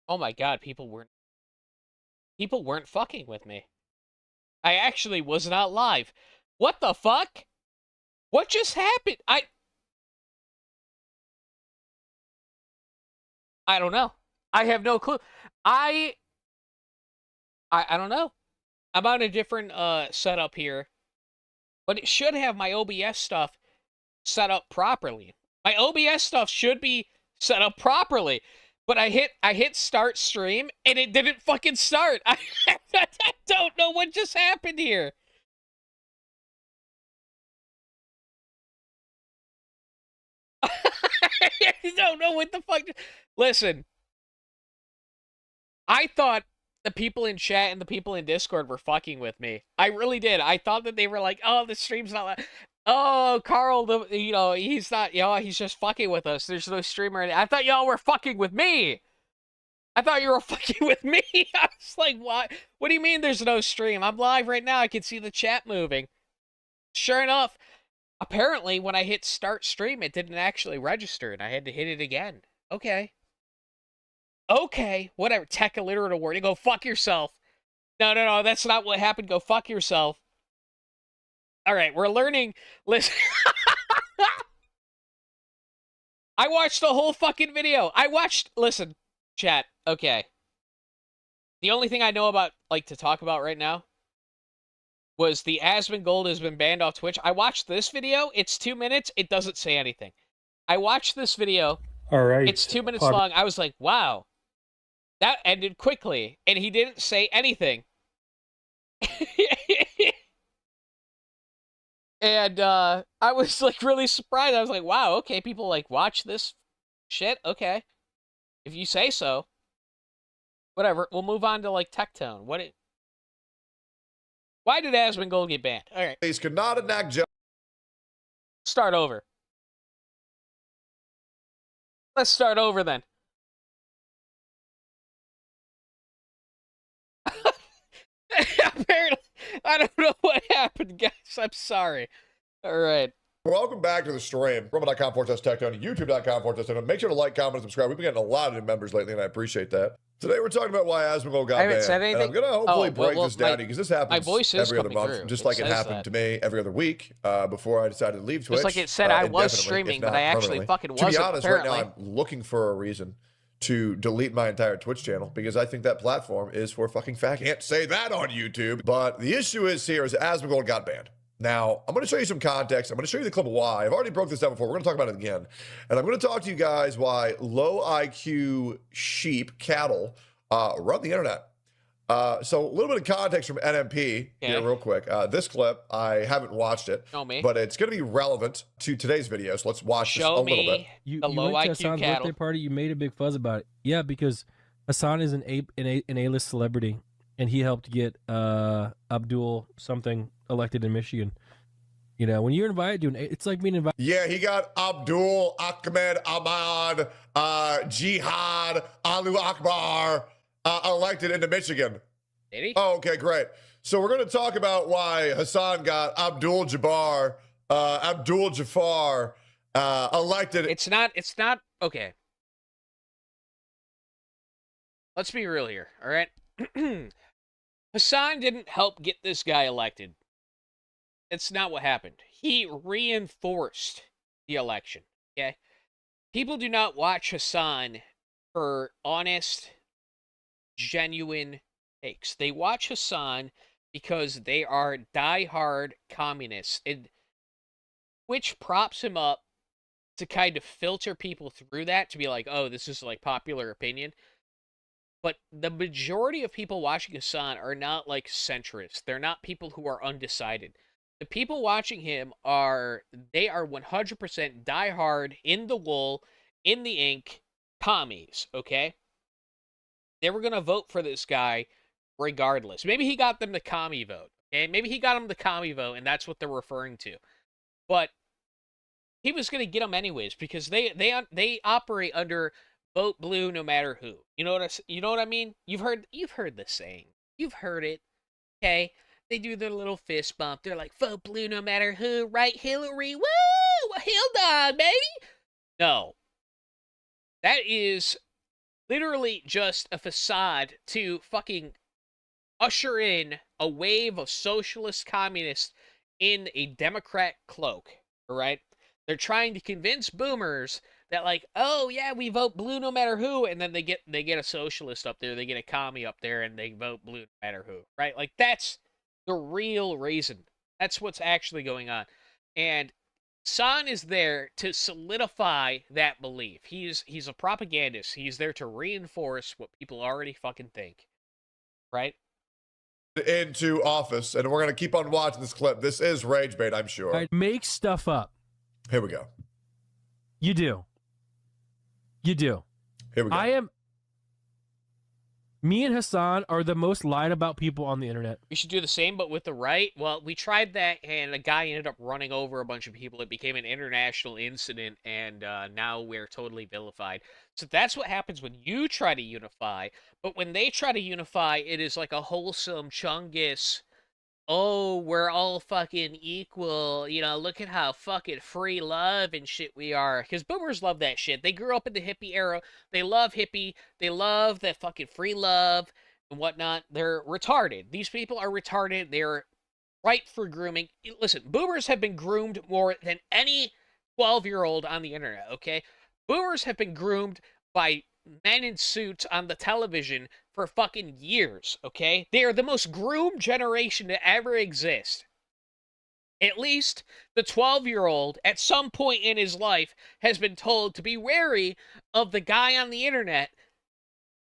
Oh my god, people weren't fucking with me. I actually was not live. What the fuck? What just happened? I don't know. I have no clue. I I don't know. I'm on a different setup here, but it should have my OBS stuff set up properly. My OBS stuff should be set up properly. But I hit start stream and it didn't fucking start. I don't know what just happened here. I don't know what the fuck. Listen, I thought the people in chat and the people in Discord were fucking with me. I really did. I thought that they were like, "Oh, the stream's not. Oh, Carl, he's not. He's just fucking with us. There's no streamer." I thought y'all were fucking with me. I thought you were fucking with me. I was like, "What? What do you mean there's no stream? I'm live right now. I can see the chat moving." Sure enough, apparently when I hit start stream, it didn't actually register, and I had to hit it again. Okay. Okay, whatever. Tech illiterate award. You go fuck yourself. No. That's not what happened. Go fuck yourself. All right, we're learning. Listen, I watched the whole fucking video. Listen, chat. Okay. The only thing I know about, like, to talk about right now was the Asmongold has been banned off Twitch. I watched this video. It's 2 minutes. It doesn't say anything. I watched this video. All right. It's 2 minutes long. I was like, wow. That ended quickly, and he didn't say anything. And I was like really surprised. I was like, wow, okay, people like watch this shit. Okay. If you say so. Whatever. We'll move on to like Tectone. Why did Asmongold get banned? All right. Could not enact justice. Start over. Let's start over then. Apparently, I don't know what happened, guys. I'm sorry. All right. Welcome back to the stream. Rumble.com/Tectone, YouTube.com/Tectone. Make sure to like, comment, and subscribe. We've been getting a lot of new members lately, and I appreciate that. Today we're talking about why Asmongold got I haven't banned. said anything. And I'm going to hopefully break well, this down because this happens every other month, through. just like it happened to me every other week before I decided to leave Twitch. Just like it said, I was streaming, but I actually fucking wasn't. To be honest, apparently. right now I'm looking for a reason to delete my entire Twitch channel because I think that platform is for fucking fat. Can't say that on YouTube. But the issue is Asmongold got banned. Now, I'm going to show you some context. I'm going to show you the clip of why. I've already broke this down before. We're going to talk about it again. And I'm going to talk to you guys why low IQ sheep, cattle, run the internet. So a little bit of context from NMP here real quick. This clip, I haven't watched it, but it's going to be relevant to today's video. So let's watch this a little bit. You went to Hassan's birthday party. You made a big fuzz about it. Yeah, because Hassan is an A-list celebrity, and he helped get Abdul something elected in Michigan. You know, when you're invited to it's like being invited. Yeah, he got Abdul Ahmed Ahmad Jihad Alu Akbar elected into Michigan. Did he? Oh, okay, great. So we're going to talk about why Hassan got Abdul Jafar elected. It's not, okay. Let's be real here, all right? Hassan didn't help get this guy elected. That's not what happened. He reinforced the election, okay? People do not watch Hassan for honest, genuine takes. They watch Hassan because they are diehard communists, which props him up to kind of filter people through that to be like, oh, this is like popular opinion. But the majority of people watching Hassan are not like centrists. They're not people who are undecided. The people watching him are 100% diehard, in the wool, in the ink, commies, okay? They were going to vote for this guy regardless. Maybe he got them the commie vote, okay? Maybe he got them the commie vote, and that's what they're referring to. But he was going to get them anyways because they operate under vote blue no matter who. You know what I mean? You've heard the saying. You've heard it, okay? They do their little fist bump. They're like, vote blue no matter who, right, Hillary? Woo! Hold on, baby! No. That is literally just a facade to fucking usher in a wave of socialist communists in a Democrat cloak. All right, they're trying to convince boomers that, like, oh yeah, we vote blue no matter who, and then they get a socialist up there, they get a commie up there, and they vote blue no matter who, right? Like, that's the real reason. That's what's actually going on, and San is there to solidify that belief. He's a propagandist. He's there to reinforce what people already fucking think, right? Into office, and we're gonna keep on watching this clip. This is rage bait, I'm sure. I make stuff up. Here we go. You do. You do. Here we go. Me and Hassan are the most lied about people on the internet. We should do the same, but with the right. Well, we tried that, and a guy ended up running over a bunch of people. It became an international incident, and now we're totally vilified. So that's what happens when you try to unify. But when they try to unify, it is like a wholesome Chungus. Oh, we're all fucking equal. You know, look at how fucking free love and shit we are. Because boomers love that shit. They grew up in the hippie era. They love hippie. They love that fucking free love and whatnot. They're retarded. These people are retarded. They're ripe for grooming. Listen, boomers have been groomed more than any 12-year-old on the internet, okay? Boomers have been groomed by men in suits on the television for fucking years, okay? They are the most groomed generation to ever exist. At least the 12-year-old at some point in his life has been told to be wary of the guy on the internet.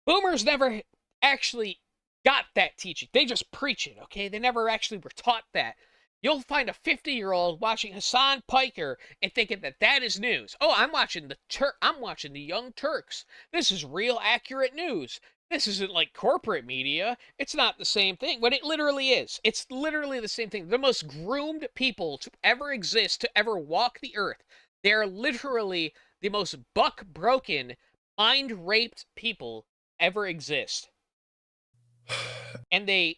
Boomers never actually got that teaching. They just preach it, okay? They never actually were taught that. You'll find a 50-year-old watching Hassan Piker and thinking that that is news. Oh, I'm watching the Young Turks. This is real accurate news. This isn't like corporate media. It's not the same thing, but it literally is. It's literally the same thing. The most groomed people to ever exist, to ever walk the earth. They're literally the most buck-broken, mind-raped people ever exist. And they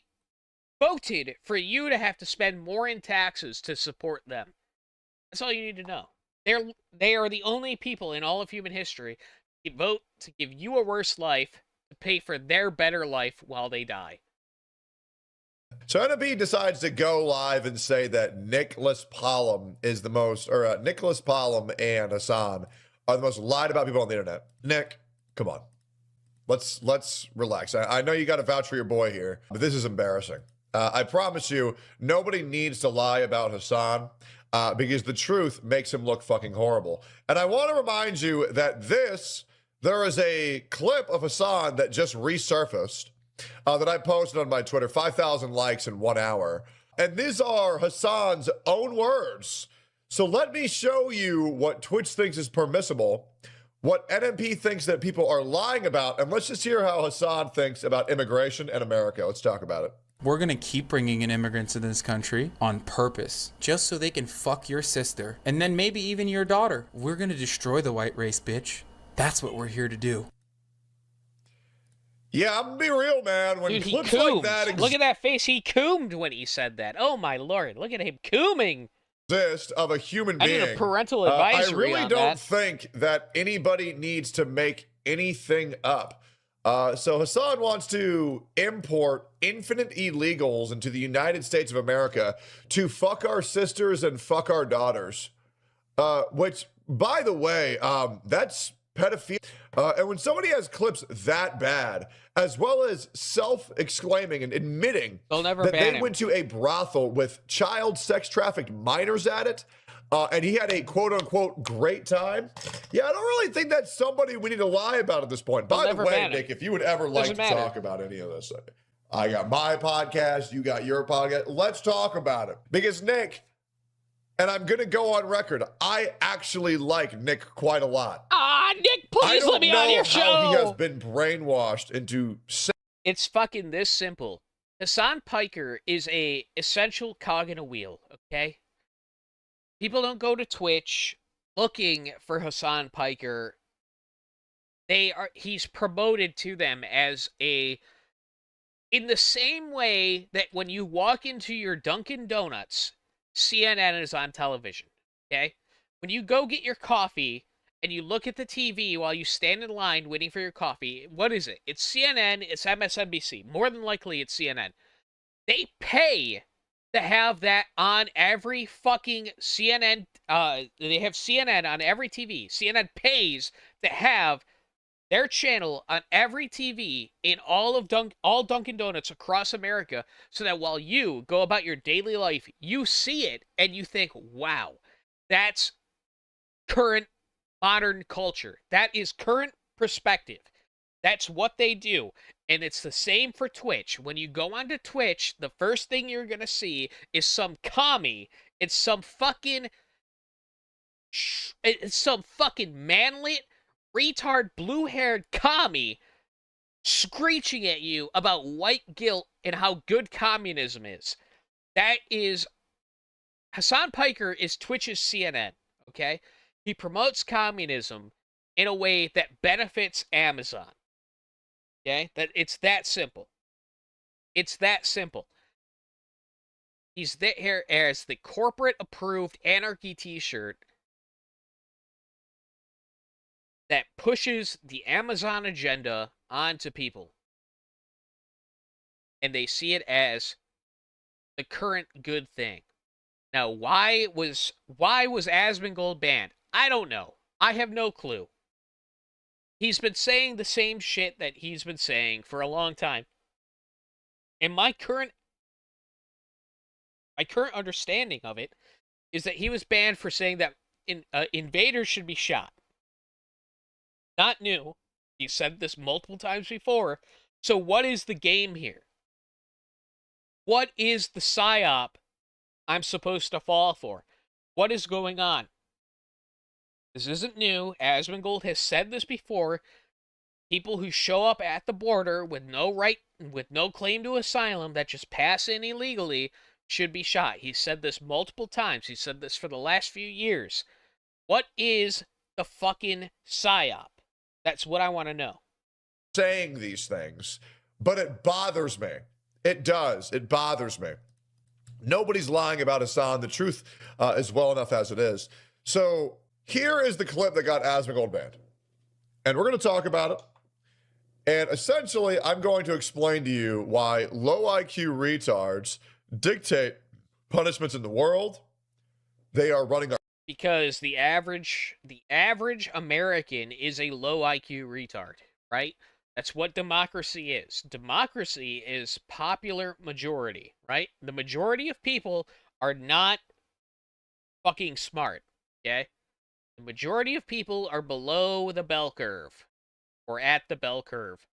voted for you to have to spend more in taxes to support them. That's all you need to know. They are the only people in all of human history to vote to give you a worse life to pay for their better life while they die. So NMP decides to go live and say that Nicholas Palm is the most, or Nicholas Palm and Hassan are the most lied about people on the internet. Nick, come on. Let's relax. I know you got to vouch for your boy here, but this is embarrassing. I promise you, nobody needs to lie about Hassan because the truth makes him look fucking horrible. And I want to remind you that there is a clip of Hassan that just resurfaced that I posted on my Twitter, 5,000 likes in 1 hour. And these are Hassan's own words. So let me show you what Twitch thinks is permissible, what NMP thinks that people are lying about, and let's just hear how Hassan thinks about immigration and America. Let's talk about it. We're gonna keep bringing in immigrants in this country on purpose, just so they can fuck your sister, and then maybe even your daughter. We're gonna destroy the white race, bitch. That's what we're here to do. Yeah, I'm gonna be real, man. When Dude, clips like that look at that face. He coomed when he said that. Oh my lord, look at him cooming. Exist of a human being. I need a parental advisory I really on don't that. think that anybody needs to make anything up. So Hassan wants to import infinite illegals into the United States of America to fuck our sisters and fuck our daughters. Which, by the way, that's pedophilia. And when somebody has clips that bad, as well as self-exclaiming and admitting that they went to a brothel with child sex trafficked minors at it, and he had a quote-unquote great time. Yeah, I don't really think that's somebody we need to lie about at this point. By the way, Nick, if you would ever like to talk about any of this, I got my podcast, you got your podcast. Let's talk about it. Because Nick, and I'm going to go on record, I actually like Nick quite a lot. Nick, please let me on your show. How he has been brainwashed into... It's fucking this simple. Hassan Piker is a essential cog in a wheel, okay? People don't go to Twitch looking for Hassan Piker. He's promoted to them as in the same way that when you walk into your Dunkin' Donuts, CNN is on television, okay? When you go get your coffee and you look at the TV while you stand in line waiting for your coffee, what is it? It's CNN, it's MSNBC. More than likely, it's CNN. They pay to have that on every fucking CNN. They have CNN on every TV. CNN pays to have their channel on every TV in all of all Dunkin' Donuts across America, so that while you go about your daily life, you see it and you think, wow, that's current modern culture. That is current perspective. That's what they do. And it's the same for Twitch. When you go onto Twitch, the first thing you're going to see is some commie. It's some fucking manlet, retard, blue-haired commie screeching at you about white guilt and how good communism is. That is... Hassan Piker is Twitch's CNN, okay? He promotes communism in a way that benefits Amazon. Okay? It's that simple. It's that simple. He's there as the corporate-approved anarchy t-shirt that pushes the Amazon agenda onto people. And they see it as the current good thing. Now, why was Asmongold banned? I don't know. I have no clue. He's been saying the same shit that he's been saying for a long time. And my current understanding of it is that he was banned for saying that invaders should be shot. Not new. He said this multiple times before. So what is the game here? What is the psyop I'm supposed to fall for? What is going on? This isn't new. Asmongold has said this before. People who show up at the border with no claim to asylum, that just pass in illegally, should be shot. He's said this multiple times. He said this for the last few years. What is the fucking psyop? That's what I want to know. Saying these things, but it bothers me. It does. It bothers me. Nobody's lying about Hassan. The truth is well enough as it is. So here is the clip that got Asmongold banned. And we're going to talk about it. And essentially, I'm going to explain to you why low IQ retards dictate punishments in the world. They are running... Because the average American is a low IQ retard, right? That's what democracy is. Democracy is popular majority, right? The majority of people are not fucking smart, okay? The majority of people are below the bell curve, or at the bell curve,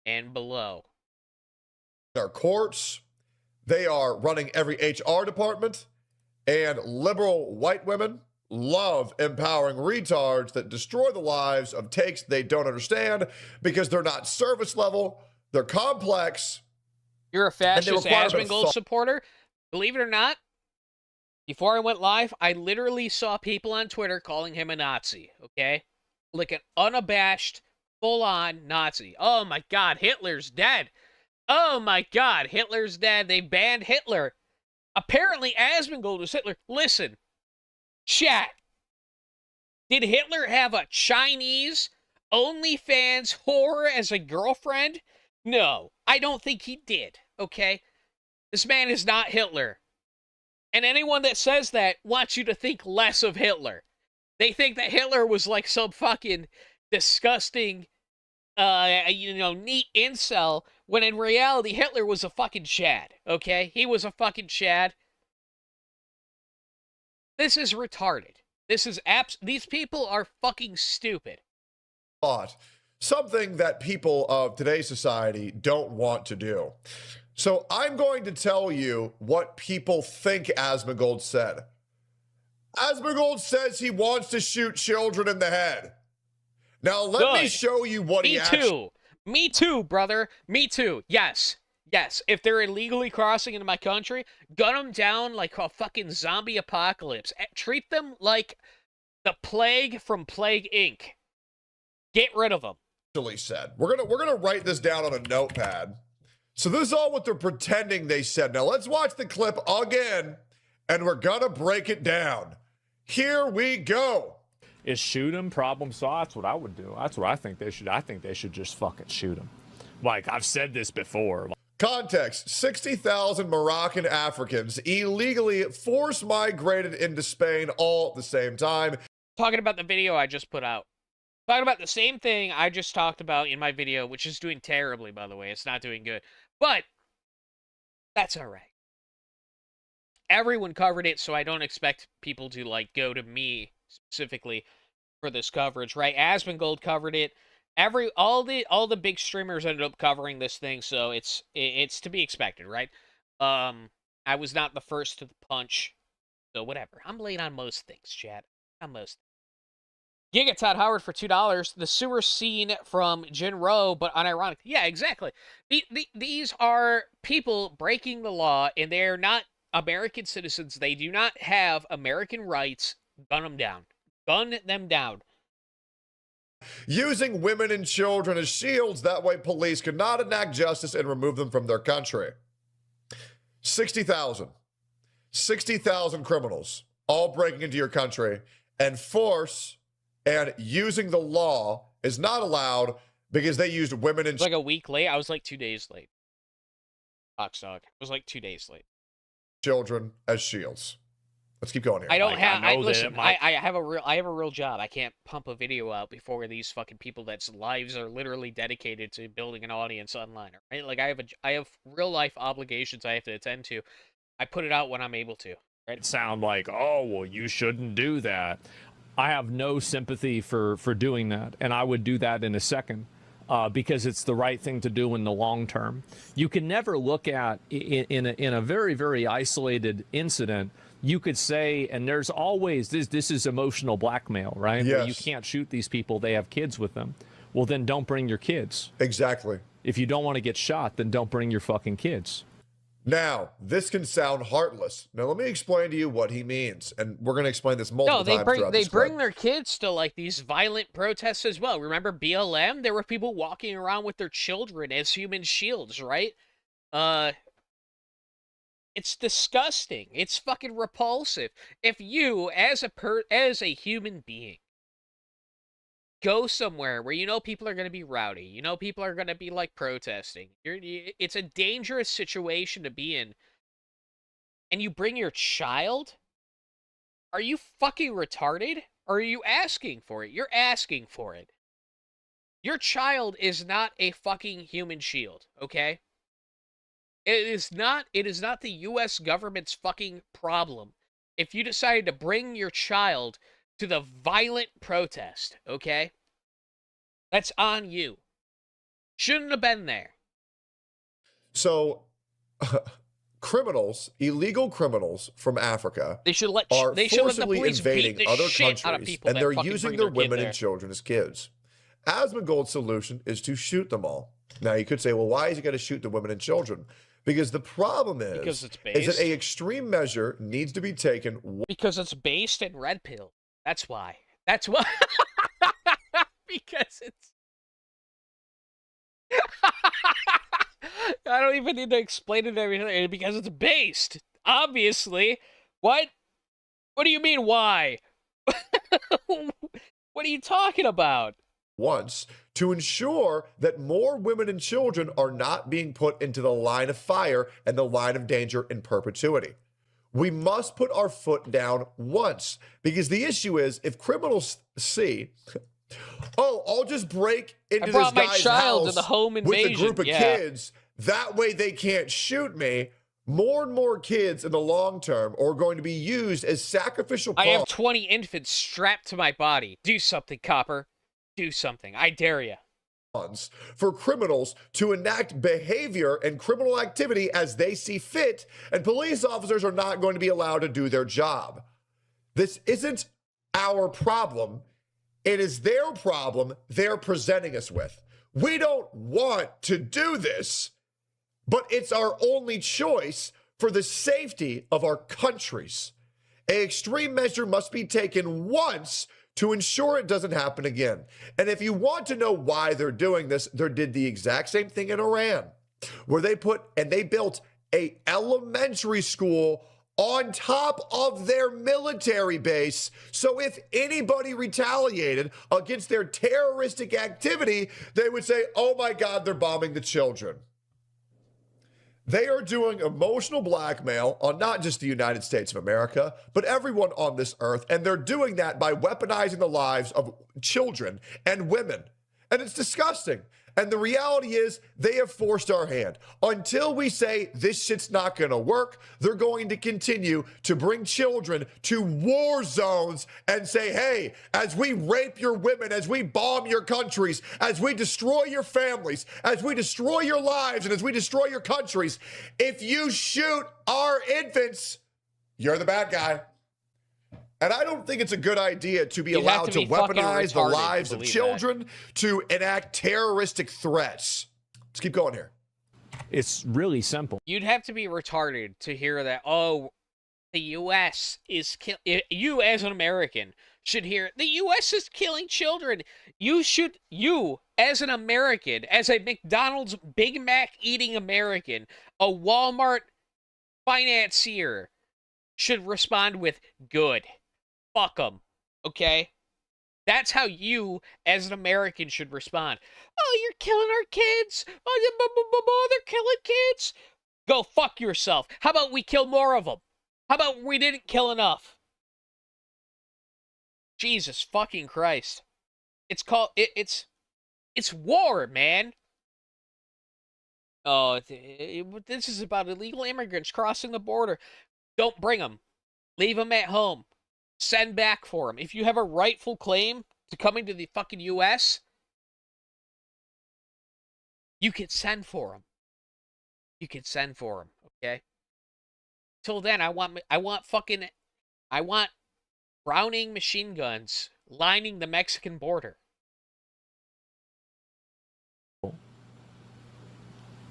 and below. Our courts, they are running every HR department, and liberal white women love empowering retards that destroy the lives of takes they don't understand because they're not service level, they're complex. You're a fascist Asmongold supporter? Believe it or not, before I went live, I literally saw people on Twitter calling him a Nazi, okay? Like an unabashed, full-on Nazi. Oh my god, Hitler's dead. Oh my god, Hitler's dead. They banned Hitler. Apparently, Asmongold was Hitler. Listen, chat. Did Hitler have a Chinese OnlyFans whore as a girlfriend? No, I don't think he did, okay? This man is not Hitler. And anyone that says that wants you to think less of Hitler. They think that Hitler was like some fucking disgusting, neat incel, when in reality, Hitler was a fucking Chad, okay? He was a fucking Chad. This is retarded. These people are fucking stupid. Something that people of today's society don't want to do. So I'm going to tell you what people think Asmongold said. Asmongold says he wants to shoot children in the head. Now let me show you what he actually... Me too, brother. Me too. Yes. Yes. If they're illegally crossing into my country, gun them down like a fucking zombie apocalypse. Treat them like the plague from Plague Inc. Get rid of them. Said. We're gonna write this down on a notepad. So this is all what they're pretending they said. Now let's watch the clip again, and we're gonna break it down. Here we go. is shoot him, problem solved. That's what I would do. That's what I think they should. I think they should just fucking shoot him. Like, I've said this before. Context: 60,000 Moroccan Africans illegally force migrated into Spain all at the same time. Talking about the video I just put out. Talking about the same thing I just talked about in my video, which is doing terribly, by the way. It's not doing good. But that's all right. Everyone covered it, so I don't expect people to, like, go to me specifically for this coverage, right? Asmongold covered it. All the big streamers ended up covering this thing, so it's to be expected, right? I was not the first to the punch, so whatever. I'm late on most things, chat. On most. Giga Todd Howard for $2. The sewer scene from Jinro, but unironic. Yeah, exactly. These are people breaking the law, and they're not American citizens. They do not have American rights. Gun them down. Gun them down. Using women and children as shields, that way police could not enact justice and remove them from their country. 60,000. 60,000 criminals all breaking into your country, and force and using the law is not allowed because they used women and... It was like a week late. I was like 2 days late. Foxdog. It was like 2 days late. Children as shields. Let's keep going here. I don't have. I have a real job. I can't pump a video out before these fucking people that's lives are literally dedicated to building an audience online. Right? Like I have real life obligations I have to attend to. I put it out when I'm able to. Right? Sound like, oh well, you shouldn't do that. I have no sympathy for doing that, and I would do that in a second. Because it's the right thing to do in the long term. You can never look at in a very, very isolated incident. You could say, and there's always this is emotional blackmail, right? Yes. Where you can't shoot these people; they have kids with them. Well, then don't bring your kids. Exactly. If you don't want to get shot, then don't bring your fucking kids. Now, this can sound heartless. Now, let me explain to you what he means. And we're going to explain this multiple times throughout this bring clip. their kids to, like, these violent protests as well. Remember BLM? There were people walking around with their children as human shields, right? It's disgusting. It's fucking repulsive. If you, as a human being, go somewhere where you know people are going to be rowdy, you know people are going to be like protesting, it's a dangerous situation to be in, and you bring your child, are you fucking retarded? Or are you asking for it? You're asking for it. Your child is not a fucking human shield, okay? It is not the US government's fucking problem if you decided to bring your child to the violent protest, okay? That's on you. Shouldn't have been there. So, illegal criminals from Africa they should let forcibly the police invading beat the other shit out of countries, people and that they're fucking using bring their their kid women there. and children as kids. Asmongold's solution is to shoot them all. Now, you could say, well, why is he going to shoot the women and children? Because the problem is that an extreme measure needs to be taken. Because it's based in red pill. That's why. That's why. Because it's... I don't even need to explain it everything. Because it's based. Obviously. What? What do you mean, why? What are you talking about? Once to ensure that more women and children are not being put into the line of fire and the line of danger in perpetuity. We must put our foot down once, because the issue is if criminals see, oh, I'll just break into this guy's house to the home invasion. with a group of kids, that way they can't shoot me. More and more kids in the long term are going to be used as sacrificial pawns. I have 20 infants strapped to my body. Do something, Copper. Do something. I dare you. For criminals to enact behavior and criminal activity as they see fit, and police officers are not going to be allowed to do their job. This isn't our problem. It is their problem they're presenting us with. We don't want to do this, but it's our only choice for the safety of our countries. An extreme measure must be taken once to ensure it doesn't happen again. And if you want to know why they're doing this, they did the exact same thing in Iran, where they built a elementary school on top of their military base. So if anybody retaliated against their terroristic activity, they would say, oh my God, they're bombing the children. They are doing emotional blackmail on not just the United States of America, but everyone on this earth. And they're doing that by weaponizing the lives of children and women. And it's disgusting. And the reality is they have forced our hand. Until we say this shit's not going to work, they're going to continue to bring children to war zones and say, hey, as we rape your women, as we bomb your countries, as we destroy your families, as we destroy your lives, and as we destroy your countries, if you shoot our infants, you're the bad guy. And I don't think it's a good idea to be allowed to weaponize the lives of children to enact terroristic threats. Let's keep going here. It's really simple. You'd have to be retarded to hear that, oh, the U.S. is you as an American should hear, the U.S. is killing children. You as an American, as a McDonald's Big Mac eating American, a Walmart financier, should respond with, good. Fuck them, okay? That's how you, as an American, should respond. Oh, you're killing our kids. Oh, they're killing kids. Go fuck yourself. How about we kill more of them? How about we didn't kill enough? Jesus fucking Christ. It's called, it's war, man. Oh, this is about illegal immigrants crossing the border. Don't bring them. Leave them at home. Send back for them. If you have a rightful claim to coming to the fucking U.S., you can send for them. You can send for them, okay? Till then, I want Browning machine guns lining the Mexican border.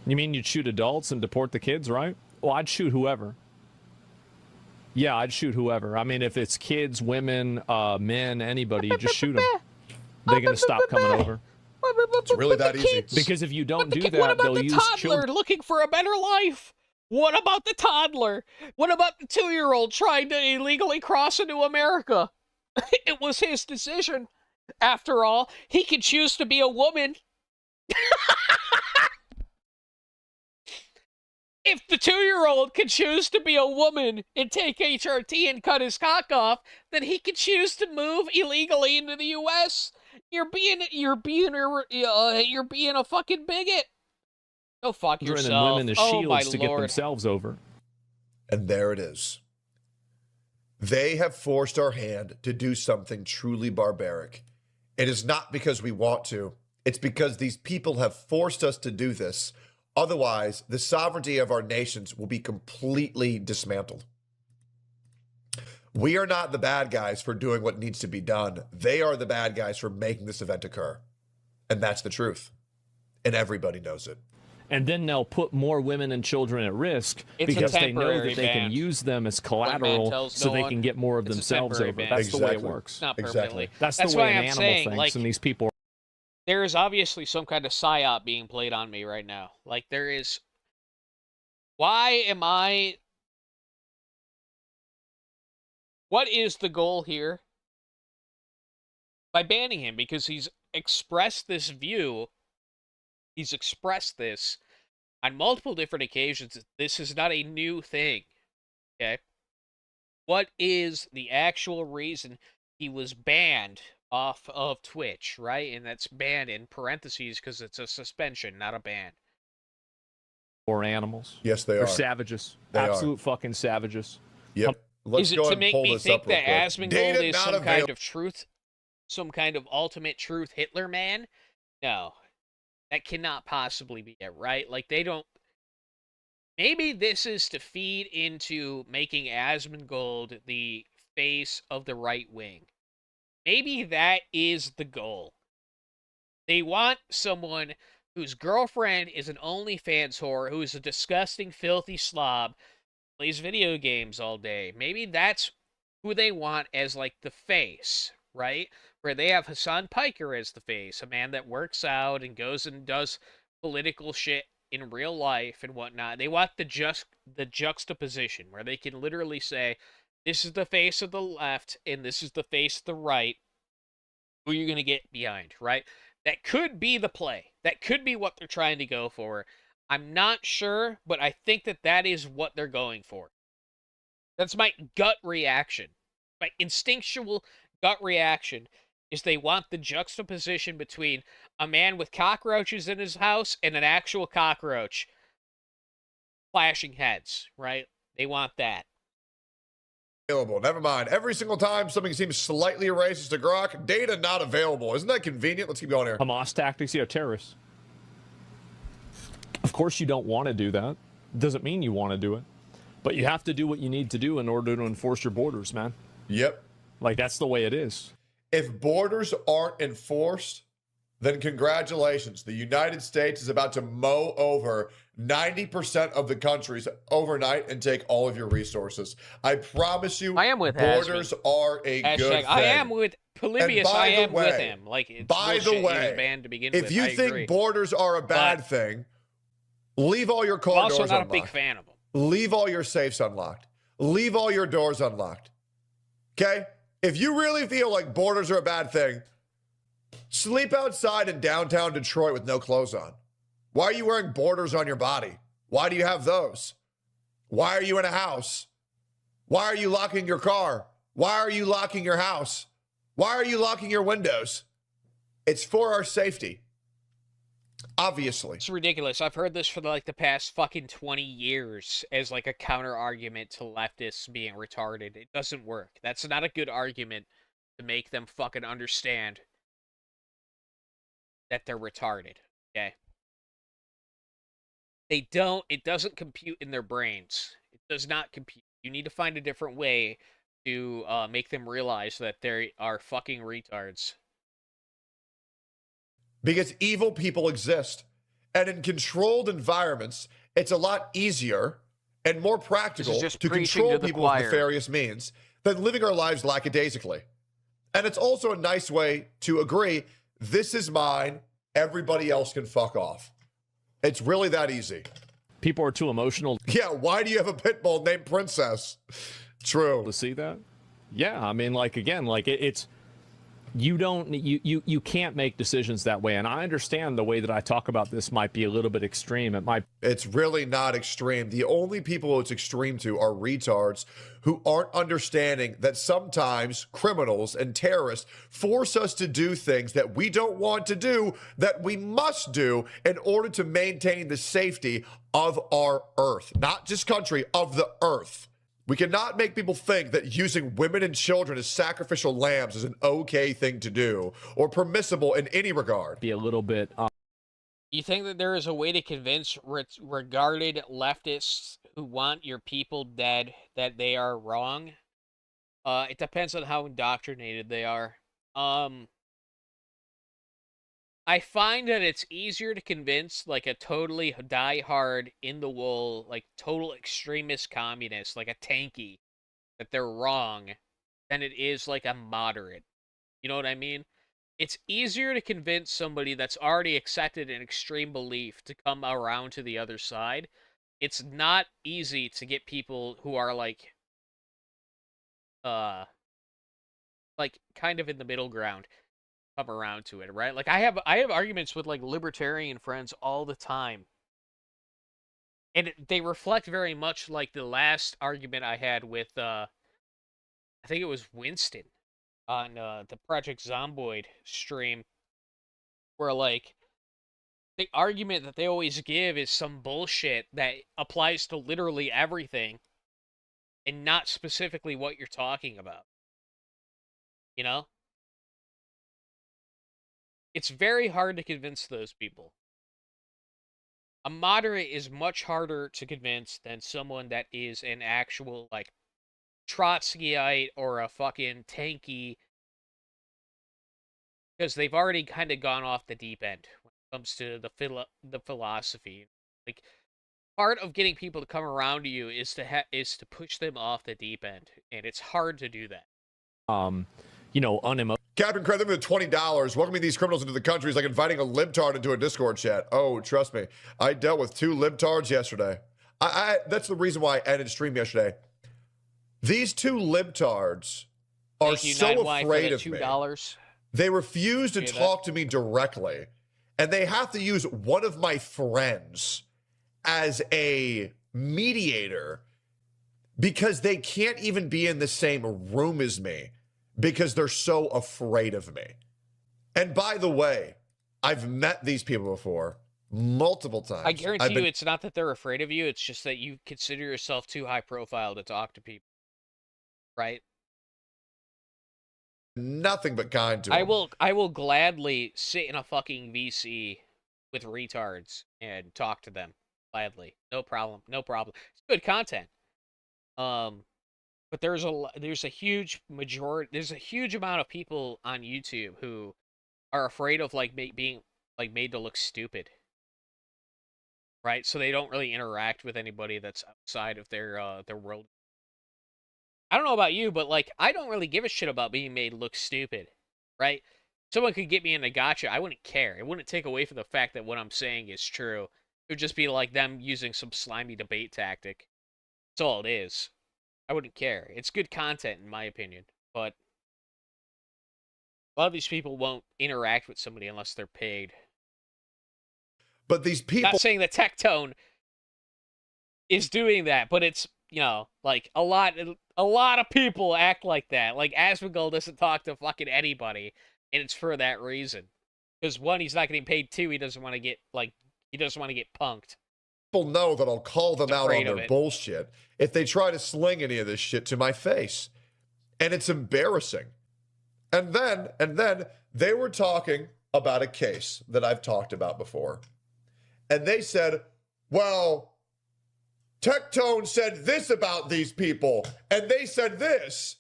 You mean you'd shoot adults and deport the kids, right? Well, I'd shoot whoever. Yeah, I'd shoot whoever. I mean, if it's kids, women, men, anybody, you just shoot them. They're going to stop coming over. It's really that easy. Because if you don't do that, what about they'll the use toddler children. looking for a better life? What about the toddler? What about the 2-year-old trying to illegally cross into America? It was his decision. After all, he could choose to be a woman. If the 2-year-old can choose to be a woman and take HRT and cut his cock off, then he can choose to move illegally into the U.S. You're being a fucking bigot. Go fuck yourself. And women as oh my shields to Lord. get themselves over. And there it is. They have forced our hand to do something truly barbaric. It is not because we want to. It's because these people have forced us to do this. Otherwise, the sovereignty of our nations will be completely dismantled. We are not the bad guys for doing what needs to be done. They are the bad guys for making this event occur. And that's the truth. And everybody knows it. And then they'll put more women and children at risk because they know that they can use them as collateral so they can get more of themselves over. That's the way it works. Not permanently. That's the way an animal thinks, and these people. There is obviously some kind of psyop being played on me right now. Like, there is... Why am I... What is the goal here? By banning him, because he's expressed this view. He's expressed this on multiple different occasions. This is not a new thing. Okay? What is the actual reason he was banned off of Twitch, right? And that's banned in parentheses because it's a suspension, not a ban. Or animals. Yes, they are. They're savages. Absolute fucking savages. Yep. Let's is it go to make me think that Asmongold is some kind of truth, some kind of ultimate truth Hitler man? No. That cannot possibly be it, right? Like, they don't... Maybe this is to feed into making Asmongold the face of the right wing. Maybe that is the goal. They want someone whose girlfriend is an OnlyFans whore, who is a disgusting, filthy slob, plays video games all day. Maybe that's who they want as, like, the face, right? Where they have Hassan Piker as the face, a man that works out and goes and does political shit in real life and whatnot. They want the juxtaposition where they can literally say, this is the face of the left and this is the face of the right. Who are you going to get behind, right? That could be the play. That could be what they're trying to go for. I'm not sure, but I think that that is what they're going for. That's my gut reaction. My instinctual gut reaction is they want the juxtaposition between a man with cockroaches in his house and an actual cockroach clashing heads, right? They want that. Available. Never mind. Every single time something seems slightly racist to Grok, data not available. Isn't that convenient? Let's keep going here. Hamas tactics, terrorists. Of course you don't want to do that. Doesn't mean you want to do it. But you have to do what you need to do in order to enforce your borders, man. Yep. Like, that's the way it is. If borders aren't enforced, then congratulations. The United States is about to mow over 90% of the countries overnight and take all of your resources. I promise you, I am with borders are a good thing. I am with Polybius. I am with him. Like, it's by the way, he was banned to begin if with. you think borders are a bad thing, leave all your car doors unlocked. I'm also not a big fan of them. Leave all your safes unlocked. Leave all your doors unlocked. Okay? If you really feel like borders are a bad thing, sleep outside in downtown Detroit with no clothes on. Why are you wearing borders on your body? Why do you have those? Why are you in a house? Why are you locking your car? Why are you locking your house? Why are you locking your windows? It's for our safety. Obviously. It's ridiculous. I've heard this for like the past fucking 20 years as like a counter argument to leftists being retarded. It doesn't work. That's not a good argument to make them fucking understand that they're retarded. Okay? It doesn't compute in their brains. It does not compute. You need to find a different way to make them realize that they are fucking retards. Because evil people exist. And in controlled environments, it's a lot easier and more practical to control people with nefarious means than living our lives lackadaisically. And it's also a nice way to agree, this is mine, everybody else can fuck off. It's really that easy. People are too emotional. Yeah, why do you have a pit bull named Princess? True. To see that? Yeah, I mean, like, again, like, it's... You can't make decisions that way. And I understand the way that I talk about this might be a little bit extreme. It's really not extreme. The only people it's extreme to are retards who aren't understanding that sometimes criminals and terrorists force us to do things that we don't want to do, that we must do in order to maintain the safety of our earth. Not just country, of the earth. We cannot make people think that using women and children as sacrificial lambs is an okay thing to do or permissible in any regard. Be a little bit... You think that there is a way to convince regarded leftists who want your people dead that they are wrong? It depends on how indoctrinated they are. I find that it's easier to convince like a totally die-hard, in-the-wool, like total extremist communist, like a tanky, that they're wrong than it is like a moderate. You know what I mean? It's easier to convince somebody that's already accepted an extreme belief to come around to the other side. It's not easy to get people who are like kind of in the middle ground come around to it, right? Like I have arguments with like libertarian friends all the time. And they reflect very much like the last argument I had with I think it was Winston on the Project Zomboid stream, where like the argument that they always give is some bullshit that applies to literally everything and not specifically what you're talking about. You know? It's very hard to convince those people. A moderate is much harder to convince than someone that is an actual, like, Trotskyite or a fucking tanky, because they've already kind of gone off the deep end when it comes to the philosophy. Like, part of getting people to come around to you is to push them off the deep end, and it's hard to do that. unemotional. Captain Craig, them for the $20. Welcoming these criminals into the country is like inviting a libtard into a Discord chat. Oh, trust me. I dealt with 2 libtards yesterday. That's the reason why I ended stream yesterday. These 2 libtards are so afraid of me. They refuse to talk to me directly. And they have to use one of my friends as a mediator because they can't even be in the same room as me because they're so afraid of me. And by the way, I've met these people before multiple times. I guarantee you it's not that they're afraid of you. It's just that you consider yourself too high profile to talk to people. Right? Nothing but kind to them. I will gladly sit in a fucking VC with retards and talk to them. Gladly. No problem. No problem. It's good content. But there's a huge amount of people on YouTube who are afraid of being made to look stupid. Right? So they don't really interact with anybody that's outside of their world. I don't know about you, but I don't really give a shit about being made look stupid, right? Someone could get me in a gotcha. I wouldn't care. It wouldn't take away from the fact that what I'm saying is true. It would just be like them using some slimy debate tactic. That's all it is. I wouldn't care. It's good content, in my opinion. But a lot of these people won't interact with somebody unless they're paid. But these people... Not saying that Tectone is doing that, but it's, a lot of people act like that. Like, Asmongold doesn't talk to fucking anybody, and it's for that reason. Because 1, he's not getting paid. 2, he doesn't want to get punked. People know that I'll call them out on their bullshit if they try to sling any of this shit to my face. And it's embarrassing. And then they were talking about a case that I've talked about before. And they said, well, Tectone said this about these people, and they said this.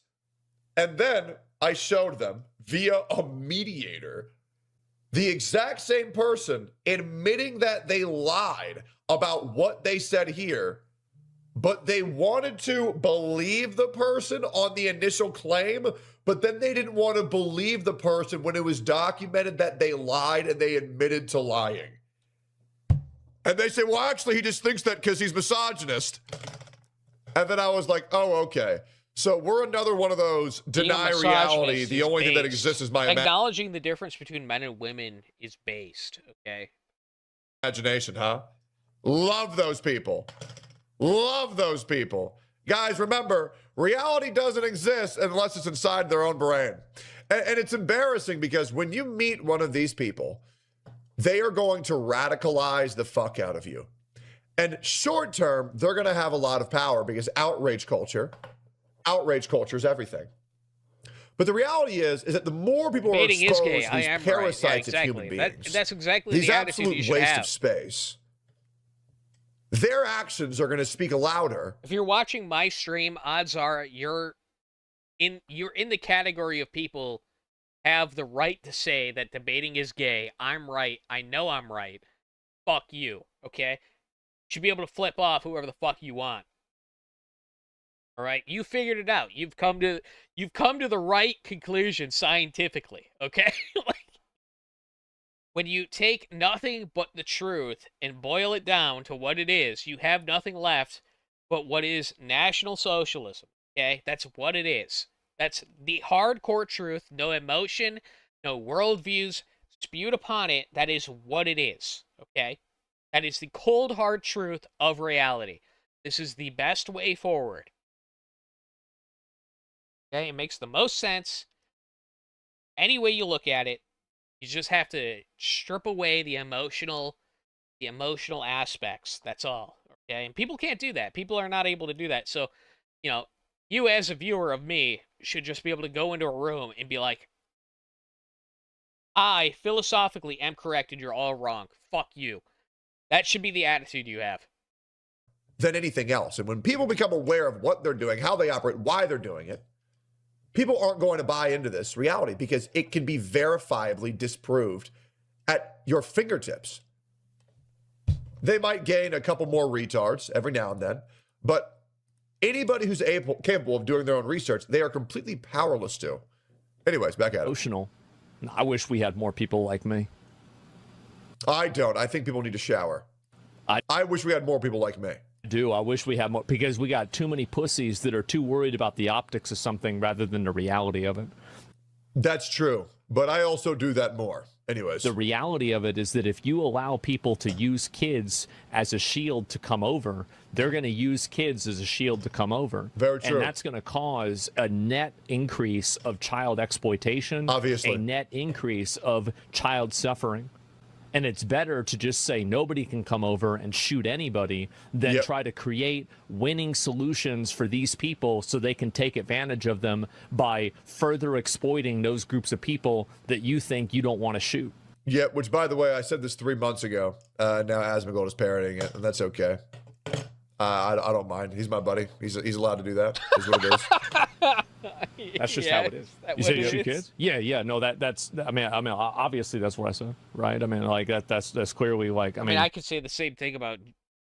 And then I showed them via a mediator the exact same person admitting that they lied about what they said here, but they wanted to believe the person on the initial claim, but then they didn't want to believe the person when it was documented that they lied and they admitted to lying. And they say, well, actually, he just thinks that because he's misogynist. And then I was like, oh, okay. So we're another one of those deny reality. The only thing that exists is my acknowledging the difference between men and women is based, okay? Imagination, huh? Love those people. Love those people. Guys, remember, reality doesn't exist unless it's inside their own brain. And it's embarrassing because when you meet one of these people, they are going to radicalize the fuck out of you. And short term, they're going to have a lot of power because outrage culture is everything. But the reality is that the more people are exposed to these parasites of human beings, that's exactly the attitude you should have. These absolute waste of space, their actions are going to speak louder. If you're watching my stream, odds are you're in the category of people have the right to say that debating is gay. I'm right. I know I'm right. Fuck you, okay? You should be able to flip off whoever the fuck you want. All right? You figured it out. You've come to the right conclusion scientifically, okay? When you take nothing but the truth and boil it down to what it is, you have nothing left but what is National Socialism, okay? That's what it is. That's the hardcore truth, no emotion, no worldviews spewed upon it. That is what it is, okay? That is the cold, hard truth of reality. This is the best way forward. Okay, it makes the most sense. Any way you look at it, you just have to strip away the emotional aspects. That's all, okay? And people can't do that. People are not able to do that. So, you as a viewer of me should just be able to go into a room and be like, I philosophically am correct and you're all wrong. Fuck you. That should be the attitude you have. Than anything else. And when people become aware of what they're doing, how they operate, why they're doing it, people aren't going to buy into this reality because it can be verifiably disproved at your fingertips. They might gain a couple more retards every now and then, but anybody who's capable of doing their own research, they are completely powerless to. Anyways, back at it. Emotional. I wish we had more people like me. I don't. I think people need to shower. I wish we had more people like me. I wish we had more, because we got too many pussies that are too worried about the optics of something rather than the reality of it. That's true, but I also do that more. Anyways. The reality of it is that if you allow people to use kids as a shield to come over, they're going to use kids as a shield to come over. Very true. And that's going to cause a net increase of child exploitation. Obviously. A net increase of child suffering. And it's better to just say nobody can come over and shoot anybody than try to create winning solutions for these people so they can take advantage of them by further exploiting those groups of people that you think you don't want to shoot. Yeah, which, by the way, I said this 3 months ago. Now Asmongold is parroting it, and that's okay. I don't mind. He's my buddy. He's allowed to do that. Is what it is. That's just how it is. You said you shoot kids? Yeah. No, that's. I mean, obviously that's what I said, right? I mean, like that's clearly like. I mean, I could say the same thing about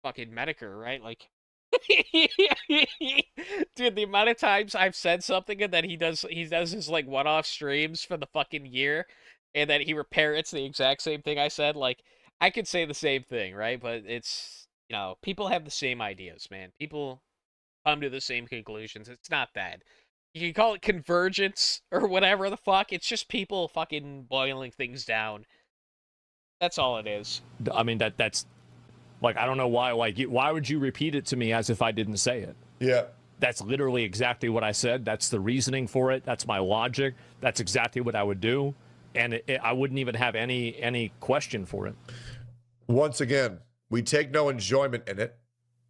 fucking Medicare, right? Like, dude, the amount of times I've said something and then he does his like one-off streams for the fucking year, and then he parrots the exact same thing I said. Like, I could say the same thing, right? But it's. You know, people have the same ideas, man. People come to the same conclusions. It's not that. You can call it convergence or whatever the fuck. It's just people fucking boiling things down. That's all it is. I mean, that's like, I don't know why. Like, why would you repeat it to me as if I didn't say it? Yeah. That's literally exactly what I said. That's the reasoning for it. That's my logic. That's exactly what I would do, and I wouldn't even have any question for it. Once again. We take no enjoyment in it.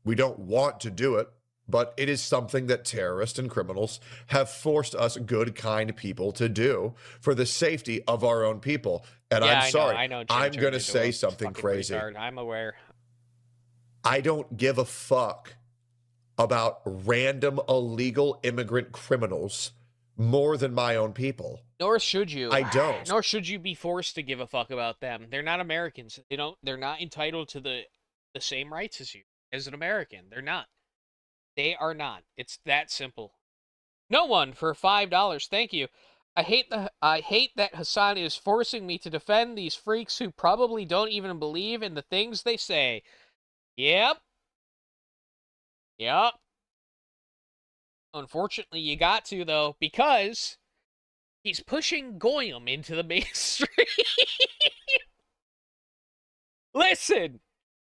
We don't want to do it, but it is something that terrorists and criminals have forced us good, kind people to do for the safety of our own people. And I'm sorry, I'm going to say something crazy. Retard. I'm aware. I don't give a fuck about random illegal immigrant criminals more than my own people. Nor should you. I don't. Nor should you be forced to give a fuck about them. They're not Americans. They're not entitled to the same rights as you as an American. They're not. They are not. It's that simple. No one for $5. Thank you. I hate that Hassan is forcing me to defend these freaks who probably don't even believe in the things they say. Yep. Unfortunately, you got to, though, because he's pushing Goyim into the mainstream.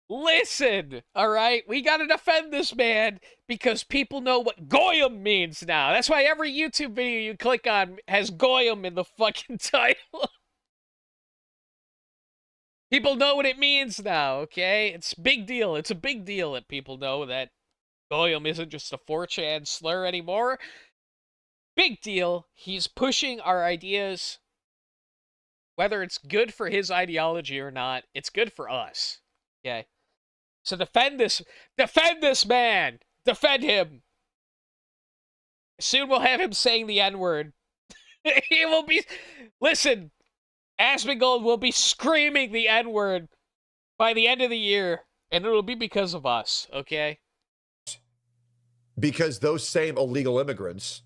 Listen, all right? We got to defend this man because people know what Goyim means now. That's why every YouTube video you click on has Goyim in the fucking title. People know what it means now, okay? It's a big deal. It's a big deal that people know that Goyim isn't just a 4chan slur anymore. Big deal. He's pushing our ideas. Whether it's good for his ideology or not, it's good for us. Okay? So defend this man. Defend him. Soon we'll have him saying the N-word. He will be... Listen, Asmongold will be screaming the N-word by the end of the year, and it'll be because of us, okay? Because those same illegal immigrants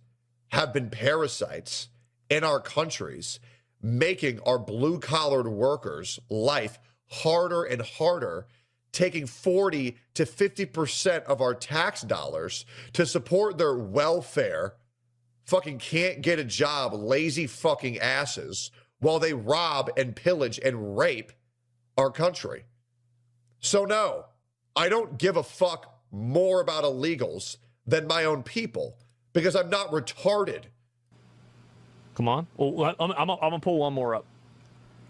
have been parasites in our countries, making our blue-collared workers' life harder and harder, taking 40 to 50% of our tax dollars to support their welfare, fucking can't get a job, lazy fucking asses, while they rob and pillage and rape our country. So no, I don't give a fuck more about illegals than my own people, because I'm not retarded. Come on. Well, I'm gonna pull one more up.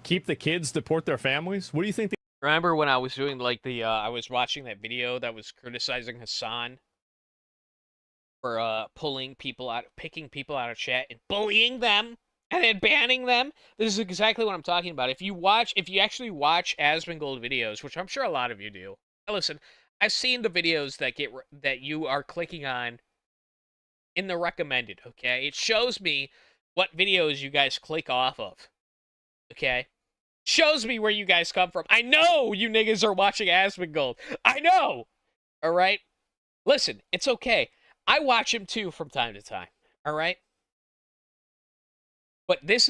Keep the kids, deport their families. What do you think? Remember when I was doing like I was watching that video that was criticizing Hassan for picking people out of chat and bullying them and then banning them? This is exactly what I'm talking about. If you actually watch Asmongold videos, which I'm sure a lot of you do. Listen, I've seen the videos that you are clicking on in the recommended, okay? It shows me what videos you guys click off of, okay? Shows me where you guys come from. I know you niggas are watching Asmongold. I know! Alright? Listen, it's okay. I watch him too from time to time, alright? But this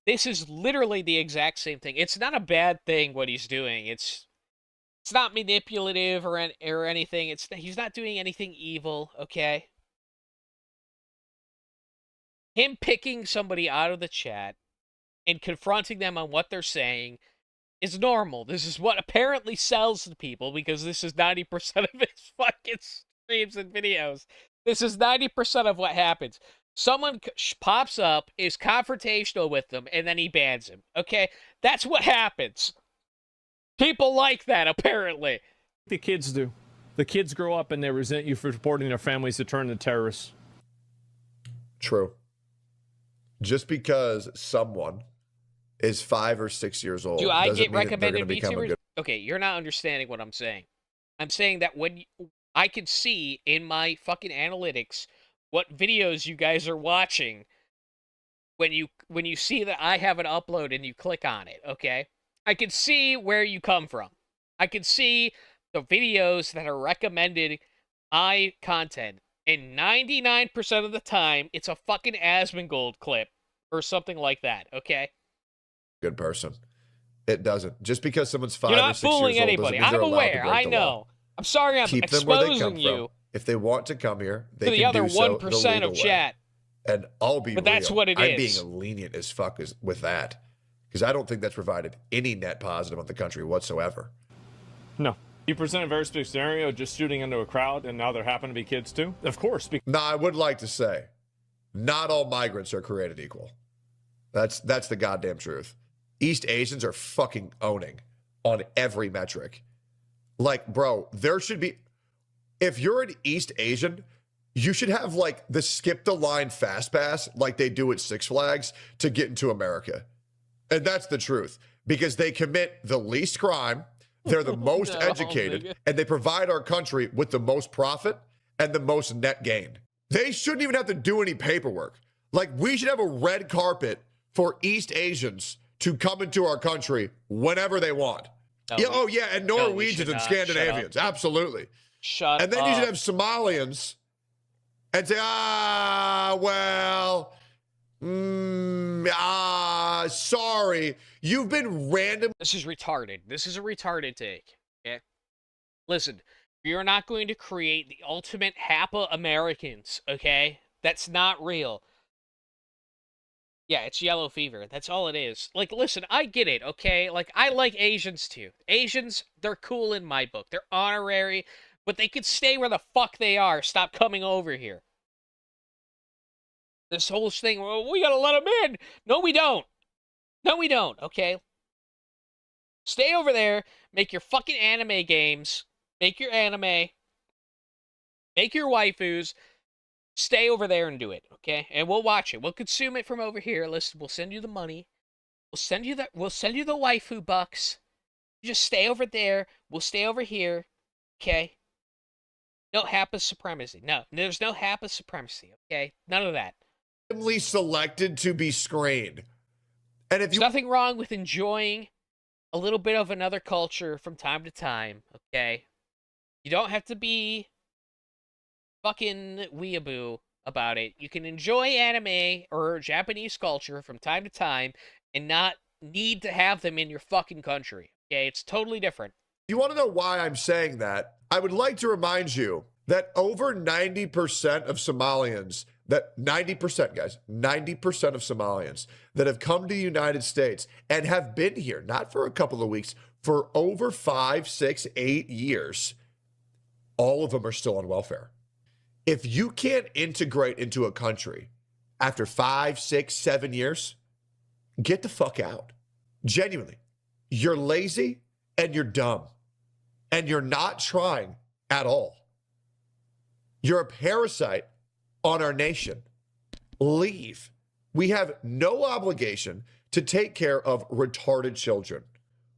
is literally the exact same thing. It's not a bad thing what he's doing. It's not manipulative or anything. He's not doing anything evil, okay? Him picking somebody out of the chat and confronting them on what they're saying is normal. This is what apparently sells to people because this is 90% of his fucking streams and videos. This is 90% of what happens. Someone pops up, is confrontational with them, and then he bans him. Okay? That's what happens. People like that, apparently. The kids do. The kids grow up and they resent you for supporting their families to turn to terrorists. True. Just because someone is 5 or 6 years old. Do I get recommended VTubers? Okay, you're not understanding what I'm saying. I'm saying that when I can see in my fucking analytics what videos you guys are watching when you see that I have an upload and you click on it, okay? I can see where you come from. I can see the videos that are recommended my content. And 99% of the time, it's a fucking Asmongold clip or something like that, okay? Good person. It doesn't. Just because someone's 5 You're or not 6 years fooling old anybody. doesn't mean I'm they're allowed to aware. break I the know. law. I'm sorry I'm Keep them where they come exposing you. from. If they want to come here, they To the can other do so 1% the legal of way. chat. And I'll be But that's real. what it I'm is. being lenient as fuck with that. Because I don't think that's provided any net positive on the country whatsoever. No. You present a very specific scenario, just shooting into a crowd, and now there happen to be kids too? Of course. Now, I would like to say, not all migrants are created equal. That's the goddamn truth. East Asians are fucking owning on every metric. Like, bro, there should be... If you're an East Asian, you should have, like, the skip-the-line fast pass like they do at Six Flags to get into America. And that's the truth. Because they commit the least crime, they're the most educated, nigga. and they provide our country with the most profit and the most net gain. They shouldn't even have to do any paperwork. Like, we should have a red carpet for East Asians to come into our country whenever they want. And Norwegians and Scandinavians. Absolutely. Shut up. And then you should have Somalians and say, sorry. You've been random. This is retarded. This is a retarded take. Okay? Listen, you're not going to create the ultimate Hapa Americans, okay? That's not real. Yeah, it's yellow fever. That's all it is. Like, listen, I get it, okay? Like, I like Asians too. Asians, they're cool in my book. They're honorary, but they could stay where the fuck they are. Stop coming over here. This whole thing, well, we gotta let them in. No, we don't. No, we don't, okay? Stay over there, make your fucking anime games, make your anime, make your waifus, stay over there and do it, okay? And we'll watch it. We'll consume it from over here. Listen, we'll send you the money. We'll send you the waifu bucks. You just stay over there. We'll stay over here, okay? No Hapa supremacy. No, there's no Hapa supremacy, okay? None of that. Selected to be screened. And if There's nothing wrong with enjoying a little bit of another culture from time to time, okay? You don't have to be fucking weeaboo about it. You can enjoy anime or Japanese culture from time to time and not need to have them in your fucking country, okay? It's totally different. You want to know why I'm saying that? I would like to remind you that over 90% of Somalians, 90% of Somalians that have come to the United States and have been here, not for a couple of weeks, for over 5, 6, 8 years, all of them are still on welfare. If you can't integrate into a country after 5, 6, 7 years, get the fuck out. Genuinely. You're lazy and you're dumb. And you're not trying at all. You're a parasite on our nation. Leave. We have no obligation to take care of retarded children.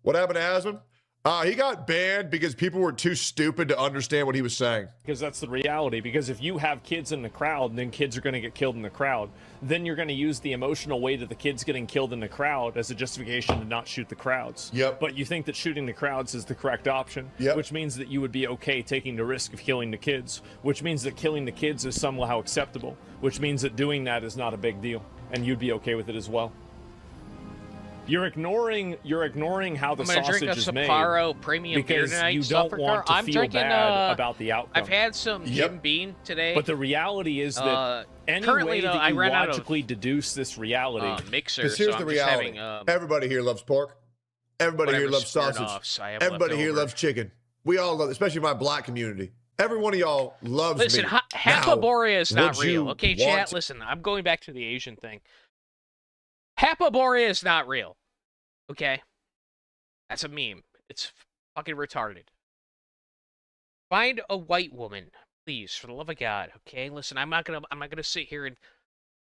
What happened to Asmund? He got banned because people were too stupid to understand what he was saying. Because that's the reality. Because if you have kids in the crowd, then kids are going to get killed in the crowd. Then you're going to use the emotional weight of the kids getting killed in the crowd as a justification to not shoot the crowds. Yep. But you think that shooting the crowds is the correct option, yep. which means that you would be okay taking the risk of killing the kids, which means that killing the kids is somehow acceptable, which means that doing that is not a big deal, and you'd be okay with it as well. You're ignoring how the sausage is made premium beer because tonight, you don't want to feel bad about the outcome. I've had some Jim Beam today. But the reality is that any way that you logically deduce this reality... mixer, because here's the reality. Everybody here loves pork. Everybody here loves sausage. Everybody here loves chicken. We all love, especially my black community. Every one of y'all loves listen, me. Hapaborea is not real. Okay, chat, listen, I'm going back to the Asian thing. Hapaborea is not real. Okay? That's a meme. It's fucking retarded. Find a white woman, please, for the love of God. Okay? Listen, I'm not gonna sit here and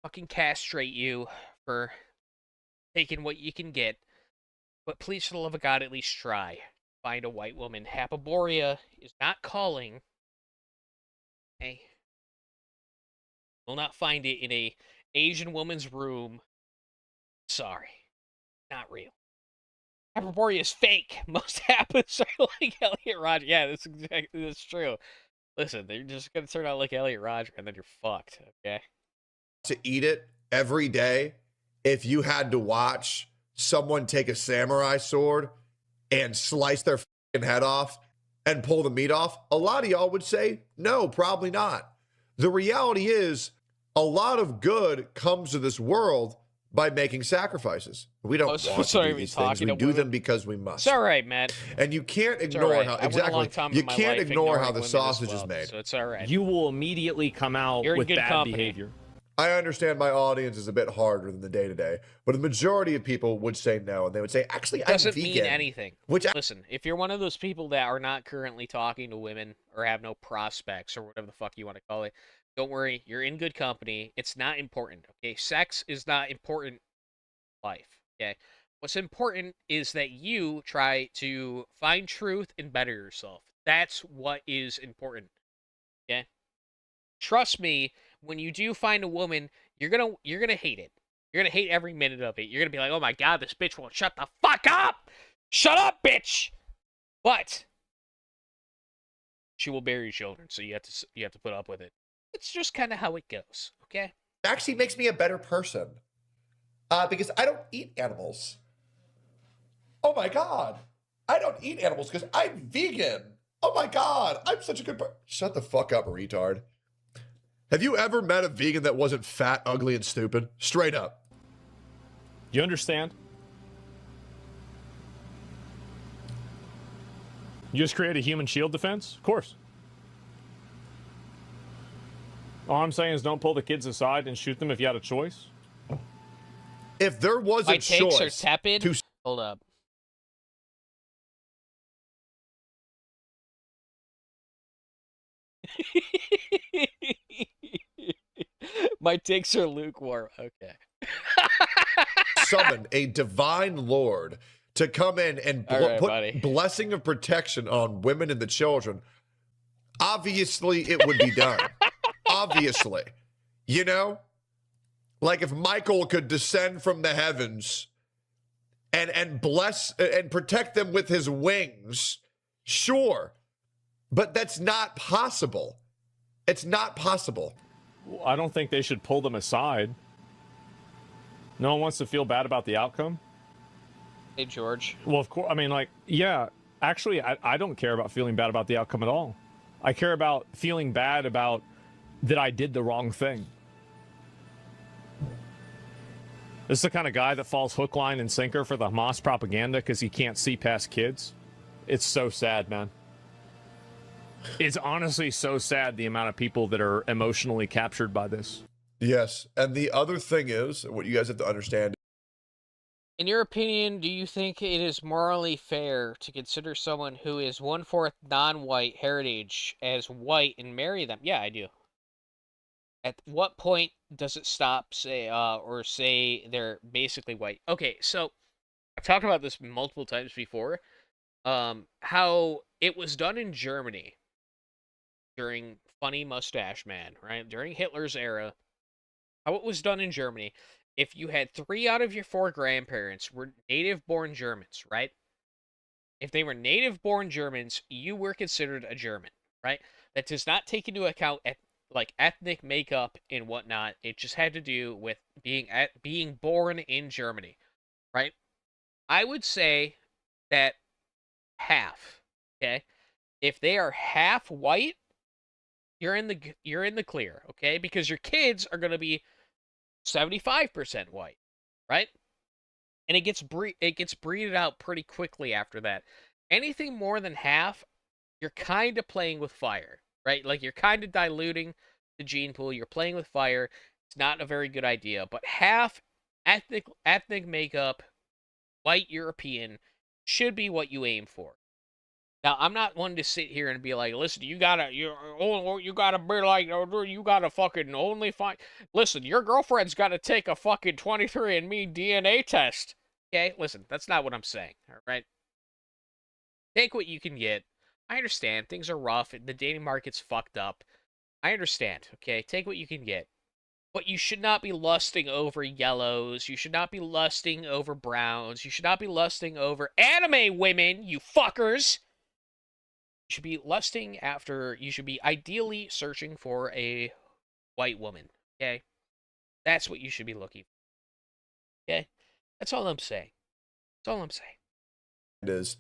fucking castrate you for taking what you can get. But please, for the love of God, at least try. Find a white woman. Hapaborea is not calling. Okay? Will not find it in a Asian woman's room. Sorry. Not real. Hapaborea is fake. Most happens are like Elliot Rodger. Yeah, that's true. Listen, they're just gonna turn out like Elliot Rodger, and then you're fucked. Okay. To eat it every day, if you had to watch someone take a samurai sword and slice their head off and pull the meat off, a lot of y'all would say no, probably not. The reality is, a lot of good comes to this world by making sacrifices. We don't want to do these things. We do them because we must. It's all right, man. And you can't ignore how you can't ignore how the sausage is made. So it's all right. You will immediately come out with bad behavior. I understand my audience is a bit harder than the day-to-day, but the majority of people would say no, and they would say, actually, I'm vegan. Doesn't mean anything. Listen, if you're one of those people that are not currently talking to women or have no prospects or whatever the fuck you want to call it, don't worry, you're in good company. It's not important, okay? Sex is not important in life, okay? What's important is that you try to find truth and better yourself. That's what is important, okay? Trust me, when you do find a woman, you're gonna hate it. You're gonna hate every minute of it. You're gonna be like, oh my God, this bitch won't shut the fuck up! Shut up, bitch! But she will bear your children, so you have to put up with it. It's just kind of how it goes, okay? It actually makes me a better person. Because I don't eat animals. Oh my God. I don't eat animals because I'm vegan. Oh my God. I'm such a good person. Shut the fuck up, retard. Have you ever met a vegan that wasn't fat, ugly, and stupid? Straight up. You understand? You just create a human shield defense? Of course. All I'm saying is don't pull the kids aside and shoot them if you had a choice. If there was a choice... My takes are tepid. Hold up. My takes are lukewarm. Okay. Summon a divine lord to come in and put blessing of protection on women and the children. Obviously, it would be done. Obviously. You know? Like if Michael could descend from the heavens and bless and protect them with his wings, sure. But that's not possible. It's not possible. Well, I don't think they should pull them aside. No one wants to feel bad about the outcome. Hey, George. Well, of course. I mean, like, yeah, actually, I don't care about feeling bad about the outcome at all. I care about feeling bad about that I did the wrong thing. This is the kind of guy that falls hook, line, and sinker for the Hamas propaganda because he can't see past kids. It's so sad, man. It's honestly so sad the amount of people that are emotionally captured by this. Yes, and the other thing is, what you guys have to understand. In your opinion, do you think it is morally fair to consider someone who is 1/4 non-white heritage as white and marry them? Yeah, I do. At what point does it stop, say they're basically white? Okay, so I've talked about this multiple times before. how it was done in Germany during Funny Mustache Man, right? During Hitler's era, how it was done in Germany. If you had 3 out of your 4 grandparents were native-born Germans, right? If they were native-born Germans, you were considered a German, right? That does not take into account like ethnic makeup and whatnot. It just had to do with being born in Germany, right? I would say that half, okay? If they are half white, you're in the clear, okay? Because your kids are going to be 75% white, right? And it gets breeded out pretty quickly after that. Anything more than half, you're kind of playing with fire, right? Like you're kind of diluting the gene pool. You're playing with fire. It's not a very good idea. But half ethnic makeup, white European should be what you aim for. Now, I'm not one to sit here and be like, listen, you gotta be like, you gotta fucking only find. Listen, your girlfriend's gotta take a fucking 23andMe DNA test. Okay, listen, that's not what I'm saying. All right, take what you can get. I understand things are rough. The dating market's fucked up. I understand. Okay, take what you can get. But you should not be lusting over yellows. You should not be lusting over browns. You should not be lusting over anime women, you fuckers. You should be lusting after, you should be ideally searching for a white woman, okay? That's what you should be looking for, okay? That's all I'm saying. That's all I'm saying. Is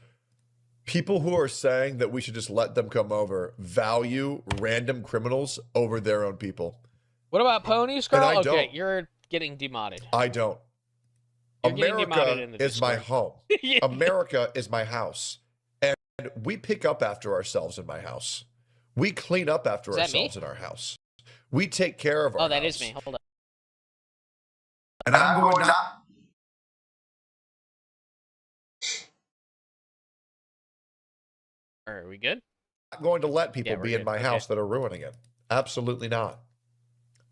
people who are saying that we should just let them come over value random criminals over their own people. What about ponies, Carl? And I okay, don't. you're getting demoted. I don't. You're America in the is my Discord. home. Yeah. America is my house. And we pick up after ourselves in my house. We clean up after ourselves in our house. We take care of our house. Oh, that is me. Hold on. And I'm going to... Are we good? I'm not going to let people be in good. my house that are ruining it. Absolutely not.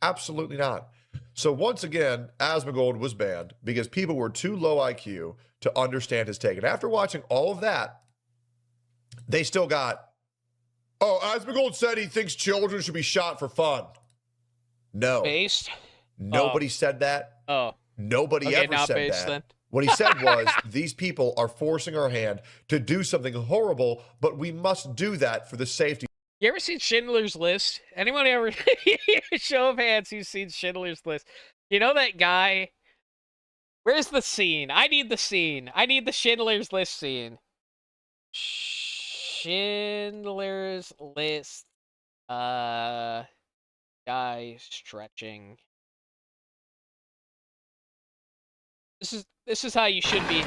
Absolutely not. So once again, Asmongold was banned because people were too low IQ to understand his take. And after watching all of that, they still got, oh, Asmongold said he thinks children should be shot for fun. No. Based? Nobody said that. Oh. Nobody Okay, ever not said based that. then. What he said was, these people are forcing our hand to do something horrible, but we must do that for the safety. You ever seen Schindler's List? Anyone ever? Show of hands who's seen Schindler's List. You know that guy? Where's the scene? I need the scene. I need the Schindler's List scene. Schindler's List. Guy stretching. This is how you should be.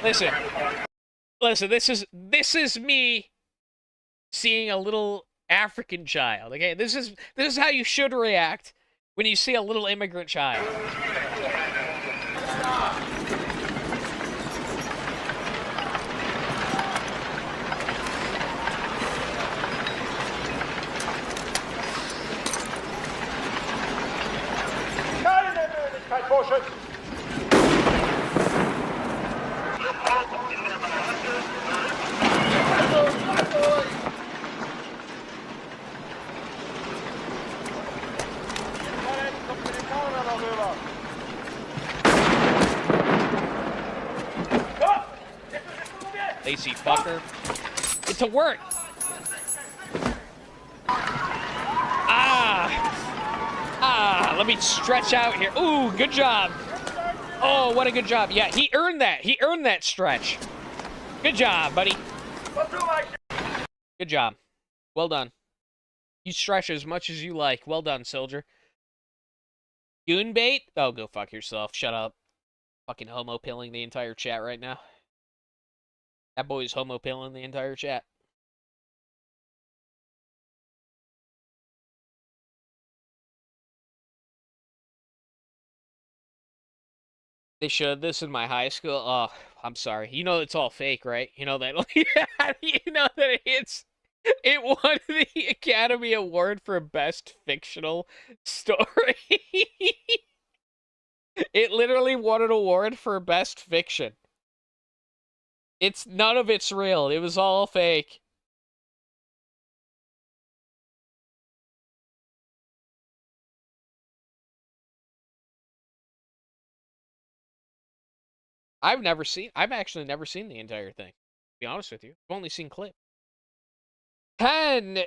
Listen, this is me seeing a little African child, okay? This is how you should react when you see a little immigrant child. Lazy fucker. Get to work. Let me stretch out here. Ooh, good job. Oh, what a good job. Yeah, he earned that. He earned that stretch. Good job, buddy. Good job. Well done. You stretch as much as you like. Well done, soldier. Goon bait? Oh, go fuck yourself. Shut up. Fucking homo pilling the entire chat right now. That boy's homo pilling the entire chat. They showed this in my high school. Oh, I'm sorry. You know it's all fake, right? You know that. You know that it won the Academy Award for Best Fictional Story. It literally won an award for Best Fiction. None of it's real. It was all fake. I've actually never seen the entire thing, to be honest with you. I've only seen clips. 10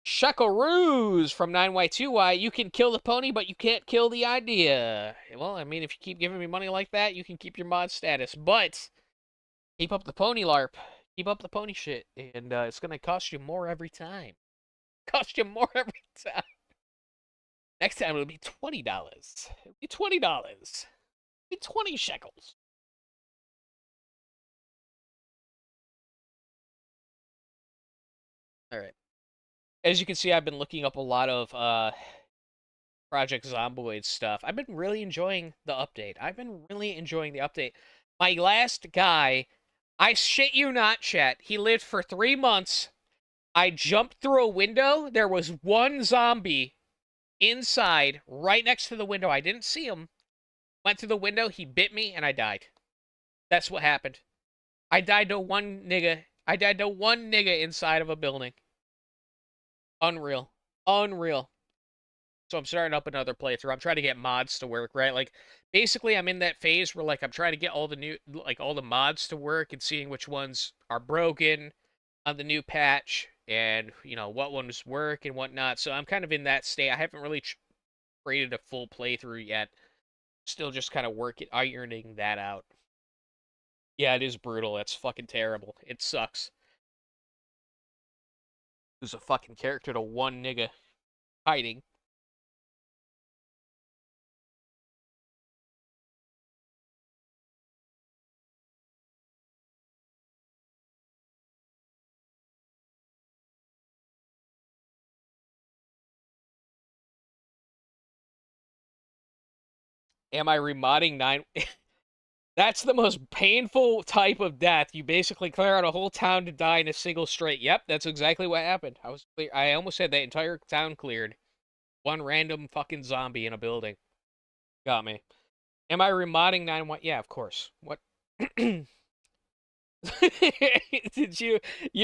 Shekaroos from 9Y2Y. You can kill the pony, but you can't kill the idea. Well, I mean, if you keep giving me money like that, you can keep your mod status. But keep up the pony LARP. Keep up the pony shit. And it's going to cost you more every time. Cost you more every time. Next time it'll be $20. It'll be $20. It'll be 20 shekels. All right. As you can see, I've been looking up a lot of Project Zomboid stuff. I've been really enjoying the update. My last guy, I shit you not, chat, he lived for 3 months. I jumped through a window. There was one zombie inside, right next to the window. I didn't see him. Went through the window, he bit me, and I died. That's what happened. I died to one nigga. Inside of a building. Unreal. So I'm starting up another playthrough. I'm trying to get mods to work, right? Like, basically, I'm in that phase where, like, I'm trying to get all the mods to work and seeing which ones are broken on the new patch and, you know, what ones work and whatnot. So I'm kind of in that state. I haven't really created a full playthrough yet. Still just kind of ironing that out. Yeah, it is brutal. It's fucking terrible. It sucks. Who's a fucking character to one nigga hiding. Am I remodding 9? That's the most painful type of death. You basically clear out a whole town to die in a single straight. Yep, that's exactly what happened. I almost had the entire town cleared. One random fucking zombie in a building. Got me. Am I remodding 9-1? Yeah, of course. What? Did you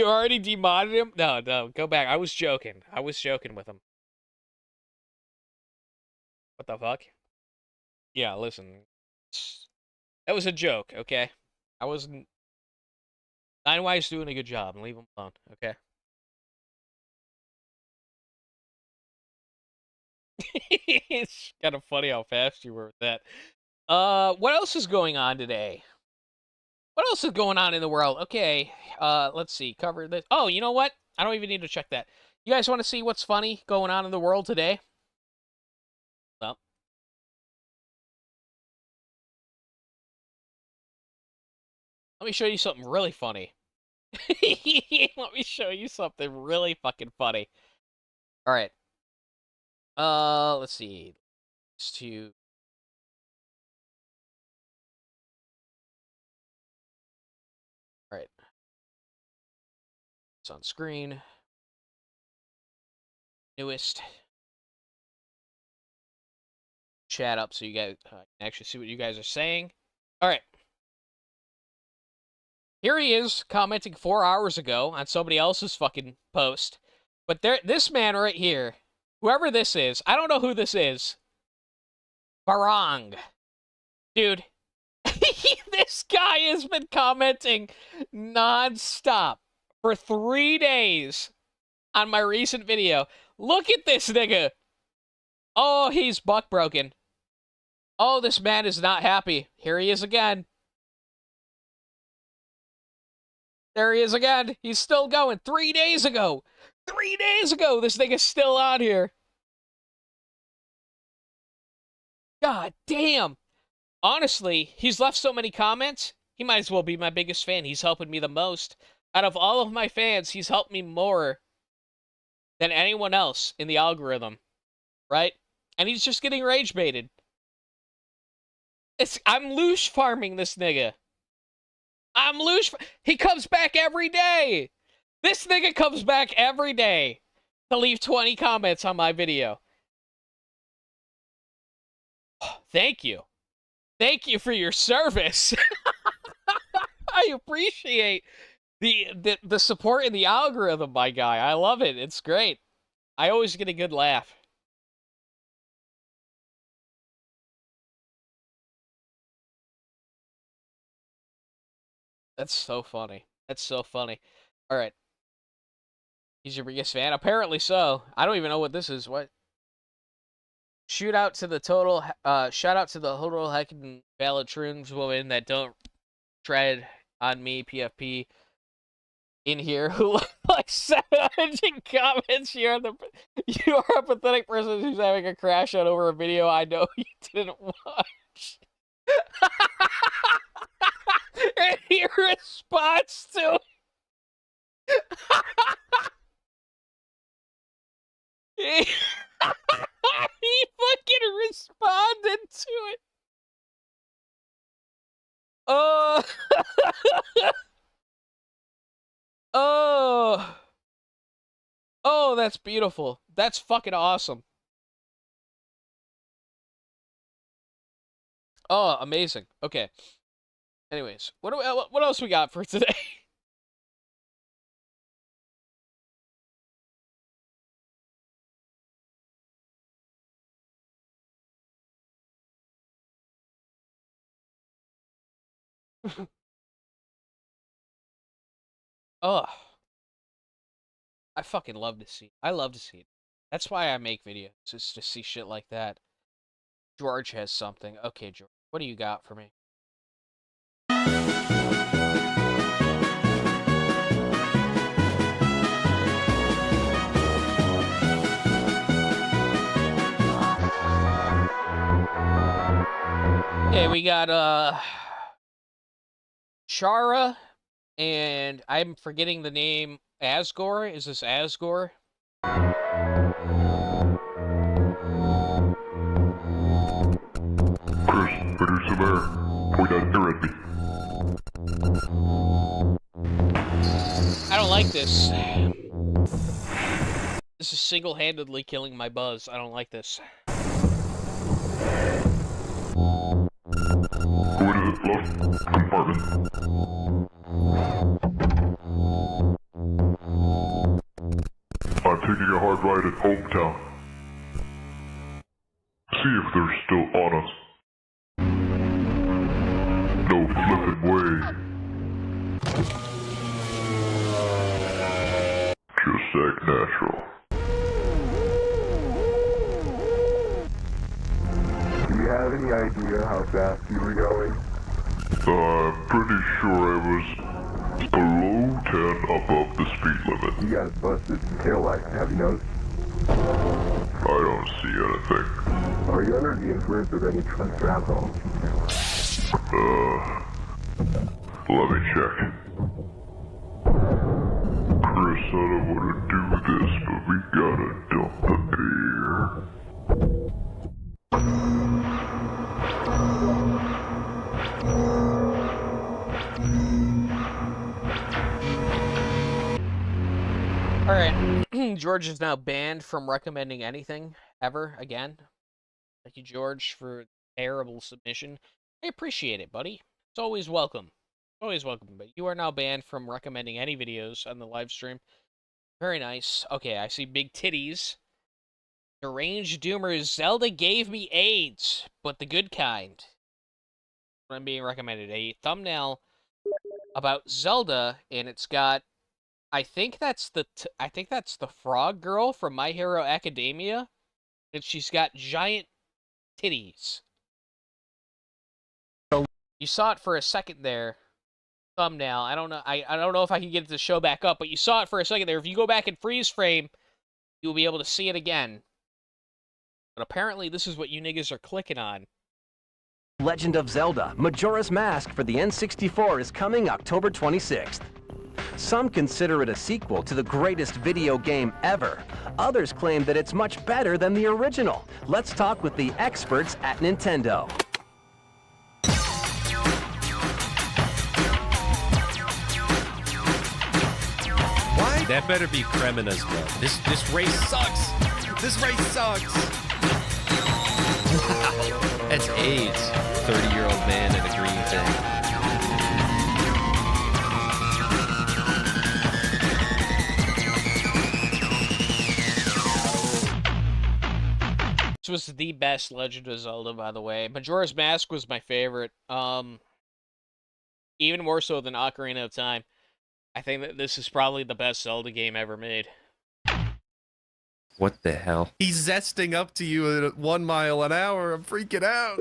already demodded him? No, go back. I was joking with him. What the fuck? Yeah, listen. That was a joke, okay? I wasn't... 9Y's doing a good job, and leave him alone, okay? It's kind of funny how fast you were with that. What else is going on today? What else is going on in the world? Okay, let's see. Cover this. Oh, you know what? I don't even need to check that. You guys want to see what's funny going on in the world today? Well, let me show you something really funny. Let me show you something really fucking funny. All right. Let's see. All right. It's on screen. Newest. Chat up so you guys can actually see what you guys are saying. All right. Here he is commenting 4 hours ago on somebody else's fucking post. But this man right here, whoever this is, I don't know who this is. Barang. Dude, this guy has been commenting non-stop for 3 days on my recent video. Look at this nigga. Oh, he's buck broken. Oh, this man is not happy. Here he is again. There he is again. He's still going. 3 days ago. 3 days ago, this nigga's still on here. God damn. Honestly, he's left so many comments, he might as well be my biggest fan. He's helping me the most. Out of all of my fans, he's helped me more than anyone else in the algorithm. Right? And he's just getting rage baited. I'm loosh farming this nigga. He comes back every day. This nigga comes back every day to leave 20 comments on my video. Thank you. Thank you for your service. I appreciate the support in the algorithm, my guy. I love it. It's great. I always get a good laugh. That's so funny. That's so funny. All right. He's your biggest fan? Apparently so. I don't even know what this is. What? Shout out to the total heckin' Valatroons woman that don't tread on me, PFP, in here, who like 700 comments here. You are a pathetic person who's having a crash out over a video I know you didn't watch. And he responds to he fucking responded to it. Oh. Oh. Oh, that's beautiful. That's fucking awesome. Oh, amazing. Okay. Anyways, what else we got for today? Oh, I fucking love to see it. I love to see it. That's why I make videos, is to see shit like that. George has something. Okay, George, what do you got for me? Okay, we got Chara, and I'm forgetting the name. Asgore? Is this Asgore? Chris, producer there. Point that ear at me. I don't like this. This is single-handedly killing my buzz. I don't like this. Who is it, Fluff? Compartment. I'm taking a hard ride at Hometown. See if they're still on us. No flipping way. Just act natural. Do you have any idea how fast you were going? I'm pretty sure I was below 10 above the speed limit. You got busted tail lights, have you noticed? I don't see anything. Are you under the influence of any drugs or alcohol? Let me check. Chris, I don't want to do this, but we gotta dump the beer. Alright, George is now banned from recommending anything ever again. Thank you, George, for terrible submission. I appreciate it, buddy. It's always welcome. Always welcome, but you are now banned from recommending any videos on the live stream. Very nice. Okay, I see big titties. Deranged Doomers, Zelda gave me AIDS, but the good kind. What I'm being recommended. A thumbnail about Zelda, and it's got, I think that's the frog girl from My Hero Academia, and she's got giant titties. You saw it for a second there. Thumbnail. I don't know. I don't know if I can get it to show back up, but you saw it for a second there. If you go back and freeze frame, you'll be able to see it again. But apparently, this is what you niggas are clicking on. Legend of Zelda: Majora's Mask for the N64 is coming October 26th. Some consider it a sequel to the greatest video game ever. Others claim that it's much better than the original. Let's talk with the experts at Nintendo. That better be Kremina's blood. This race sucks. This race sucks. Wow. That's AIDS. 30-year-old man in a green thing. This was the best Legend of Zelda, by the way. Majora's Mask was my favorite. Even more so than Ocarina of Time. I think that this is probably the best Zelda game ever made. What the hell? He's zesting up to you at 1 mile an hour. I'm freaking out.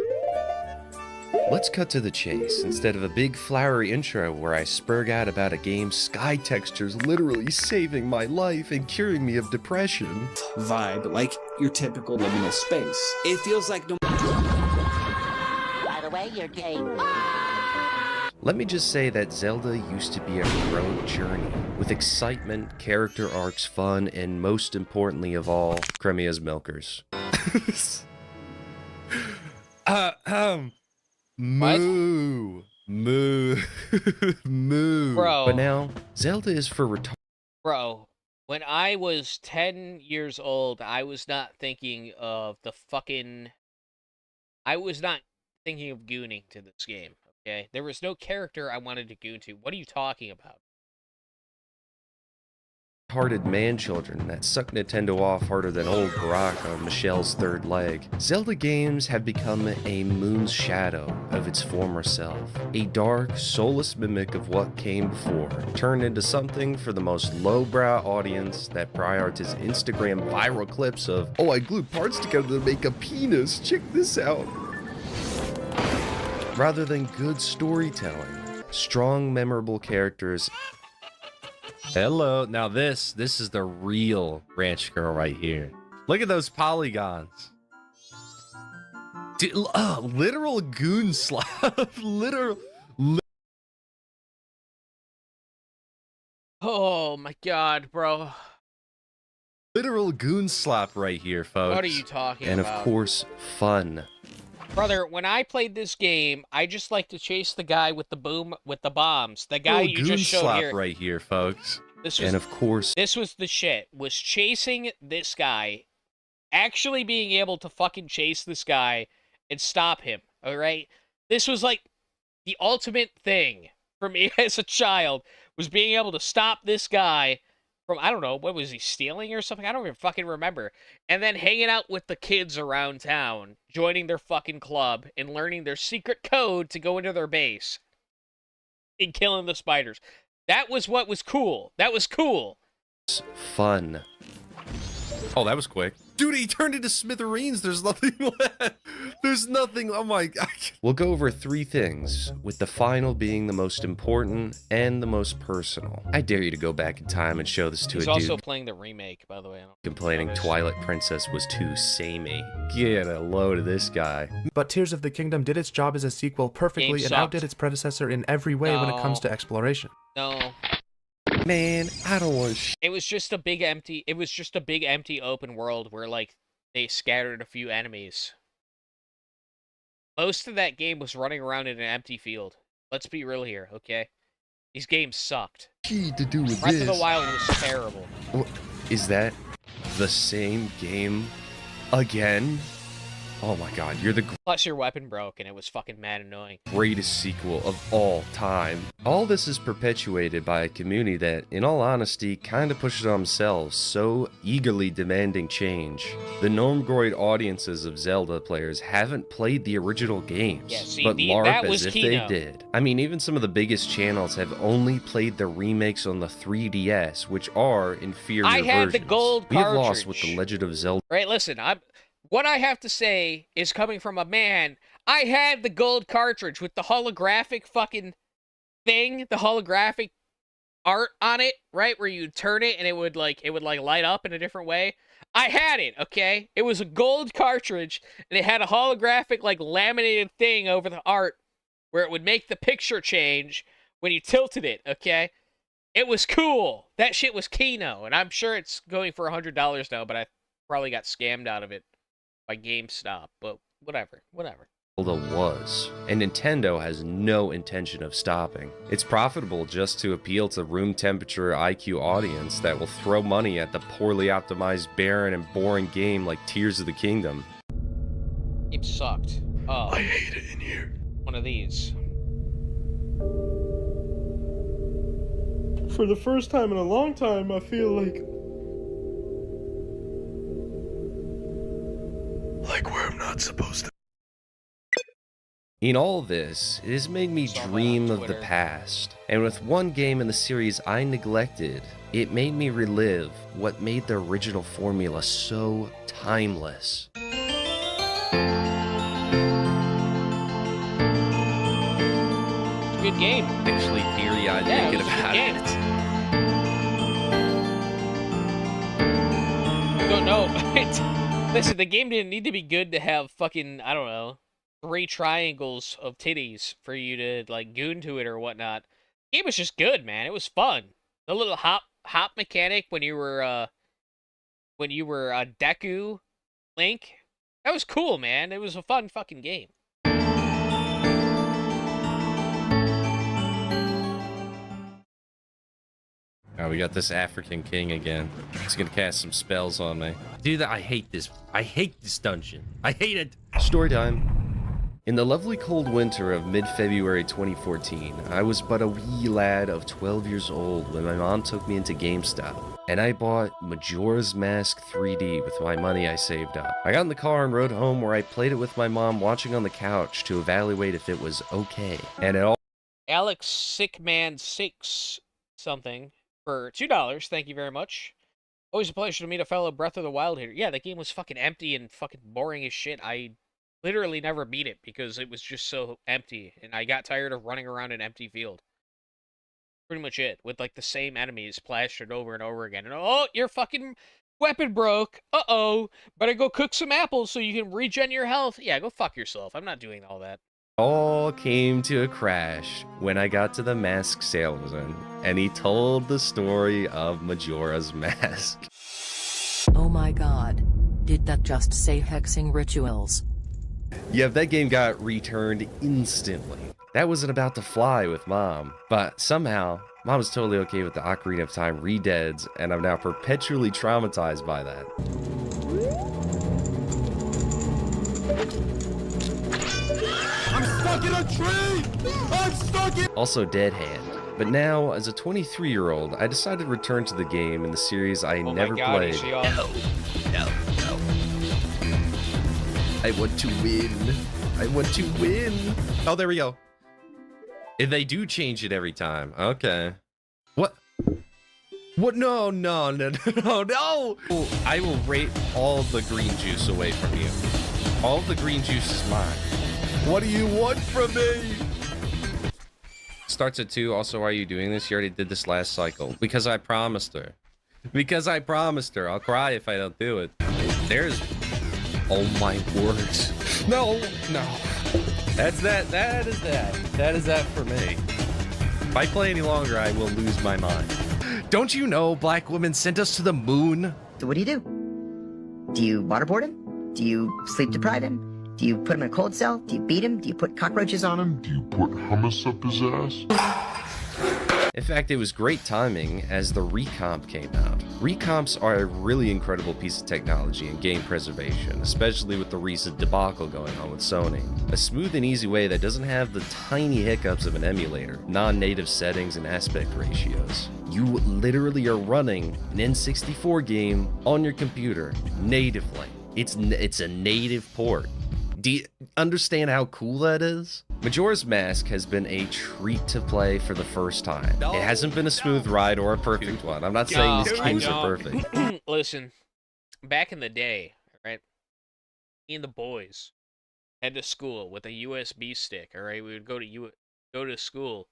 Let's cut to the chase instead of a big flowery intro where I spurg out about a game's sky textures literally saving my life and curing me of depression. Vibe, like your typical liminal space. It feels like no. By the way, you're gay. Let me just say that Zelda used to be a heroic journey, with excitement, character arcs, fun, and most importantly of all, Cremia's milkers. Moo. Moo. Moo. Bro. But now, Zelda is for retarded. Bro, when I was 10 years old, I was not thinking of the fucking... I was not thinking of gooning to this game, okay? There was no character I wanted to goon to. What are you talking about? Hearted man-children that suck Nintendo off harder than old Barack on Michelle's third leg. Zelda games have become a moon's shadow of its former self. A dark, soulless mimic of what came before, turned into something for the most lowbrow audience that prioritizes Instagram viral clips of, oh, I glued parts together to make a penis, check this out. Rather than good storytelling, strong, memorable characters. Hello. Now this is the real ranch girl right here. Look at those polygons. Dude, literal goon slap. literal. Oh my god, bro. Literal goon slap right here, folks. What are you talking and about? Of course, fun. Brother, when I played this game, I just like to chase the guy with the bombs. The guy you just showed slap here. right here, folks. And of course, this was the shit. Was chasing this guy, actually being able to fucking chase this guy and stop him. All right, this was like the ultimate thing for me as a child, was being able to stop this guy from, I don't know, what was he stealing or something? I don't even fucking remember. And then hanging out with the kids around town, joining their fucking club, and learning their secret code to go into their base and killing the spiders. That was what was cool. That was cool. Fun. Oh, that was quick. Dude, he turned into smithereens. There's nothing left. There's nothing. Oh my god. We'll go over 3 things, with the final being the most important and the most personal. I dare you to go back in time and show this to He's a dude also playing the remake, by the way. complaining Twilight Princess was too samey. Get a load of this guy. But Tears of the Kingdom did its job as a sequel perfectly and outdid its predecessor in every way when it comes to exploration. No. Man, I don't want It was just a big empty open world where, like, they scattered a few enemies. Most of that game was running around in an empty field. Let's be real here, okay? These games sucked. to do with Breath of the Wild was terrible. Is that the same game again? Oh my god, you're the Plus your weapon broke and it was fucking mad annoying. greatest sequel of all time. All this is perpetuated by a community that, in all honesty, kinda pushes on themselves, so eagerly demanding change. The normgroid audiences of Zelda players haven't played the original games, Yeah, see, but that LARP was as if Kino. they did. I mean, even some of the biggest channels have only played the remakes on the 3DS, which are inferior I had the versions. gold We have lost with cartridge. The Legend of Zelda. Right, listen, what I have to say is coming from a man. I had the gold cartridge with the holographic fucking thing, the holographic art on it, right? Where you turn it and it would like light up in a different way. I had it, okay? It was a gold cartridge and it had a holographic like laminated thing over the art where it would make the picture change when you tilted it, okay? It was cool. That shit was Kino, and I'm sure it's going for $100 now, but I probably got scammed out of it by GameStop, but whatever. Zelda was, and Nintendo has no intention of stopping. It's profitable just to appeal to room temperature IQ audience that will throw money at the poorly optimized, barren, and boring game like Tears of the Kingdom. It sucked. Oh, I hate it in here. one of these. For the first time in a long time, I feel like like where I'm not supposed to. In all this, it has made me dream of the past, and with one game in the series I neglected, it made me relive what made the original formula so timeless. It's a good game. Actually, teary-eyed thinking about it. Don't know. Listen, the game didn't need to be good to have fucking, I don't know, 3 triangles of titties for you to like goon to it or whatnot. The game was just good, man. It was fun. The little hop mechanic when you were Deku Link, that was cool, man. It was a fun fucking game. Oh, we got this African king again. He's gonna cast some spells on me. Dude, I hate this. I hate this dungeon. I hate it. Story time. In the lovely cold winter of mid-February 2014, I was but a wee lad of 12 years old when my mom took me into GameStop, and I bought Majora's Mask 3D with my money I saved up. I got in the car and rode home, where I played it with my mom watching on the couch to evaluate if it was okay. And it all... Alex Sickman6 something for $2. Thank you very much. Always a pleasure to meet a fellow Breath of the Wild hitter. Yeah, that game was fucking empty and fucking boring as shit. I literally never beat it because it was just so empty, and I got tired of running around an empty field. Pretty much it, with like the same enemies plastered over and over again. And oh, your fucking weapon broke. Uh-oh. Better go cook some apples so you can regen your health. Yeah, go fuck yourself. I'm not doing all that. All came to a crash when I got to the masked salesman, and he told the story of Majora's Mask. Oh my god. Did that just say hexing rituals? Yeah, that game got returned instantly. That wasn't about to fly with Mom, but somehow, Mom was totally okay with the Ocarina of Time redeads, and I'm now perpetually traumatized by that. I'm stuck in a tree! I'm stuck in... Also Dead Hand. But now, as a 23-year-old, I decided to return to the game in the series I never played. No. I want to win. I want to win. Oh, there we go. If they do change it every time. Okay. What? What? No, no, no, no, no. I will rate all the green juice away from you. All the green juice is mine. What do you want from me? Starts at 2. Also, why are you doing this? You already did this last cycle. Because I promised her. Because I promised her. I'll cry if I don't do it. There's... Oh my words. No, no. That's that. That is that. That is that for me. If I play any longer, I will lose my mind. Don't you know black women sent us to the moon? So what do? Do you waterboard him? Do you sleep deprive him? Do you put him in a cold cell? Do you beat him? Do you put cockroaches on him? Do you put hummus up his ass? In fact, it was great timing as the recomp came out. Recomps are a really incredible piece of technology in game preservation, especially with the recent debacle going on with Sony. A smooth and easy way that doesn't have the tiny hiccups of an emulator, non-native settings, and aspect ratios. You literally are running an N64 game on your computer natively. It's a native port. Do you understand how cool that is? Majora's Mask has been a treat to play for the first time. It hasn't been a smooth ride or a perfect one. I'm not saying these games are perfect. Listen, back in the day, right? Me and the boys head to school with a USB stick, all right? We would go to school,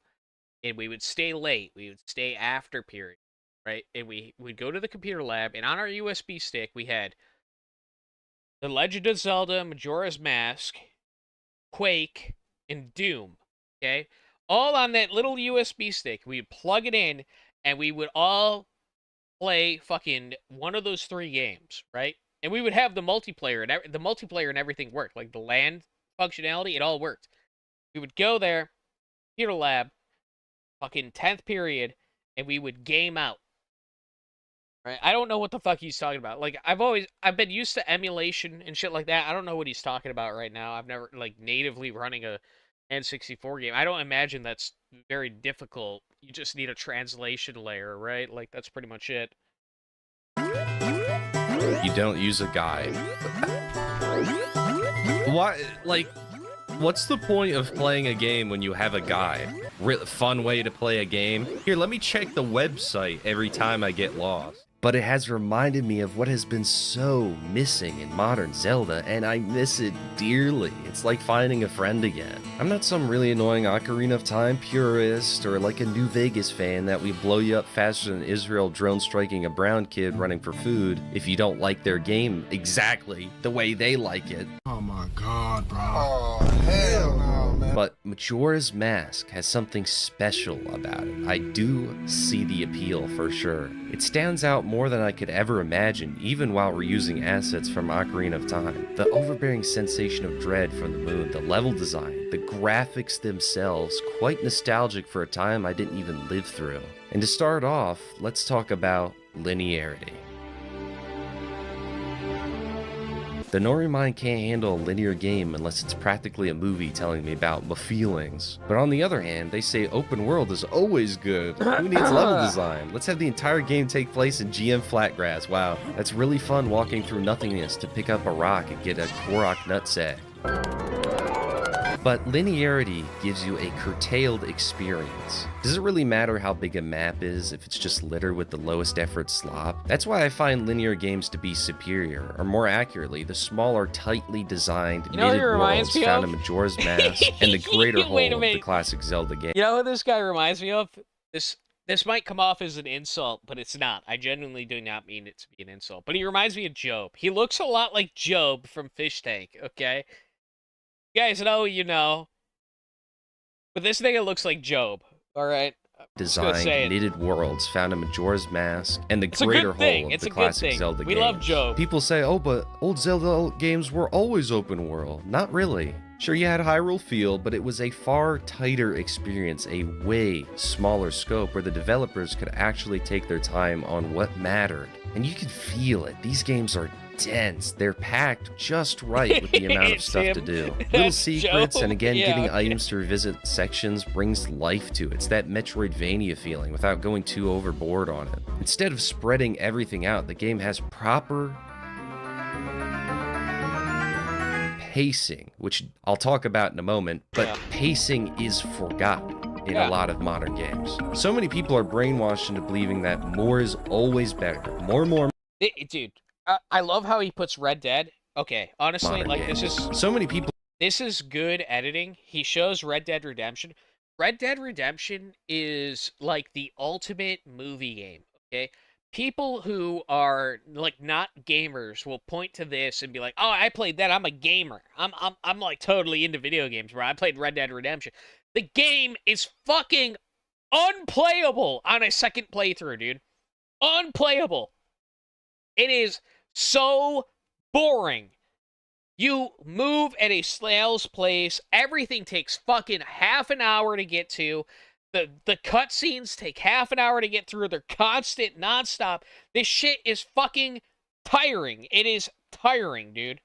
and we would stay late. We would stay after period, right? And we would go to the computer lab, and on our USB stick, we had The Legend of Zelda, Majora's Mask, Quake, and Doom, okay? All on that little USB stick. We'd plug it in, and we would all play fucking one of those 3 games, right? And we would have the multiplayer, and the multiplayer and everything worked. Like the LAN functionality, it all worked. We would go there, computer lab, fucking 10th period, and we would game out. Right? I don't know what the fuck he's talking about. Like, I've been used to emulation and shit like that. I don't know what he's talking about right now. I've never, like, natively running a N64 game. I don't imagine that's very difficult. You just need a translation layer, right? Like, that's pretty much it. You don't use a guide. Why, like, what's the point of playing a game when you have a guide? Fun way to play a game. Here, let me check the website every time I get lost. But it has reminded me of what has been so missing in modern Zelda, and I miss it dearly. It's like finding a friend again. I'm not some really annoying Ocarina of Time purist, or like a New Vegas fan that we blow you up faster than Israel drone striking a brown kid running for food if you don't like their game exactly the way they like it. Oh my god, bro. Oh, hell no, man. But Majora's Mask has something special about it. I do see the appeal for sure. It stands out more than I could ever imagine, even while reusing assets from Ocarina of Time. The overbearing sensation of dread from the moon, the level design, the graphics themselves, quite nostalgic for a time I didn't even live through. And to start off, let's talk about linearity. The Nori mind can't handle a linear game unless it's practically a movie telling me about my feelings. But on the other hand, they say open world is always good. Who needs level design? Let's have the entire game take place in GM Flatgrass. Wow, that's really fun walking through nothingness to pick up a rock and get a Korok nutsack. But linearity gives you a curtailed experience. Does it really matter how big a map is if it's just littered with the lowest effort slop? That's why I find linear games to be superior, or more accurately, the smaller, tightly designed, knitted worlds found in Majora's Mask and the greater whole of the classic Zelda game. You know who this guy reminds me of? This might come off as an insult, but it's not. I genuinely do not mean it to be an insult. But he reminds me of Job. He looks a lot like Job from Fish Tank, okay? You guys know, you know. But this nigga looks like Job, alright? Designed, knitted worlds found in Majora's Mask and the greater whole of the classic Zelda games. We love Job. People say, oh, but old Zelda games were always open world. Not really. Sure, you had Hyrule Field, but it was a far tighter experience, a way smaller scope where the developers could actually take their time on what mattered. And you could feel it. These games are dense. They're packed just right with the amount of stuff to do. Little secrets, and again, getting items to revisit sections brings life to it. It's that Metroidvania feeling without going too overboard on it. Instead of spreading everything out, the game has proper pacing, which I'll talk about in a moment, but pacing is forgotten in a lot of modern games. So many people are brainwashed into believing that more is always better. More. Dude, I love how he puts Red Dead. Okay, honestly, modern like games. this is... So many people... This is good editing. He shows Red Dead Redemption. Red Dead Redemption is like the ultimate movie game, okay? People who are like not gamers will point to this and be like, "Oh, I played that. I'm a gamer. I'm like totally into video games, bro. I played Red Dead Redemption." The game is fucking unplayable on a second playthrough, dude. Unplayable. It is so boring. You move at a snail's pace. Everything takes fucking half an hour to get to. The cutscenes take half an hour to get through. They're constant, nonstop. This shit is fucking tiring. It is tiring, dude.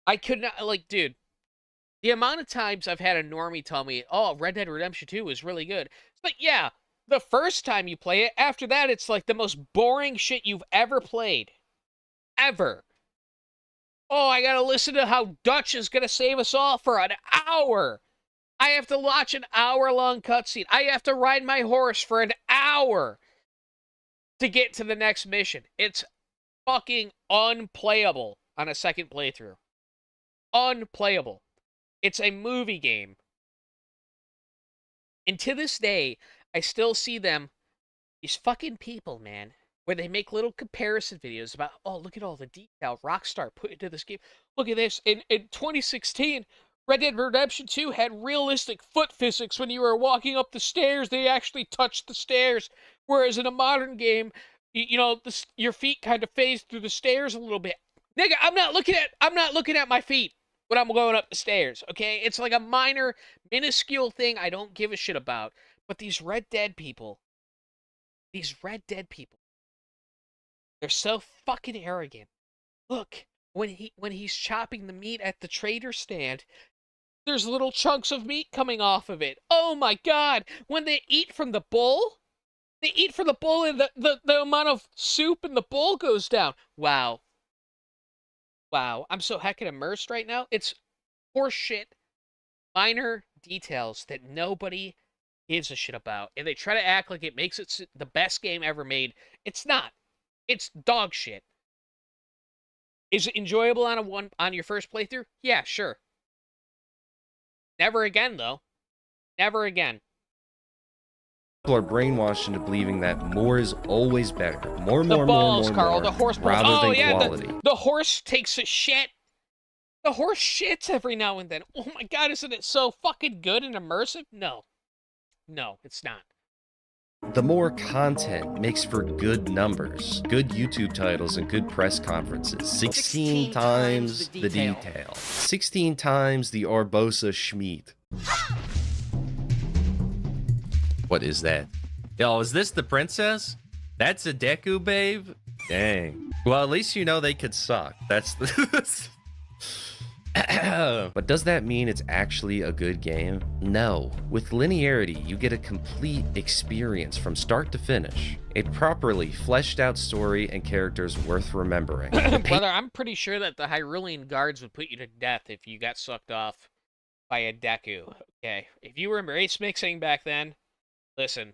I could not, like, dude, the amount of times I've had a normie tell me, oh, Red Dead Redemption 2 is really good. It's like, yeah, the first time you play it, after that, it's like the most boring shit you've ever played. Ever. Oh, I gotta listen to how Dutch is gonna save us all for an hour. I have to watch an hour-long cutscene. I have to ride my horse for an hour to get to the next mission. It's fucking unplayable on a second playthrough. Unplayable. It's a movie game. And to this day, I still see them, these fucking people, man, where they make little comparison videos about, oh, look at all the detail Rockstar put into this game. Look at this. In 2016, Red Dead Redemption 2 had realistic foot physics. When you were walking up the stairs, they actually touched the stairs. Whereas in a modern game, you know, your feet kind of phase through the stairs a little bit. Nigga, I'm not looking at my feet when I'm going up the stairs, okay? It's like a minor, minuscule thing I don't give a shit about. But these Red Dead people, they're so fucking arrogant. Look, when he's chopping the meat at the trader stand, there's little chunks of meat coming off of it. Oh my god! When they eat from the bowl, and the amount of soup in the bowl goes down. Wow. Wow, I'm so heckin' immersed right now. It's horseshit, minor details that nobody gives a shit about, and they try to act like it makes it the best game ever made. It's not. It's dog shit. Is it enjoyable on your first playthrough? Yeah, sure. Never again, though. Never again. People are brainwashed into believing that more is always better. More, Carl, the horse balls. rather than yeah, quality. The horse takes a shit. The horse shits every now and then. Oh my god, isn't it so fucking good and immersive? No. No, it's not. The more content makes for good numbers, good YouTube titles, and good press conferences. 16 times the detail. 16 times the Arbosa Schmeat. What is that? Yo, is this the princess? That's a Deku, babe? Dang. Well, at least you know they could suck. That's the... But does that mean it's actually a good game? No. With linearity, you get a complete experience from start to finish. A properly fleshed out story and characters worth remembering. Brother, I'm pretty sure that the Hyrulean guards would put you to death if you got sucked off by a Deku. Okay. If you were race mixing back then, listen.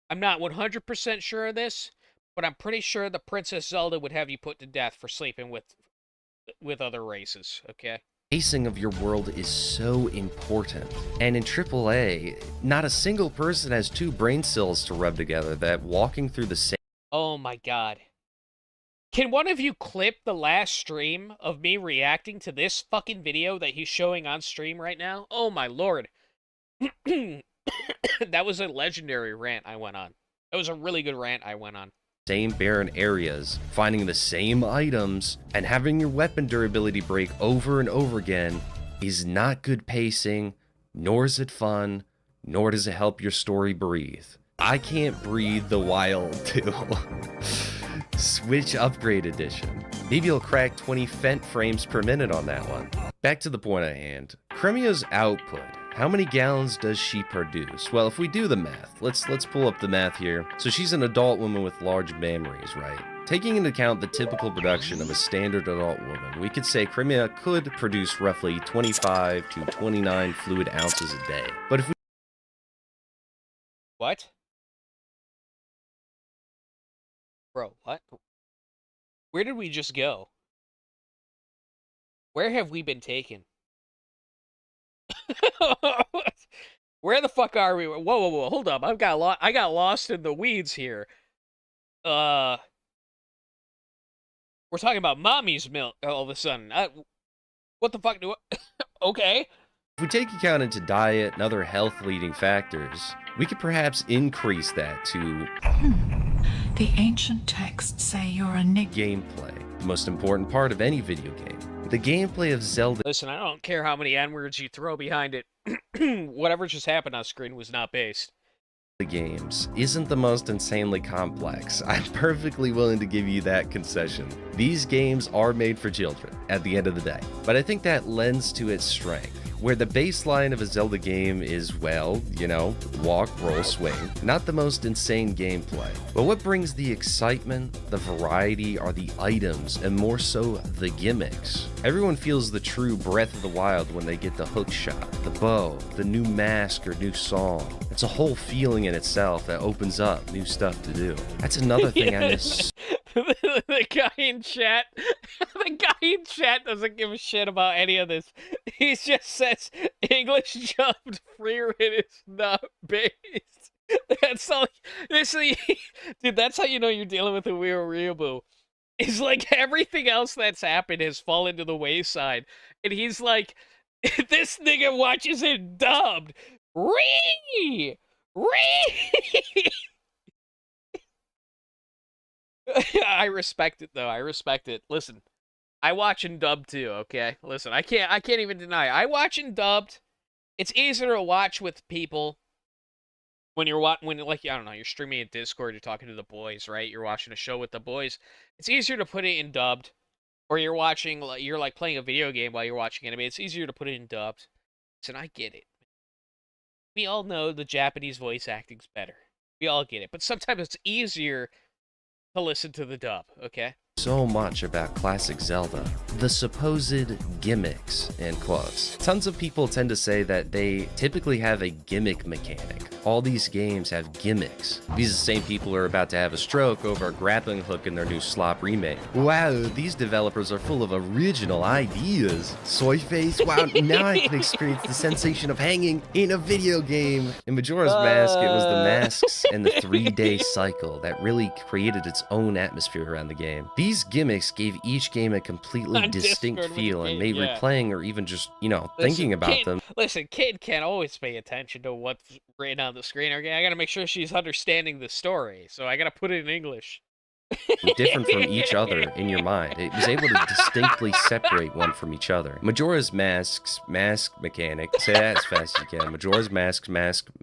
I'm not 100% sure of this, but I'm pretty sure the Princess Zelda would have you put to death for sleeping with other races, okay? Pacing of your world is so important. And in AAA, not a single person has two brain cells to rub together that walking through the same... Oh my god. Can one of you clip the last stream of me reacting to this fucking video that he's showing on stream right now? Oh my lord. That was a legendary rant I went on. That was a really good rant I went on. Same barren areas, finding the same items, and having your weapon durability break over and over again is not good pacing, nor is it fun, nor does it help your story breathe. I can't breathe the Wild 2. Switch Upgrade Edition. Maybe you'll crack 20 fent frames per minute on that one. Back to the point at hand. Cremia's output. How many gallons does she produce? Well, if we do the math, let's pull up the math here. So she's an adult woman with large memories, right? Taking into account the typical production of a standard adult woman, we could say Cremia could produce roughly 25 to 29 fluid ounces a day. But if we... What? Bro, what? Where did we just go? Where have we been taken? Where the fuck are we? Whoa, hold up. I got lost in the weeds here. We're talking about mommy's milk all of a sudden. What the fuck do I... Okay. If we take account into diet and other health-leading factors, we could perhaps increase that to... The ancient texts say you're a gameplay, the most important part of any video game. The gameplay of Zelda... Listen, I don't care how many N-words you throw behind it. Whatever just happened on screen was not based. The games isn't the most insanely complex. I'm perfectly willing to give you that concession. These games are made for children at the end of the day. But I think that lends to its strength, where the baseline of a Zelda game is, well, you know, walk, roll, swing. Not the most insane gameplay. But what brings the excitement, the variety, are the items, and more so, the gimmicks. Everyone feels the true Breath of the Wild when they get the hook shot, the bow, the new mask or new song. It's a whole feeling in itself that opens up new stuff to do. That's another thing I miss. The guy in chat, doesn't give a shit about any of this. He just says English jumped freer when it's not based. That's all. Dude, that's how you know you're dealing with a real Weeaboo. It's like everything else that's happened has fallen to the wayside, and he's like, this nigga watches it dubbed. Ree. I respect it though. I respect it. Listen, I watch in dubbed too. Okay, listen, I can't even deny. I watch in dubbed. It's easier to watch with people when like, I don't know, you're streaming in Discord, you're talking to the boys, right? You're watching a show with the boys. It's easier to put it in dubbed, or you're like playing a video game while you're watching anime. It's easier to put it in dubbed. Listen, I get it. We all know the Japanese voice acting's better. We all get it, but sometimes it's easier to listen to the dub, okay? so much about classic Zelda, the supposed gimmicks, in quotes. Tons of people tend to say that they typically have a gimmick mechanic. All these games have gimmicks. These are the same people who are about to have a stroke over a grappling hook in their new Slop remake. Wow, these developers are full of original ideas. Soy face, wow, now I can experience the sensation of hanging in a video game. In Majora's Mask, it was the masks and the 3-day cycle that really created its own atmosphere around the game. These gimmicks gave each game a completely distinct feel and made replaying or even just, thinking about them. Listen, kid can't always pay attention to what's written on the screen. Okay, I gotta make sure she's understanding the story, so I gotta put it in English. Different from each other in your mind. It was able to distinctly separate one from each other. Majora's Mask mechanic. Say that as fast as you can. Majora's Mask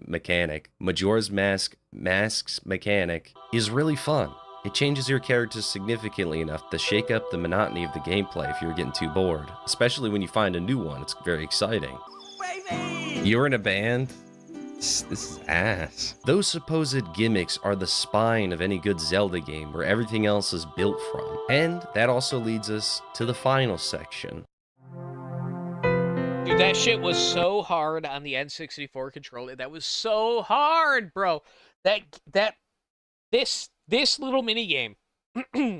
mechanic. Majora's Mask's mechanic is really fun. It changes your character significantly enough to shake up the monotony of the gameplay if you're getting too bored. Especially when you find a new one. It's very exciting. You're in a band? This is ass. Those supposed gimmicks are the spine of any good Zelda game where everything else is built from. And that also leads us to the final section. Dude, that shit was so hard on the N64 controller. That was so hard, bro. This little minigame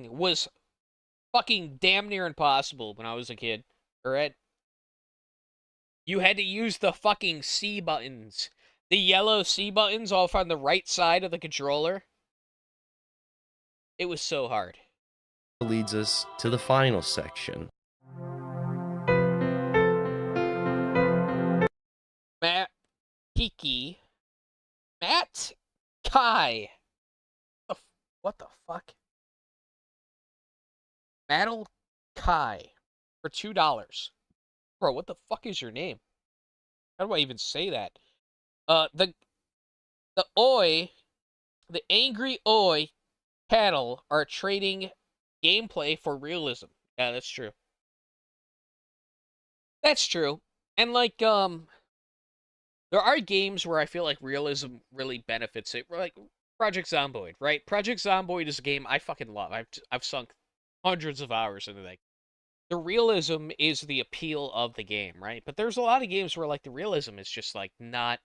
was fucking damn near impossible when I was a kid. Alright? You had to use the fucking C buttons. The yellow C buttons off on the right side of the controller. It was so hard. Leads us to the final section. Matt Kai. What the fuck? Mattel Kai for $2. Bro, what the fuck is your name? How do I even say that? The angry Oi cattle are trading gameplay for realism. Yeah, that's true. That's true. And there are games where I feel like realism really benefits it. Like Project Zomboid, right? Project Zomboid is a game I fucking love. I've sunk hundreds of hours into that. The realism is the appeal of the game, right? But there's a lot of games where like the realism is just like not.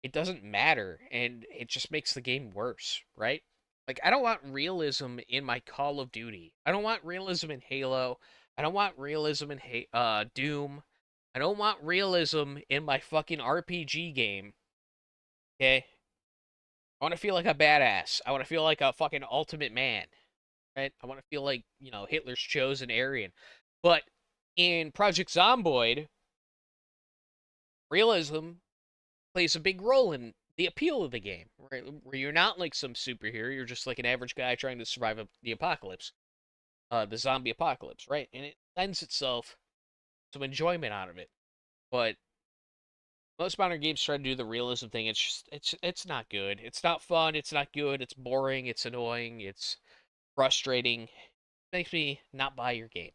It doesn't matter, and it just makes the game worse, right? Like, I don't want realism in my Call of Duty. I don't want realism in Halo. I don't want realism in Doom. I don't want realism in my fucking RPG game. Okay? I want to feel like a badass. I want to feel like a fucking ultimate man. Right? I want to feel like, Hitler's chosen Aryan. But in Project Zomboid, realism plays a big role in the appeal of the game, right? Where you're not like some superhero, you're just like an average guy trying to survive the apocalypse, the zombie apocalypse, right? And it lends itself some enjoyment out of it. But most modern games try to do the realism thing. It's not good. It's not fun. It's not good. It's boring. It's annoying. It's frustrating. It makes me not buy your game.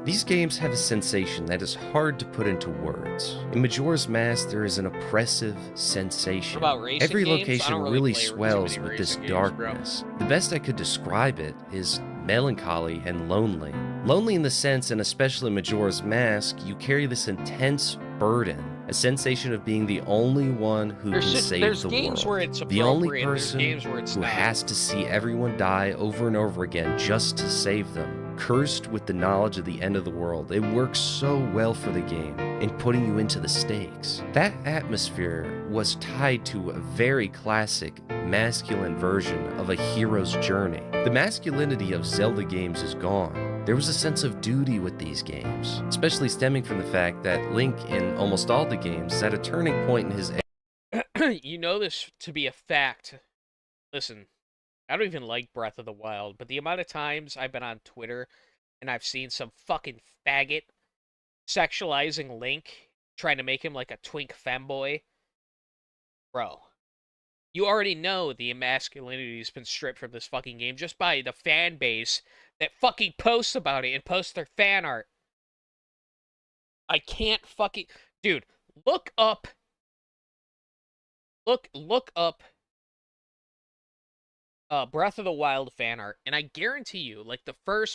These games have a sensation that is hard to put into words. In Majora's Mask, there is an oppressive sensation. What about racing Every games? location really swells with this darkness. The best I could describe it is melancholy and lonely. Lonely in the sense, and especially in Majora's Mask, you carry this intense burden, a sensation of being the only one who can save the world. Where it's the only person where it's who has to see everyone die over and over again just to save them. Cursed with the knowledge of the end of the world. It works so well for the game in putting you into the stakes. That atmosphere was tied to a very classic masculine version of a hero's journey. The masculinity of Zelda games is gone. There was a sense of duty with these games, especially stemming from the fact that Link in almost all the games is at a turning point in his You know this to be a fact. Listen, I don't even like Breath of the Wild, but the amount of times I've been on Twitter and I've seen some fucking faggot sexualizing Link, trying to make him like a twink femboy. Bro, you already know the masculinity has been stripped from this fucking game just by the fan base that fucking posts about it and posts their fan art. I can't fucking... Dude, look up Breath of the Wild fan art, and I guarantee you, like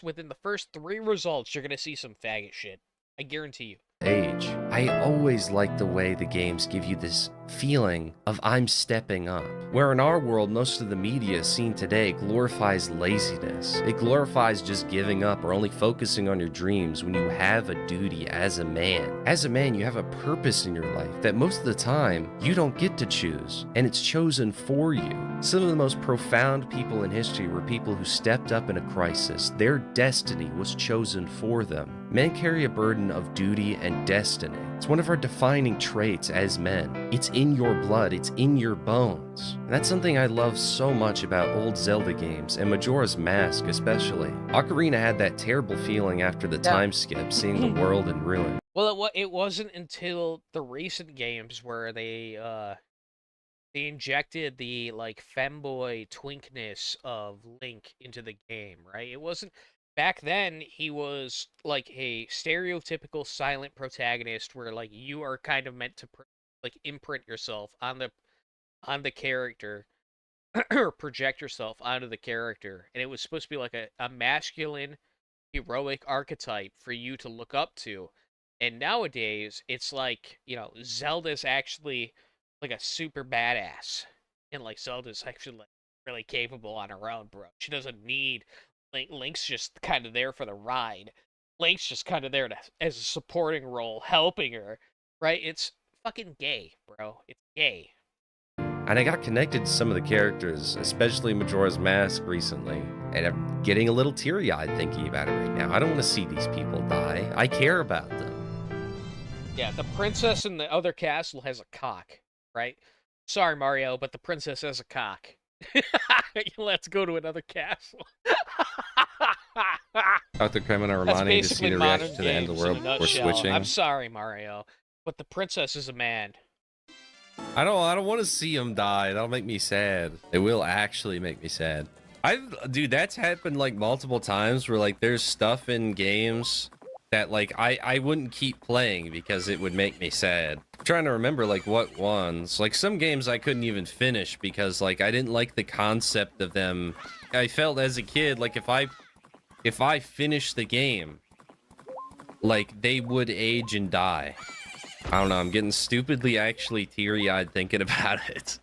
within the first 3 results, you're gonna see some faggot shit. I guarantee you. Age. I always like the way the games give you this feeling of I'm stepping up. Where in our world, most of the media seen today glorifies laziness. It glorifies just giving up or only focusing on your dreams when you have a duty as a man. As a man, you have a purpose in your life that most of the time you don't get to choose, and it's chosen for you. Some of the most profound people in history were people who stepped up in a crisis. Their destiny was chosen for them. Men carry a burden of duty and destiny. It's one of our defining traits as men. It's in your blood, it's in your bones. And that's something I love so much about old Zelda games, and Majora's Mask especially. Ocarina had that terrible feeling after the time skip, seeing the world in ruin. Well, it wasn't until the recent games where they injected the, like, femboy twinkness of Link into the game, right? It wasn't... Back then, he was, like, a stereotypical silent protagonist where, like, you are kind of meant to, like, imprint yourself on the character, or project yourself onto the character. And it was supposed to be, like, a masculine, heroic archetype for you to look up to. And nowadays, it's like, Zelda's actually, like, a super badass. And, like, Zelda's actually, like, really capable on her own, bro. She doesn't need... Link's just kind of there for the ride. Link's just kind of there as a supporting role, helping her, right? It's fucking gay, bro. It's gay. And I got connected to some of the characters, especially Majora's Mask recently, and I'm getting a little teary-eyed thinking about it right now. I don't want to see these people die. I care about them. Yeah, the princess in the other castle has a cock, right? Sorry, Mario, but the princess has a cock. Let's go to another castle. Dr. Cremona Romani to see the reaction to the end of the world. We're switching. I'm sorry, Mario, but the princess is a man. I don't want to see him die. That'll make me sad. It will actually make me sad. Dude, that's happened like multiple times where like there's stuff in games that like I wouldn't keep playing because it would make me sad. I'm trying to remember like what ones. Like some games I couldn't even finish because like I didn't like the concept of them. I felt as a kid like if I finished the game, like they would age and die. I don't know, I'm getting stupidly actually teary-eyed thinking about it.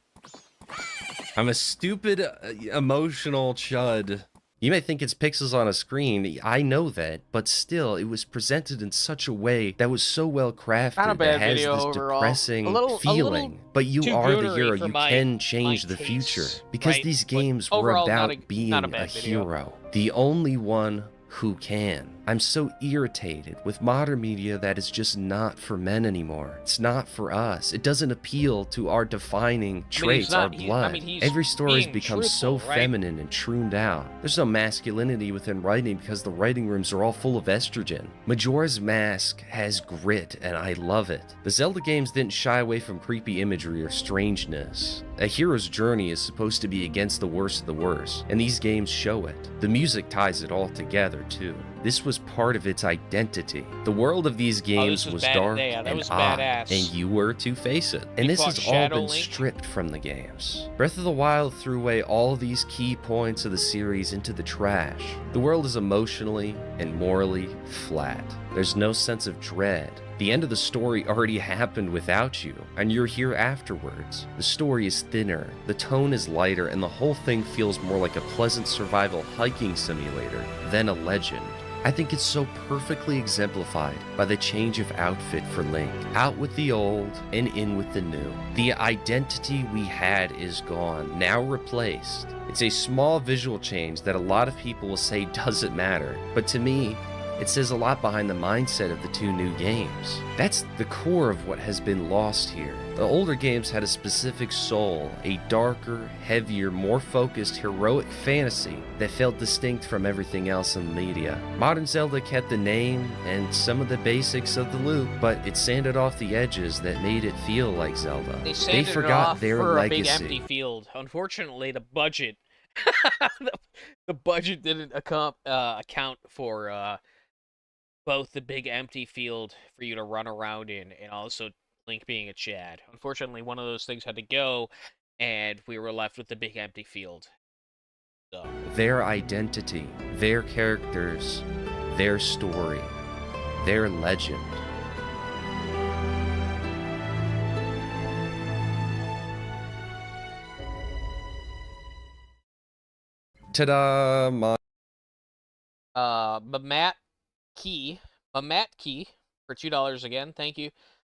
I'm a stupid, emotional chud. You may think it's pixels on a screen, I know that, but still, it was presented in such a way that was so well crafted that has this depressing feeling. But you are the hero, you can change the future. Because these games were about being a hero. The only one who can. I'm so irritated with modern media that is just not for men anymore. It's not for us. It doesn't appeal to our defining traits, our blood. Every story's become so feminine and trooned out. There's no masculinity within writing because the writing rooms are all full of estrogen. Majora's Mask has grit and I love it. The Zelda games didn't shy away from creepy imagery or strangeness. A hero's journey is supposed to be against the worst of the worst, and these games show it. The music ties it all together too. This was part of its identity. The world of these games was dark and odd, and you were to face it. And this has all been stripped from the games. Breath of the Wild threw away all of these key points of the series into the trash. The world is emotionally and morally flat. There's no sense of dread. The end of the story already happened without you, and you're here afterwards. The story is thinner, the tone is lighter, and the whole thing feels more like a pleasant survival hiking simulator than a legend. I think it's so perfectly exemplified by the change of outfit for Link. Out with the old and in with the new. The identity we had is gone, now replaced. It's a small visual change that a lot of people will say doesn't matter, but to me, it says a lot behind the mindset of the two new games. That's the core of what has been lost here. The older games had a specific soul, a darker, heavier, more focused, heroic fantasy that felt distinct from everything else in the media. Modern Zelda kept the name and some of the basics of the loop, but it sanded off the edges that made it feel like Zelda. They forgot their legacy. A big empty field. Unfortunately, the budget, the budget didn't account for both the big empty field for you to run around in and also Link being a Chad. Unfortunately, one of those things had to go, and we were left with the big empty field. So. Their identity, their characters, their story, their legend. Ta-da! Mamat Key for $2 again. Thank you.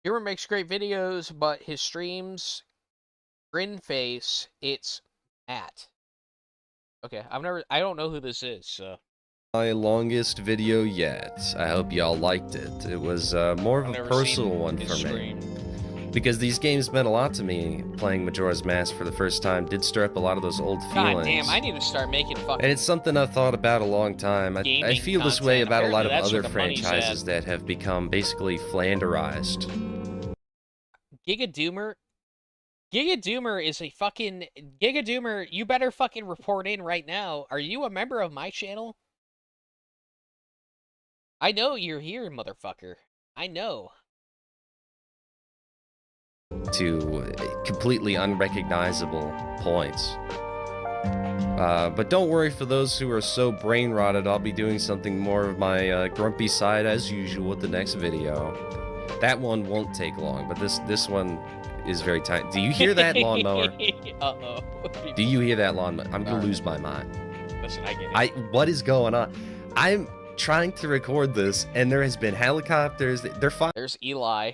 Viewer makes great videos, but his streams, grin face, it's Matt. Okay, I don't know who this is, so. My longest video yet. I hope y'all liked it. It was more of a personal one for me. Because these games meant a lot to me. Playing Majora's Mask for the first time did stir up a lot of those old feelings. God damn, I need to start making fucking. And it's something I've thought about a long time. I feel this way about a lot of other franchises that have become basically Flanderized. Giga Doomer is a fucking... Giga Doomer, you better fucking report in right now. Are you a member of my channel? I know you're here, motherfucker. I know. To completely unrecognizable points. But don't worry, for those who are so brain rotted, I'll be doing something more of my grumpy side as usual with the next video. That one won't take long, but this one is very tight. Do you hear that lawnmower? Uh-oh. Do you hear that lawnmower? I'm gonna lose my mind. Listen, I get it. What is going on? I'm trying to record this, and there has been helicopters. They're fine. There's Eli.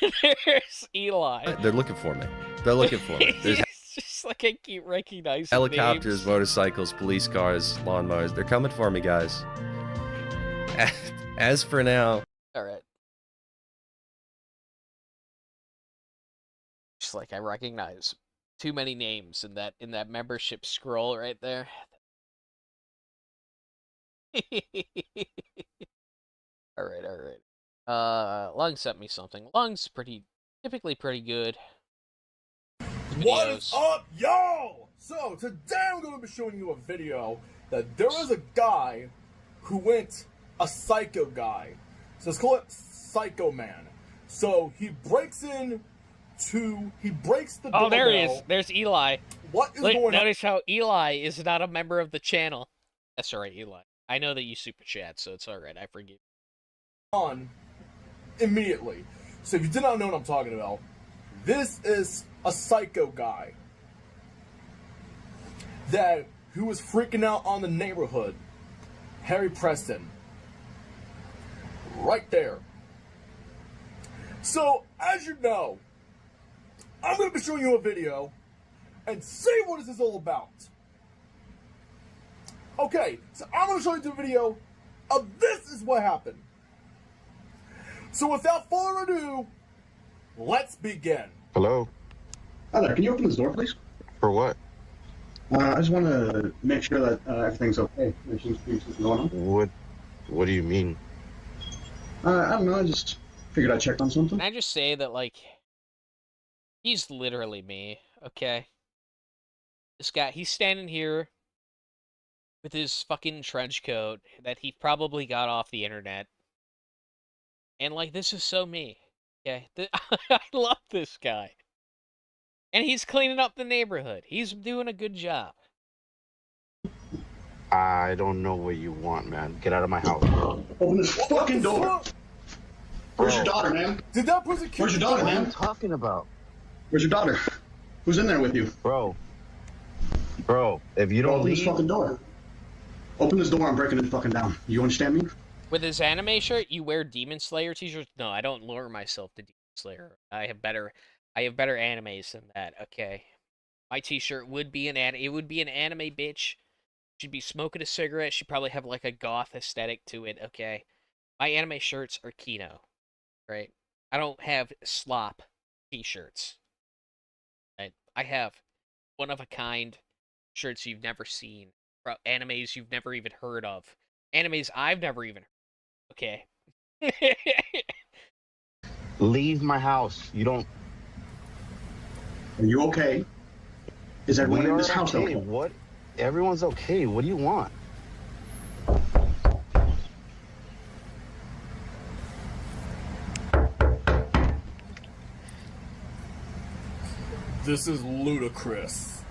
There's Eli. They're looking for me. They're looking for me. There's it's just like I keep recognizing helicopters, names. motorcycles, police cars, lawnmowers. They're coming for me, guys. As for now. All right. Just like I recognize too many names in that membership scroll right there. all right. Lung sent me something. Lung's typically pretty good. What is up, y'all? So today I'm going to be showing you a video that there is a guy who went a psycho guy. So let's call it Psycho Man. So he breaks the door. Oh, there he is. There's Eli. What is going on? Notice how Eli is not a member of the channel. That's alright, Eli. I know that you super chat, so it's alright. I forgive you. On immediately. So if you did not know what I'm talking about, this is a psycho guy who was freaking out on the neighborhood. Harry Preston. Right there. So, as you know, I'm going to be showing you a video and see what this is all about. Okay, so I'm going to show you the video of this is what happened. So without further ado, let's begin. Hello? Hi there, can you open this door, please? For what? I just want to make sure that everything's okay. There seems to be something going on. What do you mean? I don't know, I just figured I'd check on something. Can I just say that, like, he's literally me, okay? This guy, he's standing here with his fucking trench coat that he probably got off the internet. And, like, this is so me, okay? I love this guy. And he's cleaning up the neighborhood. He's doing a good job. I don't know what you want, man. Get out of my house. Open this fucking door. Where's your daughter, man? Did that person kill Where's your daughter, man? What are you talking about? Where's your daughter? Who's in there with you? Bro, if you don't leave... Open this fucking door. Open this door, I'm breaking it fucking down. You understand me? With his anime shirt, you wear Demon Slayer t-shirts? No, I don't lure myself to Demon Slayer. I have better animes than that, okay? My t-shirt would be an anime bitch. She'd be smoking a cigarette. She'd probably have like a goth aesthetic to it, okay? My anime shirts are Kino, right? I don't have slop t-shirts. I have one-of-a-kind shirts you've never seen. Animes you've never even heard of. Animes I've never even heard of. Okay. Leave my house. You don't... Are you okay? Is everyone in this house okay? What? Everyone's okay. What do you want? This is ludicrous.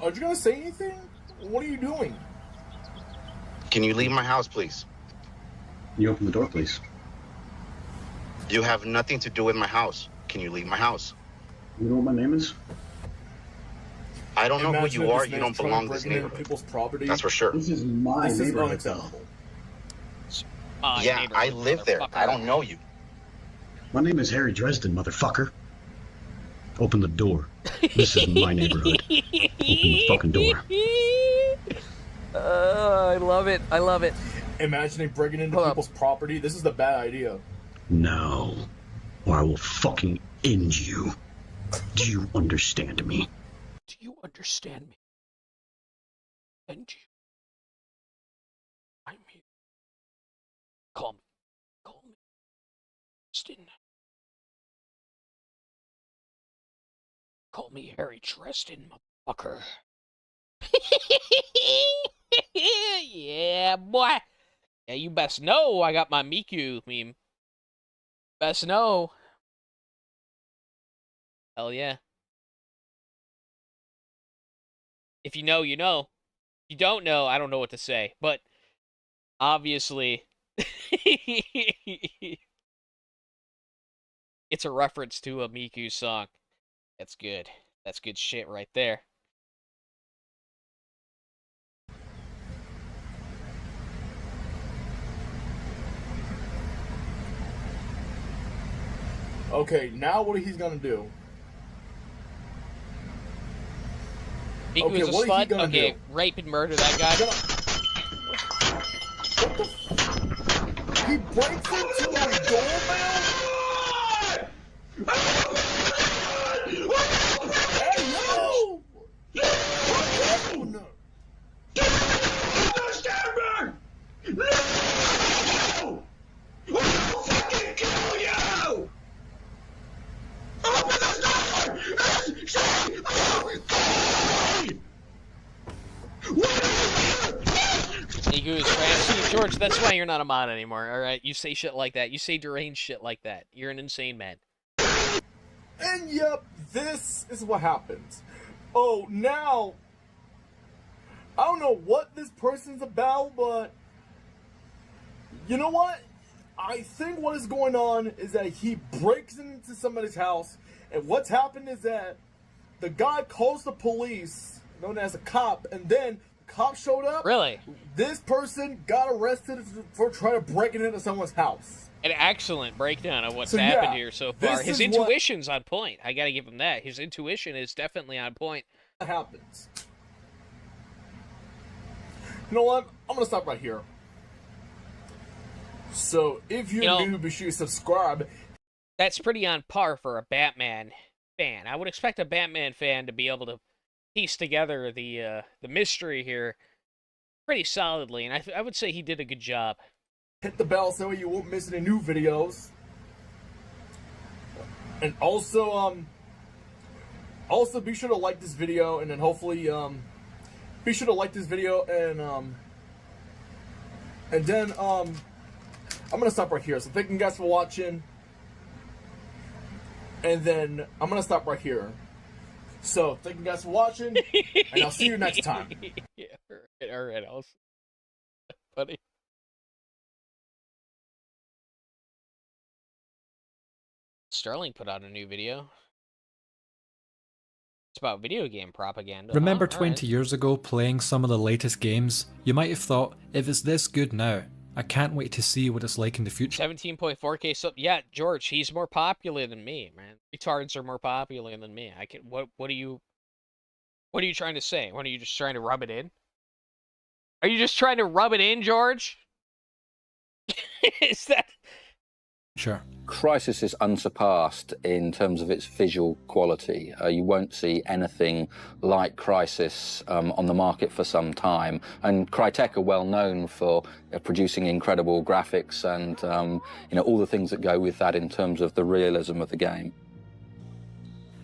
Are you gonna say anything? What are you doing? Can you leave my house, please? You open the door, please. You have nothing to do with my house. Can you leave my house? You know what my name is? I don't know who Imagine you if are. this You man's don't trying to belong to break this into neighborhood. people's property. That's for sure. This is my This is neighborhood. unacceptable. Yeah, I live there. I don't know you. My name is Harry Dresden, motherfucker. Open the door. This is my neighborhood. Open the fucking door. I love it. I love it. Imagining breaking into people's property. This is the bad idea. No, or I will fucking end you. Do you understand me? Do you understand me? And you. I'm here. Call me. Call me. Dresden. Call me Harry Dresden, motherfucker. Yeah, boy. Yeah, you best know I got my Miku meme. Best know. Hell yeah. If you know, you know. If you don't know, I don't know what to say. But obviously, it's a reference to a Miku song. That's good. That's good shit right there. Okay, now what he's gonna do? Miku Okay, is a what is he slut. gonna Okay, do? rape and murder that guy. He breaks into a doorbell? Hey, yo! Miku is fancy. George, that's why you're not a mod anymore, alright? You say shit like that. You say deranged shit like that. You're an insane man. And yep, this is what happens. Oh, now, I don't know what this person's about, but you know what? I think what is going on is that he breaks into somebody's house, and what's happened is that the guy calls the police, known as a cop, and then the cop showed up. Really? This person got arrested for trying to break into someone's house. An excellent breakdown of what's So, happened yeah, here so far. this His is what- intuition's on point. I gotta give him that. His intuition is definitely on point. What happens? You know what? I'm gonna stop right here. So if you're new, be sure you subscribe. That's pretty on par for a Batman fan. I would expect a Batman fan to be able to piece together the mystery here pretty solidly, and I would say he did a good job. Hit the bell so you won't miss any new videos. And also be sure to like this video, and then hopefully be sure to like this video, and then I'm gonna stop right here. So thank you guys for watching, and then I'm gonna stop right here. So thank you guys for watching, and I'll see you next time. Yeah, all right, buddy. Sterling put out a new video. It's about video game propaganda. Remember huh? 20 years ago playing some of the latest games? You might have thought, if it's this good now, I can't wait to see what it's like in the future. 17.4K sub. Yeah, George, he's more popular than me, man. Retards are more popular than me. I can. What are you trying to say? What are you just trying to rub it in? Are you just trying to rub it in, George? Is that? Sure. Crysis is unsurpassed in terms of its visual quality. You won't see anything like Crysis on the market for some time. And Crytek are well known for producing incredible graphics and all the things that go with that in terms of the realism of the game.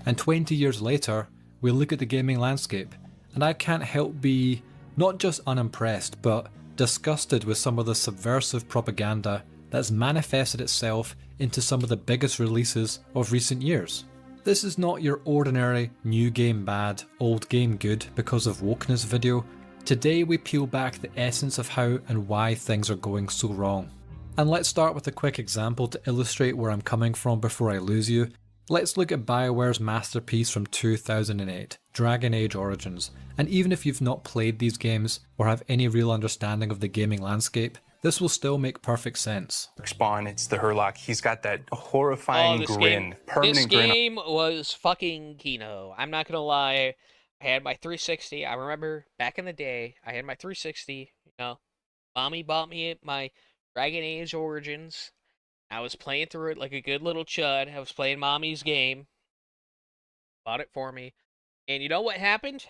And 20 years later, we look at the gaming landscape, and I can't help be not just unimpressed, but disgusted with some of the subversive propaganda that's manifested itself into some of the biggest releases of recent years. This is not your ordinary new game bad, old game good because of wokeness video. Today we peel back the essence of how and why things are going so wrong. And let's start with a quick example to illustrate where I'm coming from before I lose you. Let's look at BioWare's masterpiece from 2008, Dragon Age Origins. And even if you've not played these games or have any real understanding of the gaming landscape, this will still make perfect sense. Spawn, it's the Herlock. He's got that horrifying grin, This permanent grin. game was fucking Kino. I'm not gonna lie. I had my 360. I remember back in the day, I had my 360. You know, Mommy bought me my Dragon Age Origins. I was playing through it like a good little chud. I was playing Mommy's game. Bought it for me. And you know what happened?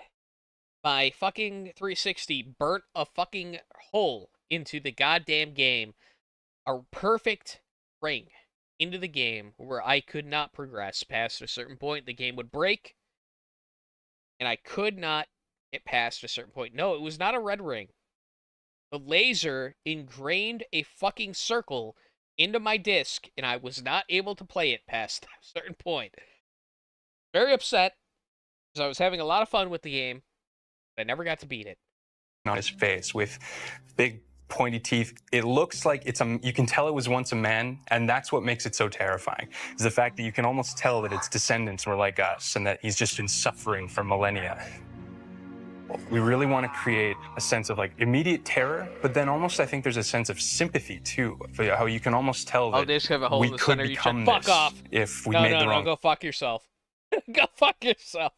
My fucking 360 burnt a fucking hole into the goddamn game. A perfect ring into the game where I could not progress past a certain point. The game would break. And I could not get past a certain point. No, it was not a red ring. The laser ingrained a fucking circle into my disc, and I was not able to play it past a certain point. Very upset, because I was having a lot of fun with the game, but I never got to beat it. On his face with big pointy teeth. It looks like you can tell it was once a man, and that's what makes it so terrifying, is the fact that you can almost tell that its descendants were like us, and that he's just been suffering for millennia. We really want to create a sense of like immediate terror, but then almost I think there's a sense of sympathy too, for how you can almost tell that they just have a hole we in the could center. become You should fuck this off if we made the wrong go fuck yourself. Go fuck yourself.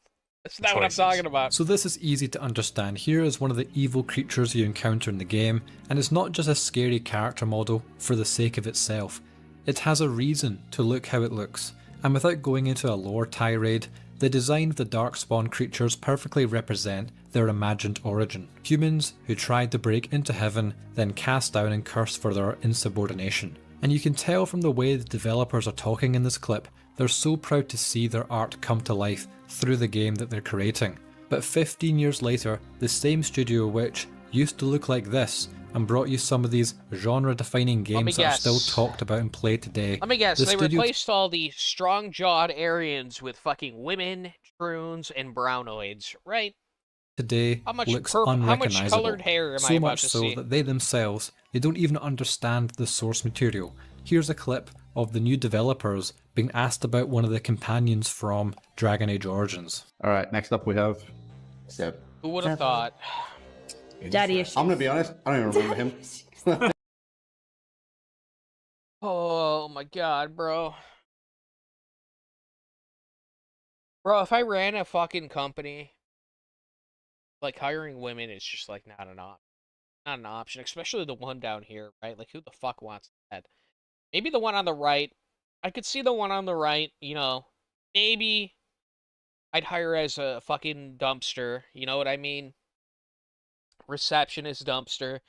That's not what I'm talking about. So this is easy to understand. Here is one of the evil creatures you encounter in the game, and it's not just a scary character model for the sake of itself. It has a reason to look how it looks, and without going into a lore tirade, the design of the Darkspawn creatures perfectly represent their imagined origin. Humans who tried to break into heaven, then cast down and cursed for their insubordination. And you can tell from the way the developers are talking in this clip, they're so proud to see their art come to life through the game that they're creating. But 15 years later, the same studio which used to look like this and brought you some of these genre-defining games that are still talked about and played today. Let me guess, they replaced all the strong-jawed Aryans with fucking women, troons, and brownoids, right? Today looks unrecognizable. How much colored hair am so I about much to so see? that they themselves, they don't even understand the source material. Here's a clip of the new developers being asked about one of the companions from Dragon Age Origins. Alright, next up we have Seb. Who would have thought? Daddy issues. I'm gonna be honest, I don't even remember him. Oh my god, bro. Bro, if I ran a fucking company, like hiring women is just like not an option, especially the one down here, right? Like who the fuck wants that? Maybe the one on the right. I could see the one on the right, you know, maybe I'd hire as a fucking dumpster, you know what I mean? Receptionist dumpster.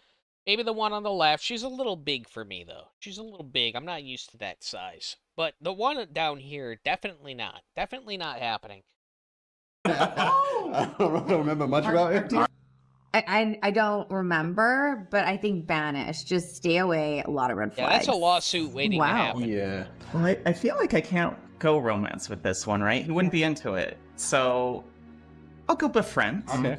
Maybe the one on the left, she's a little big for me though. She's a little big. I'm not used to that size. But the one down here, definitely not. Definitely not happening. I don't remember much about it. I don't remember, but I think banish. Just stay away. A lot of red flags. Yeah, that's a lawsuit waiting to happen. Yeah. Well, I feel like I can't go romance with this one, right? He wouldn't be into it. So I'll go befriend. Okay.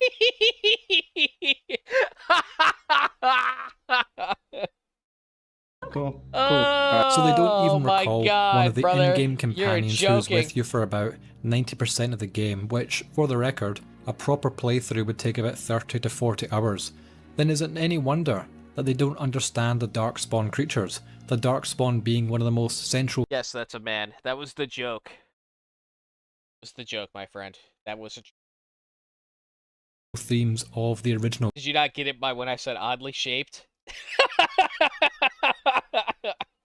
Cool. So they don't even recall one of the brother, in-game companions who's with you for about 90% of the game, which, for the record, a proper playthrough would take about 30 to 40 hours. Then is it any wonder that they don't understand the Darkspawn creatures, the Darkspawn being one of the most central— Yes, that's a man. That was the joke. That was the joke, my friend. That was a themes of the original. Did you not get it by when I said oddly shaped?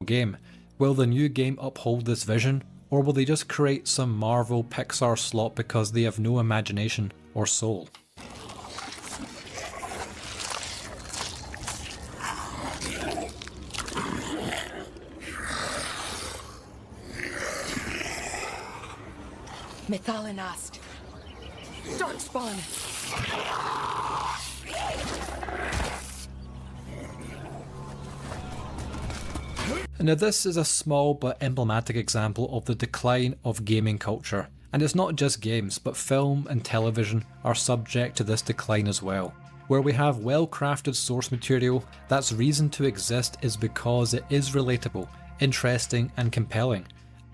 Game. Will the new game uphold this vision, or will they just create some Marvel Pixar slop because they have no imagination or soul? Methalinast. Darkspawn. Now this is a small but emblematic example of the decline of gaming culture, and it's not just games, but film and television are subject to this decline as well. Where we have well-crafted source material, that's reason to exist is because it is relatable, interesting and compelling,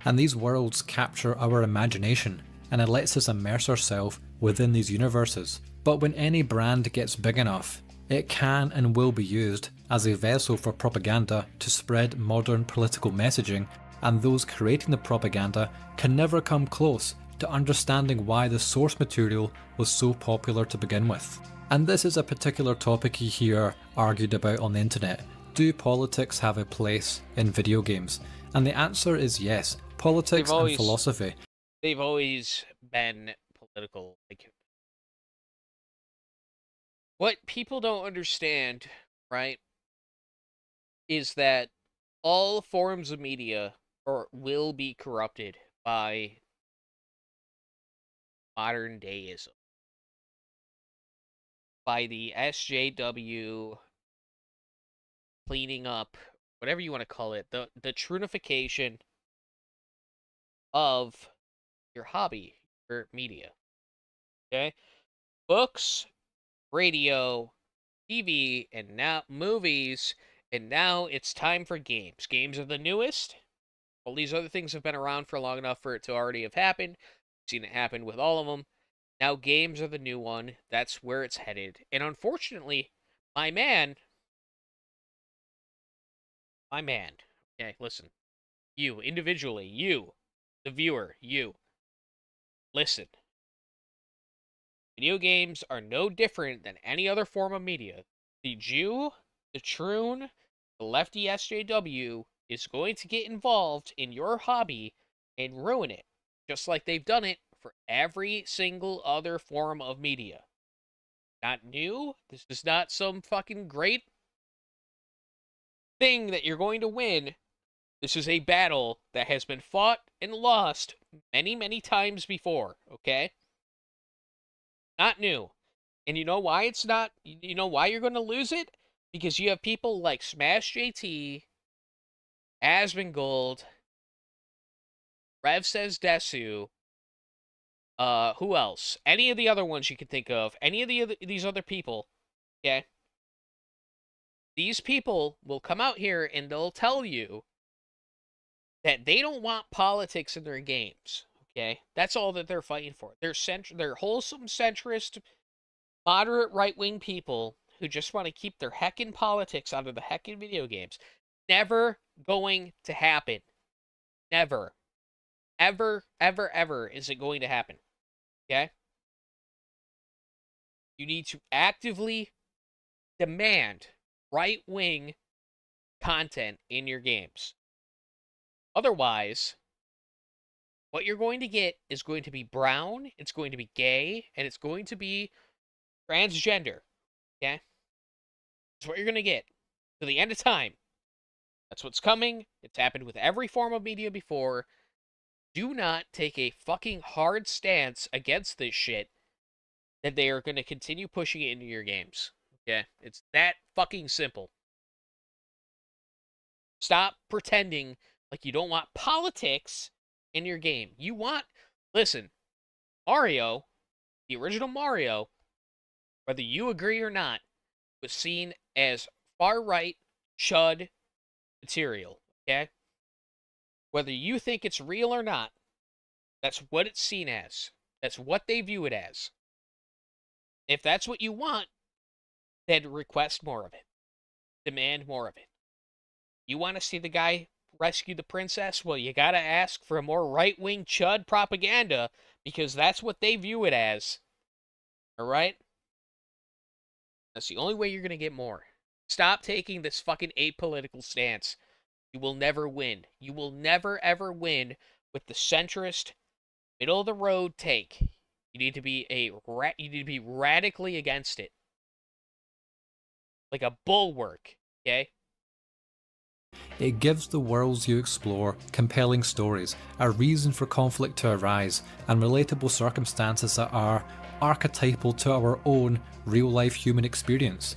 and these worlds capture our imagination, and it lets us immerse ourselves within these universes. But when any brand gets big enough, it can and will be used as a vessel for propaganda to spread modern political messaging, and those creating the propaganda can never come close to understanding why the source material was so popular to begin with. And this is a particular topic you hear argued about on the internet. Do politics have a place in video games? And the answer is yes. Politics and philosophy. They've always been political. Like, what people don't understand, right, is that all forms of media will be corrupted by modern deism, by the SJW cleaning up, whatever you want to call it, the trunification of your hobby, your media. Okay? Books, radio, TV, and now movies, and now it's time for games. Games are the newest. All these other things have been around for long enough for it to already have happened. We've seen it happen with all of them. Now games are the new one. That's where it's headed. And unfortunately, my man, okay, listen, you, individually, you, the viewer, you, listen. Video games are no different than any other form of media. The Jew, the Troon, the lefty SJW is going to get involved in your hobby and ruin it, just like they've done it for every single other form of media. Not new. This is not some fucking great thing that you're going to win. This is a battle that has been fought and lost many, many times before, okay? Not new. And you know why it's not? You know why you're going to lose it? Because you have people like Smash JT, Asmongold, Rev Says Desu, who else? Any of the other ones you can think of, any of these other people, okay? These people will come out here and they'll tell you that they don't want politics in their games, okay? That's all that they're fighting for. They're wholesome, centrist, moderate right-wing people who just want to keep their heckin' politics out of the heckin' video games. Never going to happen. Never. Ever, ever, ever is it going to happen. Okay? You need to actively demand right-wing content in your games. Otherwise, what you're going to get is going to be brown, it's going to be gay, and it's going to be transgender. Okay? That's what you're going to get. To the end of time. That's what's coming. It's happened with every form of media before. Do not take a fucking hard stance against this shit that they are going to continue pushing it into your games. Okay? It's that fucking simple. Stop pretending like you don't want politics in your game. You want... Listen, Mario, the original Mario, whether you agree or not, was seen as far-right, chud material, okay? Whether you think it's real or not, that's what it's seen as. That's what they view it as. If that's what you want, then request more of it. Demand more of it. You want to see the guy rescue the princess? Well, you gotta ask for more right-wing chud propaganda, because that's what they view it as. Alright? That's the only way you're gonna get more. Stop taking this fucking apolitical stance. You will never win. You will never, ever win with the centrist, middle-of-the-road take. You need to be radically against it. Like a bulwark, okay? It gives the worlds you explore compelling stories, a reason for conflict to arise, and relatable circumstances that are archetypal to our own real-life human experience.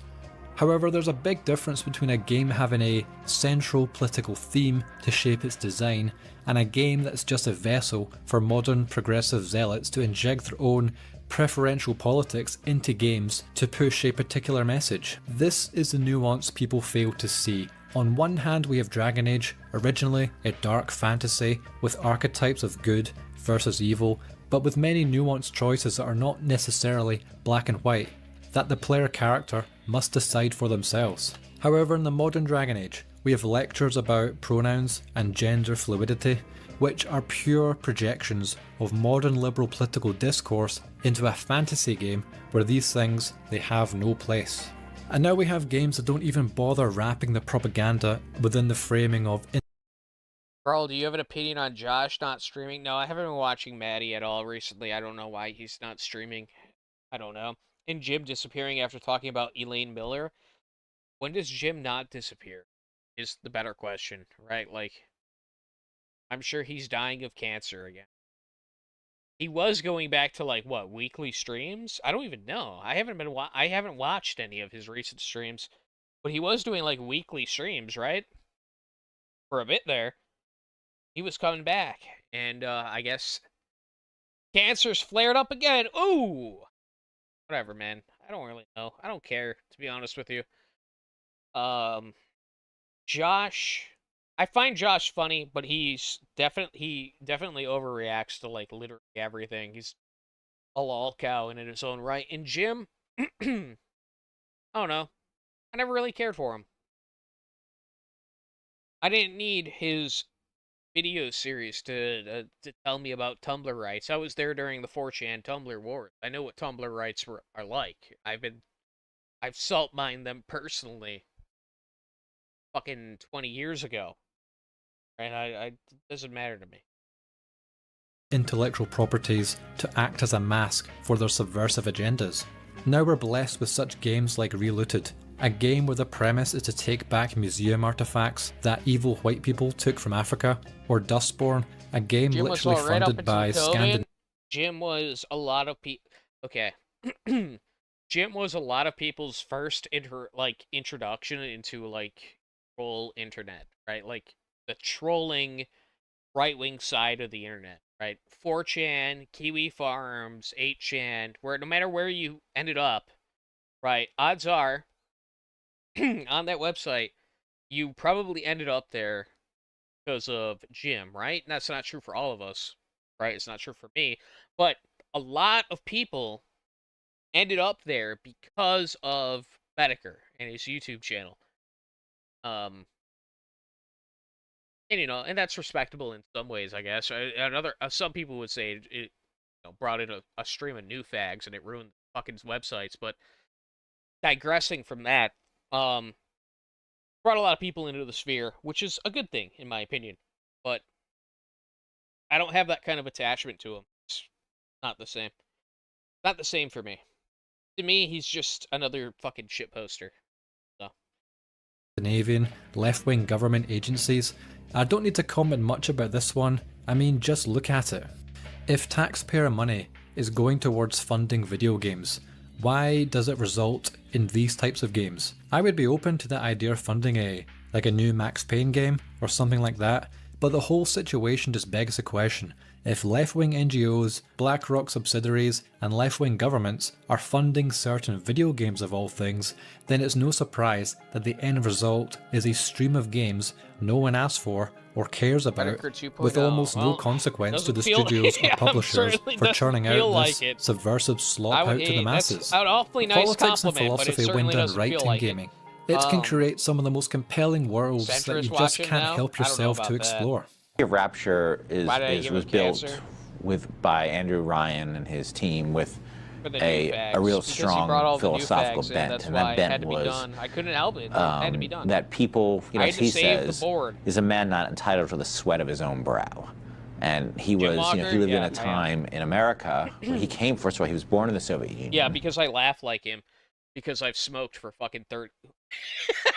However, there's a big difference between a game having a central political theme to shape its design and a game that's just a vessel for modern progressive zealots to inject their own preferential politics into games to push a particular message. This is the nuance people fail to see. On one hand, we have Dragon Age, originally a dark fantasy with archetypes of good versus evil, but with many nuanced choices that are not necessarily black and white, that the player character must decide for themselves. However, in the modern Dragon Age, we have lectures about pronouns and gender fluidity, which are pure projections of modern liberal political discourse into a fantasy game where these things, they have no place. And now we have games that don't even bother wrapping the propaganda within the framing of Carl, do you have an opinion on Josh not streaming? No, I haven't been watching Maddie at all recently. I don't know why he's not streaming. I don't know. And Jim disappearing after talking about Elaine Miller. When does Jim not disappear? Is the better question, right? Like, I'm sure he's dying of cancer again. He was going back to like what, weekly streams? I don't even know. I haven't watched any of his recent streams, but he was doing like weekly streams, right? For a bit there. He was coming back, and I guess cancer's flared up again. Ooh, whatever, man. I don't really know. I don't care, to be honest with you. Josh, I find Josh funny, but he definitely overreacts to like literally everything. He's a lol cow in his own right. And Jim, I don't know. I never really cared for him. I didn't need his video series to tell me about Tumblr rights. I was there during the 4chan Tumblr wars. I know what Tumblr rights are like. I've salt mined them personally fucking 20 years ago. And it doesn't matter to me. Intellectual properties to act as a mask for their subversive agendas. Now we're blessed with such games like Relooted, a game where the premise is to take back museum artifacts that evil white people took from Africa, or Dustborn, a game Jim literally funded by Scandinavian. Jim was a lot of people. Okay. Jim was a lot of people's first introduction into like troll internet, right? Like the trolling right-wing side of the internet, right? 4chan, Kiwi Farms, 8chan, where no matter where you ended up, right, odds are on that website you probably ended up there because of Jim, right? And that's not true for all of us, right? It's not true for me, but a lot of people ended up there because of Bedecker and his YouTube channel. And and that's respectable in some ways, I guess. Some people would say it brought in a stream of new fags and it ruined fucking websites. But digressing from that, brought a lot of people into the sphere, which is a good thing in my opinion. But I don't have that kind of attachment to him. It's not the same. Not the same for me. To me, he's just another fucking shit poster. So. Scandinavian left-wing government agencies. I don't need to comment much about this one. I mean, just look at it. If taxpayer money is going towards funding video games, why does it result in these types of games? I would be open to the idea of funding a new Max Payne game or something like that, but the whole situation just begs the question. If left-wing NGOs, BlackRock subsidiaries, and left-wing governments are funding certain video games of all things, then it's no surprise that the end result is a stream of games no one asks for or cares about, with almost no consequence to the studios or publishers for churning out this subversive slop out to the masses. Politics and philosophy win done right in gaming. It can create some of the most compelling worlds that you just can't help yourself to explore. Rapture was built by Andrew Ryan and his team with a real strong philosophical bent, and that bent was I couldn't help it. It had to be done. That people, as he says, is a man not entitled to the sweat of his own brow. And he was, he lived in a time in America where he came. First of all, he was born in the Soviet Union. Yeah, because I laugh like him. Because I've smoked for fucking 30.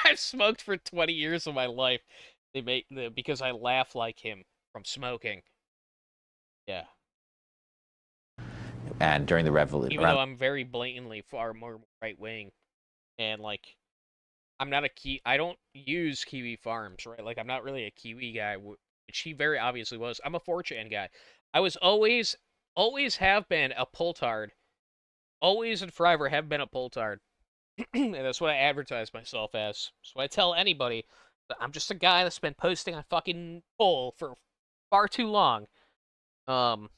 I've smoked for 20 years of my life. Because I laugh like him from smoking. Yeah. And during the revolution, even though I'm very blatantly far more right wing, and like I'm not I don't use Kiwi Farms, right? Like, I'm not really a Kiwi guy, which he very obviously was. I'm a 4chan guy. I was always have been a Poltard. Always and forever have been a Poltard. And that's what I advertise myself as. So I tell anybody that I'm just a guy that's been posting on fucking Pol for far too long. So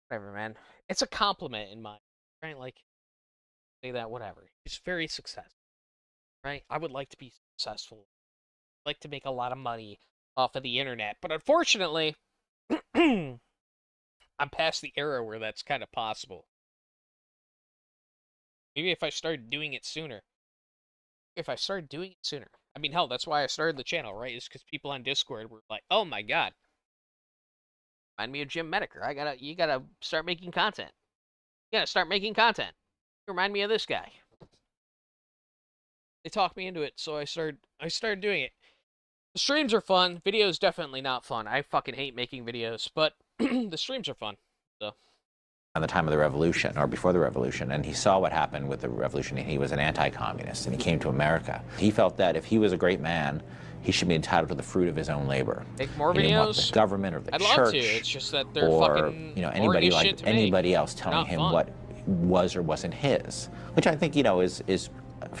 whatever, man. It's a compliment in my right. Like, say that, whatever. He's very successful, right? I would like to be successful. I'd like to make a lot of money off of the internet, but unfortunately, I'm past the era where that's kind of possible. Maybe if I started doing it sooner. I mean, hell, that's why I started the channel, right? Is because people on Discord were like, "Oh my god, remind me of Jim Medeker. You gotta start making content. You gotta start making content. You remind me of this guy." They talked me into it, so I started doing it. The streams are fun. Videos definitely not fun. I fucking hate making videos, but the streams are fun. So. At the time of the revolution, or before the revolution, and he saw what happened with the revolution, and he was an anti-communist, and he came to America. He felt that if he was a great man, he should be entitled to the fruit of his own labor. Make more he videos. Didn't want the government or the I'd church, love to. It's just that they're or fucking anybody else telling him fun. what was or wasn't his, which I think is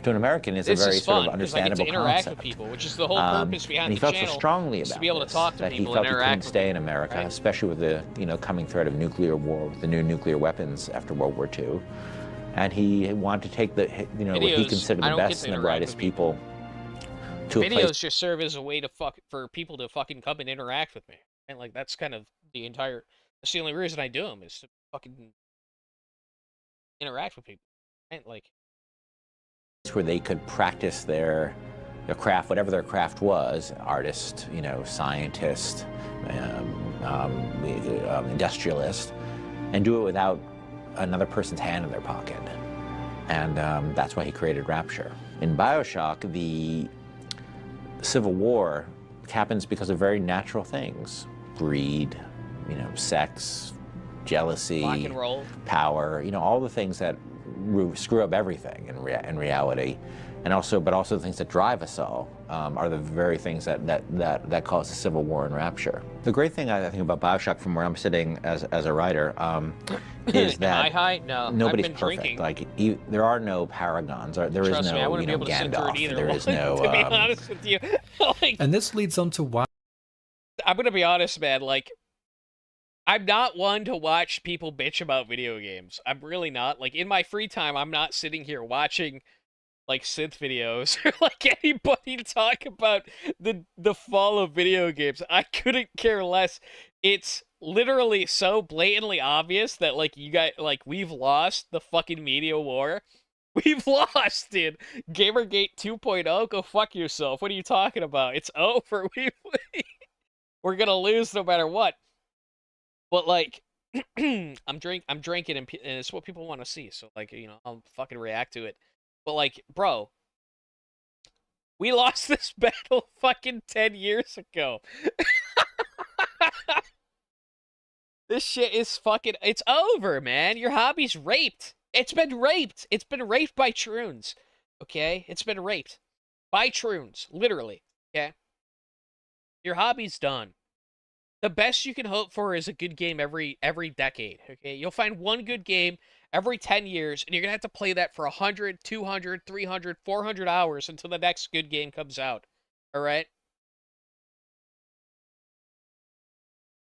to an American is a very sort of understandable I get to interact concept. with people, which is the whole purpose behind and he the felt channel. so strongly about to be able to talk to that people he felt and he interact couldn't with stay people, in America, right? especially with the coming threat of nuclear war, with the new nuclear weapons after World War II, and he wanted to take the what he considered the best and the brightest people to a place. Videos just serve as a way to for people to fucking come and interact with me, and like that's kind of that's the only reason I do them, is to fucking interact with people, and like. Where they could practice their craft, whatever their craft was, artist, scientist, industrialist, and do it without another person's hand in their pocket. And that's why he created Rapture. In BioShock, the Civil War happens because of very natural things. Greed, sex, jealousy, rock and roll, power, all the things that screw up everything in reality, but also the things that drive us all are the very things that cause the Civil War and Rapture. The great thing I think about BioShock, from where I'm sitting as a writer, is that Am I high? No, nobody's I've been perfect. drinking. Like there are no paragons. There Trust is me, I no wouldn't be able to sit through it Gandalf. either There one, is no. to be honest with you, and this leads on to why. I'm gonna be honest, man. Like, I'm not one to watch people bitch about video games. I'm really not. Like, in my free time, I'm not sitting here watching, like, synth videos or, like, anybody talk about the fall of video games. I couldn't care less. It's literally so blatantly obvious that, like, you guys, like, we've lost the fucking media war. We've lost, dude. Gamergate 2.0, go fuck yourself. What are you talking about? It's over. We're gonna lose no matter what. But, like, I'm drinking, and it's what people want to see. So, like, I'll fucking react to it. But, like, bro, we lost this battle fucking 10 years ago. This shit is fucking, it's over, man. Your hobby's raped. It's been raped. It's been raped by troons. Okay? It's been raped by troons, literally. Okay? Your hobby's done. The best you can hope for is a good game every decade, okay? You'll find one good game every 10 years, and you're going to have to play that for 100, 200, 300, 400 hours until the next good game comes out, all right?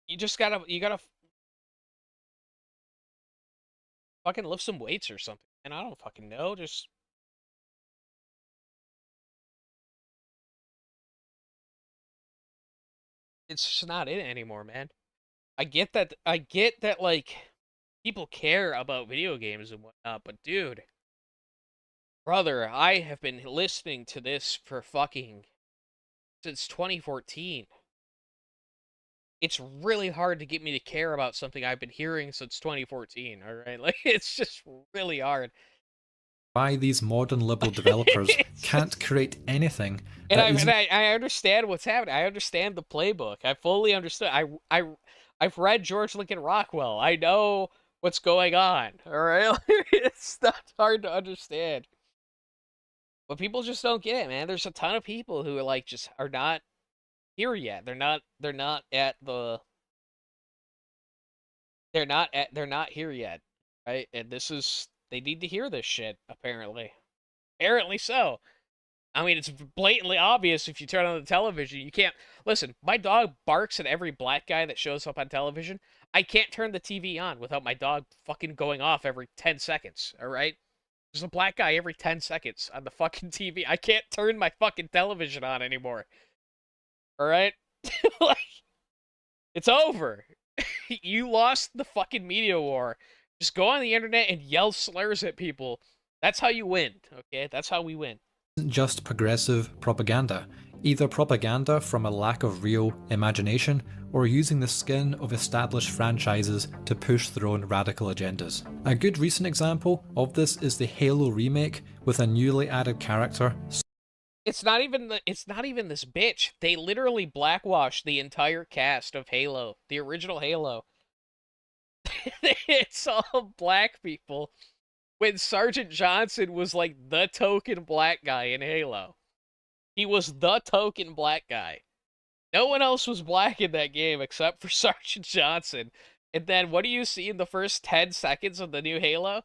You gotta fucking lift some weights or something, and I don't fucking know, just... It's just not in it anymore, man. I get that, like, people care about video games and whatnot, but dude, brother, I have been listening to this for fucking since 2014. It's really hard to get me to care about something I've been hearing since 2014, alright? Like, it's just really hard. Why these modern liberal developers can't create anything. And I understand what's happening. I understand the playbook. I fully understood. I've read George Lincoln Rockwell. I know what's going on, all right? It's not hard to understand. But people just don't get it, man. There's a ton of people who are like just are not here yet. They're not here yet, right? And they need to hear this shit, apparently. Apparently so. I mean, it's blatantly obvious if you turn on the television. You can't listen. My dog barks at every black guy that shows up on television. I can't turn the TV on without my dog fucking going off every 10 seconds, all right? There's a black guy every 10 seconds on the fucking TV. I can't turn my fucking television on anymore. All right? Like, it's over. You lost the fucking media war. Just go on the internet and yell slurs at people. That's how you win, okay? That's how we win. Isn't just progressive propaganda, either propaganda from a lack of real imagination or using the skin of established franchises to push their own radical agendas. A good recent example of this is the Halo remake with a newly added character. It's not even this bitch. They literally blackwashed the entire cast of Halo, the original Halo. It's all black people. When Sergeant Johnson was like the token black guy in Halo. He was the token black guy. No one else was black in that game except for Sergeant Johnson. And then what do you see in the first 10 seconds of the new Halo?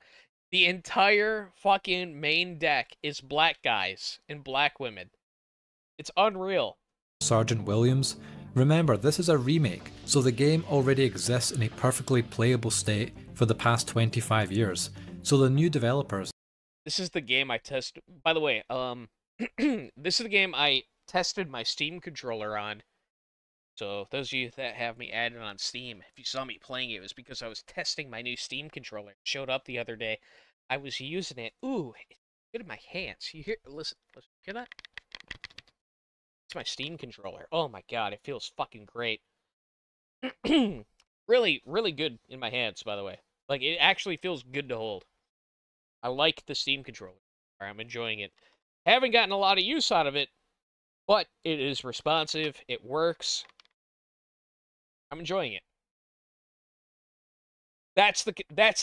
The entire fucking main deck is black guys and black women. It's unreal. Sergeant Williams. Remember, this is a remake, so the game already exists in a perfectly playable state for the past 25 years. So the new developers. This is the game I tested. By the way, this is the game I tested my Steam controller on. So those of you that have me added on Steam, if you saw me playing it, it was because I was testing my new Steam controller. It showed up the other day. I was using it. Ooh, it's good in my hands. You hear? Listen, hear that? It's my Steam controller. Oh my god, it feels fucking great. Really, really good in my hands, by the way. Like, it actually feels good to hold. I like the Steam controller. I'm enjoying it. Haven't gotten a lot of use out of it, but it is responsive. It works. I'm enjoying it. That's the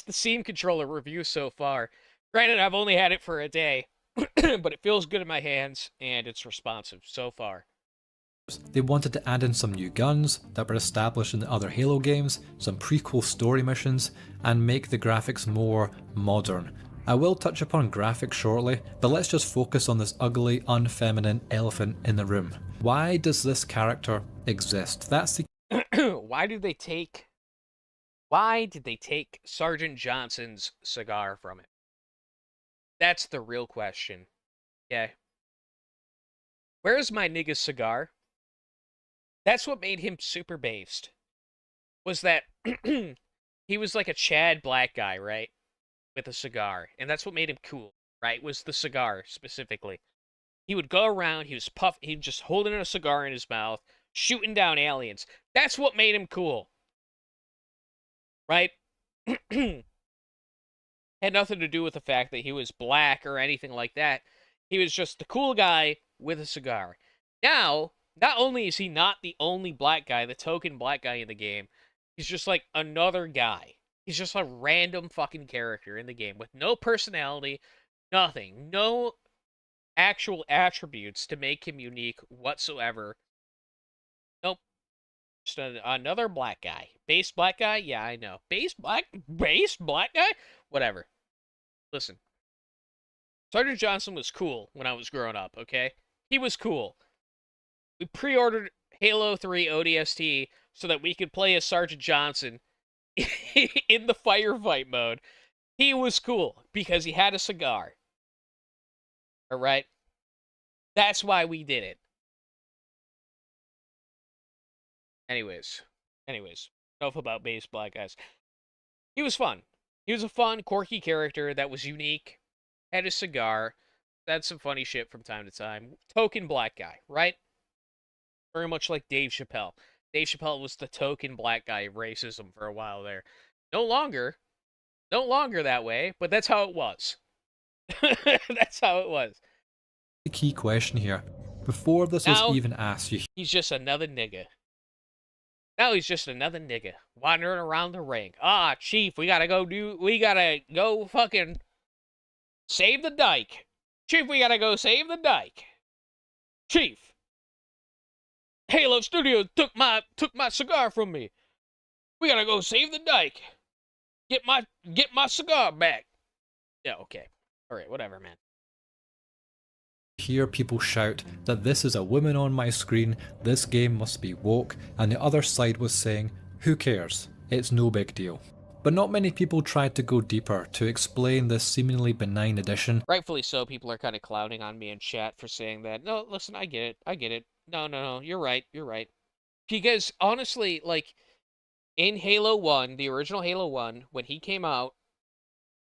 Steam controller review so far. Granted, I've only had it for a day, but it feels good in my hands, and it's responsive so far. They wanted to add in some new guns that were established in the other Halo games, some prequel story missions, and make the graphics more modern. I will touch upon graphics shortly, but let's just focus on this ugly, unfeminine elephant in the room. Why does this character exist? That's the Why did they take Sergeant Johnson's cigar from it? That's the real question. Yeah. Where's my nigga's cigar? That's what made him super based. Was that he was like a Chad black guy, right? With a cigar. And that's what made him cool, right? Was the cigar specifically. He would go around, he was just holding a cigar in his mouth, shooting down aliens. That's what made him cool. Right? Had nothing to do with the fact that he was black or anything like that. He was just the cool guy with a cigar. Now, not only is he not the only black guy, the token black guy in the game, he's just like another guy. He's just a random fucking character in the game with no personality, nothing, no actual attributes to make him unique whatsoever. Nope. Just another black guy. Base black guy? Yeah, I know. Base black guy? Whatever. Listen. Sergeant Johnson was cool when I was growing up, okay? He was cool. We pre-ordered Halo 3 ODST so that we could play as Sergeant Johnson in the firefight mode. He was cool because he had a cigar. Alright? That's why we did it. Anyways, enough about base black guys. He was fun. He was a fun, quirky character that was unique, had a cigar, said some funny shit from time to time. Token black guy, right? Very much like Dave Chappelle. Dave Chappelle was the token black guy of racism for a while there. No longer that way, but that's how it was. That's how it was. The key question here. Before this Now, was even asked, he's just another nigga. Now he's just another nigga wandering around the ring. Ah, Chief, we gotta go fucking save the dyke. Chief, we gotta go save the dyke. Chief, Halo Studios took my cigar from me. We gotta go save the dyke. Get my cigar back. Yeah, okay. Alright, whatever, man. Hear people shout that this is a woman on my screen, this game must be woke, and the other side was saying, who cares? It's no big deal. But not many people tried to go deeper to explain this seemingly benign addition. Rightfully so, people are kind of clowning on me in chat for saying that. No, listen, I get it. No, you're right. Because, honestly, like, in Halo 1, the original Halo 1, when he came out,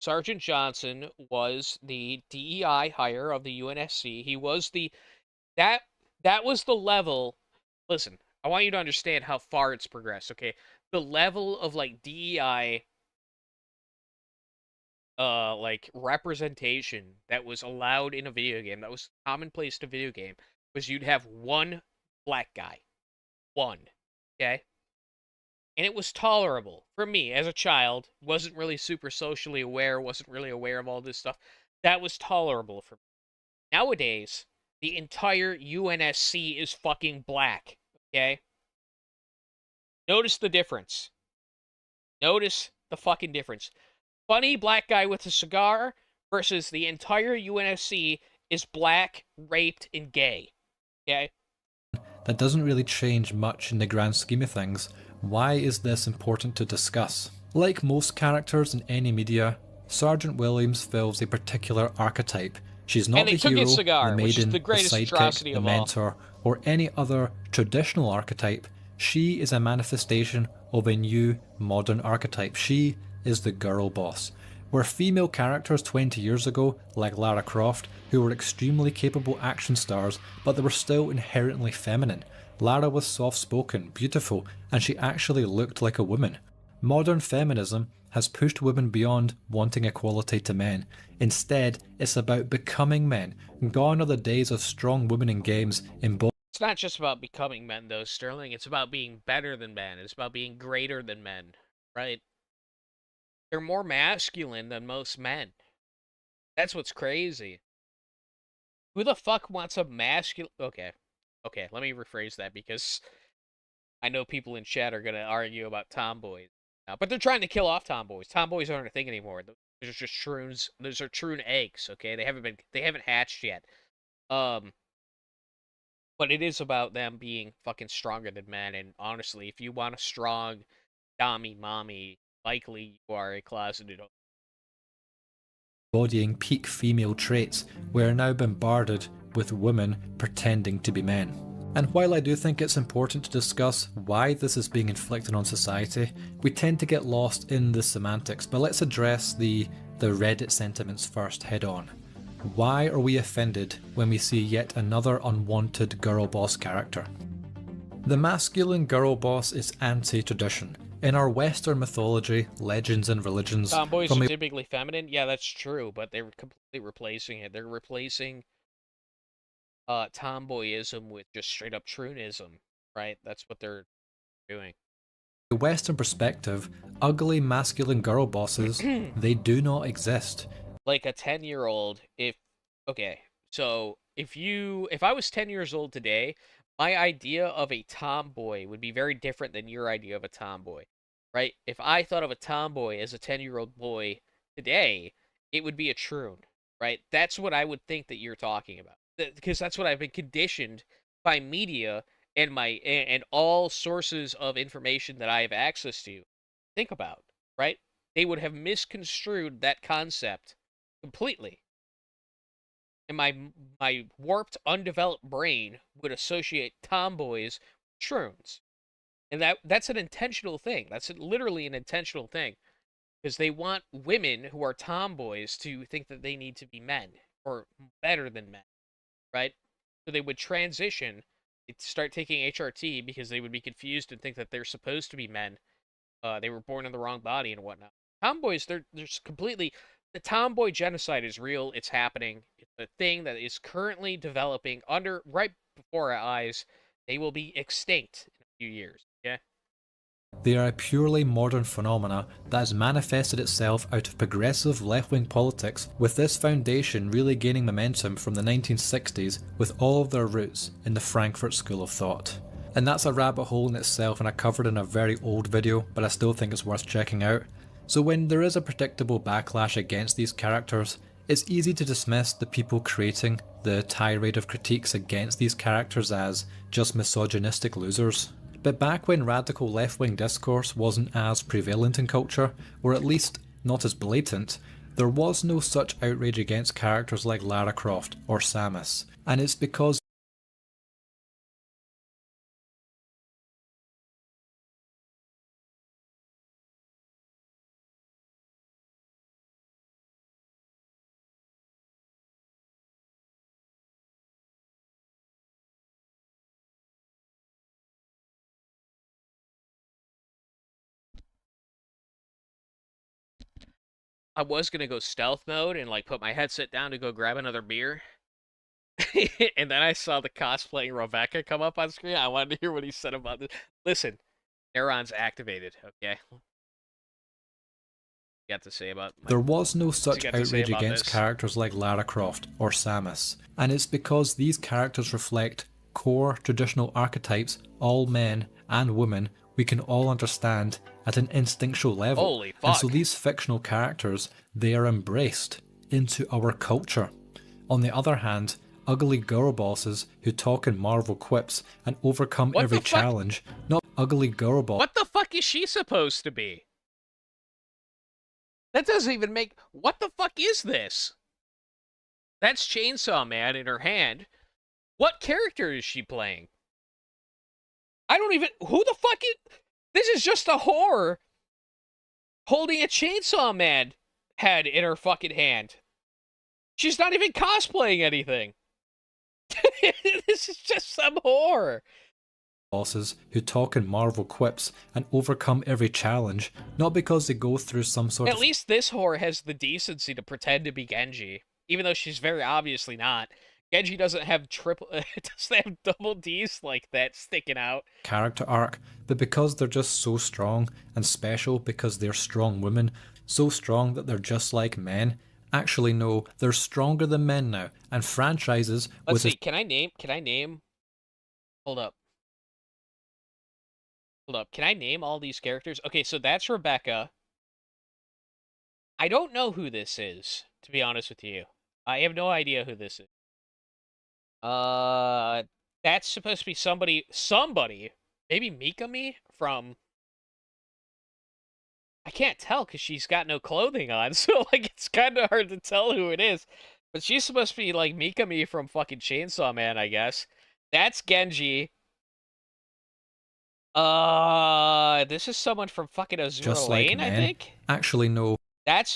Sergeant Johnson was the DEI hire of the UNSC. He was that was the level. Listen, I want you to understand how far it's progressed, okay? The level of, like, DEI like representation that was allowed in a video game, that was commonplace to video game, was you'd have one black guy. One. Okay? And it was tolerable for me as a child. Wasn't really super socially aware, wasn't really aware of all this stuff. That was tolerable for me. Nowadays, the entire UNSC is fucking black. Okay? Notice the difference. Notice the fucking difference. Funny black guy with a cigar versus the entire UNSC is black, raped, and gay. Okay? That doesn't really change much in the grand scheme of things. Why is this important to discuss? Like most characters in any media, Sergeant Williams fills a particular archetype. She's not the hero, cigar, the maiden, the greatest the sidekick, the mentor, or any other traditional archetype. She is a manifestation of a new, modern archetype. She is the girl boss. Where female characters 20 years ago, like Lara Croft, who were extremely capable action stars, but they were still inherently feminine. Lara was soft-spoken, beautiful, and she actually looked like a woman. Modern feminism has pushed women beyond wanting equality to men. Instead, it's about becoming men. Gone are the days of strong women in games. It's not just about becoming men, though, Sterling. It's about being better than men. It's about being greater than men, right? They're more masculine than most men. That's what's crazy. Who the fuck wants a masculine... Okay, let me rephrase that, because I know people in chat are going to argue about tomboys. But they're trying to kill off tomboys. Tomboys aren't a thing anymore. Those are just shroons. Those are troon eggs, okay? They haven't hatched yet. But it is about them being fucking stronger than men, and honestly, if you want a strong dommy mommy, likely you are a closeted... Embodying peak female traits, we are now bombarded with women pretending to be men. And while I do think it's important to discuss why this is being inflicted on society, we tend to get lost in the semantics, but let's address the Reddit sentiments first head on. Why are we offended when we see yet another unwanted girl boss character? The masculine girl boss is anti-tradition. In our Western mythology, legends and religions... Tomboys are typically feminine? Yeah, that's true, but they're completely replacing it. They're replacing tomboyism with just straight up troonism, right? That's what they're doing. The Western perspective, ugly masculine girl bosses, they do not exist. Like a 10-year-old, if I was 10 years old today, my idea of a tomboy would be very different than your idea of a tomboy, right? If I thought of a tomboy as a 10-year-old boy today, it would be a troon, right? That's what I would think that you're talking about. Because that's what I've been conditioned by media and all sources of information that I have access to think about, right? They would have misconstrued that concept completely. And my warped, undeveloped brain would associate tomboys with troons. And that's an intentional thing. That's literally an intentional thing. Because they want women who are tomboys to think that they need to be men, or better than men. Right? So they would transition, start taking HRT because they would be confused and think that they're supposed to be men. They were born in the wrong body and whatnot. Tomboys, they're completely... The tomboy genocide is real. It's happening. It's a thing that is currently developing right before our eyes. They will be extinct in a few years, okay? They are a purely modern phenomena that has manifested itself out of progressive left-wing politics, with this foundation really gaining momentum from the 1960s with all of their roots in the Frankfurt School of Thought. And that's a rabbit hole in itself, and I covered in a very old video, but I still think it's worth checking out. So when there is a predictable backlash against these characters, it's easy to dismiss the people creating the tirade of critiques against these characters as just misogynistic losers. But back when radical left-wing discourse wasn't as prevalent in culture, or at least not as blatant, there was no such outrage against characters like Lara Croft or Samus, and it's because I was gonna go stealth mode and like put my headset down to go grab another beer. And then I saw the cosplaying Rebecca come up on screen. I wanted to hear what he said about this. Listen, neurons activated, okay? Got to say about there was no such outrage against characters like Lara Croft or Samus, and it's because these characters reflect core traditional archetypes all men and women we can all understand at an instinctual level. Holy fuck. And so these fictional characters, they are embraced into our culture. On the other hand, ugly girl bosses who talk in Marvel quips and overcome every challenge, not ugly girl boss. What the fuck is she supposed to be? That doesn't even make... What the fuck is this? That's Chainsaw Man in her hand. What character is she playing? I don't even... Who the fuck is... This is just a whore holding a Chainsaw Man head in her fucking hand. She's not even cosplaying anything. This is just some whore. Bosses who talk in Marvel quips and overcome every challenge, not because they go through some sort of... At least this whore has the decency to pretend to be Genji, even though she's very obviously not. Genji doesn't have doesn't have double D's like that sticking out. Character arc, but because they're just so strong and special because they're strong women, so strong that they're just like men. Actually, no, they're stronger than men now, and franchises... Let's see, can I name... Hold up. Can I name all these characters? Okay, so that's Rebecca. I don't know who this is, to be honest with you. I have no idea who this is. That's supposed to be somebody, maybe Mikami from... I can't tell because she's got no clothing on, so like it's kind of hard to tell who it is. But she's supposed to be like Mikami from fucking Chainsaw Man, I guess. That's Genji. This is someone from fucking Azure just Lane, like men. I think? Actually, no.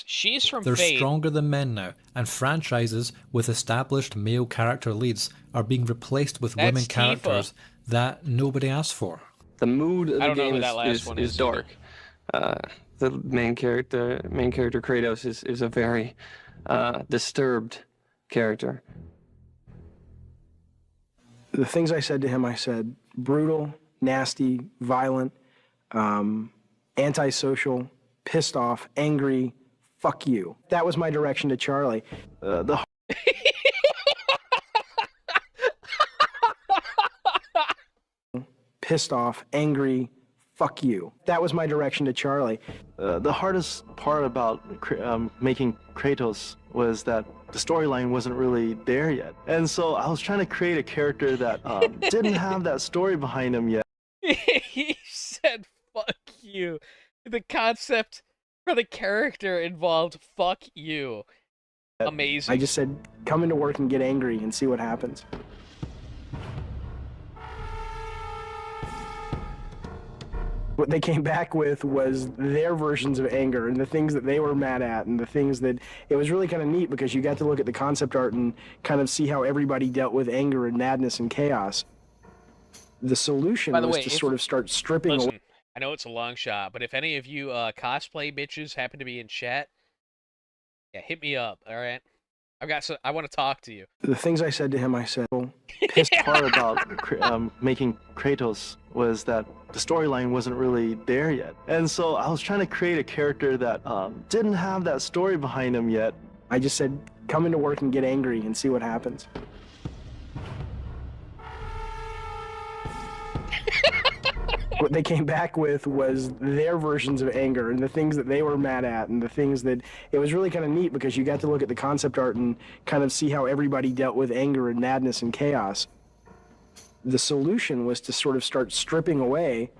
She's from They're Fate. stronger than men now, and franchises with established male character leads are being replaced with women characters that nobody asked for. The mood of the game is dark. The main character Kratos is a very disturbed character. The things I said to him, I said brutal, nasty, violent, antisocial, pissed off, angry, fuck you. That was my direction to Charlie. Pissed off, angry, fuck you. That was my direction to Charlie. The hardest part about making Kratos was that the storyline wasn't really there yet. And so I was trying to create a character that didn't have that story behind him yet. He said fuck you. The concept for the character involved fuck you. Amazing. I just said, come into work and get angry and see what happens. What they came back with was their versions of anger and the things that they were mad at and the things that... It was really kind of neat because you got to look at the concept art and kind of see how everybody dealt with anger and madness and chaos. The solution was to sort of start stripping away... I know it's a long shot, but if any of you cosplay bitches happen to be in chat, yeah, hit me up, all right? I want to talk to you. The things I said to him, I said... Pissed hard about making Kratos was that the storyline wasn't really there yet. And so I was trying to create a character that didn't have that story behind him yet. I just said, come into work and get angry and see what happens. What they came back with was their versions of anger and the things that they were mad at and the things that it was really kind of neat because you got to look at the concept art and kind of see how everybody dealt with anger and madness and chaos. The solution was to sort of start stripping away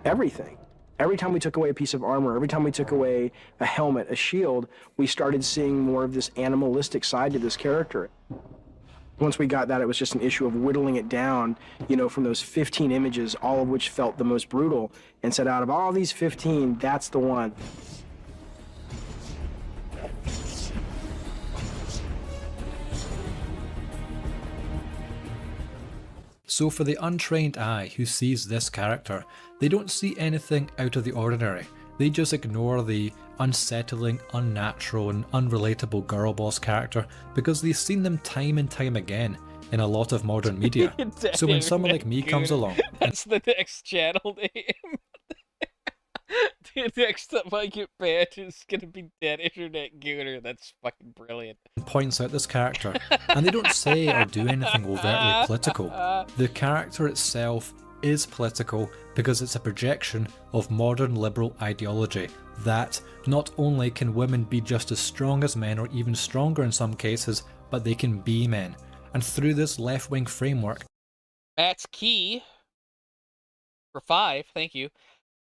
everything. Every time we took away a piece of armor, every time we took away a helmet, a shield, we started seeing more of this animalistic side to this character. Once we got that, it was just an issue of whittling it down, you know, from those 15 images, all of which felt the most brutal, and said out of all these 15, that's the one. So for the untrained eye who sees this character, they don't see anything out of the ordinary. They just ignore the unsettling, unnatural and unrelatable girl boss character because they've seen them time and time again in a lot of modern media. So when someone like me comes along... That's the next channel name. The next time I get banned is gonna be Dead Internet Gooner. That's fucking brilliant. Points out this character, and they don't say or do anything overtly political. The character itself is political because it's a projection of modern liberal ideology that not only can women be just as strong as men or even stronger in some cases, but they can be men. And through this left-wing framework... That's key. For 5, thank you.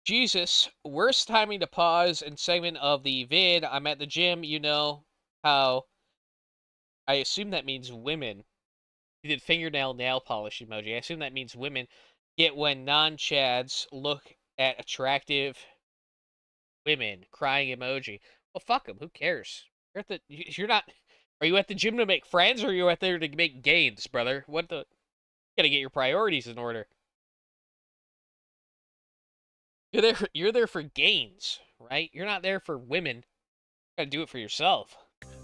Jesus, worst timing to pause and segment of the vid. I'm at the gym, you know how... I assume that means women. You did fingernail nail polish emoji. I assume that means women get when non-chads look at attractive women. Crying emoji. Well, fuck them. Who cares? You're not... Are you at the gym to make friends, or are you out there to make gains, brother? What the... You gotta get your priorities in order. You're there for gains, right? You're not there for women. You gotta do it for yourself.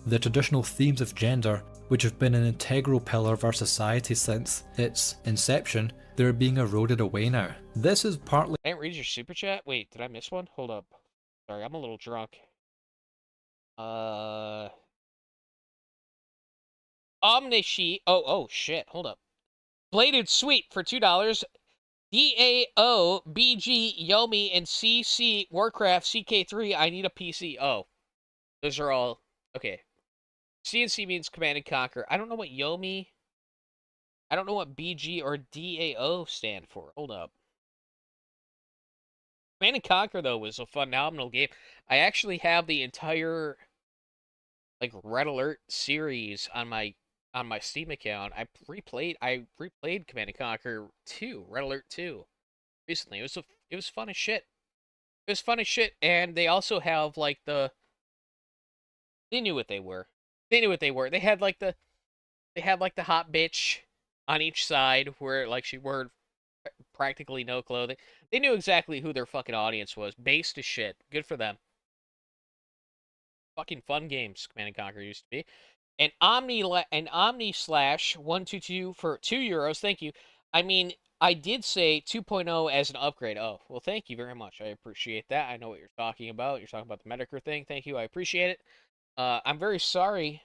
The traditional themes of gender, which have been an integral pillar of our society since its inception, they're being eroded away now. This is partly... I didn't read your super chat? Wait, did I miss one? Hold up. Sorry, I'm a little drunk. Omnisheet. Oh, shit. Hold up. Bladed Sweep for $2. DAO, BG, Yomi, and CC, Warcraft, CK3, I need a PC. Oh. Those are all... Okay. CNC means Command and Conquer. I don't know what Yomi... I don't know what BG or DAO stand for. Hold up. Command and Conquer, though, was a phenomenal game. I actually have the entire, like, Red Alert series on my Steam account. I replayed Command and Conquer 2, Red Alert 2, recently. It was fun as shit. It was fun as shit, and they also have, like, they knew what they were. They knew what they were. They had like the hot bitch on each side where, like, she wore practically no clothing. They knew exactly who their fucking audience was. Based as shit. Good for them. Fucking fun games, Command and Conquer used to be. And Omni Slash 122 for €2. Thank you. I mean, I did say 2.0 as an upgrade. Oh, well, thank you very much. I appreciate that. I know what you're talking about. You're talking about the Medicare thing. Thank you. I appreciate it. I'm very sorry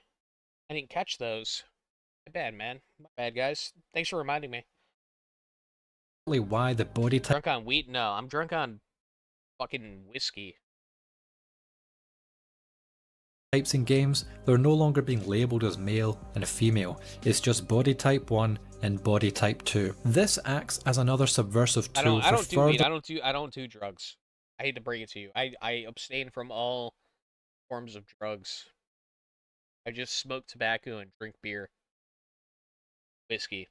I didn't catch those. My bad, man. My bad, guys. Thanks for reminding me. Why the body type... Drunk on wheat? No, I'm drunk on fucking whiskey. Types in games, they're no longer being labelled as male and female. It's just body type 1 and body type 2. This acts as another subversive tool I don't do weed. I don't do drugs. I hate to bring it to you. I abstain from all forms of drugs. I just smoke tobacco and drink beer. Whiskey.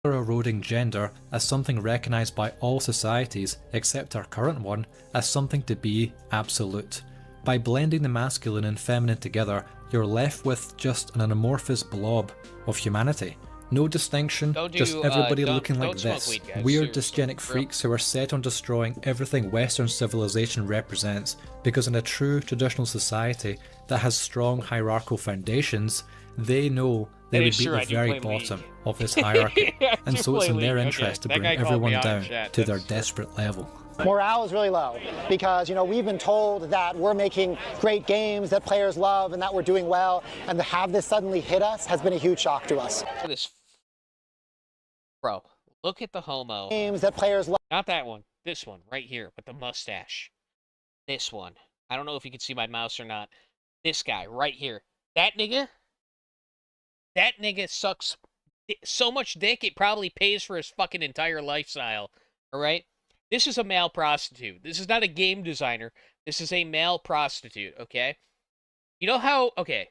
Eroding gender as something recognised by all societies, except our current one, as something to be absolute. By blending the masculine and feminine together, you're left with just an amorphous blob of humanity. No distinction, Don't just do, everybody don't- looking like don't smoke this. weed, guys, Weird seriously, dysgenic for real. freaks who are set on destroying everything Western civilization represents, because in a true traditional society that has strong hierarchical foundations, they know they That would is be true, at I the do very play League. bottom of this hierarchy, I and do so it's play in their League, interest okay. to That bring guy called me everyone out in down chat, to their that's true. desperate level. Morale is really low because, you know, we've been told that we're making great games that players love and that we're doing well, and to have this suddenly hit us has been a huge shock to us. Look at this. Bro, look at the homo. Games that players love. Not that one. This one, right here, with the mustache. This one. I don't know if you can see my mouse or not. This guy, right here. That nigga sucks so much dick, it probably pays for his fucking entire lifestyle. Alright? This is a male prostitute. This is not a game designer. This is a male prostitute, okay? You know how... Okay.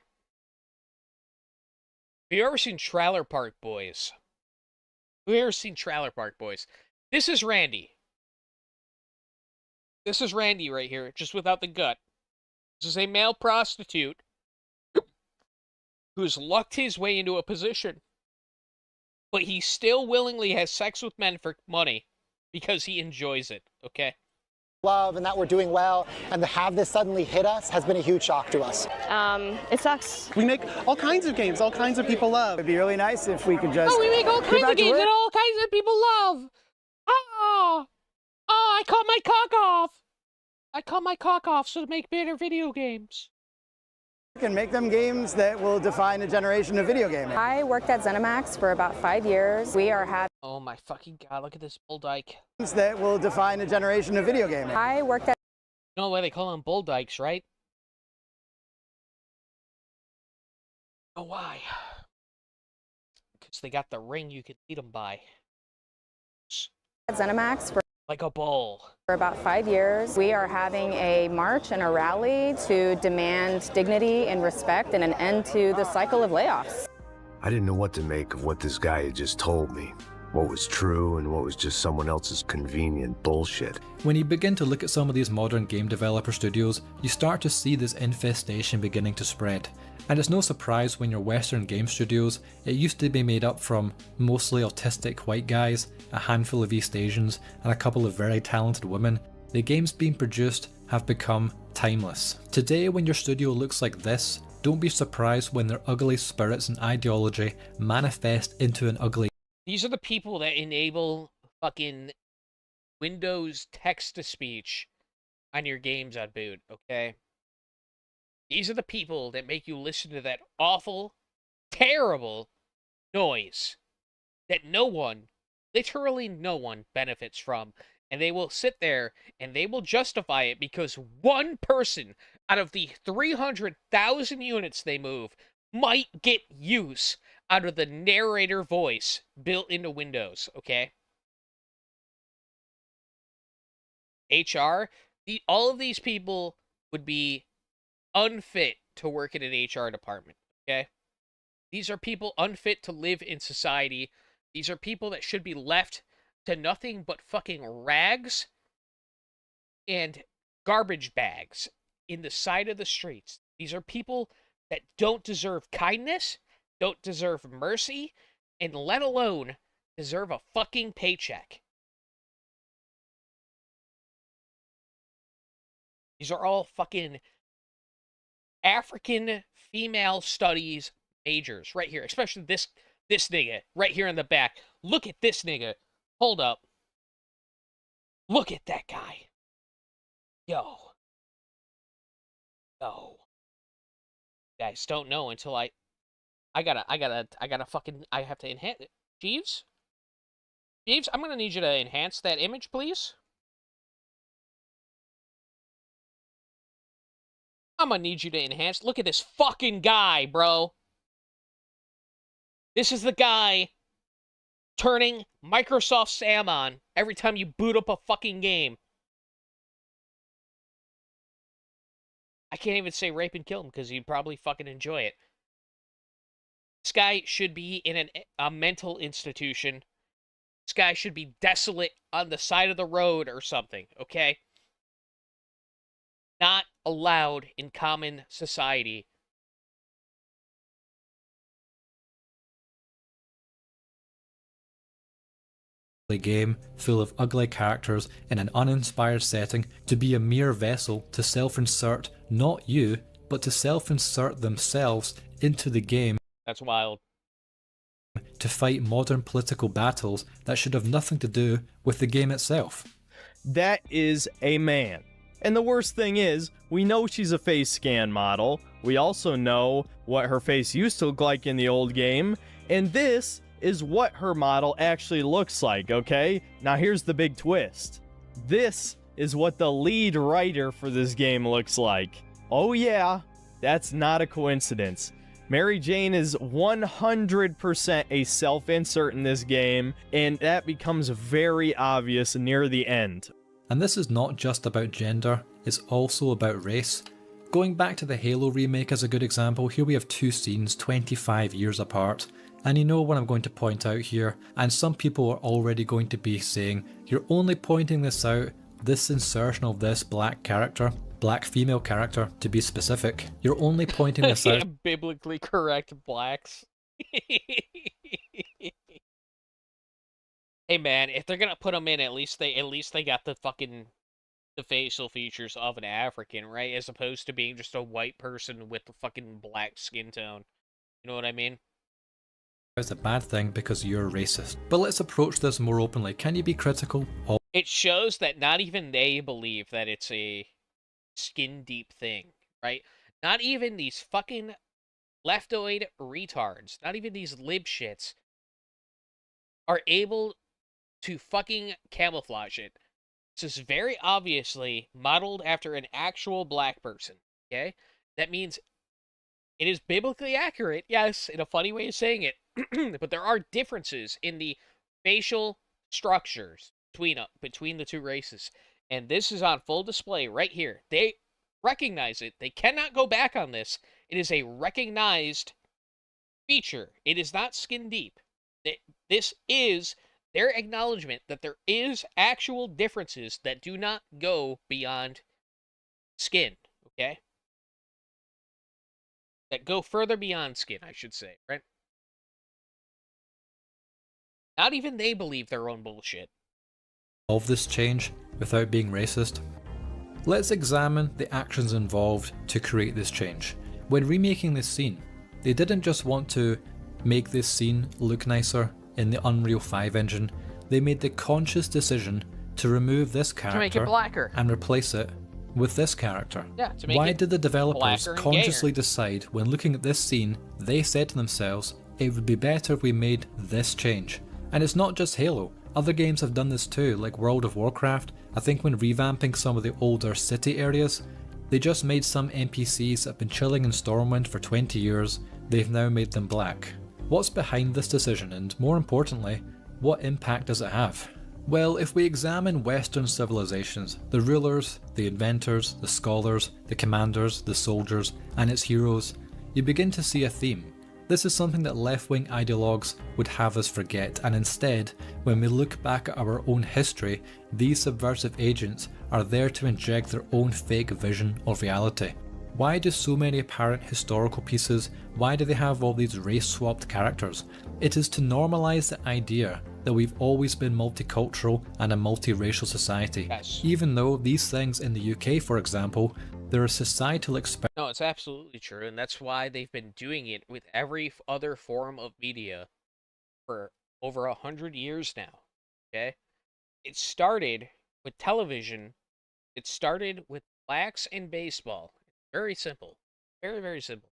Have you ever seen Trailer Park Boys? Have you ever seen Trailer Park Boys? This is Randy. This is Randy right here, just without the gut. This is a male prostitute who's lucked his way into a position, but he still willingly has sex with men for money because he enjoys it, okay? Love and that we're doing well, and to have this suddenly hit us has been a huge shock to us. It sucks. We make all kinds of games all kinds of people love. It'd be really nice if we could just... Oh, we make all kinds of games that all kinds of people love. Oh, I cut my cock off. I cut my cock off so to make better video games. And make them games that will define a generation of video gaming. I worked at ZeniMax for about 5 years. We are having... Oh my fucking god, look at this bull dyke. That will define a generation of video gaming. I worked at... You know why they call them bull dykes, right? Oh, why? Because they got the ring you can lead them by. At ZeniMax for... Like a bull. For about 5 years, we are having a march and a rally to demand dignity and respect and an end to the cycle of layoffs. I didn't know what to make of what this guy had just told me. What was true and what was just someone else's convenient bullshit. When you begin to look at some of these modern game developer studios, you start to see this infestation beginning to spread. And it's no surprise when your Western game studios, it used to be made up from mostly autistic white guys, a handful of East Asians, and a couple of very talented women. The games being produced have become timeless. Today, when your studio looks like this, don't be surprised when their ugly spirits and ideology manifest into an ugly... These are the people that enable fucking Windows text-to-speech on your games on boot, okay? These are the people that make you listen to that awful, terrible noise that no one, literally no one, benefits from. And they will sit there and they will justify it because one person out of the 300,000 units they move might get use out of the narrator voice built into Windows, okay? HR, all of these people would be unfit to work in an HR department, okay? These are people unfit to live in society. These are people that should be left to nothing but fucking rags and garbage bags in the side of the streets. These are people that don't deserve kindness, don't deserve mercy, and let alone deserve a fucking paycheck. These are all fucking African female studies majors right here, especially this nigga right here in the back. Look at this nigga. Hold up. Look at that guy. Yo. Guys don't know until I have to enhance it. Jeeves, I'm gonna need you to enhance that image, please. I'm gonna need you to enhance. Look at this fucking guy, bro. This is the guy turning Microsoft Sam on every time you boot up a fucking game. I can't even say rape and kill him because he'd probably fucking enjoy it. This guy should be in a mental institution. This guy should be desolate on the side of the road or something, okay? Not allowed in common society. game full of ugly characters in an uninspired setting to be a mere vessel to self-insert not you, but to self-insert themselves into the game. That's wild. To fight modern political battles that should have nothing to do with the game itself. That is a man. And the worst thing is, we know she's a face scan model. We also know what her face used to look like in the old game. And this is what her model actually looks like, okay? Now here's the big twist. This is what the lead writer for this game looks like. Oh yeah, that's not a coincidence. Mary Jane is 100% a self-insert in this game, and that becomes very obvious near the end. And this is not just about gender, it's also about race. Going back to the Halo remake as a good example, here we have two scenes 25 years apart. And you know what I'm going to point out here, and some people are already going to be saying, you're only pointing this out, this insertion of this black female character to be specific. You're only pointing this out. Biblically correct blacks. Hey man, if they're gonna put them in, at least they got the facial features of an African, right? As opposed to being just a white person with the fucking black skin tone. You know what I mean? It's a bad thing because you're racist. But let's approach this more openly. Can you be critical of... It shows that not even they believe that it's a skin deep thing, right? Not even these fucking leftoid retards, not even these lib shits are able to fucking camouflage it. This is very obviously modeled after an actual black person, okay? That means it is biblically accurate, yes, in a funny way of saying it, but there are differences in the facial structures between the two races, and this is on full display right here. They recognize it. They cannot go back on this. It is a recognized feature. It is not skin deep. This is their acknowledgement that there is actual differences that do not go beyond skin, okay? That go further beyond skin, I should say, right? Not even they believe their own bullshit. Of this change without being racist? Let's examine the actions involved to create this change. When remaking this scene, they didn't just want to make this scene look nicer in the Unreal 5 engine, they made the conscious decision to remove this character to make it blacker and replace it with this character. Yeah, to make Why it did the developers blacker and consciously gayer. decide when looking at this scene, they said to themselves, it would be better if we made this change? And it's not just Halo. Other games have done this too, like World of Warcraft. I think when revamping some of the older city areas, they just made some NPCs that have been chilling in Stormwind for 20 years, they've now made them black. What's behind this decision, and more importantly, what impact does it have? Well, if we examine Western civilizations, the rulers, the inventors, the scholars, the commanders, the soldiers, and its heroes, you begin to see a theme. This is something that left-wing ideologues would have us forget, and instead, when we look back at our own history, these subversive agents are there to inject their own fake vision of reality. Why do so many apparent historical pieces, why do they have all these race-swapped characters? It is to normalise the idea that we've always been multicultural and a multiracial society. Yes. Even though these things in the UK, for example, they're a societal experiment. No, it's absolutely true, and that's why they've been doing it with every other form of media for over 100 years now, okay? It started with television. It started with blacks and baseball. Very simple. Very, very simple.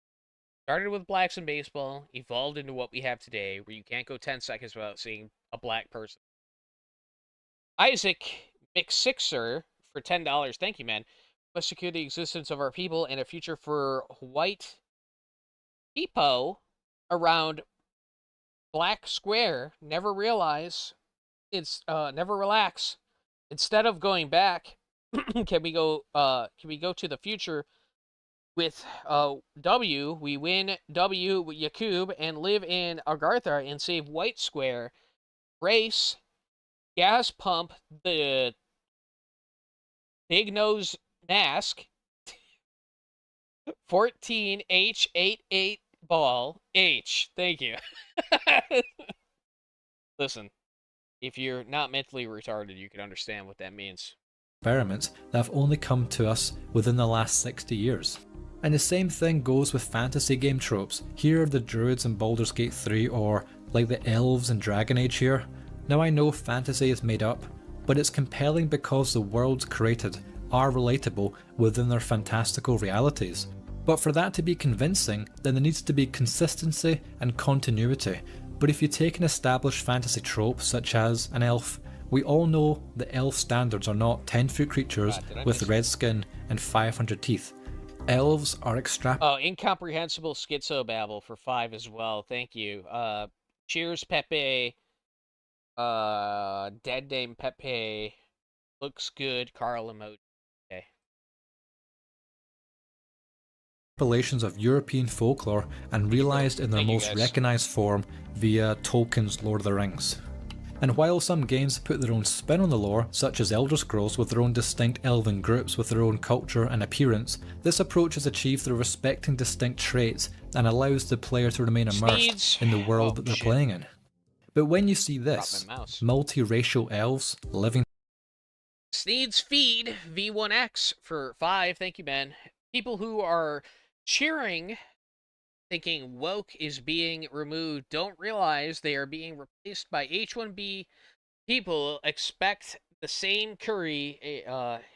Started with blacks and baseball, evolved into what we have today, where you can't go 10 seconds without seeing a black person. Isaac McSixer for $10. Thank you, man. Must secure the existence of our people and a future for white people around Black Square. Never realize it's never relax. Instead of going back, can we go to the future with W? We win W with Yakub and live in Agartha and save White Square. Race, gas pump, the big nose mask, 14H88 ball H. Thank you. Listen, If you're not mentally retarded, you can understand what that means. Experiments that have only come to us within the last 60 years. And the same thing goes with fantasy game tropes. Here are the druids in Baldur's Gate 3, or like the elves in Dragon Age here. Now I know fantasy is made up, but it's compelling because the worlds created are relatable within their fantastical realities. But for that to be convincing, then there needs to be consistency and continuity. But if you take an established fantasy trope such as an elf, we all know the elf standards are not 10-foot creatures with red skin and 500 teeth. Elves are Oh, incomprehensible schizobabble for 5 as well. Thank you. Cheers, Pepe. Dead name Pepe. Looks good. Carl emoji. Okay. Extrapolations of European folklore and realised in their most recognised form via Tolkien's Lord of the Rings. And while some games put their own spin on the lore, such as Elder Scrolls with their own distinct elven groups with their own culture and appearance, this approach is achieved through respecting distinct traits and allows the player to remain immersed in the world that they're playing in. But when you see this, multiracial elves living... Sneeds feed V1X for 5. Thank you, Ben. People who are cheering, thinking woke is being removed, don't realize they are being replaced by H1B people. Expect the same curry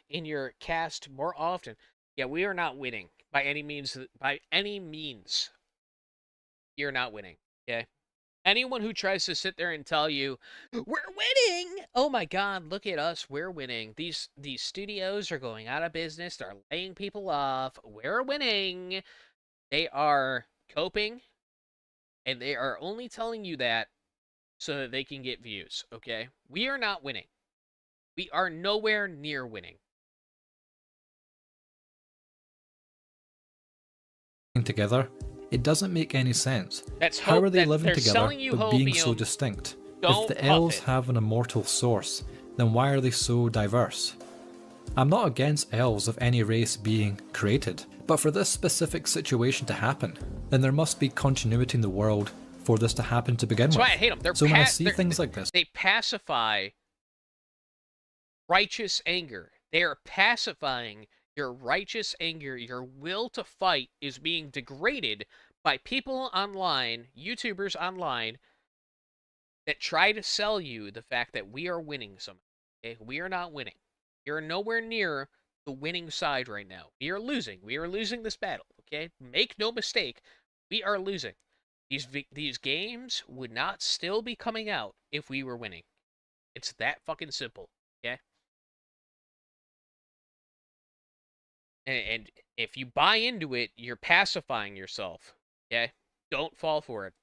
in your cast more often. Yeah, we are not winning by any means. By any means, you're not winning. Okay. Anyone who tries to sit there and tell you we're winning, oh my God, look at us, we're winning. These studios are going out of business. They're laying people off. We're winning. They are coping, and they are only telling you that so that they can get views, okay? We are not winning. We are nowhere near winning. Together, it doesn't make any sense. How are they living together but being so distinct? If the elves have an immortal source, then why are they so diverse? I'm not against elves of any race being created, but for this specific situation to happen, then there must be continuity in the world for this to happen to begin with. That's why I hate them. So when I see things like this, they pacify righteous anger. They are pacifying your righteous anger. Your will to fight is being degraded by people online, YouTubers online, that try to sell you the fact that we are winning somehow. Okay? We are not winning. You're nowhere near the winning side right now. We are losing. We are losing this battle, okay? Make no mistake, we are losing. These games would not still be coming out if we were winning. It's that fucking simple, okay? And if you buy into it, you're pacifying yourself, okay? Don't fall for it.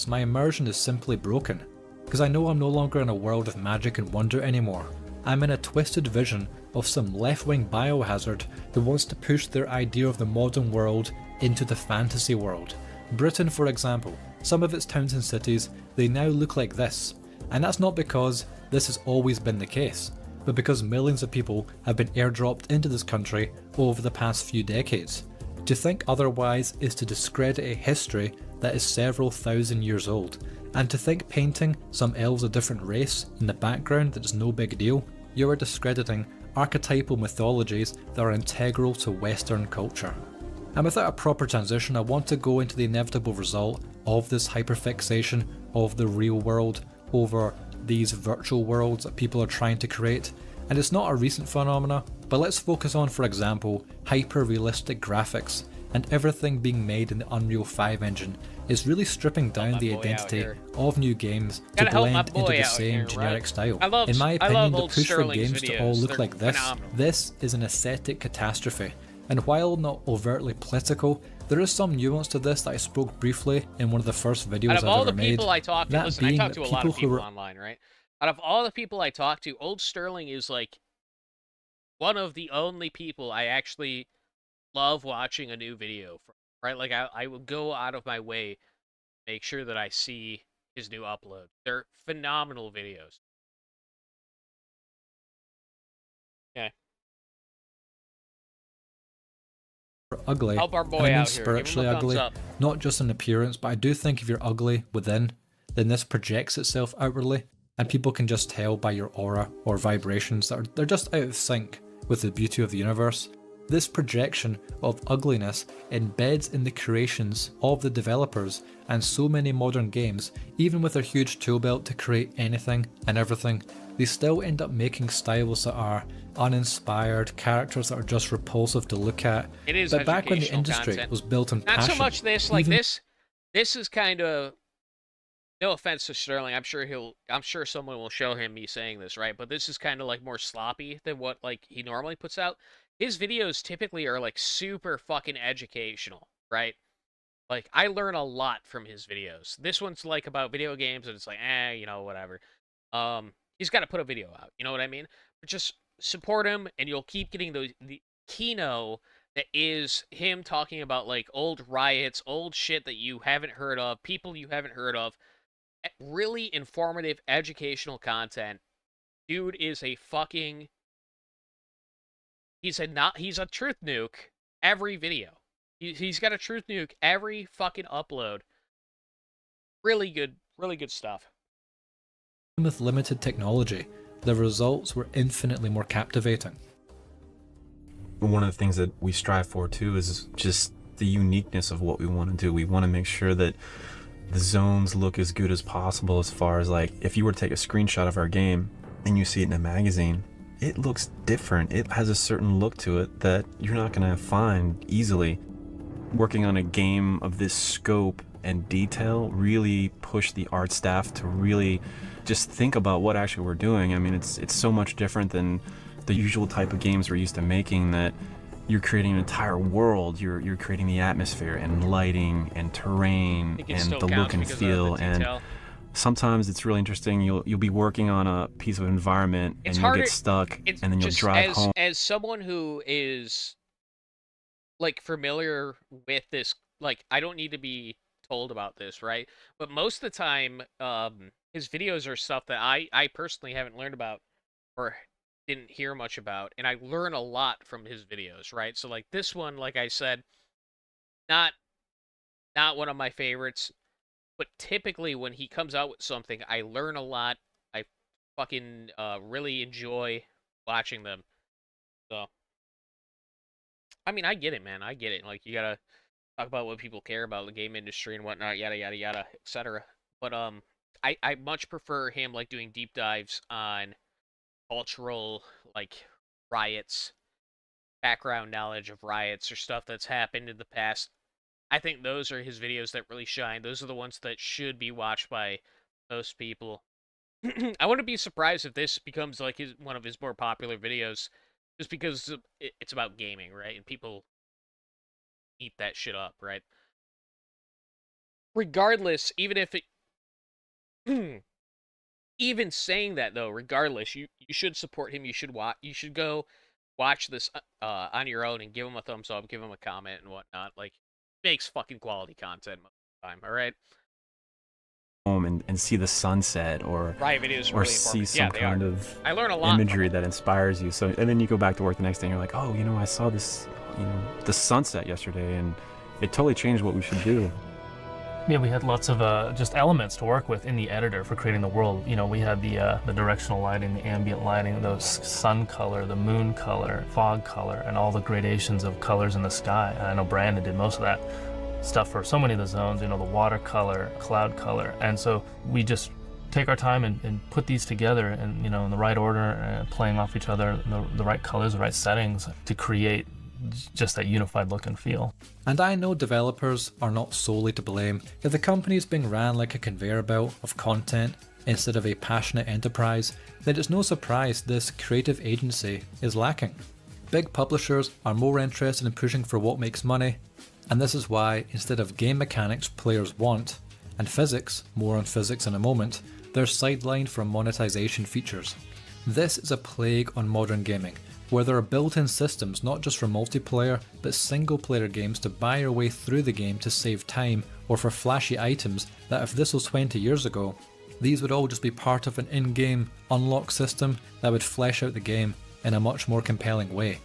my immersion is simply broken, because I know I'm no longer in a world of magic and wonder anymore. I'm in a twisted vision of some left-wing biohazard who wants to push their idea of the modern world into the fantasy world. Britain, for example, some of its towns and cities, they now look like this. And that's not because this has always been the case, but because millions of people have been airdropped into this country over the past few decades. To think otherwise is to discredit a history that is several thousand years old, and to think painting some elves a different race in the background that is no big deal, you are discrediting archetypal mythologies that are integral to Western culture. And without a proper transition, I want to go into the inevitable result of this hyperfixation of the real world over these virtual worlds that people are trying to create. And it's not a recent phenomena, but let's focus on, for example, hyper-realistic graphics and everything being made in the Unreal 5 engine is really stripping down the identity of new games to blend into the same generic style. In my opinion, the push for games to all look like this is an aesthetic catastrophe. And while not overtly political, there is some nuance to this that I spoke briefly in one of the first videos I've ever made. Out of all the people I talk to, listen, I talk to a lot of people online, right? Out of all the people I talk to, Old Sterling is like one of the only people I actually love watching a new video from, right? Like I will go out of my way to make sure that I see his new upload. They're phenomenal videos. Okay. Ugly, help our boy and I mean out here. spiritually ugly, not just in appearance, but I do think if you're ugly within, then this projects itself outwardly. and people can just tell by your aura or vibrations that they're just out of sync with the beauty of the universe. This projection of ugliness embeds in the creations of the developers, and so many modern games, even with their huge tool belt to create anything and everything, they still end up making styles that are uninspired, characters that are just repulsive to look at. It is but back when the educational industry content. was built on Not passion, so much this, like even- this is kind of, no offense to Sterling, I'm sure someone will show him me saying this, right? But this is kind of like more sloppy than what like he normally puts out. His videos typically are like super fucking educational, right? Like I learn a lot from his videos. This one's like about video games and it's like, whatever. He's got to put a video out, you know what I mean? But just support him and you'll keep getting the keynote that is him talking about like old riots, old shit that you haven't heard of, people you haven't heard of. Really informative, educational content. Dude is a fucking... He's a truth nuke every video. He's got a truth nuke every fucking upload. Really good stuff. with limited technology, the results were infinitely more captivating. One of the things that we strive for too is just the uniqueness of what we want to do. We want to make sure that the zones look as good as possible, as far as like if you were to take a screenshot of our game and you see it in a magazine, it looks different. It has a certain look to it that you're not going to find easily. Working on a game of this scope and detail really pushed the art staff to really just think about what actually we're doing. I mean, it's so much different than the usual type of games we're used to making, that you're creating an entire world. You're creating the atmosphere and lighting and terrain and the look and feel. And sometimes it's really interesting. You'll be working on a piece of environment and you'll get stuck, and then you'll drive home. As someone who is like familiar with this, like I don't need to be told about this, right? But most of the time, his videos are stuff that I personally haven't learned about or didn't hear much about, and I learn a lot from his videos, right? So like this one, like I said, not one of my favorites, but typically when he comes out with something, I learn a lot. I fucking really enjoy watching them. So I mean, I get it, man. I get it. Like, you gotta talk about what people care about, the game industry and whatnot, yada yada yada, etc. But I much prefer him like doing deep dives on cultural like riots, background knowledge of riots or stuff that's happened in the past. I think those are his videos that really shine. Those are the ones that should be watched by most people. I wouldn't be surprised if this becomes like one of his more popular videos, just because it's about gaming, right? And people eat that shit up, right? Regardless, even if it... even saying that, though, regardless, you should support him. You should go watch this on your own and give him a thumbs up, give him a comment and whatnot. Like, makes fucking quality content most of the time, all right? Home and see the sunset, or Riot videos are or really see informative. some Yeah, they kind are. of I learn a lot imagery that inspires you. So, and then you go back to work the next day and you're like, oh, I saw this, the sunset yesterday, and it totally changed what we should do. Yeah, we had lots of just elements to work with in the editor for creating the world. We had the directional lighting, the ambient lighting, the sun color, the moon color, fog color, and all the gradations of colors in the sky. And I know Brandon did most of that stuff for so many of the zones, the water color, cloud color. And so we just take our time and put these together and, in the right order, playing off each other, the right colors, the right settings to create just that unified look and feel. And I know developers are not solely to blame if the company is being ran like a conveyor belt of content instead of a passionate enterprise. Then it's no surprise this creative agency is lacking. Big publishers are more interested in pushing for what makes money, and this is why instead of game mechanics players want, and physics, more on physics in a moment, they're sidelined for monetization features. This is a plague on modern gaming, where there are built-in systems not just for multiplayer, but single-player games to buy your way through the game to save time, or for flashy items that if this was 20 years ago, these would all just be part of an in-game unlock system that would flesh out the game in a much more compelling way.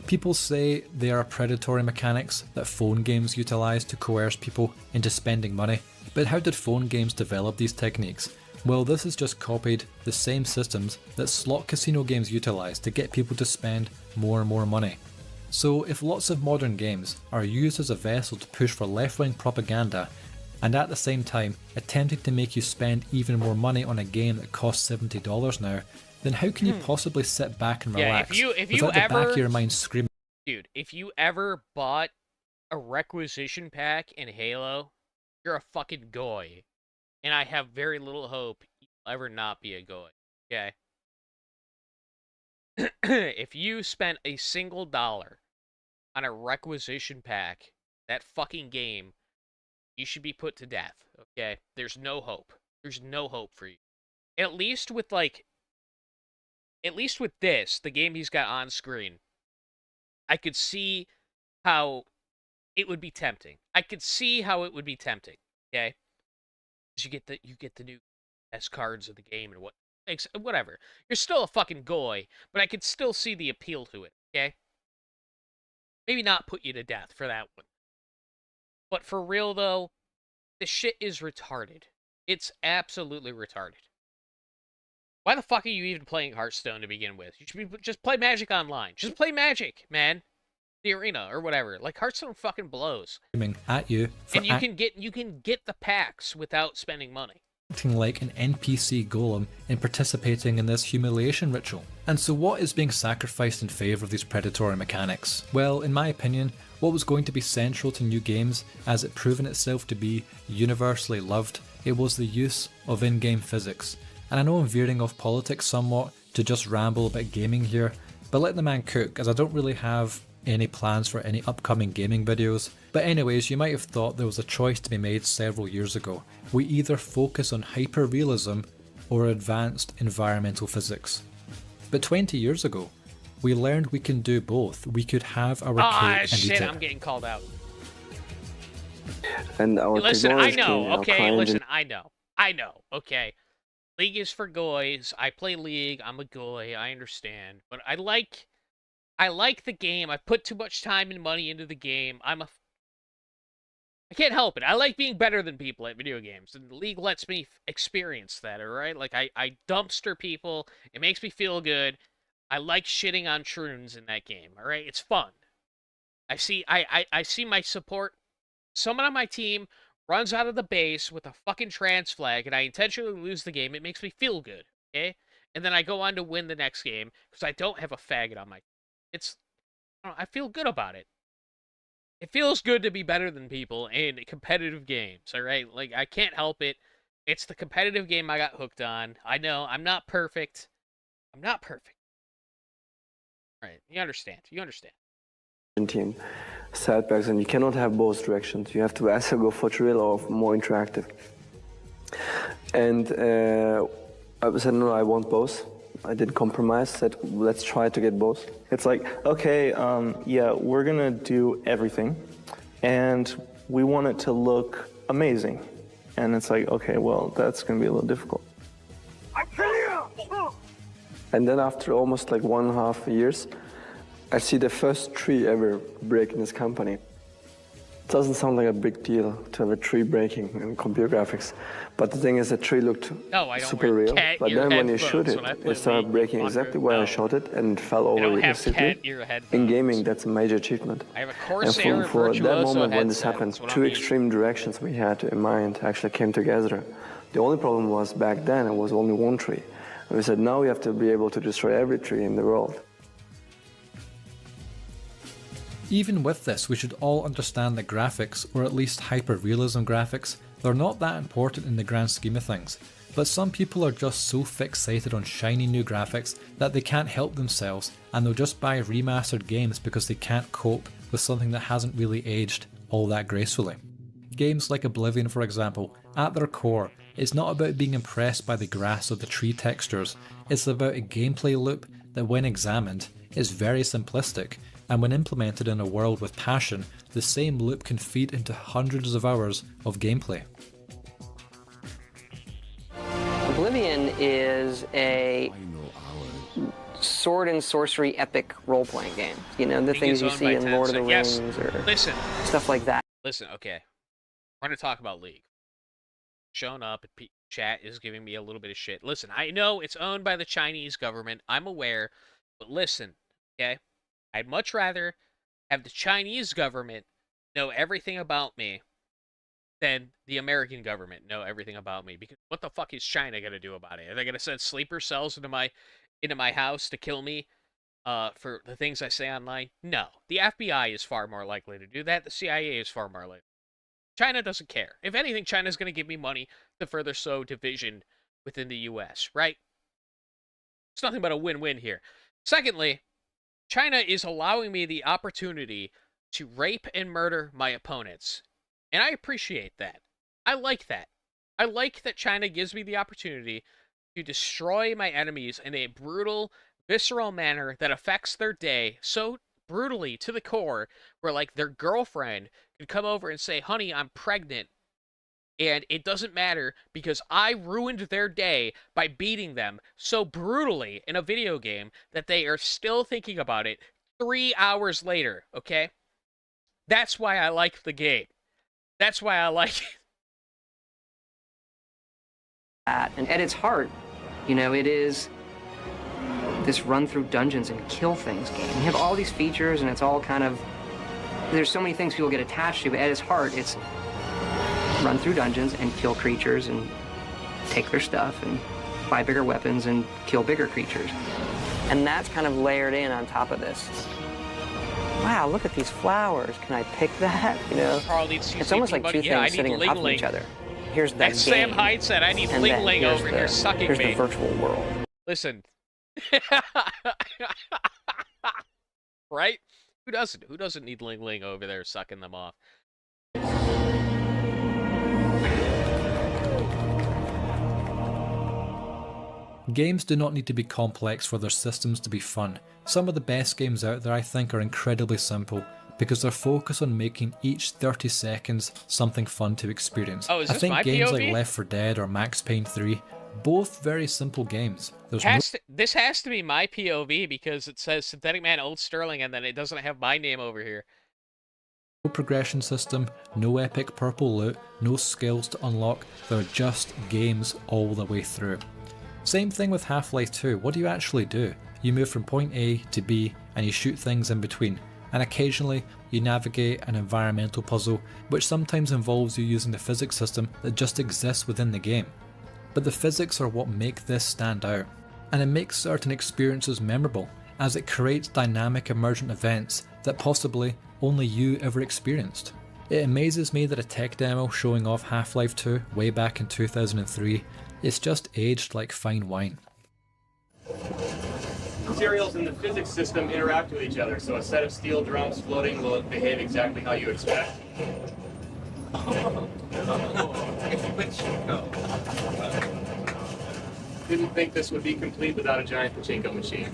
People say they are predatory mechanics that phone games utilize to coerce people into spending money, but how did phone games develop these techniques? Well, this has just copied the same systems that slot casino games utilise to get people to spend more and more money. So if lots of modern games are used as a vessel to push for left-wing propaganda, and at the same time attempting to make you spend even more money on a game that costs $70 now, then how can you possibly sit back and relax without the back of your mind screaming? Dude, if you ever bought a requisition pack in Halo, you're a fucking goy. And I have very little hope you'll ever not be a goy. Okay? If you spent a single dollar on a requisition pack, that fucking game, you should be put to death. Okay? There's no hope. There's no hope for you. At least with this, the game he's got on screen, I could see how it would be tempting. Okay? You get the new best cards of the game and whatever. You're still a fucking goy, but I could still see the appeal to it, okay? Maybe not put you to death for that one. But for real though, this shit is retarded. It's absolutely retarded. Why the fuck are you even playing Hearthstone to begin with? You should just play Magic Online. Just play Magic, man. The arena or whatever. Like Hearthstone fucking blows. At you for and you can get the packs without spending money. Acting like an NPC golem in participating in this humiliation ritual. And so what is being sacrificed in favour of these predatory mechanics? Well, in my opinion, what was going to be central to new games, as it proven itself to be universally loved, it was the use of in-game physics. And I know I'm veering off politics somewhat to just ramble about gaming here, but let the man cook, as I don't really have any plans for any upcoming gaming videos. But anyways, you might have thought there was a choice to be made several years ago. We either focus on hyper-realism or advanced environmental physics. But 20 years ago, we learned we can do both. We could have our cake and eat it. I'm getting called out. And our Listen, I technology know, can okay? find Listen, I know, okay? League is for goys. I play League. I'm a goy. I understand. But I like the game. I put too much time and money into the game. I can't help it. I like being better than people at video games, and League lets me experience that, alright? Like, I dumpster people. It makes me feel good. I like shitting on Troons in that game, alright? It's fun. I see my support. Someone on my team runs out of the base with a fucking trans flag, and I intentionally lose the game. It makes me feel good, okay? And then I go on to win the next game, because I don't have a faggot on my team. I feel good about it. It feels good to be better than people in competitive games, alright? Like, I can't help it. It's the competitive game I got hooked on. I know, I'm not perfect. Alright, you understand. team setbacks, and you cannot have both directions. You have to either go for thrill or more interactive. And I said, no, I want both. I did compromise, said, let's try to get both. It's like, okay, yeah, we're gonna do everything, and we want it to look amazing. And it's like, okay, well, that's gonna be a little difficult. And then after almost like 1.5 years, I see the first tree ever break in this company. It doesn't sound like a big deal to have a tree breaking in computer graphics, but the thing is, the tree looked super real. But then when you shoot it, it started breaking exactly where I shot it, and it fell over realistically. In gaming, that's a major achievement. I have a And Corsair for that Virtuoso moment when this headset, happened, that's what two I'm using. extreme directions we had in mind actually came together. The only problem was back then it was only one tree. And we said, now we have to be able to destroy every tree in the world. Even with this, we should all understand that graphics, or at least hyper-realism graphics, they're not that important in the grand scheme of things. But some people are just so fixated on shiny new graphics that they can't help themselves, and they'll just buy remastered games because they can't cope with something that hasn't really aged all that gracefully. Games like Oblivion, for example, at their core, it's not about being impressed by the grass or the tree textures, it's about a gameplay loop that, when examined, is very simplistic, and when implemented in a world with passion, the same loop can feed into hundreds of hours of gameplay. Oblivion is a sword and sorcery epic role-playing game. You know, the League things is you owned see by in Lord of the Tencent. Rings Yes. or Listen. stuff like that. Listen, okay. We're going to talk about League. showing up and chat is giving me a little bit of shit. Listen, I know it's owned by the Chinese government. I'm aware. But listen, okay? I'd much rather have the Chinese government know everything about me than the American government know everything about me. Because what the fuck is China gonna do about it? Are they gonna send sleeper cells into my house to kill me for the things I say online? No. The FBI is far more likely to do that. The CIA is far more likely. China doesn't care. If anything, China's gonna give me money to further sow division within the US, right? It's nothing but a win-win here. Secondly, China is allowing me the opportunity to rape and murder my opponents. And I appreciate that. I like that. I like that China gives me the opportunity to destroy my enemies in a brutal, visceral manner that affects their day so brutally to the core, where like their girlfriend could come over and say, honey, I'm pregnant. And it doesn't matter because I ruined their day by beating them so brutally in a video game that they are still thinking about it 3 hours later, okay? That's why I like the game. That's why I like it. And at its heart, you know, it is this run through dungeons and kill things game. You have all these features and it's all kind of, there's so many things people get attached to, but at its heart, it's run through dungeons and kill creatures and take their stuff and buy bigger weapons and kill bigger creatures. And that's kind of layered in on top of this. Wow, look at these flowers. Can I pick that? You know, it's almost like two things sitting on top of each other. Here's the game. Sam Hyde said, I need Ling Ling over here sucking me. Here's the virtual world. Listen. Right? Who doesn't? Who doesn't need Ling Ling over there sucking them off? Games do not need to be complex for their systems to be fun. Some of the best games out there I think are incredibly simple because they're focused on making each 30 seconds something fun to experience. Oh, is I this think my games POV? like Left 4 Dead or Max Payne 3, both very simple games. This has to be my POV because it says Synthetic Man Old Sterling and then it doesn't have my name over here. No progression system, no epic purple loot, no skills to unlock, they're just games all the way through. Same thing with Half-Life 2, what do you actually do? You move from point A to B and you shoot things in between, and occasionally you navigate an environmental puzzle which sometimes involves you using the physics system that just exists within the game. But the physics are what make this stand out, and it makes certain experiences memorable as it creates dynamic emergent events that possibly only you ever experienced. It amazes me that a tech demo showing off Half-Life 2 way back in 2003 is just aged like fine wine. Materials in the physics system interact with each other, so a set of steel drums floating will behave exactly how you expect. Didn't think this would be complete without a giant pachinko machine.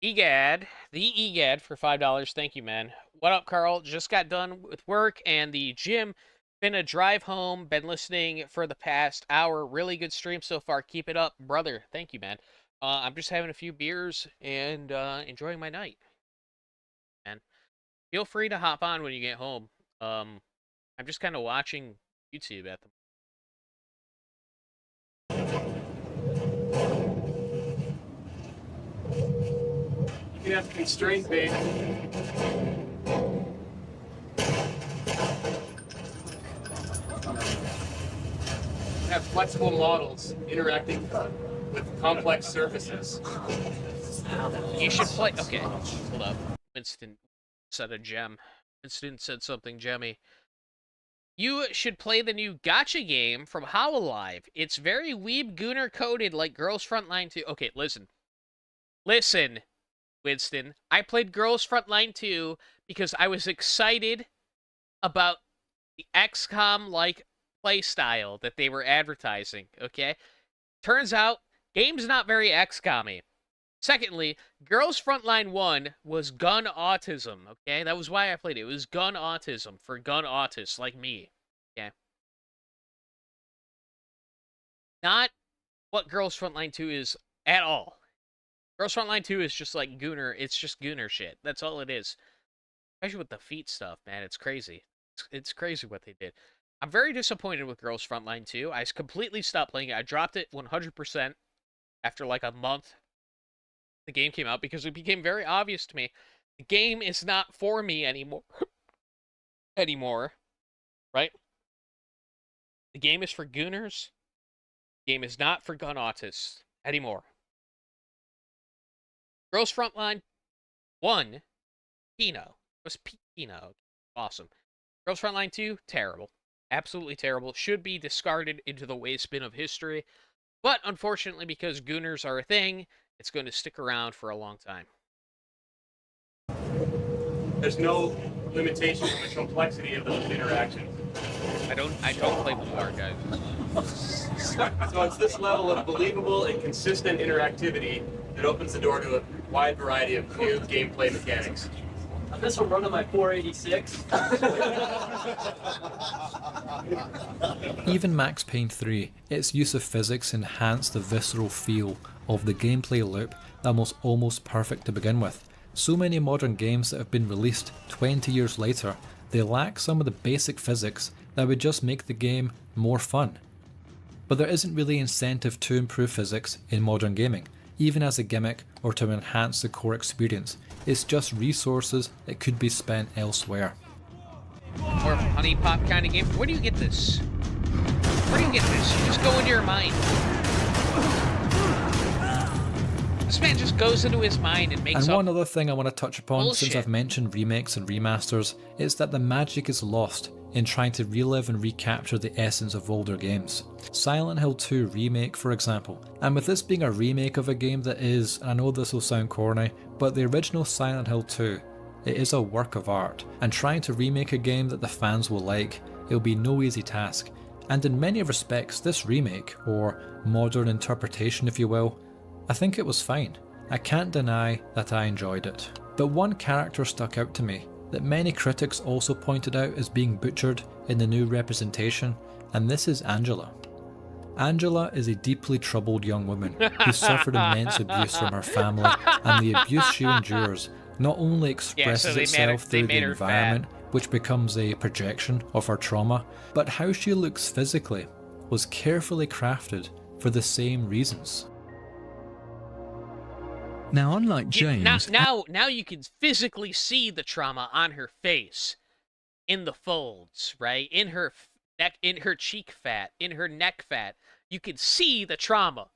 EGAD, the EGAD for $5. Thank you, man. What up, Carl? Just got done with work and the gym. Been a drive home. Been listening for the past hour. Really good stream so far. Keep it up, brother. Thank you, man. I'm just having a few beers and enjoying my night. And feel free to hop on when you get home. I'm just kind of watching YouTube at the You can have constraint based. Have flexible models interacting with complex surfaces. You should play. Okay, hold up. Winston said a gem. Winston said something gemmy. You should play the new gacha game from Hololive. It's very weeb gooner coded like Girls Frontline 2. Okay, listen. Listen, Winston. I played Girls Frontline 2 because I was excited about the XCOM-like playstyle that they were advertising, okay? Turns out, game's not very XCOM-y. Secondly, Girls Frontline 1 was gun autism, okay? That was why I played it. It was gun autism for gun autists like me, okay? Not what Girls Frontline 2 is at all. Girls Frontline 2 is just like gooner. It's just gooner shit. That's all it is. Especially with the feet stuff, man. It's crazy. It's crazy what they did. I'm very disappointed with Girls Frontline 2. I completely stopped playing it. I dropped it 100% after like a month the game came out because it became very obvious to me the game is not for me anymore. Right? The game is for gooners. The game is not for gun autists anymore. Girls Frontline 1, Pino. It was Pino. Awesome. Girls Frontline 2, terrible. Absolutely terrible. Should be discarded into the waste bin of history. But unfortunately, because gooners are a thing, it's going to stick around for a long time. There's no limitation on the complexity of those interactions. I don't play Bluar, guys. So it's this level of believable and consistent interactivity that opens the door to a wide variety of new gameplay mechanics. This will run on my 486. Even Max Payne 3, its use of physics enhanced the visceral feel of the gameplay loop that was almost perfect to begin with. So many modern games that have been released 20 years later, they lack some of the basic physics that would just make the game more fun. But there isn't really incentive to improve physics in modern gaming, even as a gimmick or to enhance the core experience. It's just resources that could be spent elsewhere. More of a honey pop kind of game. Where do you get this? Where do you get this? You just go into your mind. This man just goes into his mind and makes And up one other thing I want to touch upon, bullshit. since I've mentioned remakes and remasters, is that the magic is lost in trying to relive and recapture the essence of older games. Silent Hill 2 Remake, for example. And with this being a remake of a game that is, and I know this will sound corny, but the original Silent Hill 2, it is a work of art. And trying to remake a game that the fans will like, it'll be no easy task. And in many respects, this remake, or modern interpretation if you will, I think it was fine. I can't deny that I enjoyed it. But one character stuck out to me that many critics also pointed out as being butchered in the new representation, and this is Angela. Angela is a deeply troubled young woman who suffered immense abuse from her family, and the abuse she endures not only expresses itself through the environment, which becomes a projection of her trauma, but how she looks physically was carefully crafted for the same reasons. Now, unlike James... Now you can physically see the trauma on her face, in the folds, right? In her neck, in her cheek fat, in her neck fat. You can see the trauma.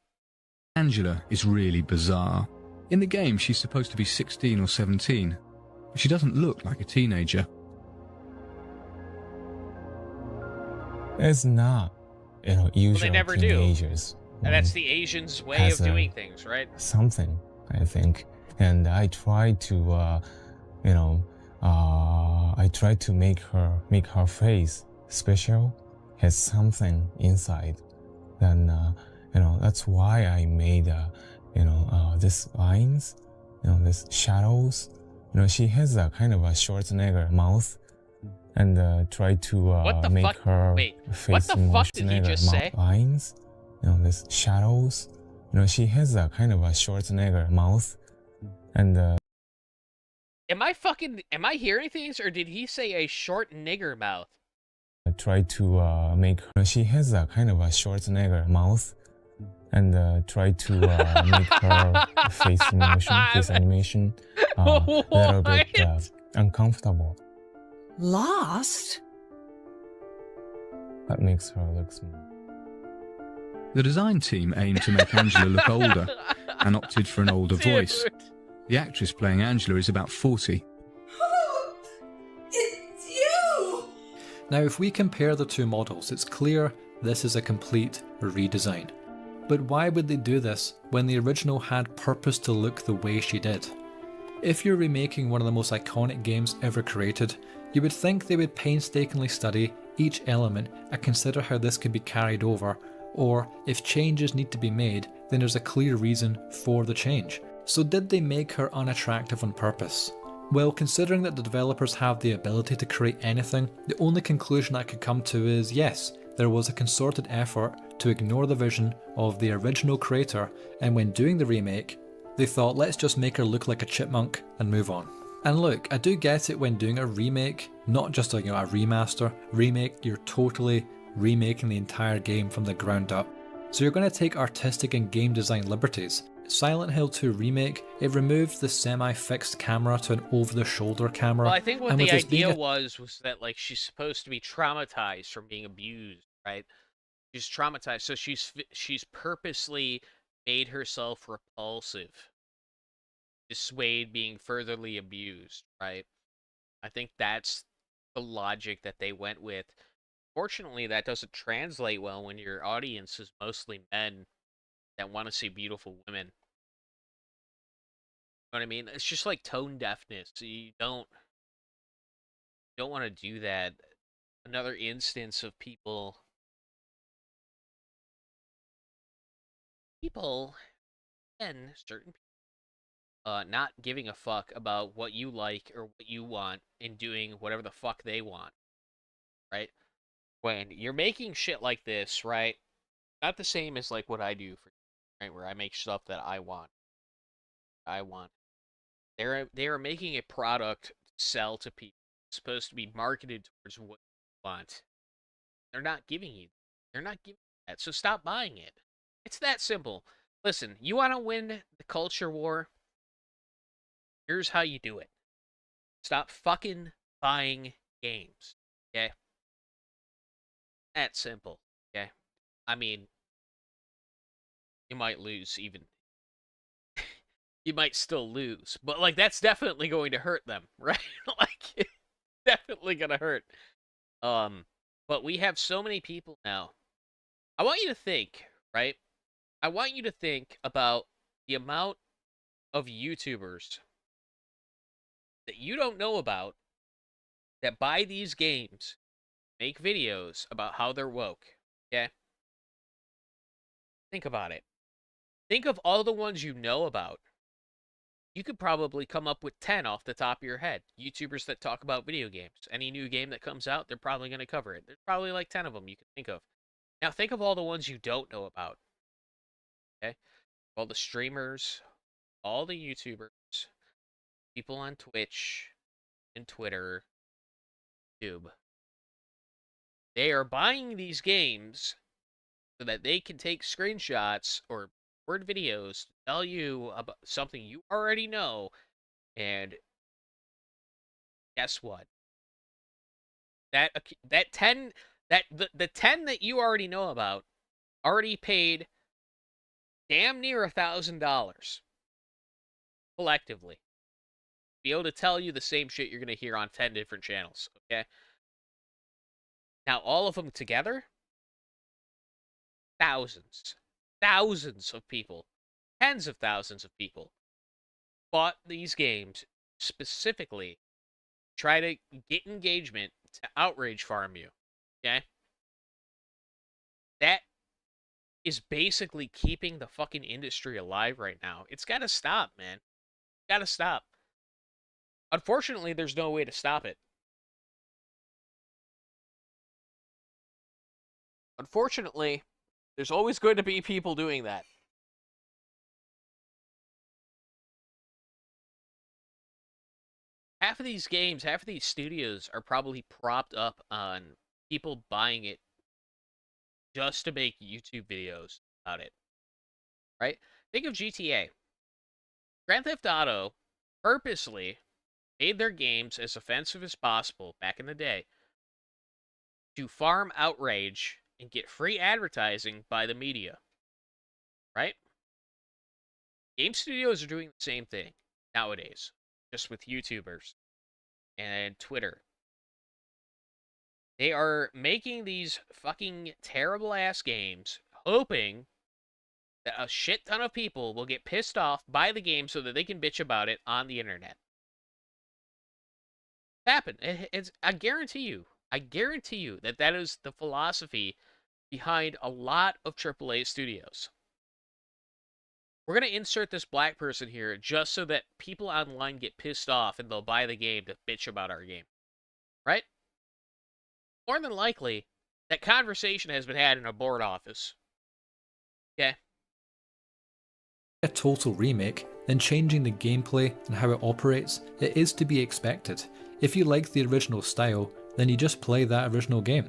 Angela is really bizarre. In the game, she's supposed to be 16 or 17, but she doesn't look like a teenager. It's not, usual they never teenagers. Do. And that's the Asians' way of doing things, right? Something, I think. And I try to, I try to make her face special, has something inside. Then, that's why I made, these lines, these shadows. She has a kind of a Schwarzenegger mouth, and try to make her face more Schwarzenegger mouth lines. These shadows. She has a kind of a Schwarzenegger mouth, and Am I hearing things, or did he say a short nigger mouth? I try to make her. She has a kind of a Schwarzenegger mouth, and try to make her face animation a little bit uncomfortable. Lost? That makes her look small. The design team aimed to make Angela look older and opted for an older voice. The actress playing Angela is about 40. It's you! Now, if we compare the two models, it's clear this is a complete redesign. But why would they do this when the original had purpose to look the way she did? If you're remaking one of the most iconic games ever created, you would think they would painstakingly study each element and consider how this could be carried over, or if changes need to be made, then there's a clear reason for the change. So did they make her unattractive on purpose? Well, considering that the developers have the ability to create anything, the only conclusion I could come to is yes, there was a concerted effort to ignore the vision of the original creator, and when doing the remake, they thought let's just make her look like a chipmunk and move on. And look, I do get it when doing a remake, not just a remaster. Remake, you're totally remaking the entire game from the ground up. So you're going to take artistic and game design liberties. Silent Hill 2 Remake, it removed the semi-fixed camera to an over-the-shoulder camera. Well, I think what and the with this being idea a was that like she's supposed to be traumatized from being abused, right? She's traumatized, so she's purposely made herself repulsive, dissuade being furtherly abused, right? I think that's the logic that they went with. Fortunately, that doesn't translate well when your audience is mostly men that want to see beautiful women. You know what I mean? It's just like tone deafness. You don't want to do that. Another instance of and certain people, not giving a fuck about what you like or what you want and doing whatever the fuck they want, right? When you're making shit like this, right? Not the same as like what I do for, right? Where I make stuff that I want. They are making a product to sell to people. It's supposed to be marketed towards what you want. They're not giving you. They're not giving you that. So stop buying it. It's that simple. Listen, you want to win the culture war? Here's how you do it. Stop fucking buying games. Okay? That simple. Okay? I mean, you might lose even. You might still lose, but like that's definitely going to hurt them, right? Like it's definitely gonna hurt. But we have so many people now. I want you to think, right? I want you to think about the amount of YouTubers that you don't know about that buy these games, make videos about how they're woke. Okay? Think about it. Think of all the ones you know about. You could probably come up with 10 off the top of your head. YouTubers that talk about video games. Any new game that comes out, they're probably going to cover it. There's probably like 10 of them you can think of. Now think of all the ones you don't know about. Okay? All the streamers, all the YouTubers, people on Twitch and Twitter, YouTube. They are buying these games so that they can take screenshots or word videos to tell you about something you already know. And guess what? That 10 that the 10 that you already know about already paid damn near $1,000 collectively. Be able to tell you the same shit you're going to hear on 10 different channels, okay? Now, all of them together, thousands of people, tens of thousands of people bought these games specifically to try to get engagement to outrage farm you, okay? That is basically keeping the fucking industry alive right now. It's got to stop, man. Got to stop. Unfortunately, there's no way to stop it. Unfortunately, there's always going to be people doing that. Half of these games, half of these studios are probably propped up on people buying it just to make YouTube videos about it. Right? Think of GTA. Grand Theft Auto purposely made their games as offensive as possible back in the day to farm outrage and get free advertising by the media. Right? Game studios are doing the same thing nowadays, just with YouTubers and Twitter. They are making these fucking terrible ass games, hoping that a shit ton of people will get pissed off by the game so that they can bitch about it on the internet. It's I guarantee you that that is the philosophy behind a lot of AAA studios. We're going to insert this black person here just so that people online get pissed off and they'll buy the game to bitch about our game. Right? More than likely, that conversation has been had in a board office. Okay? A total remake, then changing the gameplay and how it operates, it is to be expected. If you like the original style, then you just play that original game.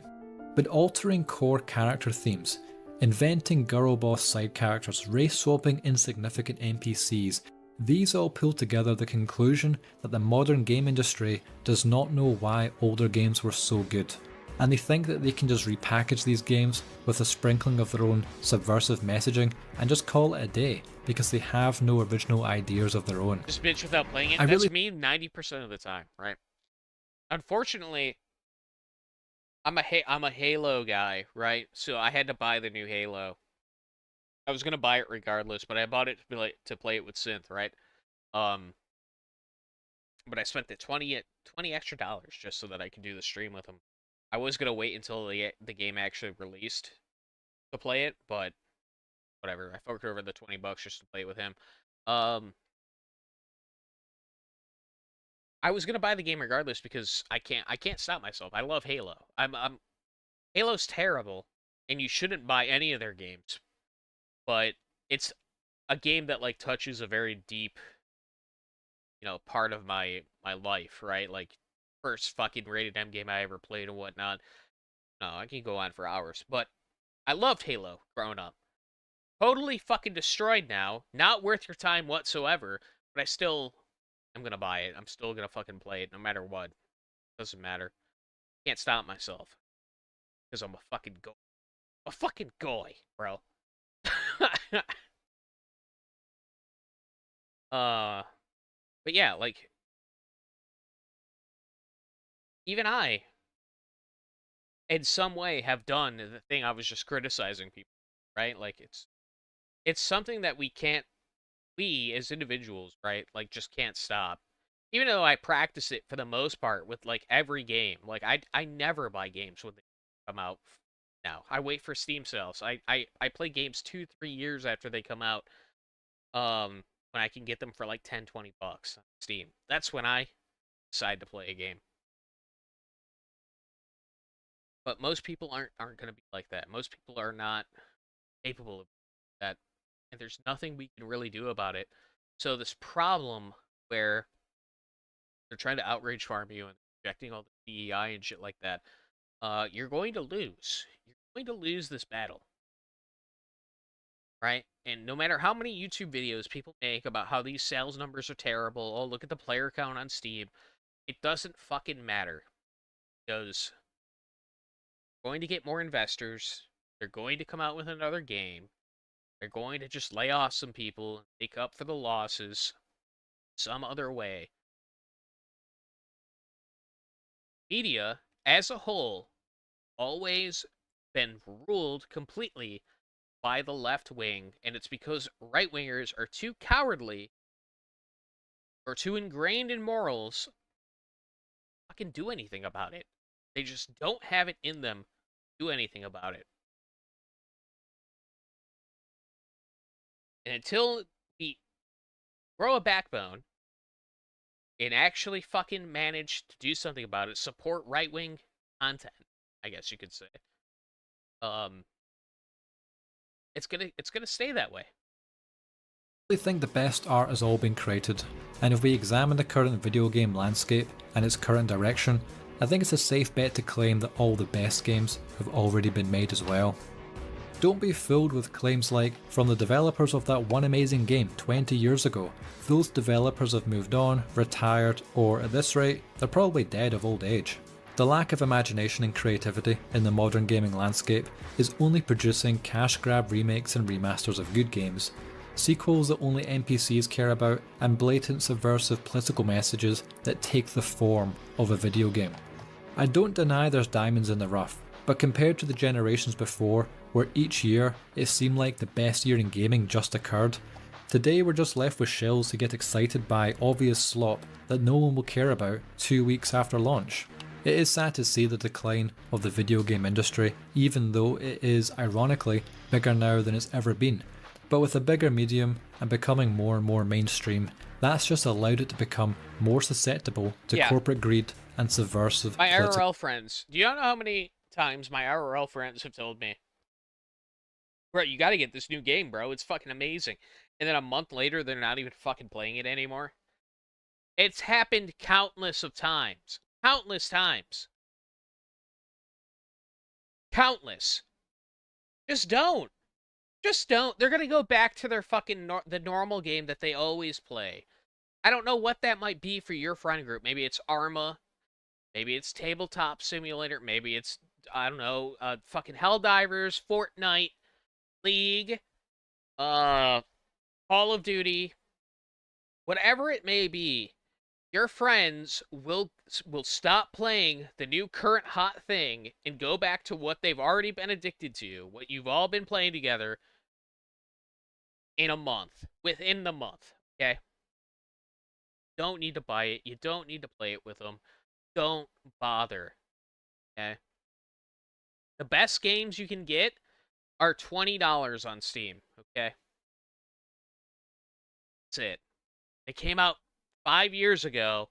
But altering core character themes, inventing girl boss side characters, race swapping insignificant NPCs, these all pull together the conclusion that the modern game industry does not know why older games were so good. And they think that they can just repackage these games with a sprinkling of their own subversive messaging and just call it a day because they have no original ideas of their own. Just bitch without playing it. That's me 90% of the time, right? Unfortunately, I'm a Halo guy, right? So I had to buy the new Halo. I was gonna buy it regardless, but I bought it to play it with Synth, right? But I spent the $20 extra just so that I could do the stream with him. I was gonna wait until the game actually released to play it, but whatever. I forked over the $20 just to play it with him. I was gonna buy the game regardless because I can't stop myself. I love Halo. Halo's terrible, and you shouldn't buy any of their games. But it's a game that like touches a very deep, part of my life, right? Like first fucking rated M game I ever played and whatnot. No, I can go on for hours, but I loved Halo growing up. Totally fucking destroyed now. Not worth your time whatsoever, but I'm gonna buy it. I'm still gonna fucking play it no matter what. Doesn't matter. Can't stop myself. Because I'm a fucking goy, bro. But yeah, like, even I, in some way, have done the thing I was just criticizing people, right? Like, it's something that we as individuals, right? Like, just can't stop. Even though I practice it for the most part with like every game, like I never buy games when they come out. Now I wait for Steam sales. I play games 2-3 years after they come out. When I can get them for like 10-20 bucks on Steam. That's when I decide to play a game. But most people aren't going to be like that. Most people are not capable of that, and there's nothing we can really do about it. So this problem where they're trying to outrage farm you and injecting all the DEI and shit like that, you're going to lose. You're going to lose this battle. Right? And no matter how many YouTube videos people make about how these sales numbers are terrible, oh, look at the player count on Steam, it doesn't fucking matter. Because they're going to get more investors, they're going to come out with another game, they're going to just lay off some people and make up for the losses some other way. Media, as a whole, always been ruled completely by the left wing, and it's because right wingers are too cowardly or too ingrained in morals to fucking do anything about it. They just don't have it in them to do anything about it. And until we grow a backbone and actually fucking manage to do something about it, support right wing content, I guess you could say. It's gonna stay that way. I think the best art has all been created, and if we examine the current video game landscape and its current direction, I think it's a safe bet to claim that all the best games have already been made as well. Don't be fooled with claims like, from the developers of that one amazing game 20 years ago. Those developers have moved on, retired, or at this rate, they're probably dead of old age. The lack of imagination and creativity in the modern gaming landscape is only producing cash grab remakes and remasters of good games, sequels that only NPCs care about, and blatant subversive political messages that take the form of a video game. I don't deny there's diamonds in the rough, but compared to the generations before, where each year it seemed like the best year in gaming just occurred, today we're just left with shells who get excited by obvious slop that no one will care about 2 weeks after launch. It is sad to see the decline of the video game industry, even though it is, ironically, bigger now than it's ever been. But with a bigger medium and becoming more and more mainstream, that's just allowed it to become more susceptible to corporate greed and subversive My IRL friends, do you know how many times my IRL friends have told me, Bro, you got to get this new game, bro. It's fucking amazing. And then a month later, they're not even fucking playing it anymore. It's happened countless of times. Countless times. Countless. Just don't. Just don't. They're going to go back to their fucking the normal game that they always play. I don't know what that might be for your friend group. Maybe it's Arma. Maybe it's Tabletop Simulator. Maybe it's, I don't know, fucking Helldivers, Fortnite, League, Call of Duty. Whatever it may be, your friends will stop playing the new current hot thing and go back to what they've already been addicted to, what you've all been playing together in a month, within the month, okay? Don't need to buy it. You don't need to play it with them. Don't bother, okay? The best games you can get are $20 on Steam, okay? That's it. They came out 5 years ago.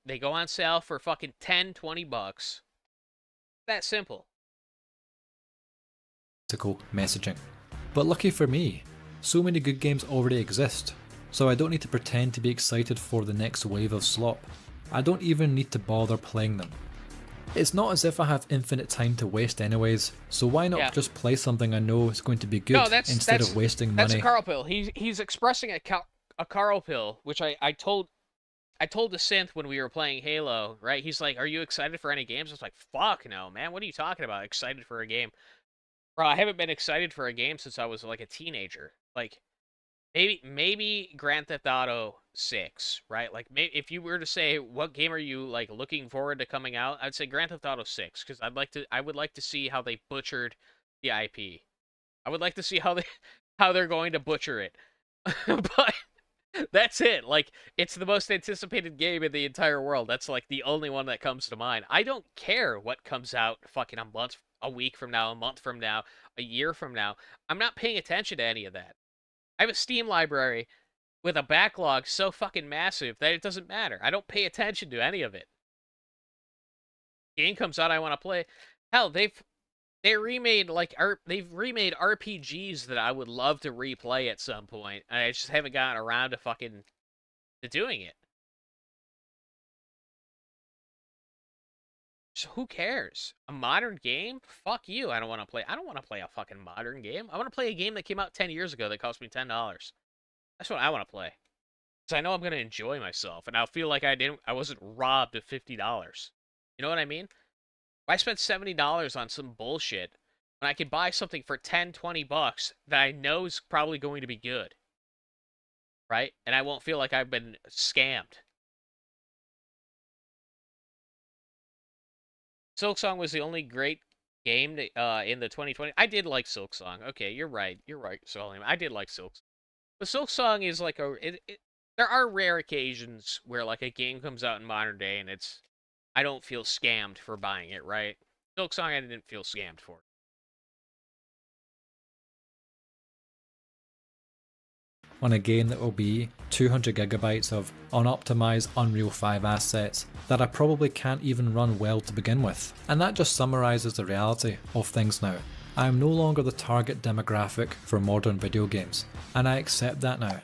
They go on sale for fucking 10, 20 bucks. That simple. Messaging. But lucky for me, so many good games already exist, so I don't need to pretend to be excited for the next wave of slop. I don't even need to bother playing them. It's not as if I have infinite time to waste anyways, so why not just play something I know is going to be good instead of wasting money? That's a Carl Pill. He's expressing a Carl Pill, which I told the synth when we were playing Halo, right? He's like, "Are you excited for any games?" I was like, "Fuck no, man. What are you talking about? Excited for a game?" Bro, I haven't been excited for a game since I was like a teenager. Like maybe Grand Theft Auto 6, right? Like if you were to say what game are you like looking forward to coming out, I'd say Grand Theft Auto 6 cuz I would like to see how they butchered the IP. I would like to see how they're going to butcher it. But that's it. Like, it's the most anticipated game in the entire world. That's like the only one that comes to mind. I don't care what comes out fucking a week from now, a month from now, a year from now. I'm not paying attention to any of that. I have a Steam library with a backlog so fucking massive that it doesn't matter. I don't pay attention to any of it. Game comes out, I want to play. Hell, they've remade RPGs that I would love to replay at some point. I just haven't gotten around to fucking doing it. So who cares? A modern game? Fuck you. I don't want to play a fucking modern game. I want to play a game that came out 10 years ago that cost me $10. That's what I want to play. Because I know I'm going to enjoy myself and I'll feel like I wasn't robbed of $50. You know what I mean? If I spent $70 on some bullshit when I could buy something for 10, 20 bucks that I know is probably going to be good, right? And I won't feel like I've been scammed. Silksong was the only great game in the 2020. I did like Silksong. Okay, you're right. You're right, Solim. I did like Silksong. But Silksong is like there are rare occasions where like a game comes out in modern day and I don't feel scammed for buying it, right? Silksong I didn't feel scammed for. On a game that will be 200 gigabytes of unoptimized Unreal 5 assets that I probably can't even run well to begin with. And that just summarizes the reality of things now. I am no longer the target demographic for modern video games, and I accept that now.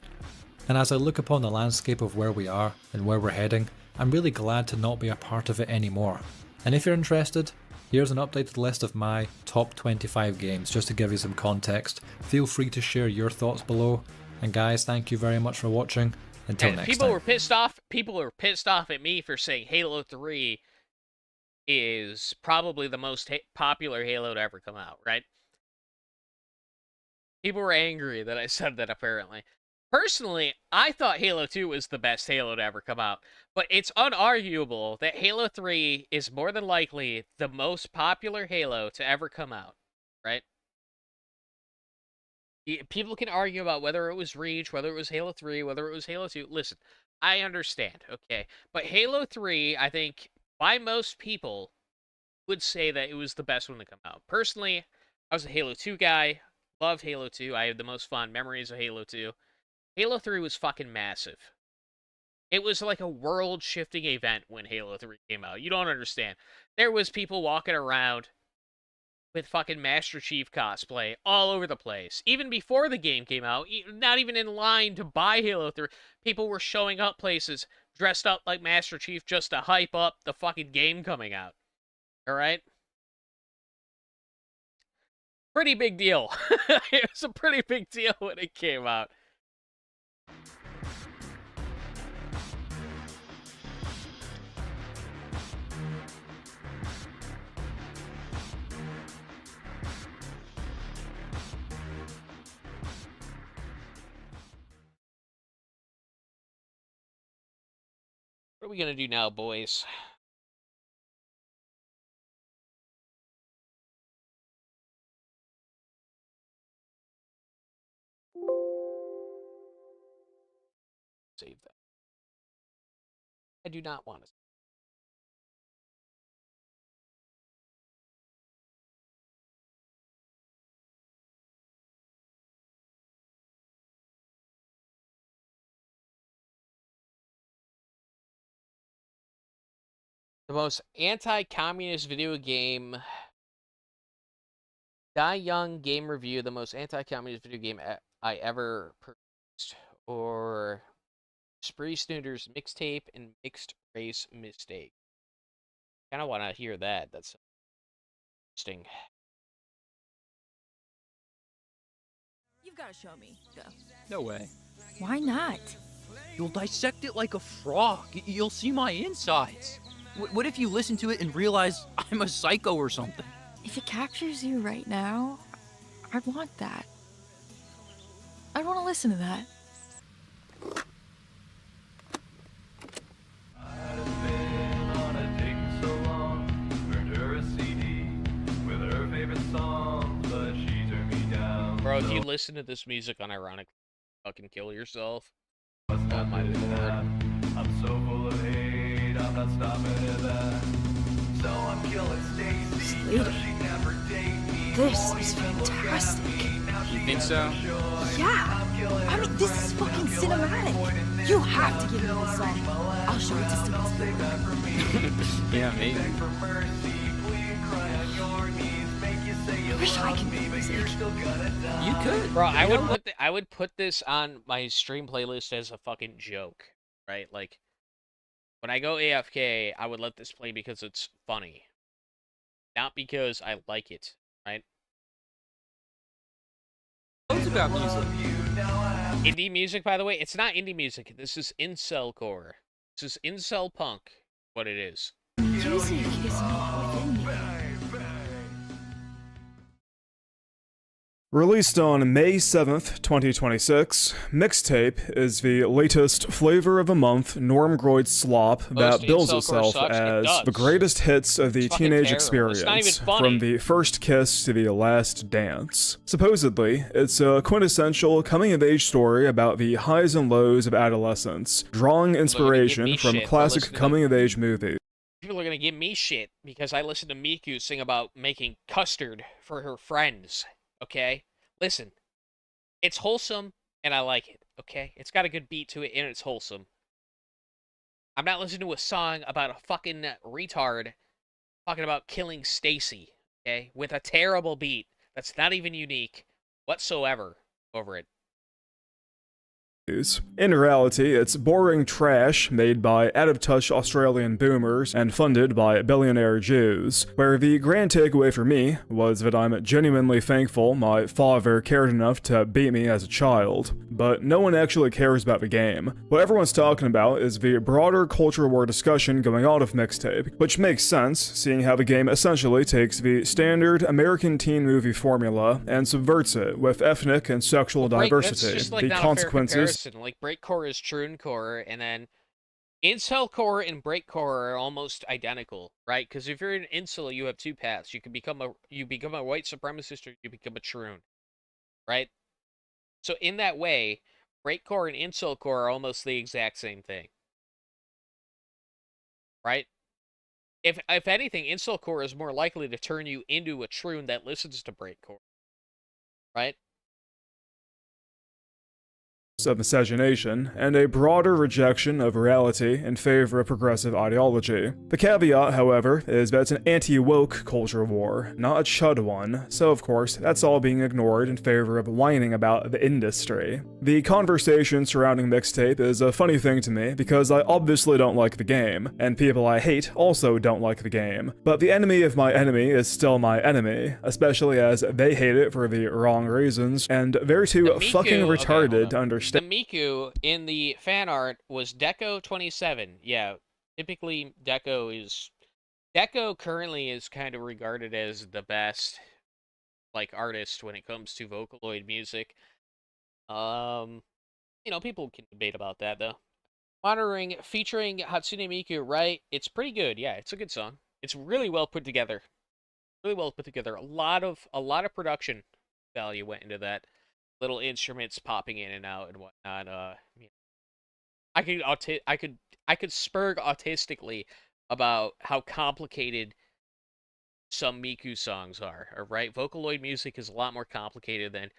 And as I look upon the landscape of where we are and where we're heading, I'm really glad to not be a part of it anymore. And if you're interested, here's an updated list of my top 25 games just to give you some context. Feel free to share your thoughts below. And guys, thank you very much for watching. Until next people time. were pissed off. People were pissed off at me for saying Halo 3 is probably the most popular Halo to ever come out, right? People were angry that I said that, apparently. Personally, I thought Halo 2 was the best Halo to ever come out, but it's unarguable that Halo 3 is more than likely the most popular Halo to ever come out, right? People can argue about whether it was Reach, whether it was Halo 3, whether it was Halo 2. Listen, I understand, okay? But Halo 3, I think, by most people, would say that it was the best one to come out. Personally, I was a Halo 2 guy. Loved Halo 2. I have the most fond memories of Halo 2. Halo 3 was fucking massive. It was like a world-shifting event when Halo 3 came out. You don't understand. There was people walking around with fucking Master Chief cosplay all over the place. Even before the game came out, not even in line to buy Halo 3, people were showing up places dressed up like Master Chief just to hype up the fucking game coming out. Alright? Pretty big deal. It was a pretty big deal when it came out. What are we gonna do now, boys? Save that. I do not want to. The most anti-communist video game. Die Young Game Review, the most anti-communist video game I ever purchased. Or Spree Snooter's Mixtape and Mixed Race Mistake. Kind of want to hear that. That's interesting. You've got to show me. Go. No way. Why not? You'll dissect it like a frog. You'll see my insides. What if you listen to it and realize I'm a psycho or something? If it captures you right now, I want that. I want to listen to that. Bro, if you listen to this music unironically, fucking kill yourself. Oh my lord. I'm so full of hate, I'm not stopping at that. So I'm killing Stacy, she never date me. This is fantastic. You think so? Yeah. I mean, this is fucking cinematic. You have to give me this song. I'll show it to Steven Spielberg. Yeah, maybe. I wish I could make music. You could. Bro, I would put this on my stream playlist as a fucking joke, right? Like, when I go AFK, I would let this play because it's funny. Not because I like it, right? What's about music? Indie music, by the way, it's not indie music. This is incel core. This is incel punk, what it is. Music is not within me. Released on May 7th, 2026, Mixtape is the latest flavor of a month normgroid slop that bills itself as the greatest hits of the teenage experience, from the first kiss to the last dance. Supposedly, it's a quintessential coming-of-age story about the highs and lows of adolescence, drawing inspiration from classic coming-of-age movies. People are gonna give me shit because I listen to Miku sing about making custard for her friends. Okay? Listen, it's wholesome, and I like it, okay? It's got a good beat to it, and it's wholesome. I'm not listening to a song about a fucking retard talking about killing Stacy, okay? With a terrible beat that's not even unique whatsoever over it. In reality, it's boring trash made by out-of-touch Australian boomers and funded by billionaire Jews, where the grand takeaway for me was that I'm genuinely thankful my father cared enough to beat me as a child, but no one actually cares about the game. What everyone's talking about is the broader culture war discussion going on with Mixtape, which makes sense, seeing how the game essentially takes the standard American teen movie formula and subverts it with ethnic and sexual diversity. Like the consequences. Like breakcore is TruneCore, and then incel core and breakcore are almost identical, right? Because if you're an incel, you have two paths. You can become a white supremacist, or you become a troon, right? So in that way, breakcore and incel core are almost the exact same thing, right? If anything, incel core is more likely to turn you into a troon that listens to breakcore, right? of miscegenation, and a broader rejection of reality in favor of progressive ideology. The caveat, however, is that it's an anti-woke culture war, not a chud one, so of course, that's all being ignored in favor of whining about the industry. The conversation surrounding mixtape is a funny thing to me because I obviously don't like the game, and people I hate also don't like the game, but the enemy of my enemy is still my enemy, especially as they hate it for the wrong reasons, and they're too fucking retarded to understand. The Miku in the fan art was Deco27. Yeah, typically Deco currently is kind of regarded as the best, like, artist when it comes to Vocaloid music. You know, people can debate about that though. Monitoring featuring Hatsune Miku, right? It's pretty good. Yeah, it's a good song. It's really well put together. Really well put together. A lot of production value went into that. Little instruments popping in and out and whatnot. You know, I could spurg autistically about how complicated some Miku songs are, right? Vocaloid music is a lot more complicated than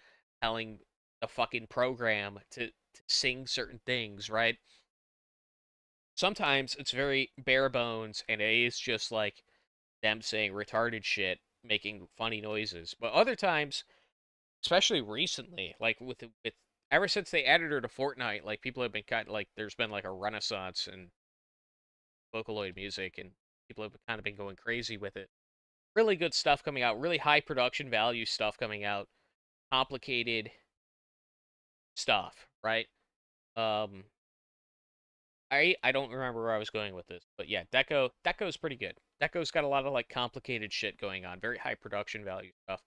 telling the fucking program to sing certain things, right? Sometimes it's very bare bones and it is just like them saying retarded shit, making funny noises. But other times, especially recently, like with ever since they added her to Fortnite, like people have been kind of like there's been like a renaissance in Vocaloid music and people have kind of been going crazy with it. Really good stuff coming out, really high production value stuff coming out, complicated stuff, right? Um I don't remember where I was going with this, but yeah, Deco's pretty good. Deco's got a lot of like complicated shit going on, very high production value stuff.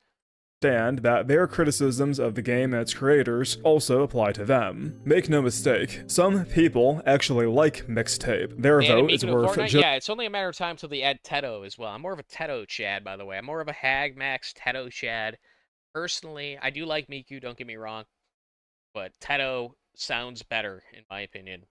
That their criticisms of the game and its creators also apply to them. Make no mistake, some people actually like mixtape. Their vote is worth just... Yeah, it's only a matter of time till they add Teto as well. I'm more of a Teto Chad, by the way. I'm more of a Hag Max Teto Chad. Personally, I do like Miku, don't get me wrong, but Teto sounds better, in my opinion.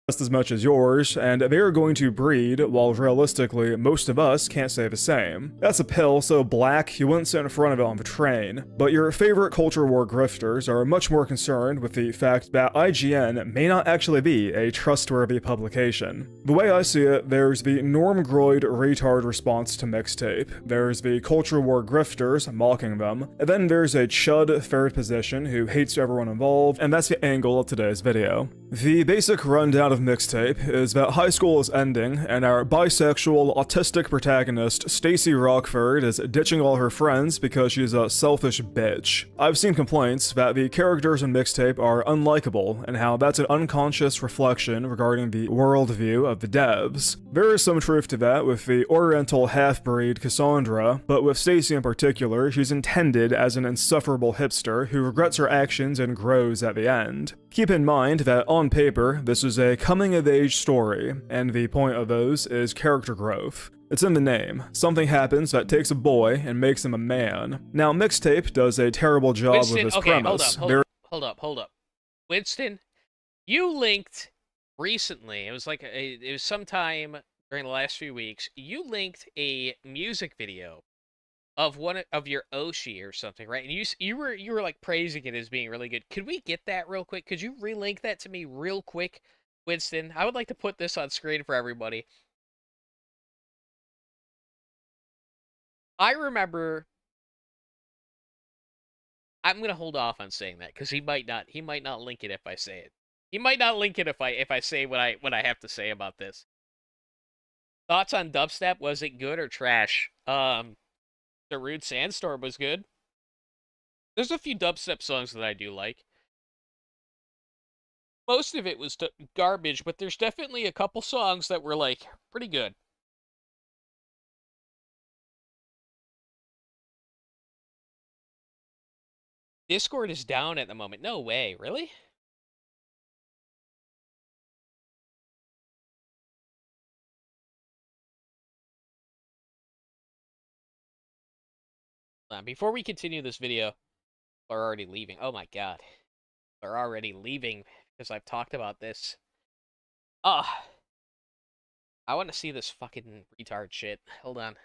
Just as much as yours, and they're going to breed, while realistically, most of us can't say the same. That's a pill so black you wouldn't sit in front of it on the train. But your favorite culture war grifters are much more concerned with the fact that IGN may not actually be a trustworthy publication. The way I see it, there's the normgroid retard response to mixtape, there's the culture war grifters mocking them, and then there's a chud third position who hates everyone involved, and that's the angle of today's video. The basic rundown of mixtape is that high school is ending, and our bisexual, autistic protagonist, Stacy Rockford, is ditching all her friends because she's a selfish bitch. I've seen complaints that the characters in mixtape are unlikable, and how that's an unconscious reflection regarding the worldview of the devs. There is some truth to that with the oriental half-breed Cassandra, but with Stacy in particular, she's intended as an insufferable hipster who regrets her actions and grows at the end. Keep in mind that on paper, this is a coming-of-age story, and the point of those is character growth. It's in the name. Something happens that takes a boy and makes him a man. Now, mixtape does a terrible job Winston, with this okay, premise. Hold up. Winston, you linked recently, it was sometime during the last few weeks, you linked a music video of one of your Oshi or something, right? And you were like praising it as being really good. Could we get that real quick? Could you relink that to me real quick, Winston? I would like to put this on screen for everybody. I remember. I'm gonna hold off on saying that because he might not link it if I say it. He might not link it if I say what I have to say about this. Thoughts on dubstep? Was it good or trash? The Rude Sandstorm was good. There's a few dubstep songs that I do like. Most of it was garbage, but there's definitely a couple songs that were, like, pretty good. Discord is down at the moment. No way, really? Before we continue this video, we're already leaving. Oh my god. We're already leaving because I've talked about this. Ah. I want to see this fucking retard shit. Hold on.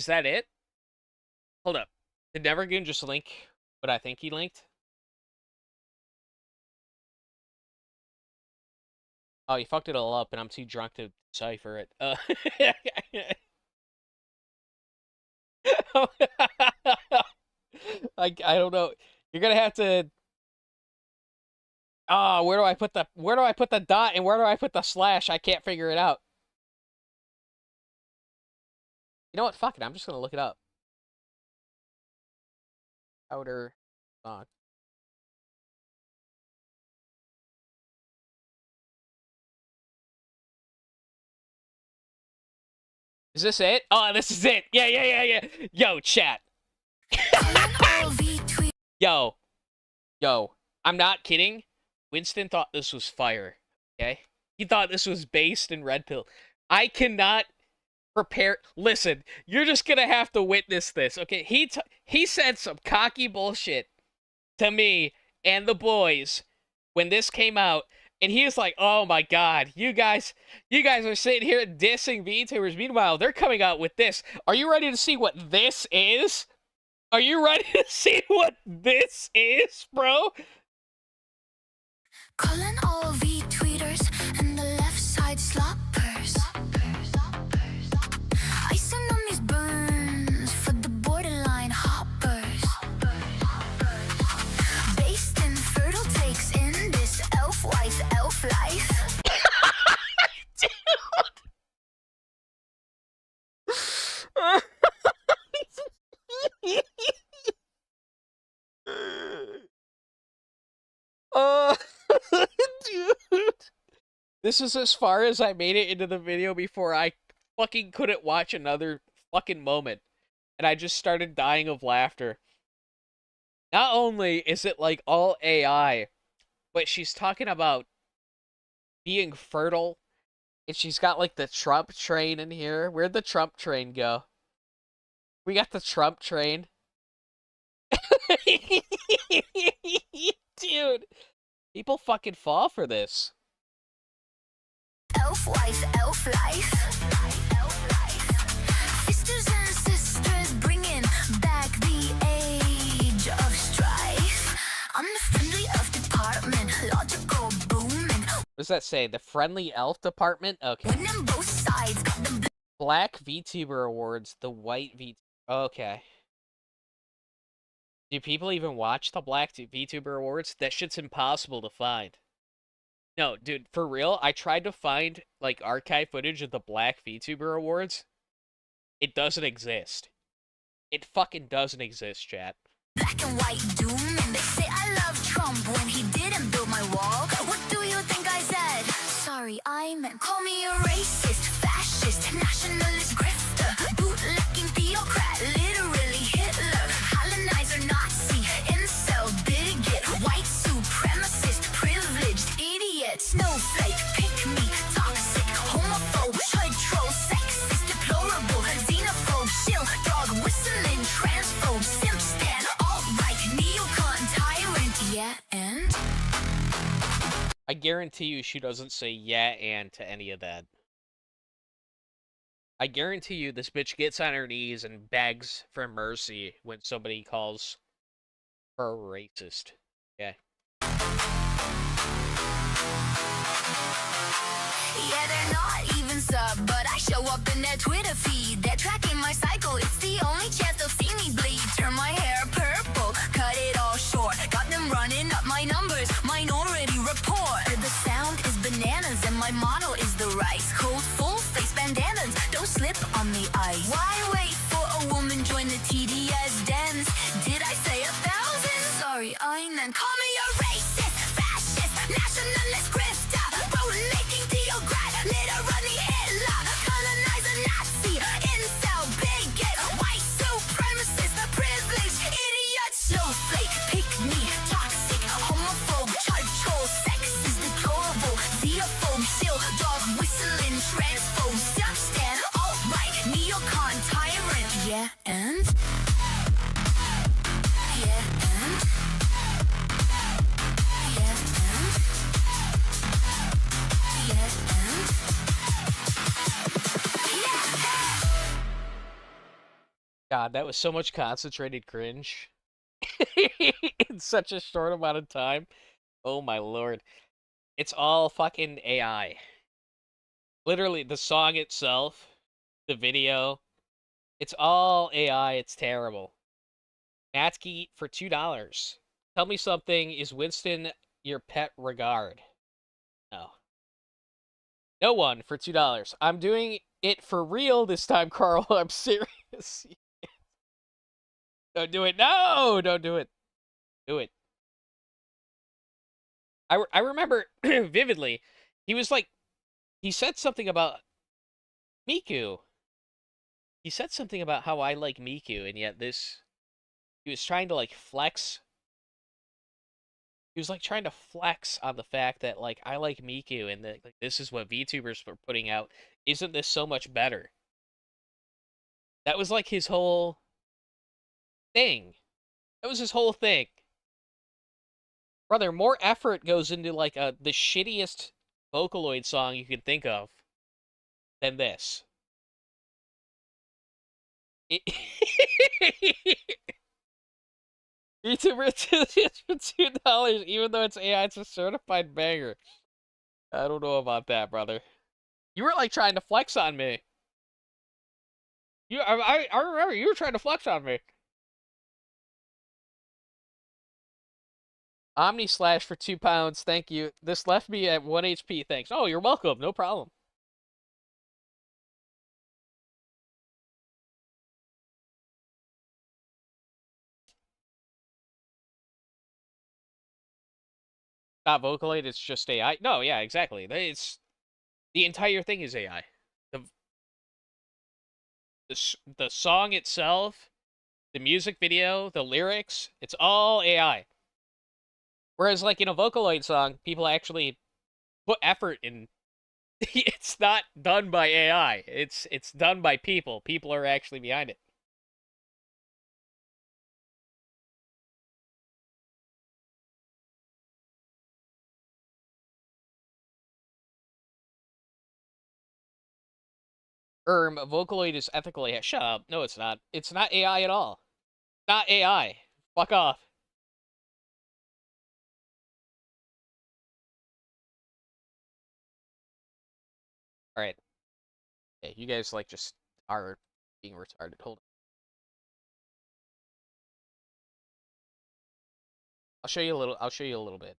Is that it? Hold up. Did Nevergoon just link what I think he linked? Oh, he fucked it all up, and I'm too drunk to decipher it. I don't know. You're gonna have to. Oh, where do I put the dot and where do I put the slash? I can't figure it out. You know what? Fuck it. I'm just gonna look it up. Outer song. Is this it? Oh, this is it. Yeah. Yo, chat. Yo. I'm not kidding. Winston thought this was fire. Okay? He thought this was based in Red Pill. I cannot prepare. Listen, you're just gonna have to witness this. Okay? He said some cocky bullshit to me and the boys when this came out. And he was like, oh my god, you guys are sitting here dissing VTubers. Meanwhile, they're coming out with this. Are you ready to see what this is? Are you ready to see what this is, bro? Calling all V-tweeters and the left side sloppers. I send them these burns for the borderline hoppers. Based in fertile takes in this elf wife elf life. Dude. This is as far as I made it into the video before I fucking couldn't watch another fucking moment. And I just started dying of laughter. Not only is it like all AI, but she's talking about being fertile. And she's got like the Trump train in here. Where'd the Trump train go? We got the Trump train. Dude. People fucking fall for this. Elf wife, elf life. Sisters and sisters bringing back the age of strife. I'm the friendly elf department, logical booming. What does that say? The friendly elf department? Okay. Winning both sides, got the Black VTuber Awards, the white VTuber. Okay. Do people even watch the Black VTuber Awards? That shit's impossible to find. No, dude, for real, I tried to find, like, archive footage of the Black VTuber Awards. It doesn't exist. It fucking doesn't exist, chat. black and white doom. And they say I love Trump when he didn't build my wall. What do you think I said? Sorry, I meant call me a racist, fascist, nationalist, grifter, bootlicking theocrat, literally Hitler, colonizer, Nazi, incel, bigot, white supremacist, privileged, idiot, snowflake, pick me, toxic, homophobe, should troll, sexist, deplorable, xenophobe, shill, dog, whistling, transphobe, simp stan, alt-right, neocon, tyrant, yeah, and? I guarantee you she doesn't say yeah and to any of that. I guarantee you this bitch gets on her knees and begs for mercy when somebody calls her a racist. Okay. Yeah, they're not even sub, but I show up in their Twitter feed. They're tracking my cycle, it's the only chance they'll see me bleed. Turn my hair purple, cut it all short. Got them running up my numbers, Minority Report. The sound is bananas and my model is the rice. Cold full face bandanas, don't slip on the ice. Why wait for a woman join the TDS dens? Did I say 1,000? Sorry, I meant call me a racist, fascist, nationalist, grifter, rolling-making theocrat, literally Hitler, colonizer, Nazi, incel, bigot, white supremacist, privileged, idiot, snowflake, pick me, toxic, homophobe, chud troll, sexist, deplorable, xenophobe, shill, dog, God, that was so much concentrated cringe in such a short amount of time. Oh my lord. It's all fucking AI. Literally, the song itself, the video, it's all AI. It's terrible. Matsky for $2. Tell me something. Is Winston your pet regard? No. No one for $2. I'm doing it for real this time, Carl. I'm serious. Don't do it. No, don't do it. Do it. I remember vividly. He was like, he said something about Miku. He said something about how I like Miku, and yet he was trying to like flex. He was like trying to flex on the fact that like I like Miku, and that like this is what VTubers were putting out. Isn't this so much better? That was like his whole thing. That was his whole thing. Brother, more effort goes into like the shittiest Vocaloid song you could think of than this. VTuber for $2, even though it's AI, it's a certified banger. I don't know about that, brother. You were like trying to flex on me. I remember you were trying to flex on me. Omni Slash for £2. Thank you. This left me at 1 HP. Thanks. Oh, you're welcome. No problem. Not Vocaloid, it's just AI. No, yeah, exactly. It's the entire thing is AI. The song itself, the music video, the lyrics, it's all AI. Whereas like in a Vocaloid song, people actually put effort in. It's not done by AI. It's done by people. People are actually behind it. Vocaloid is ethically. Shut up. No, it's not. It's not AI at all. Not AI. Fuck off. All right. Okay, you guys like just are being retarded. Hold on. I'll show you a little. I'll show you a little bit.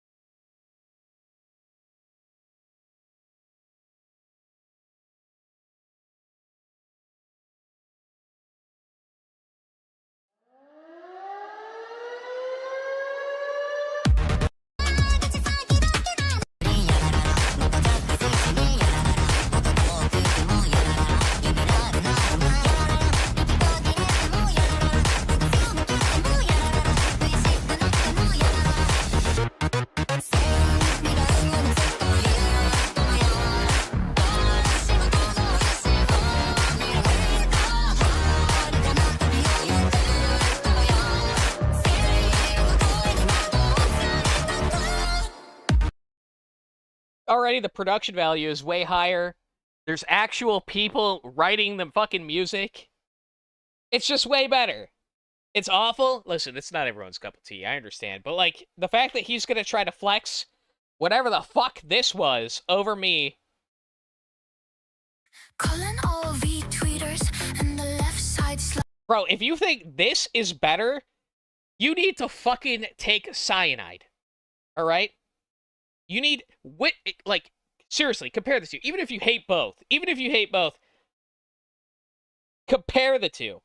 Already the production value is way higher. There's actual people writing the fucking music. It's just way better. It's awful. Listen, it's not everyone's cup of tea. I understand. But, like, the fact that he's going to try to flex whatever the fuck this was over me. Calling all V-tweeters and the left side Bro, if you think this is better, you need to fucking take cyanide. All right? You need, like, seriously, compare the two. Even if you hate both, compare the two.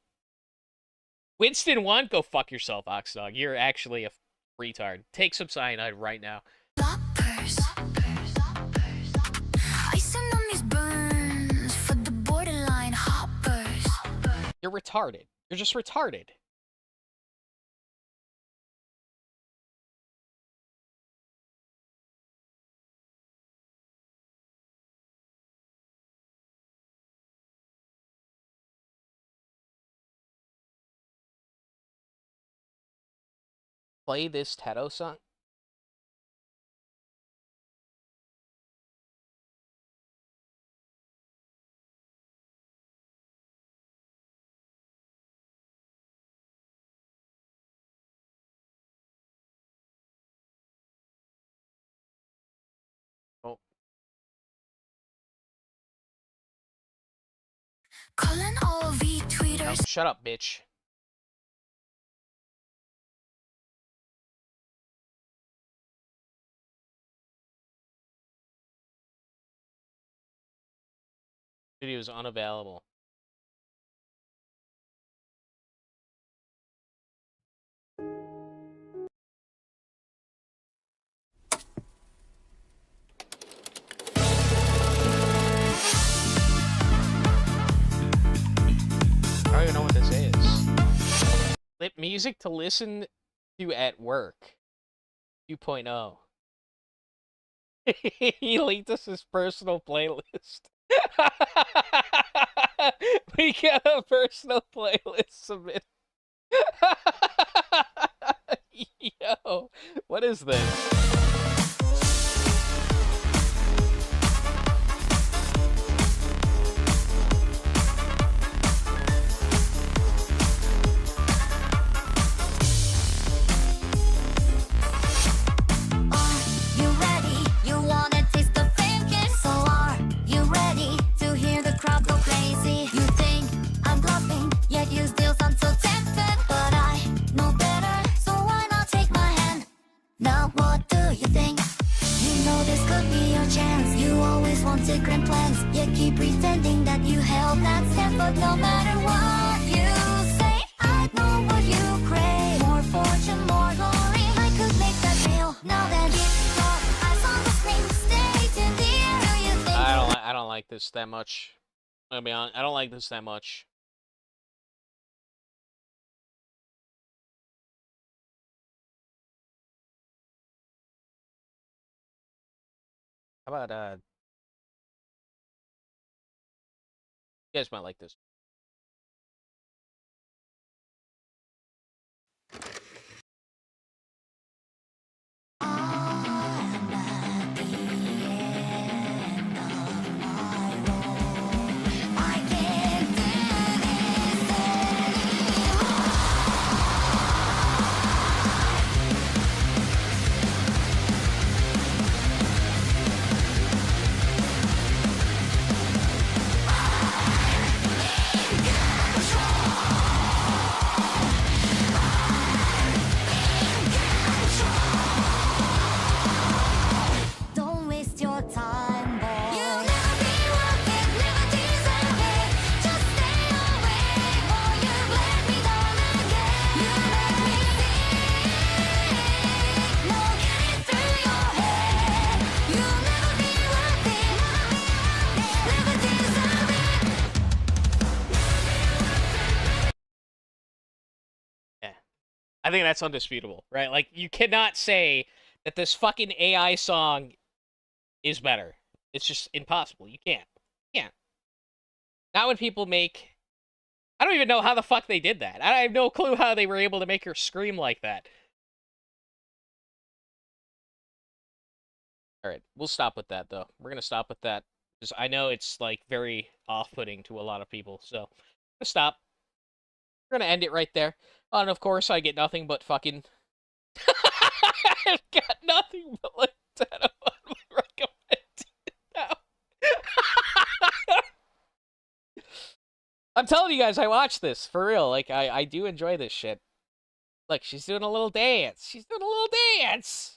Winston 1, go fuck yourself, Oxdog. You're actually a retard. Take some cyanide right now. I send them these burns for the borderline hoppers. You're retarded. You're just retarded. Play this Teto song. Calling all V tweeters. Shut up, bitch. Video is unavailable. I don't even know what this is. Music to listen to at work. 2.0. He linked us his personal playlist. We got a personal playlist submitted. Yo, what is this? You ready? You wanna taste the fame? So are you ready to hear the crowd go crazy? You think I'm bluffing, yet you still sound so tempted. But I know better, so why not take my hand? Now what do you think? You know this could be your chance. You always wanted grand plans, yet keep pretending that you held that step. But no matter what you say, I know what you crave. More fortune, more glory. I could make that real. Now that it's got eyes on the screen, stay in the air. Do you think? I don't like this that much. I'll be honest, I don't like this that much. How about you guys might like this. Don't waste your time, boy. You'll never be worth it, never deserve it. Just stay away, boy. You've let me down again. You make me sick. No getting through your head. You'll never be worth it, never deserve it. Yeah. I think that's undisputable, right? Like, you cannot say that this fucking AI song is better. It's just impossible. You can't. You can't. Not when people make... I don't even know how the fuck they did that. I have no clue how they were able to make her scream like that. Alright, we'll stop with that, though. We're gonna stop with that. Because I know it's, like, very off-putting to a lot of people, so... I'm gonna stop. We're gonna end it right there. And of course, I get nothing but fucking... I've got nothing but, like, 10 of them recommended now. I'm telling you guys, I watch this, for real. Like, I do enjoy this shit. Look, she's doing a little dance. She's doing a little dance!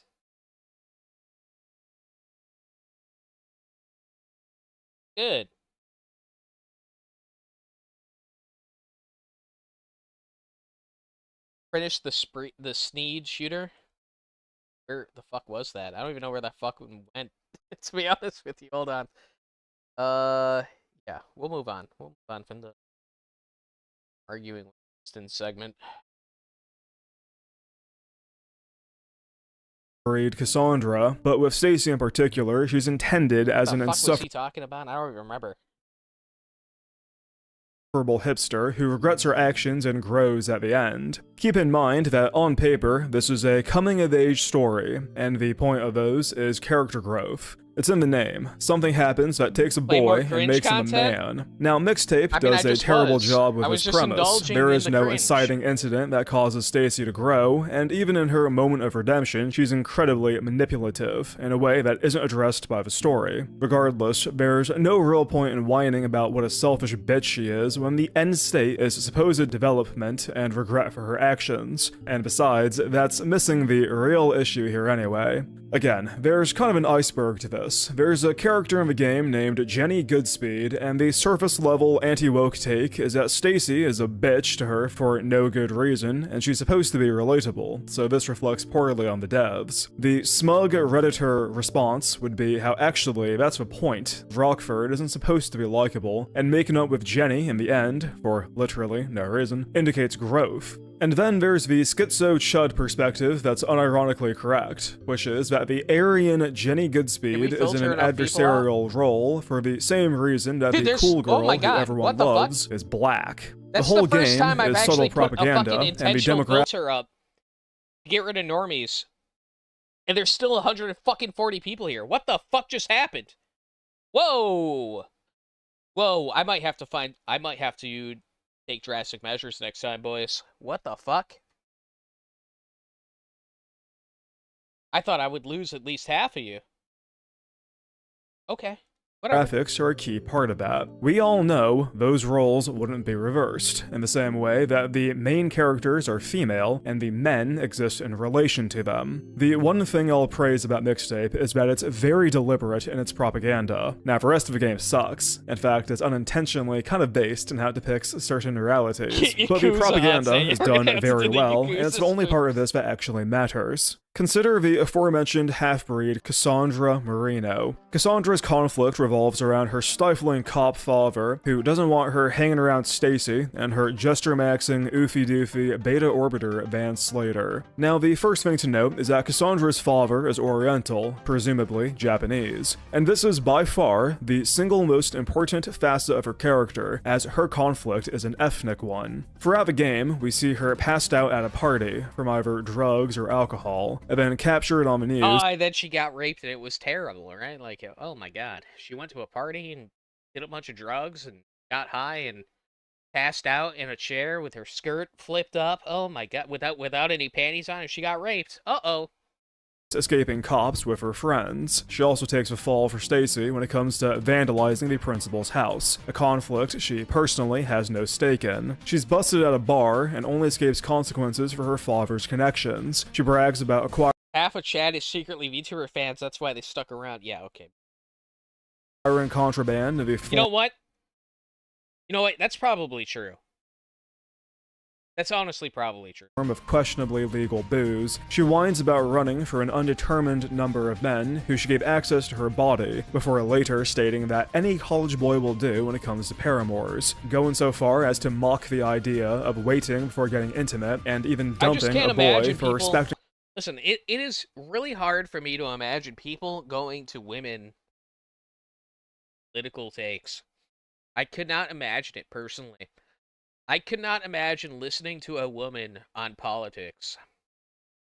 Good. Finish the Sneed shooter. Where the fuck was that? I don't even know where that fuck went. To be honest with you, hold on. Yeah, we'll move on. We'll move on from the arguing with Winston segment. Married Cassandra, but with Stacy in particular, she's intended as What an the fuck was he insufferable talking about? I don't even remember. hipster who regrets her actions and grows at the end. Keep in mind that on paper, this is a coming-of-age story, and the point of those is character growth. It's in the name. Something happens that takes a Play more boy and cringe makes content? him a man. Now, Mixtape I mean, does I a just terrible was. job with I was his just premise. indulging There in is the no cringe. inciting incident that causes Stacy to grow, and even in her moment of redemption, she's incredibly manipulative in a way that isn't addressed by the story. Regardless, there's no real point in whining about what a selfish bitch she is when the end state is supposed development and regret for her actions. And besides, that's missing the real issue here anyway. Again, there's kind of an iceberg to this. There's a character in the game named Jenny Goodspeed, and the surface-level anti-woke take is that Stacy is a bitch to her for no good reason, and she's supposed to be relatable, so this reflects poorly on the devs. The smug Redditor response would be how actually that's the point. Rockford isn't supposed to be likable, and making up with Jenny in the end, for literally no reason, indicates growth. And then there's the schizo-chud perspective that's unironically correct, which is that the Aryan Jenny Goodspeed is in an adversarial role for the same reason that the cool girl who everyone loves is black. That's the whole the first game time I've is subtle actually put a propaganda, fucking and the intentional demographic filter up to get rid of normies. And there's still 140 people here. What the fuck just happened? Whoa! Whoa, I might have to take drastic measures next time, boys. What the fuck? I thought I would lose at least half of you. Okay. Whatever. Graphics are a key part of that. We all know those roles wouldn't be reversed, in the same way that the main characters are female and the men exist in relation to them. The one thing I'll praise about Mixtape is that it's very deliberate in its propaganda. Now, the rest of the game sucks. In fact, it's unintentionally kind of based in how it depicts certain realities. But the propaganda is done very well, and it's the only part of this that actually matters. Consider the aforementioned half-breed Cassandra Marino. Cassandra's conflict revolves around her stifling cop father, who doesn't want her hanging around Stacy, and her gesture-maxing, oofy-doofy beta orbiter Van Slater. Now, the first thing to note is that Cassandra's father is Oriental, presumably Japanese, and this is by far the single most important facet of her character, as her conflict is an ethnic one. Throughout the game, we see her passed out at a party from either drugs or alcohol, and then captured on the news. Oh, and then she got raped and it was terrible, right? Like, oh my god. She went to a party and did a bunch of drugs and got high and passed out in a chair with her skirt flipped up. Oh my god, without any panties on, and she got raped. Uh-oh. Escaping cops with her friends. She also takes a fall for Stacy when it comes to vandalizing the principal's house, a conflict she personally has no stake in. She's busted at a bar and only escapes consequences for her father's connections. She brags about Half of Chad is secretly VTuber fans, that's why they stuck around. Yeah, okay. acquiring contraband of the You know what? You know what? That's probably true. That's honestly probably true. Form of questionably legal booze. She whines about running for an undetermined number of men who she gave access to her body, before later stating that any college boy will do when it comes to paramours, going so far as to mock the idea of waiting before getting intimate, and even dumping a boy for respecting. Listen, it is really hard for me to imagine people going to women political takes. I could not imagine it personally. I could not imagine listening to a woman on politics.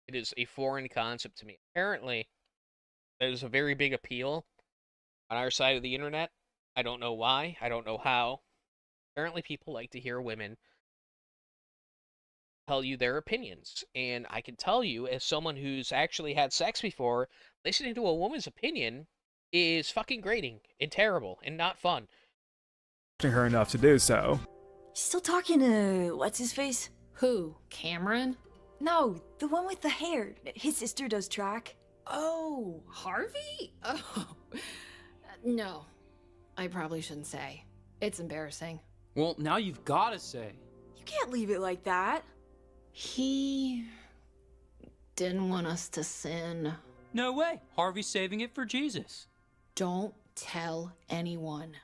It is a foreign concept to me. Apparently, there's a very big appeal on our side of the internet. I don't know why. I don't know how. Apparently, people like to hear women tell you their opinions. And I can tell you, as someone who's actually had sex before, listening to a woman's opinion is fucking grating and terrible and not fun. Her enough to do so. Still talking to what's his face? Who? Cameron? No, the one with the hair. His sister does track. Oh, Harvey? Oh, no. I probably shouldn't say. It's embarrassing. Well, now you've got to say. You can't leave it like that. He didn't want us to sin. No way. Harvey's saving it for Jesus. Don't tell anyone.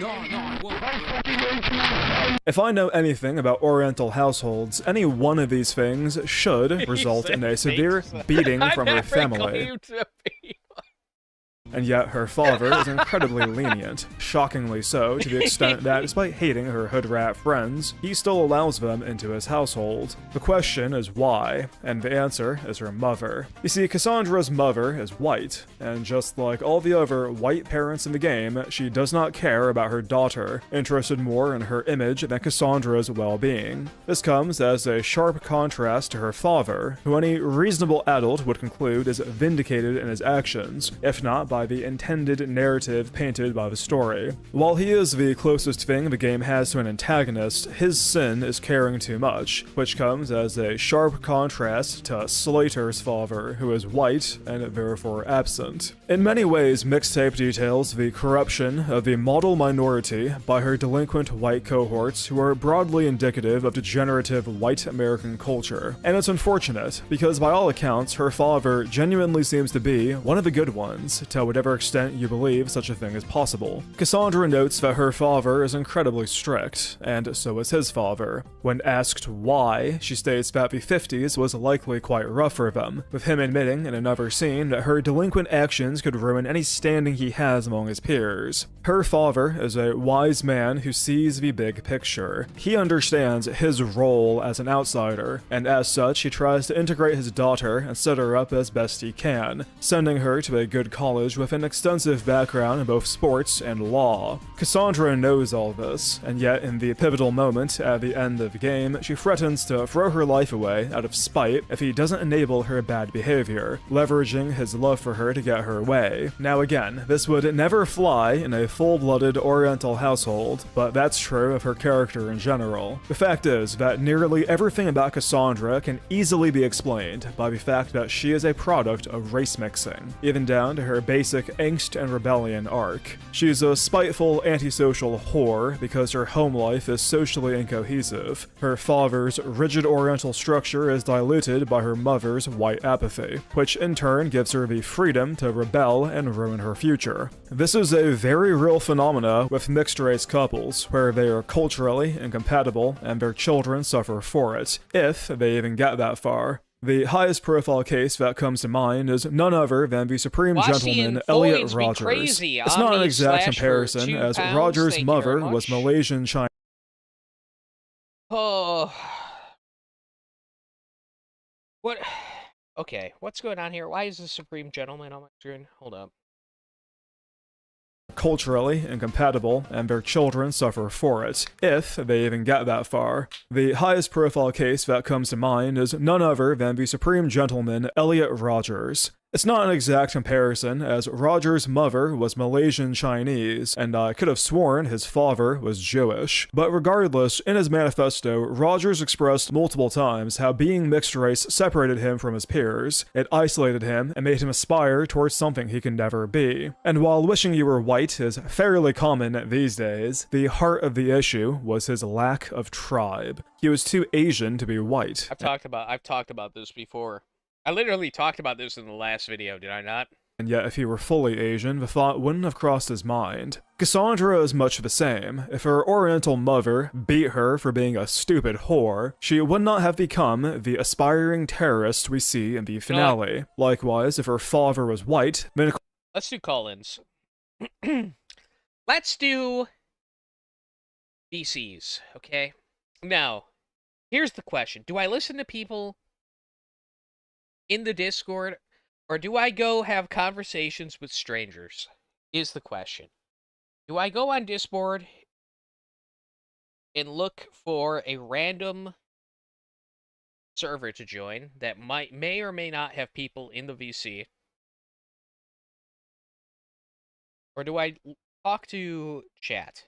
No, I won't. If I know anything about Oriental households, any one of these things should result in a severe beating from her family. and yet her father is incredibly lenient, shockingly so, to the extent that despite hating her hood rat friends, he still allows them into his household. The question is why, and the answer is her mother. You see, Cassandra's mother is white, and just like all the other white parents in the game, she does not care about her daughter, interested more in her image than Cassandra's well-being. This comes as a sharp contrast to her father, who any reasonable adult would conclude is vindicated in his actions, if not by the intended narrative painted by the story. While he is the closest thing the game has to an antagonist, his sin is caring too much, which comes as a sharp contrast to Slater's father, who is white and therefore absent. In many ways, Mixtape details the corruption of the model minority by her delinquent white cohorts who are broadly indicative of degenerative white American culture. And it's unfortunate, because by all accounts, her father genuinely seems to be one of the good ones, to whatever extent you believe such a thing is possible. Cassandra notes that her father is incredibly strict, and so is his father. When asked why, she states that the 50s was likely quite rough for them, with him admitting in another scene that her delinquent actions could ruin any standing he has among his peers. Her father is a wise man who sees the big picture. He understands his role as an outsider, and as such, he tries to integrate his daughter and set her up as best he can, sending her to a good college with an extensive background in both sports and law. Cassandra knows all this, and yet in the pivotal moment at the end of the game, she threatens to throw her life away out of spite if he doesn't enable her bad behavior, leveraging his love for her to get her way. Now again, this would never fly in a full-blooded Oriental household, but that's true of her character in general. The fact is that nearly everything about Cassandra can easily be explained by the fact that she is a product of race mixing, even down to her basic angst and rebellion arc. She's a spiteful, antisocial whore because her home life is socially incohesive. Her father's rigid Oriental structure is diluted by her mother's white apathy, which in turn gives her the freedom to rebel and ruin her future. This is a very real phenomena with mixed-race couples, where they are culturally incompatible and their children suffer for it, if they even get that far. The highest profile case that comes to mind is none other than the Supreme Gentleman Elliot Rogers. It's not an exact comparison, as Rogers' mother was Malaysian Chinese. Oh. What? Okay, what's going on here? Why is the Supreme Gentleman on my screen? Hold up. Culturally incompatible, and their children suffer for it, if they even get that far. The highest profile case that comes to mind is none other than the Supreme Gentleman Elliot Rogers. It's not an exact comparison, as Rogers' mother was Malaysian Chinese, and I could have sworn his father was Jewish. But regardless, in his manifesto, Rogers expressed multiple times how being mixed race separated him from his peers. It isolated him and made him aspire towards something he can never be. And while wishing you were white is fairly common these days, the heart of the issue was his lack of tribe. He was too Asian to be white. I've talked about this before. I literally talked about this in the last video, did I not? And yet if he were fully Asian, the thought wouldn't have crossed his mind. Cassandra is much the same. If her Oriental mother beat her for being a stupid whore, she would not have become the aspiring terrorist we see in the finale. Likewise, if her father was white, then... Let's do call-ins. Let's do VCs, okay? Now, here's the question. Do I listen to people in the Discord, or do I go have conversations with strangers? Is the question. Do I go on Discord and look for a random server to join that may or may not have people in the VC? Or do I talk to chat?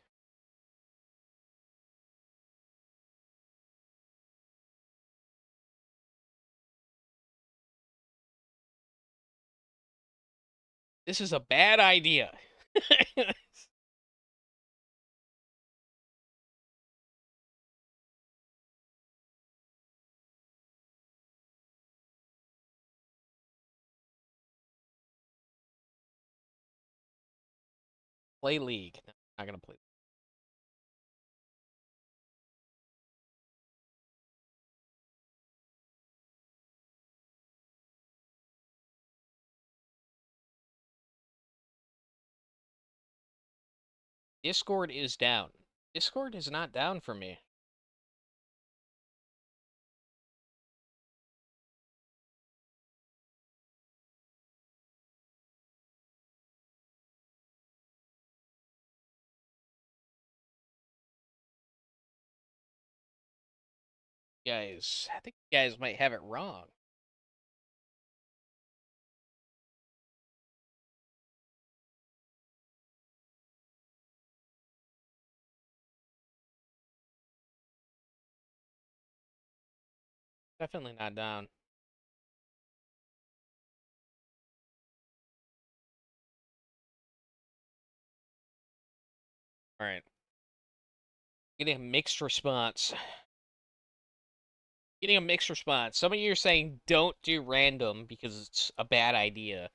This is a bad idea. Play League. No, I'm not gonna play. Discord is down. Discord is not down for me. Guys, I think you guys might have it wrong. Definitely not down. All right. Getting a mixed response. Getting a mixed response. Some of you are saying don't do random because it's a bad idea.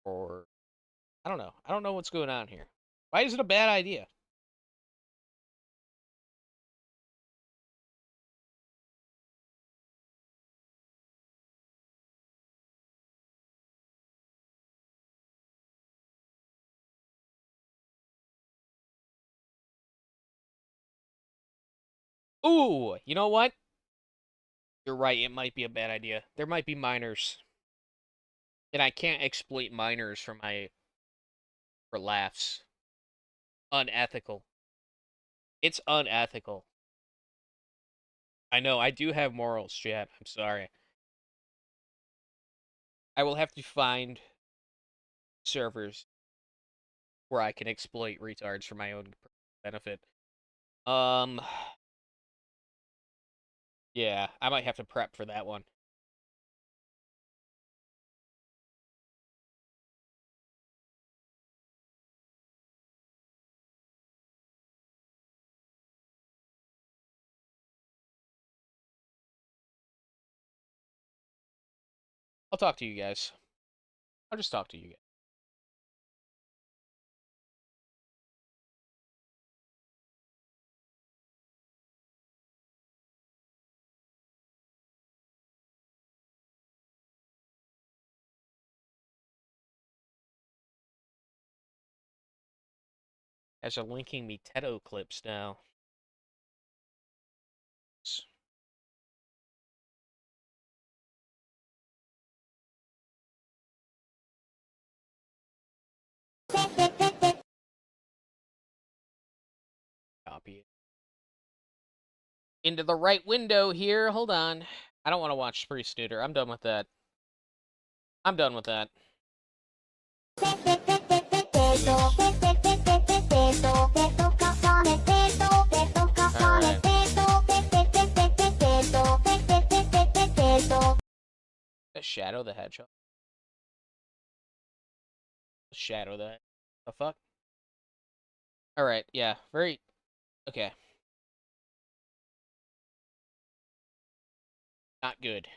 Or, I don't know. I don't know what's going on here. Why is it a bad idea? Ooh, you know what? You're right, it might be a bad idea. There might be minors. And I can't exploit minors for laughs. Unethical. It's unethical. I know, I do have morals, chat. I'm sorry. I will have to find servers where I can exploit retards for my own benefit. Yeah, I might have to prep for that one. I'll talk to you guys. I'll just talk to you guys. As are linking me Teto clips now. Copy it. Into the right window here. Hold on. I don't want to watch Spree Snooter. I'm done with that. I'm done with that. Shadow the Hedgehog. Shadow the fuck? Alright, yeah. Very... Okay. Not good.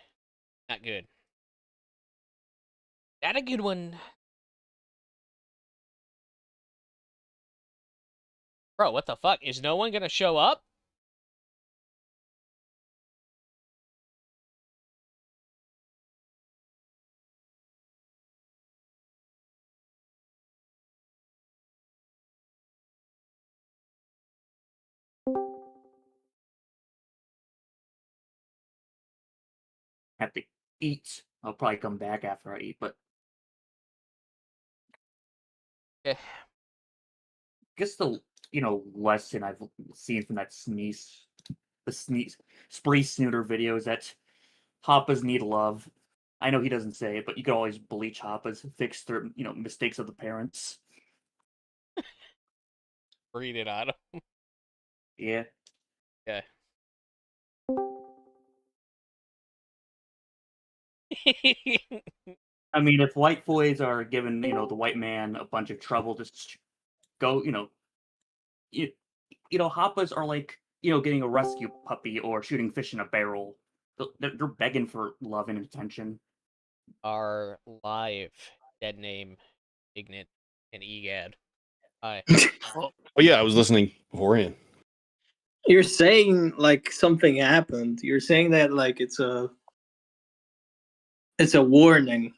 Not good. Not a good one. Bro, what the fuck? Is no one gonna show up? Have to eat. I'll probably come back after I eat, but okay. Guess the lesson I've seen from that spree snooter video is that Hoppas need love. I know he doesn't say it, but you can always bleach Hoppas, fix their mistakes of the parents. Breed it on him. Yeah. Yeah. I mean, if white boys are giving the white man a bunch of trouble, just go. Hoppas are like getting a rescue puppy or shooting fish in a barrel. They're begging for love and attention. Our live dead name, Ignat and Egad. Hi. Oh yeah, I was listening beforehand. You're saying like something happened. You're saying that like it's a warning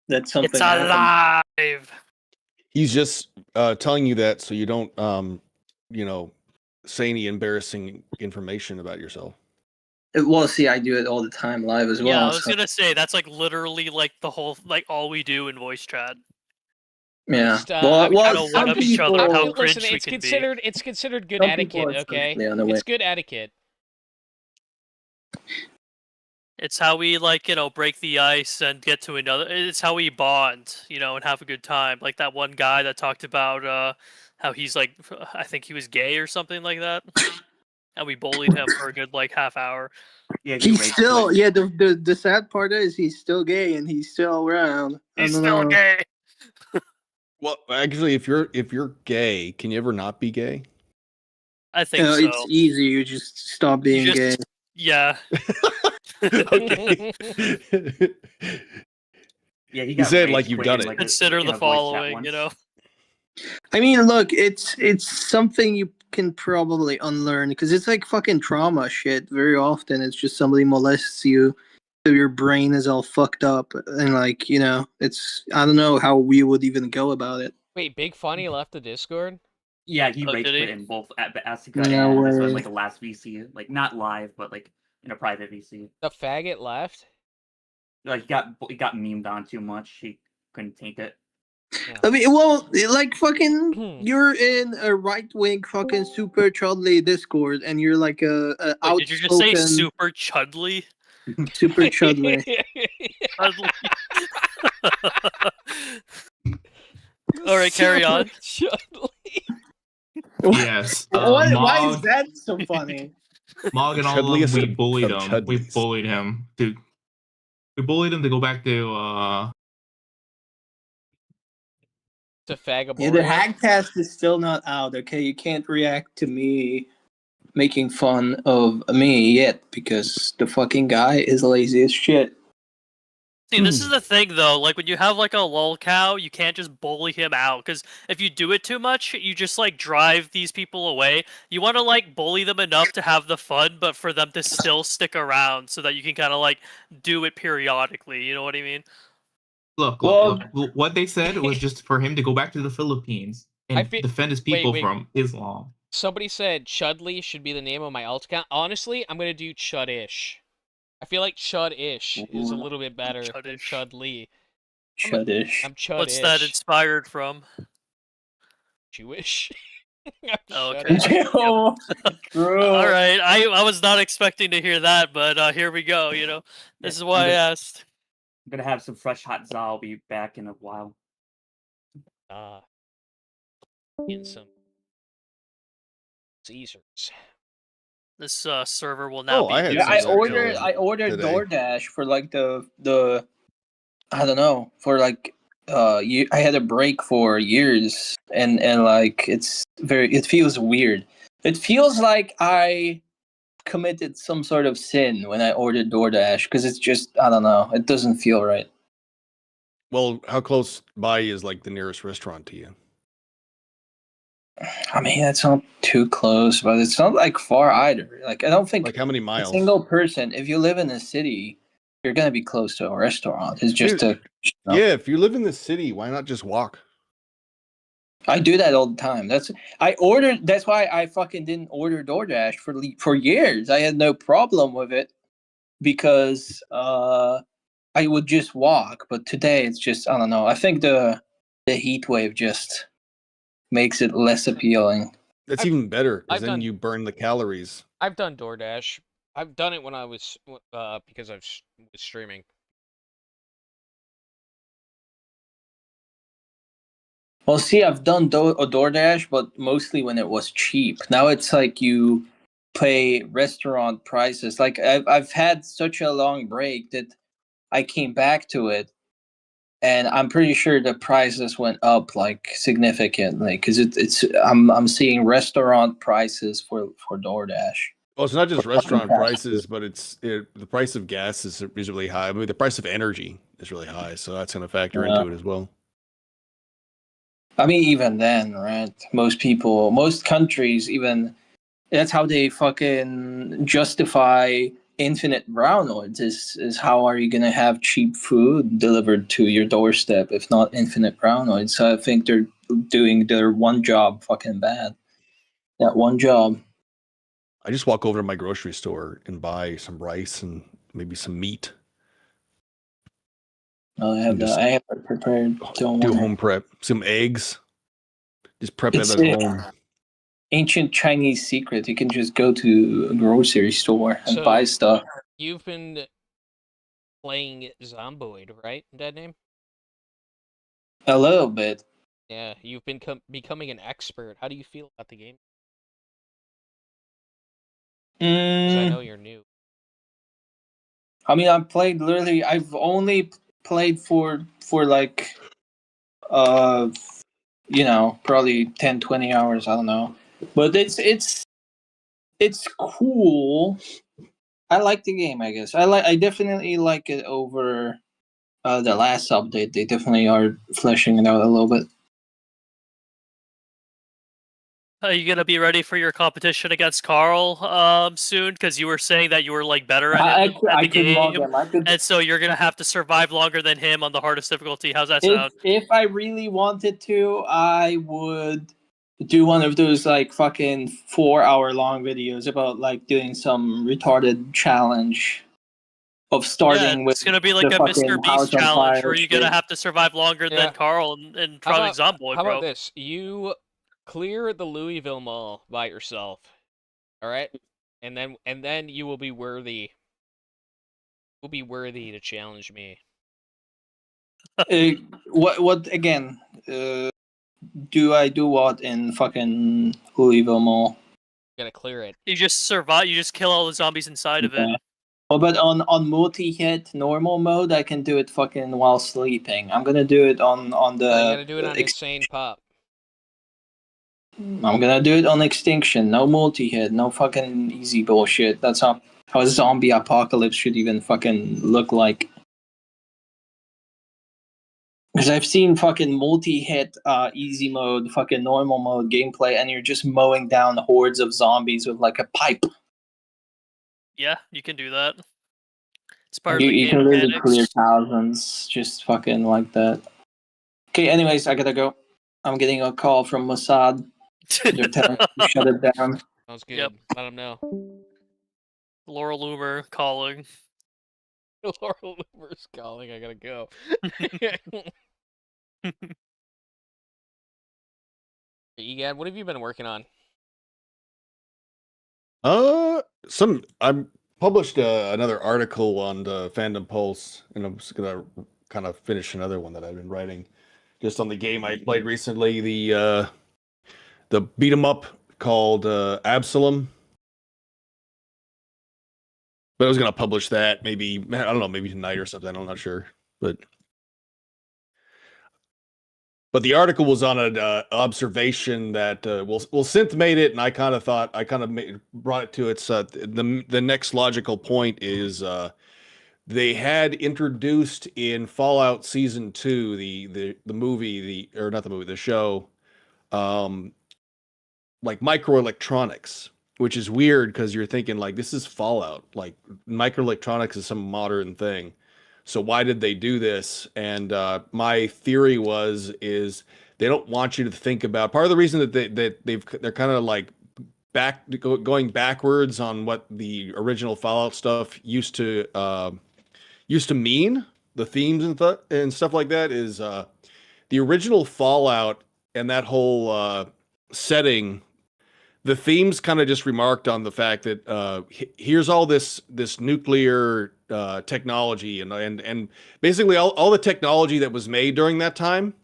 that something It's happened. alive. He's just telling you that so you don't, you know, say any embarrassing information about yourself. Well, see, I do it all the time live as well. Yeah, I was so- gonna say that's like literally like the whole like all we do in voice chat. Yeah. Just, well, I mean, well, Kinda some one up each other, people. how listen, cringe we it's can be. considered good Some people etiquette. are Okay, slightly on the way. it's good etiquette. It's how we like, break the ice and get to another. It's how we bond, and have a good time. Like that one guy that talked about how he's like, I think he was gay or something like that, and we bullied him for a good like half hour. Yeah, He's still, yeah. The sad part is he's still gay and he's still around. He's I don't still know. gay. Well, actually, if you're gay, can you ever not be gay? I think so. It's easy. You just stop being gay. Yeah. Okay. Yeah, he You got said rage like you've quit done in, it. like, Consider in the a voice chat following, once. I mean, look, it's something you can probably unlearn because it's like fucking trauma shit. Very often, it's just somebody molests you, so your brain is all fucked up, and like it's I don't know how we would even go about it. Wait, Big Funny left the Discord? Yeah, he Oh, rage did he? quit in both at Asuka No and this was way. like the last VC, like not live, but like in a private VC. The faggot left. Like he got memed on too much. He couldn't take it. I mean, well, like fucking, you're in a right wing fucking super chudley Discord, and you're like a Wait, outspoken did you just say super chudley? super chudley. Chudley. All right, carry on. Yes. Why is Mog, that so funny? Mog and all of them, Chudliest we of bullied him. We Chudleys. bullied him to. We bullied him to go back to. To Fagaboria. Yeah, the Hagcast is still not out. Okay, you can't react to me making fun of me yet because the fucking guy is lazy as shit. See, this is the thing though. Like when you have like a lolcow, you can't just bully him out because if you do it too much, you just like drive these people away. You want to like bully them enough to have the fun, but for them to still stick around so that you can kind of like do it periodically. You know what I mean? Look. What they said was just for him to go back to the Philippines and defend his people wait. from Islam. Somebody said Chudley should be the name of my alt account. Honestly, I'm gonna do Chudish. I feel like Chud-ish is a little bit better than Chudley. Chudish. I'm Chud-ish. What's that inspired from? Jewish. Oh, okay. Oh, true. All right, I was not expecting to hear that, but here we go. This is why I asked. I'm gonna have some fresh hot za. I'll be back in a while. In some Caesars. This server will now be. I ordered today. DoorDash for like the I don't know, for like I had a break for years and like it feels weird. It feels like I committed some sort of sin when I ordered DoorDash because it's just I don't know, it doesn't feel right. Well, how close by is like the nearest restaurant to you? I mean, it's not too close, but it's not like far either. Like I don't think Like how many a miles? single person, if you live in a city, you're gonna be close to a restaurant. It's just Dude, yeah, if you live in the city, why not just walk? I do that all the time. That's why I fucking didn't order DoorDash for years. I had no problem with it because I would just walk. But today it's just I don't know. I think the heat wave just makes it less appealing. That's even better because I've then done- you burn the calories. I've done DoorDash. I've done it when I was because I was streaming. Well, see, I've done DoorDash, but mostly when it was cheap. Now it's like you pay restaurant prices. Like I've had such a long break that I came back to it, and I'm pretty sure the prices went up like significantly because I'm seeing restaurant prices for DoorDash. Well, it's not just restaurant prices, but the price of gas is reasonably high. I mean, the price of energy is really high, so that's going to factor into it as well. I mean, even then, right? Most countries, even that's how they fucking justify infinite brownoids. Is how are you gonna have cheap food delivered to your doorstep if not infinite brownoids? So I think they're doing their one job fucking bad. That one job. I just walk over to my grocery store and buy some rice and maybe some meat. I have that. I have it prepared. Don't Do worry. home prep. Some eggs. Just prep It's it at home. ancient Chinese secret. You can just go to a grocery store and buy stuff. You've been playing Zomboid, right? That name? A little bit. Yeah, you've been becoming an expert. How do you feel about the game? 'Cause I know you're new. I mean, I've played literally. I've only played for like, probably 10, 20 hours. I don't know, but it's cool. I like the game. I guess I definitely like it over the last update. They definitely are fleshing it out a little bit. Are you gonna be ready for your competition against Carl soon? Because you were saying that you were like better at it at the could log game, him. and so you're gonna have to survive longer than him on the hardest difficulty. How's that If sound? if I really wanted to, I would do one of those like fucking 4 hour long videos about like doing some retarded challenge of starting with It's gonna be the like a fucking Mr. Beast house on challenge fire where you're gonna shit. have to survive longer Yeah. than Carl and How probably about, Zomboid, how bro. about this? You clear the Louisville Mall by yourself. All right? And then you will be worthy. Will be worthy to challenge me. What again? Do I do what in fucking Louisville Mall? Gotta clear it. You just survive. You just kill all the zombies inside of it. Okay. Oh, but on multi-hit normal mode, I can do it fucking while sleeping. I'm gonna do it on the. No, you gotta do it on Insane Pop. I'm gonna do it on Extinction. No multi-hit. No fucking easy bullshit. That's how a zombie apocalypse should even fucking look like. Because I've seen fucking multi-hit, easy mode, fucking normal mode gameplay, and you're just mowing down hordes of zombies with like a pipe. Yeah, you can do that. It's part You, of the you game can literally mechanics. clear thousands just fucking like that. Okay, anyways, I gotta go. I'm getting a call from Mossad. They're telling me to shut it down. Sounds good. Yep. Let them know. Laurel Loomer calling. Laurel Loomer's calling. I gotta go. Egad, what have you been working on? I published another article on the Fandom Pulse, and I'm just gonna kind of finish another one that I've been writing, just on the game I played recently, the beat 'em up called Absalom. But I was gonna publish that maybe, I don't know, maybe tonight or something. I'm not sure, but the article was on an observation that Synth made it, and I kind of thought brought it to its the next logical point is they had introduced in Fallout Season 2 the movie, or not the movie, the show, like microelectronics, which is weird because you're thinking like this is Fallout, like microelectronics is some modern thing. So why did they do this? And my theory is they don't want you to think about, part of the reason that they're kind of like going backwards on what the original Fallout stuff used to mean, the themes and stuff like that, is the original Fallout and that whole setting. The themes kind of just remarked on the fact that here's all this nuclear technology and basically all the technology that was made during that time.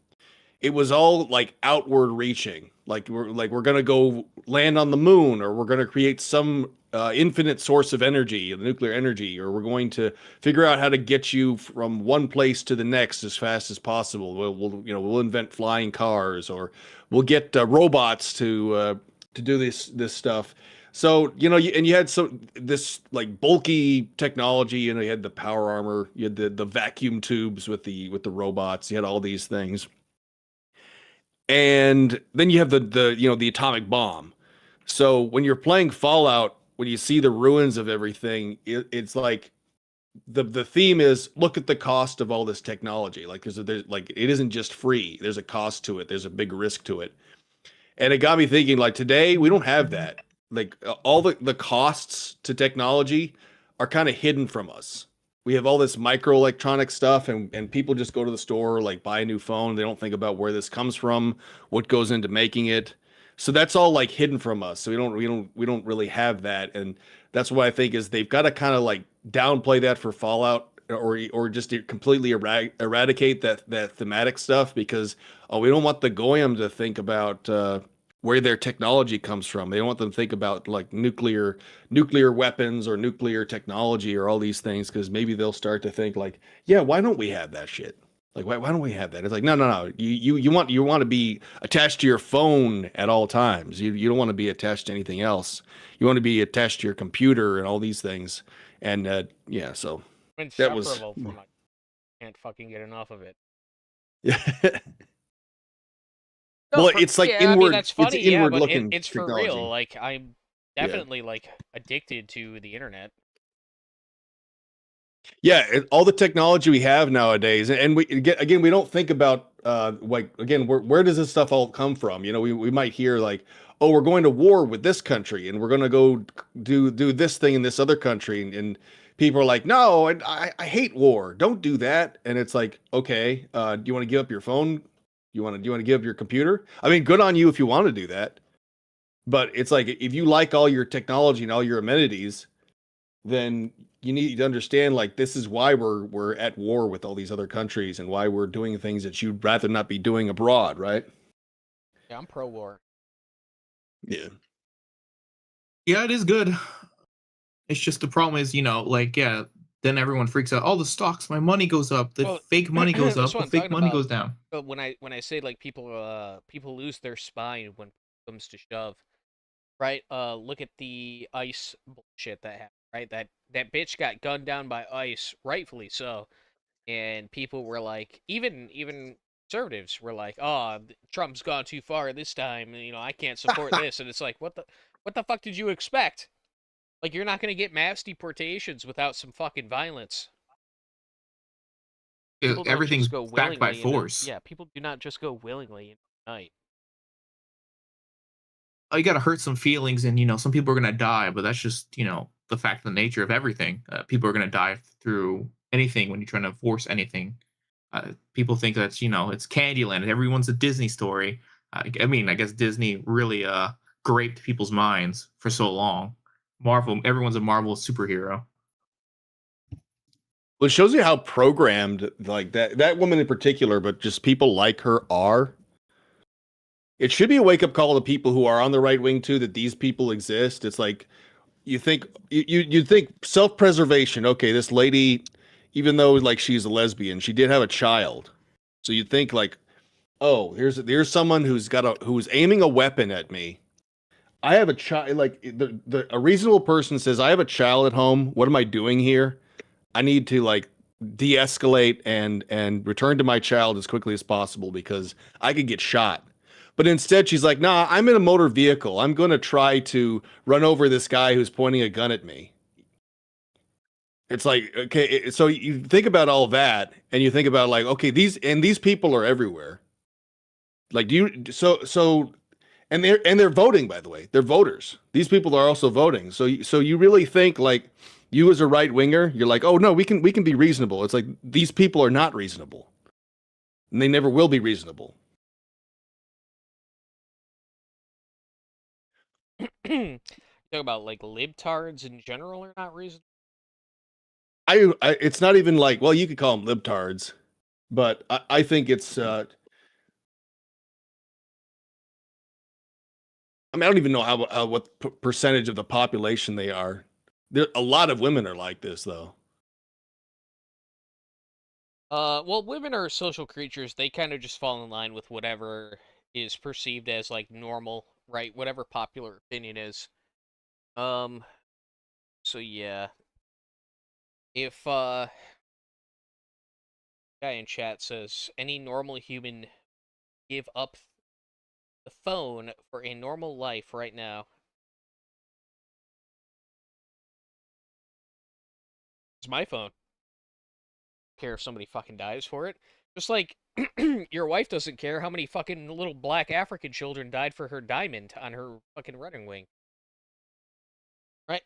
It was all like outward reaching. Like we're gonna go land on the moon, or we're gonna create some infinite source of energy, nuclear energy, or we're going to figure out how to get you from one place to the next as fast as possible. We'll invent flying cars, or we'll get robots to do this stuff. So you had this like bulky technology. You had the power armor, you had the vacuum tubes with the robots. You had all these things, and then you have the atomic bomb. So when you're playing Fallout, when you see the ruins of everything, it's like the theme is look at the cost of all this technology. Like there's like it isn't just free. There's a cost to it. There's a big risk to it. And it got me thinking like today we don't have that. Like all the costs to technology are kind of hidden from us. We have all this microelectronic stuff and people just go to the store, like buy a new phone. They don't think about where this comes from, what goes into making it. So that's all like hidden from us. So we don't really have that. And that's what I think is they've got to kind of like downplay that for Fallout or just completely eradicate that thematic stuff because we don't want the goyim to think about where their technology comes from. They don't want them to think about like nuclear weapons or nuclear technology or all these things because maybe they'll start to think like, yeah, why don't we have that shit? Like why don't we have that? It's like no. You want to be attached to your phone at all times. You don't want to be attached to anything else. You want to be attached to your computer and all these things. And yeah, so that was Inseparable from it. Can't fucking get enough of it. yeah. No, Well, it's like yeah, inward. I mean that's It's funny, yeah, inward but looking it's for technology. real. Like I'm Yeah. definitely like addicted to the internet. Yeah, all the technology we have nowadays, and we again we don't think about like again where does this stuff all come from? You know, we might hear like, oh, we're going to war with this country, and we're going to go do this thing in this other country, and people are like, no, I hate war. Don't do that. And it's like, okay, do you want to give up your phone? Do you want to give up your computer? I mean, good on you if you want to do that, but it's like if you like all your technology and all your amenities then you need to understand like this is why we're at war with all these other countries and why we're doing things that you'd rather not be doing abroad, right? Yeah, I'm pro war. Yeah. Yeah, it is good. It's just the problem is, like, yeah, then everyone freaks out. All the stocks, my money goes up. The Well, fake money goes that's up. what The I'm fake talking money about. goes down. But when I say like people lose their spine when it comes to shove, right? Look at the ICE bullshit that happened, right? That bitch got gunned down by ICE, rightfully so. And people were like, even conservatives were like, "Oh, Trump's gone too far this time. You know, I can't support this." And it's like, what the fuck did you expect? Like, you're not gonna get mass deportations without some fucking violence. People don't Everything's just go backed by willingly into force. yeah. People do not just go willingly into the night. Oh, you got to hurt some feelings, and some people are gonna die, but that's just the fact of the nature of everything. People are gonna die through anything when you're trying to force anything. People think that's it's Candyland. Everyone's a Disney story. I mean, I guess Disney really graped people's minds for so long. Marvel, everyone's a Marvel superhero. Well, it shows you how programmed like that woman in particular, but just people like her are. It should be a wake up call to people who are on the right wing too that these people exist. It's like you think self preservation. Okay, this lady, even though like she's a lesbian, she did have a child, so you think like, oh, here's someone who's aiming a weapon at me. I have a child. Like a reasonable person says, I have a child at home. What am I doing here? I need to like de-escalate and return to my child as quickly as possible because I could get shot. But instead, she's like, nah, I'm in a motor vehicle. I'm going to try to run over this guy who's pointing a gun at me. It's like, okay, so you think about all that and you think about like, okay, these people are everywhere. Like, and they're voting, by the way. They're voters. These people are also voting. So you really think like you as a right winger, you're like, oh no, we can be reasonable. It's like these people are not reasonable. And they never will be reasonable. Talk about like libtards in general are not reasonable. It's not even like, well, you could call them libtards, but I think it's I mean, I don't even know what percentage of the population they are. A lot of women are like this, though. Well, women are social creatures. They kind of just fall in line with whatever is perceived as like normal, right? Whatever popular opinion is. Um, so yeah. If guy in chat says any normal human give up the phone for a normal life right now. It's my phone. care if somebody fucking dies for it. Just like your wife doesn't care how many fucking little black African children died for her diamond on her fucking running wing. Right?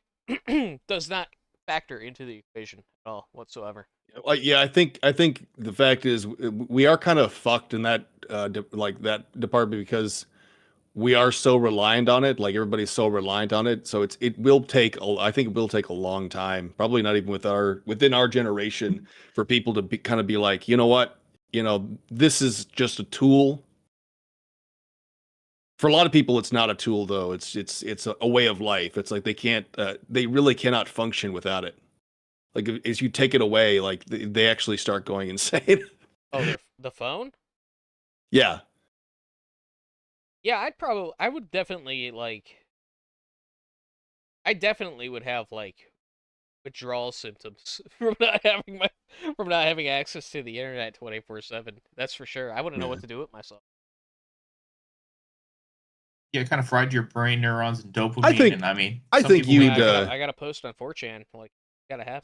Does not factor into the equation at all whatsoever. Yeah, I think the fact is we are kind of fucked in that like that department because we are so reliant on it. Like everybody's so reliant on it. So it will take I think it will take a long time, probably not even within our generation, for people to kind of be like, you know what, this is just a tool. For a lot of people, it's not a tool though. It's a way of life. It's like they really cannot function without it. Like as you take it away, like they actually start going insane. Oh, the phone? Yeah. Yeah, I would definitely I definitely would have like withdrawal symptoms from not having access to the internet 24/7. That's for sure. I wouldn't know what to do with myself. Yeah, it kind of fried your brain neurons and dopamine, and I mean, I some think people you'd. I got to post on 4chan. Like, gotta have.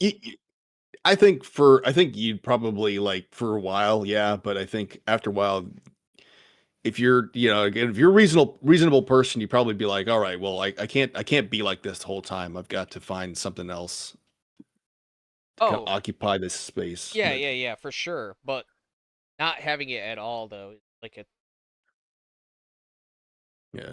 I think you'd probably like for a while, yeah. But I think after a while, if you're, again, if you're a reasonable person, you'd probably be like, all right, well, I can't be like this the whole time. I've got to find something else to kind of occupy this space. Yeah, yeah, for sure. But not having it at all, though, like a. Yeah.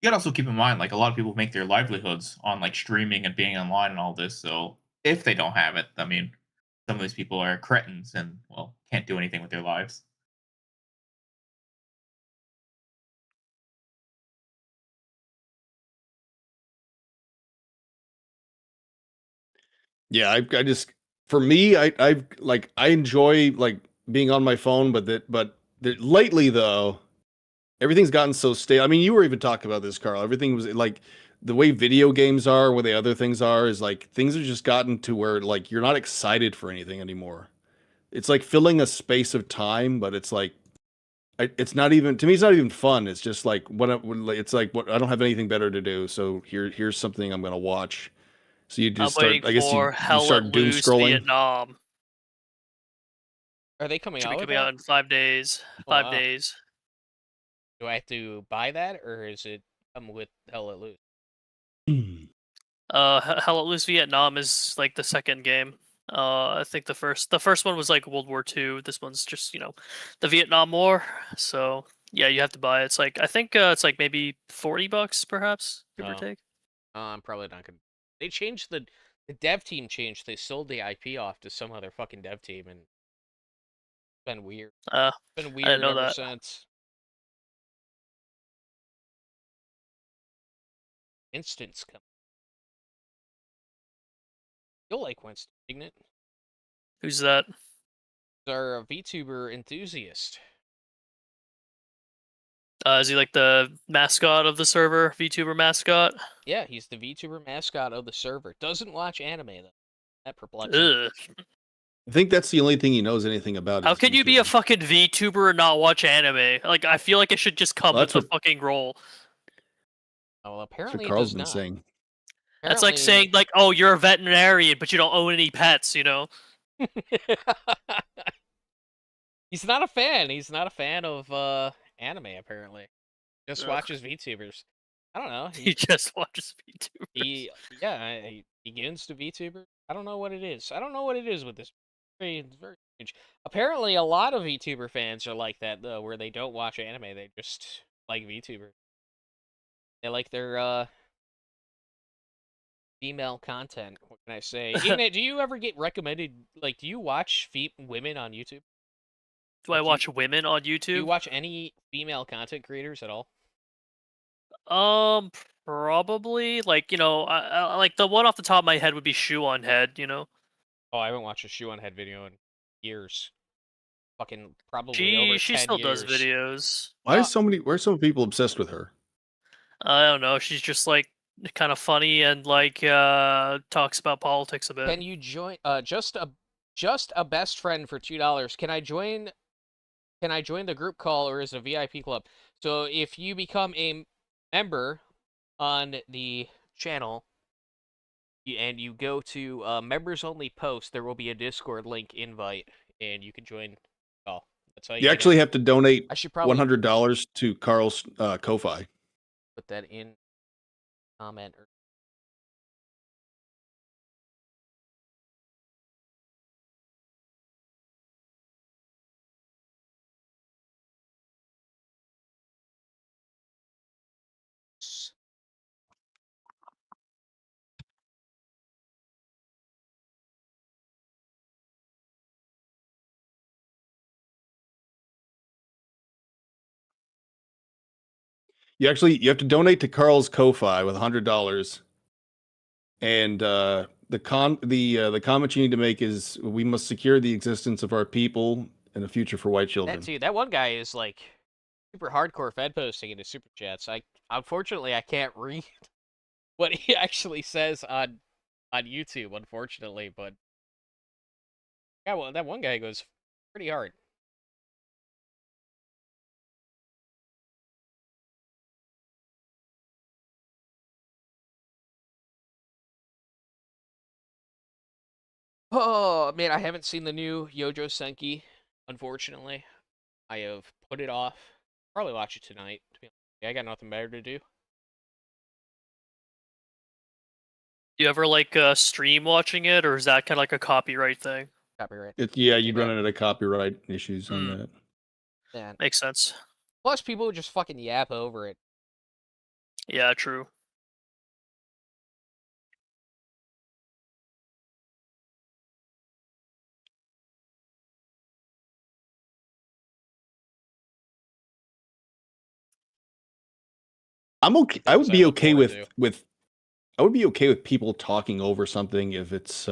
You gotta also keep in mind, like a lot of people make their livelihoods on like streaming and being online and all this. So if they don't have it, I mean, some of these people are cretins and well, can't do anything with their lives. Yeah, I just for me, I enjoy like being on my phone, but lately though, everything's gotten so stale. I mean, you were even talking about this, Carl. Everything was like the way video games are, where the other things are, is like things have just gotten to where like you're not excited for anything anymore. It's like filling a space of time, but it's like it's not even to me. It's not even fun. It's just like it's like what I don't have anything better to do, so here's something I'm gonna watch. So you I'm just waiting start. I guess for you Hell start Let doom Loose scrolling. Vietnam. Are they coming Should out be with coming out that? in 5 days. Oh, 5 days. Do I have to buy that, or is it come with Hell Let Loose? Hell Let Loose Vietnam is like the second game. I think the first one was like World War II. This one's just the Vietnam War. So yeah, you have to buy it. It's like I think it's like maybe $40 perhaps, give or take. I'm probably not gonna. They changed the dev team changed. They sold the IP off to some other fucking dev team, and it's been weird. Been I didn't weird know ever that. since. Instance come. You'll like Winston, Ignat. Who's that? Our VTuber enthusiast. Is he like the mascot of the server, VTuber mascot? Yeah, he's the VTuber mascot of the server. Doesn't watch anime though. That perplexing. Ugh. I think that's the only thing he knows anything about. How is can you be a fucking VTuber and not watch anime? Like, I feel like it should just come Well, with the fucking role. Oh, well, That's apparently what it Carl's does been not. saying. That's like saying, like, oh, you're a veterinarian, but you don't own any pets, He's not a fan. He's not a fan of anime, apparently. Just Ugh. watches VTubers. I don't know. He just watches VTubers. He get into VTuber. I don't know what it is. I don't know what it is with this. It's very strange. Apparently, a lot of VTuber fans are like that though, where they don't watch anime. They just like VTuber. They like their female content. What can I say? Ignat, do you ever get recommended? Like, do you watch women on YouTube? Do I watch women on YouTube? Do you watch any female content creators at all? Probably. Like, I like the one off the top of my head would be Shoe on Head, Oh, I haven't watched a Shoe on Head video in years. Fucking probably She over 10 still years. does videos. Why are so many people obsessed with her? I don't know. She's just like kind of funny and like talks about politics a bit. Can you join just a best friend for $2? Can I join the group call, or is it a VIP club? So if you become a member on the channel, and you go to members only post, there will be a Discord link invite, and you can join. Oh, that's how you You get actually in. have to donate I should probably $100 to Carl's Ko-fi. put that in comment. You have to donate to Carl's Ko-fi with $100, and the comment you need to make is, we must secure the existence of our people and a future for white That children. too. That one guy is like super hardcore Fed posting in his super chats. Unfortunately I can't read what he actually says on YouTube, unfortunately, but yeah, well, that one guy goes pretty hard. Oh man, I haven't seen the new Yojo Senki, unfortunately. I have put it off. Probably watch it tonight. Yeah, I got nothing better to do. You ever like stream watching it, or is that kind of like a copyright thing? Copyright. You'd run into copyright issues on that. Yeah. Makes sense. Plus, people would just fucking yap over it. Yeah, true. I'm okay. I Things would I be look okay forward with to. I would be okay with people talking over something if it's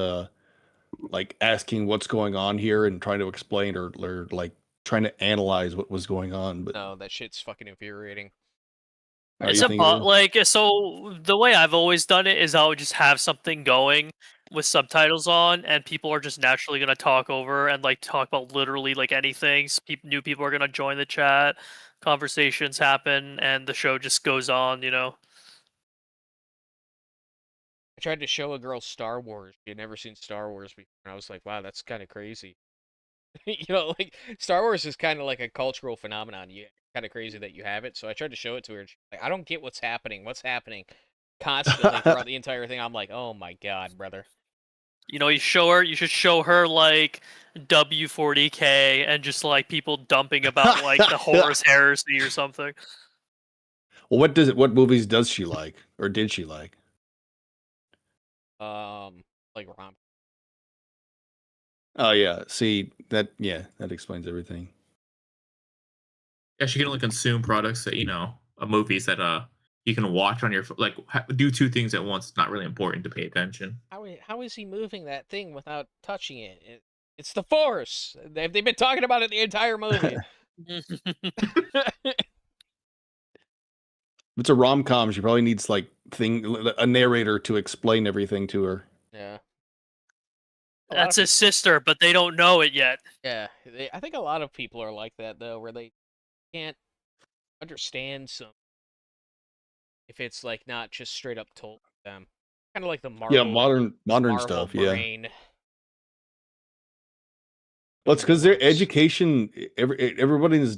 like asking what's going on here and trying to explain, or like trying to analyze what was going on. But No, that shit's fucking infuriating. It's you a think it is? like so the way I've always done it is I would just have something going with subtitles on, and people are just naturally gonna talk over and like talk about literally like anything. New people are gonna join the chat, conversations happen, and the show just goes on. You know. I tried to show a girl Star Wars. She had never seen Star Wars before, and I was like, wow, that's kind of crazy. Like Star Wars is kind of like a cultural phenomenon. You kind of crazy that you have it. So I tried to show it to her. And she's like, I don't get what's happening. What's happening? Constantly throughout the entire thing. I'm like, oh my god, brother. You know, you should show her like W40K and just like people dumping about like the Horus Heresy or something. Well, what movies does she like, or did she like? Like rom. Oh yeah, see that? Yeah, that explains everything. Yeah, she can only consume products that movies that you can watch on your like do two things at once. It's not really important to pay attention. How is he moving that thing without touching it? It's the Force. They've been talking about it the entire movie. If it's a rom-com, she probably needs like a narrator to explain everything to her. Yeah. That's his sister, but they don't know it yet. Yeah, I think a lot of people are like that though, where they can't understand some if it's like not just straight up told to them. Kind of like the Marvel, Yeah, modern Marvel stuff. brain. Yeah. Well, it's because their education, everybody's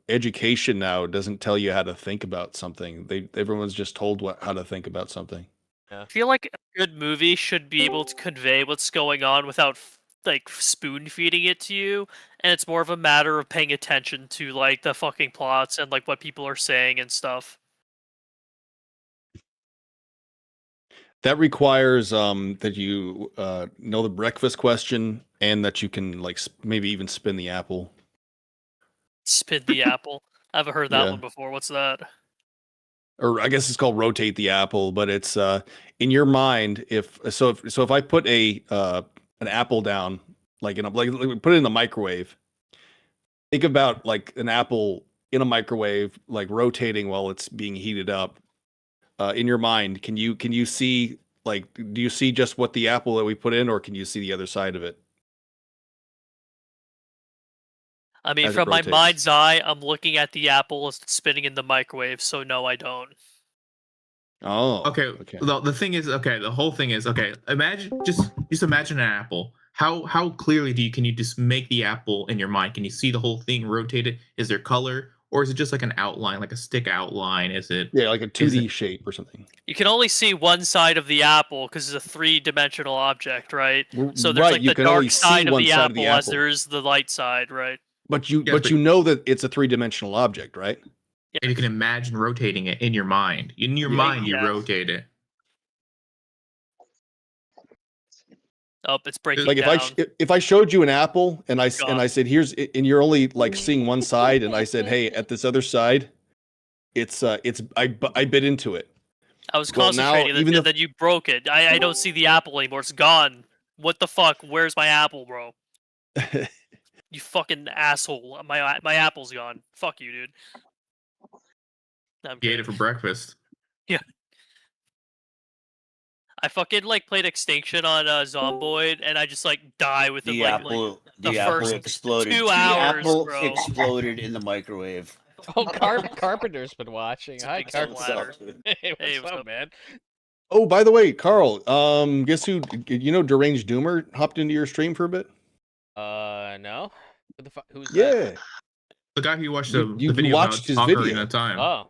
education now doesn't tell you how to think about something. Everyone's just told how to think about something. I feel like a good movie should be able to convey what's going on without like spoon feeding it to you, and it's more of a matter of paying attention to like the fucking plots and like what people are saying and stuff. That requires that you know the breakfast question, and that you can like maybe even spin the apple. Spin the apple. I haven't heard that Yeah. one before. What's that? Or I guess it's called rotate the apple, but it's in your mind. If I put an apple down, like put it in the microwave. Think about like an apple in a microwave, like rotating while it's being heated up. In your mind, can you see, like, do you see just what the apple that we put in, or can you see the other side of it? I mean, As it from my rotates. mind's eye, I'm looking at the apple as it's spinning in the microwave, so no, I don't. Oh. Okay. The thing is, okay. The whole thing is, okay. Imagine just imagine an apple. How clearly can you just make the apple in your mind? Can you see the whole thing rotated? Is there color, or is it just like an outline, like a stick outline? Is it? Yeah, like a 2D shape or something. You can only see one side of the apple because it's a three-dimensional object, right? So there's Right, like you the can only dark see side of one the side of the apple as apple. there is the light side, right? But you know that it's a 3-dimensional object, right? And you can imagine rotating it in your mind. In your mind, you rotate it. Oh, it's breaking Like down. if I showed you an apple and I said here's, and you're only like seeing one side, and I said, hey, at this other side, I bit into it. I was Well, now, concentrating, even and then you broke it. I don't see the apple anymore. It's gone. What the fuck? Where's my apple, bro? You fucking asshole. My apple's gone. Fuck you, dude. No, I'm You ate kidding. it for breakfast. Yeah. I fucking like played Extinction on Zomboid, and I just like die within The apple first exploded. 2 The hours, apple bro. exploded in the microwave. Oh, Carpenter's been watching. Hi, big Carpenter. Hey, Hey, what's up, man? Oh, by the way, Carl, guess who? You know, Deranged Doomer hopped into your stream for a bit. No. Who the fuck? Who's Yeah, that? The guy who watched You the video watched about his Ocarina video. of Time. Oh.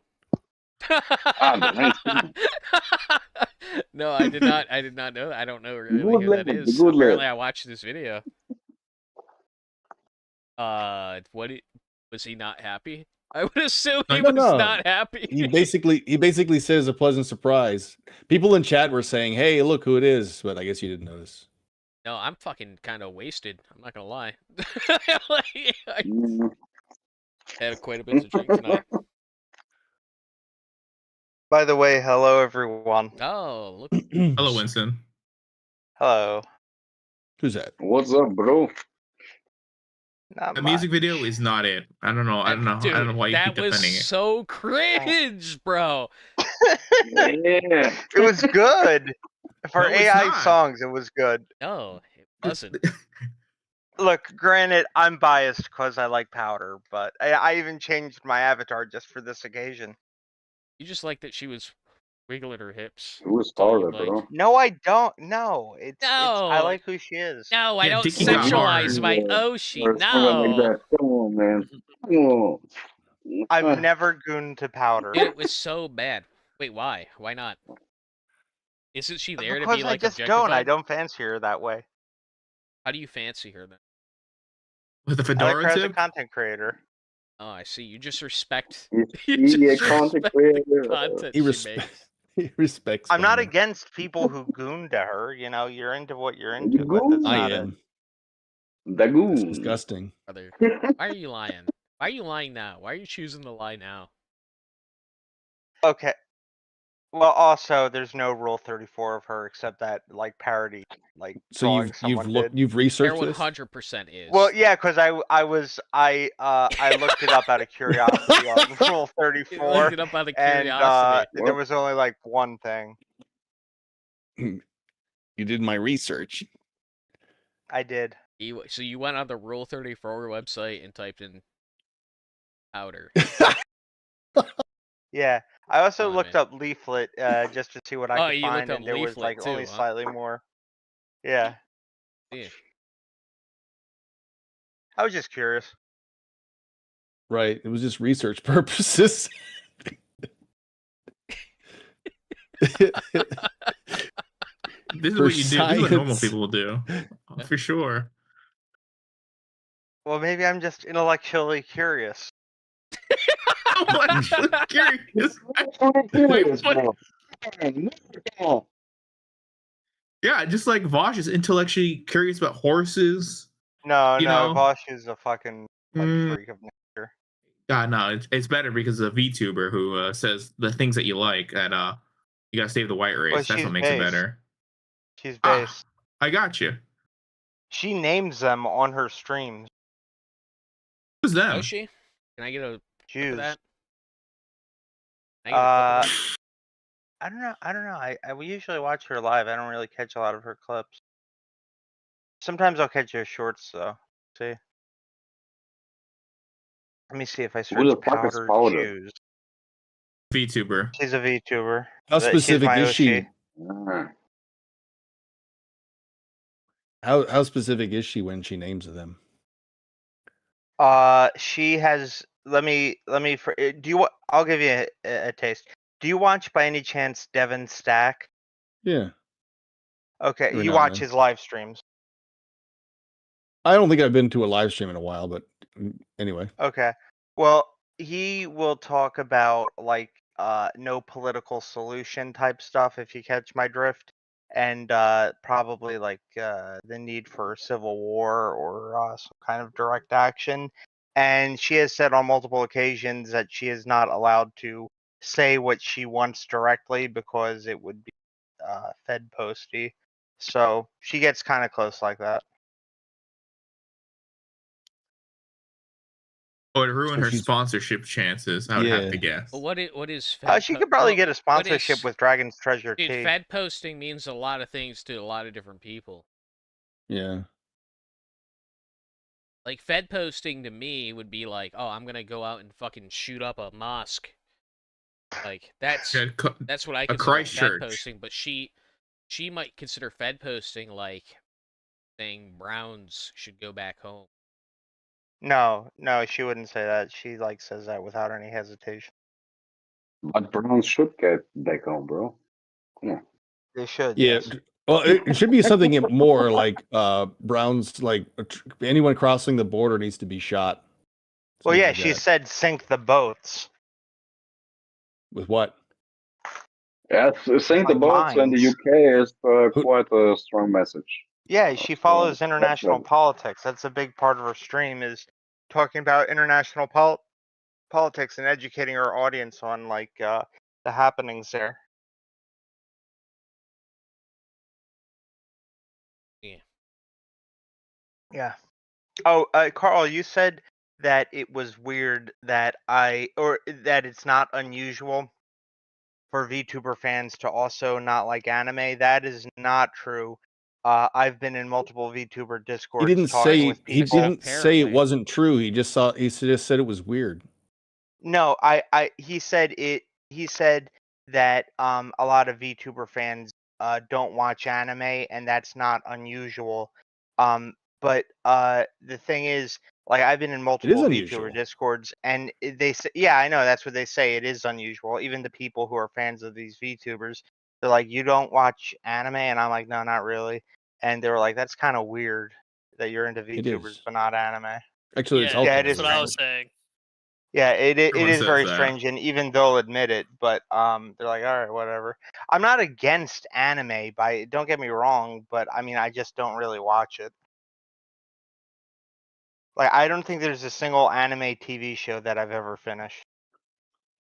No, I did not. I did not know that. I don't know really who that is. Apparently, I watched this video. Was he not happy? I would assume he was not happy. He basically says a pleasant surprise. People in chat were saying, "Hey, look who it is," but I guess you didn't notice. No, I'm fucking kind of wasted. I'm not gonna lie. I had quite a bit to drink tonight. By the way, hello everyone. Oh, look. Hello, Winston. Hello. Who's that? What's up, bro? The music video is not it. I don't know. Dude, I don't know why you keep that was defending it. so cringe, bro. Yeah. It was good. For No, it's AI not. songs, it was good. No, it wasn't. Look, granted, I'm biased because I like Powder, but I even changed my avatar just for this occasion. You just like that she was wiggling her hips. It was That's all you Powder, bro. No, I don't. No, I No. like who she is. No, I don't Dickie got sexualize hard. my Oshi. Or something like No. that. Come on, man. Come on. I've never gooned to Powder. Dude, it was so bad. Wait, why? Why not? Isn't she there to Because be like I just objectified? don't. I don't fancy her that way. How do you fancy her then? With the I like fedora her as a tip? content creator. Oh, I see. You just respect. Is You he a just content respect creator? the content He she respects. makes. He respects. I'm not Donna. against people who goon to her. You know, you're into what you're into, but goon? that's I not am. The It's goon. disgusting. Brother, why are you lying? Why are you lying now? Why are you choosing to lie now? Okay. Well, also, there's no Rule 34 of her except that, like, parody, like, So drawing you've someone looked, did. you've There researched this. 100% is. Well, yeah, because I looked it up out of curiosity on Rule You 34, looked it up out of and curiosity. there was only like one thing. You did my research. I did. So you went on the Rule 34 website and typed in powder. Yeah. I also Oh, looked man. up leaflet just to see what I Oh, could you looked find, up and there was leaflet like too, only huh? slightly more. Yeah. Yeah. I was just curious. Right. It was just research purposes. This is For what you do. This is what normal science. people will do. For sure. Well, maybe I'm just intellectually curious. I'm actually curious. Yeah, just like Vosh is intellectually curious about horses. No, You no, know? Vosh is a fucking freak of nature. God, no, it's better because of a VTuber who says the things that you like that you gotta save the white race. Well, That's she's what makes it based. better. She's based. I got you. She names them on her streams. Who's them? Oh, she? Can I get a clip Jews. of that? Can I get a clip of that? I don't know. We usually watch her live. I don't really catch a lot of her clips. Sometimes I'll catch her shorts though. See. Let me see if I Who the search fuck is powder Powder? Jews. VTuber. She's a VTuber. How She's specific my is OC. she? Ah. How specific is she when she names them? She has. Let me. Do you? I'll give you a taste. Do you watch by any chance Devin Stack? Yeah. Okay, Every you now and watch then. his live streams. I don't think I've been to a live stream in a while, but anyway. Okay. Well, he will talk about like no political solution type stuff if you catch my drift, and probably like the need for civil war or some kind of direct action. And she has said on multiple occasions that she is not allowed to say what she wants directly because it would be Fed posty. So she gets kind of close like that. Or to ruin So her she's sponsorship chances, I would have to yeah. guess. But what is Fed? She could probably Well, get a what sponsorship is with Dragon's Treasure dude? Tea. Fed posting means a lot of things to a lot of different people. Yeah. Like Fed posting to me would be like, oh, I'm gonna go out and fucking shoot up a mosque. Like that's Yeah, what I a consider Fed Christchurch. posting. But she might consider Fed posting like saying Browns should go back home. No, she wouldn't say that. She like says that without any hesitation. But Browns should get back home, bro. Come on. They should, Yeah. yes. Well, it should be something more like Browns, like anyone crossing the border needs to be shot. Well, Something yeah, like she that. said sink the boats. With what? Yeah, saying the Like boats in the mines. UK is quite a strong message. Yeah, she follows international politics. That's a big part of her stream is talking about international politics and educating her audience on like the happenings there. Yeah. Yeah. Oh, Carl, you said that it was weird that that it's not unusual for VTuber fans to also not like anime. That is not true. I've been in multiple VTuber He discords didn't talking say with he people. didn't say it wasn't true. He just just said it was weird. No, he said it. He said that a lot of VTuber fans don't watch anime, and that's not unusual. But the thing is, like, I've been in It is multiple VTuber unusual. discords, and they say, yeah, I know that's what they say. It is unusual. Even the people who are fans of these VTubers, they're like, "You don't watch anime," and I'm like, "No, not really." And they were like, "That's kind of weird that you're into It VTubers is. but not anime." Actually, it's Yeah, all Yeah, kind it of is that's what I weird. was saying. yeah, it Everyone is says very that. strange, and even they'll admit it, but they're like, all right, whatever. I'm not against anime, don't get me wrong, but I mean, I just don't really watch it. Like, I don't think there's a single anime TV show that I've ever finished.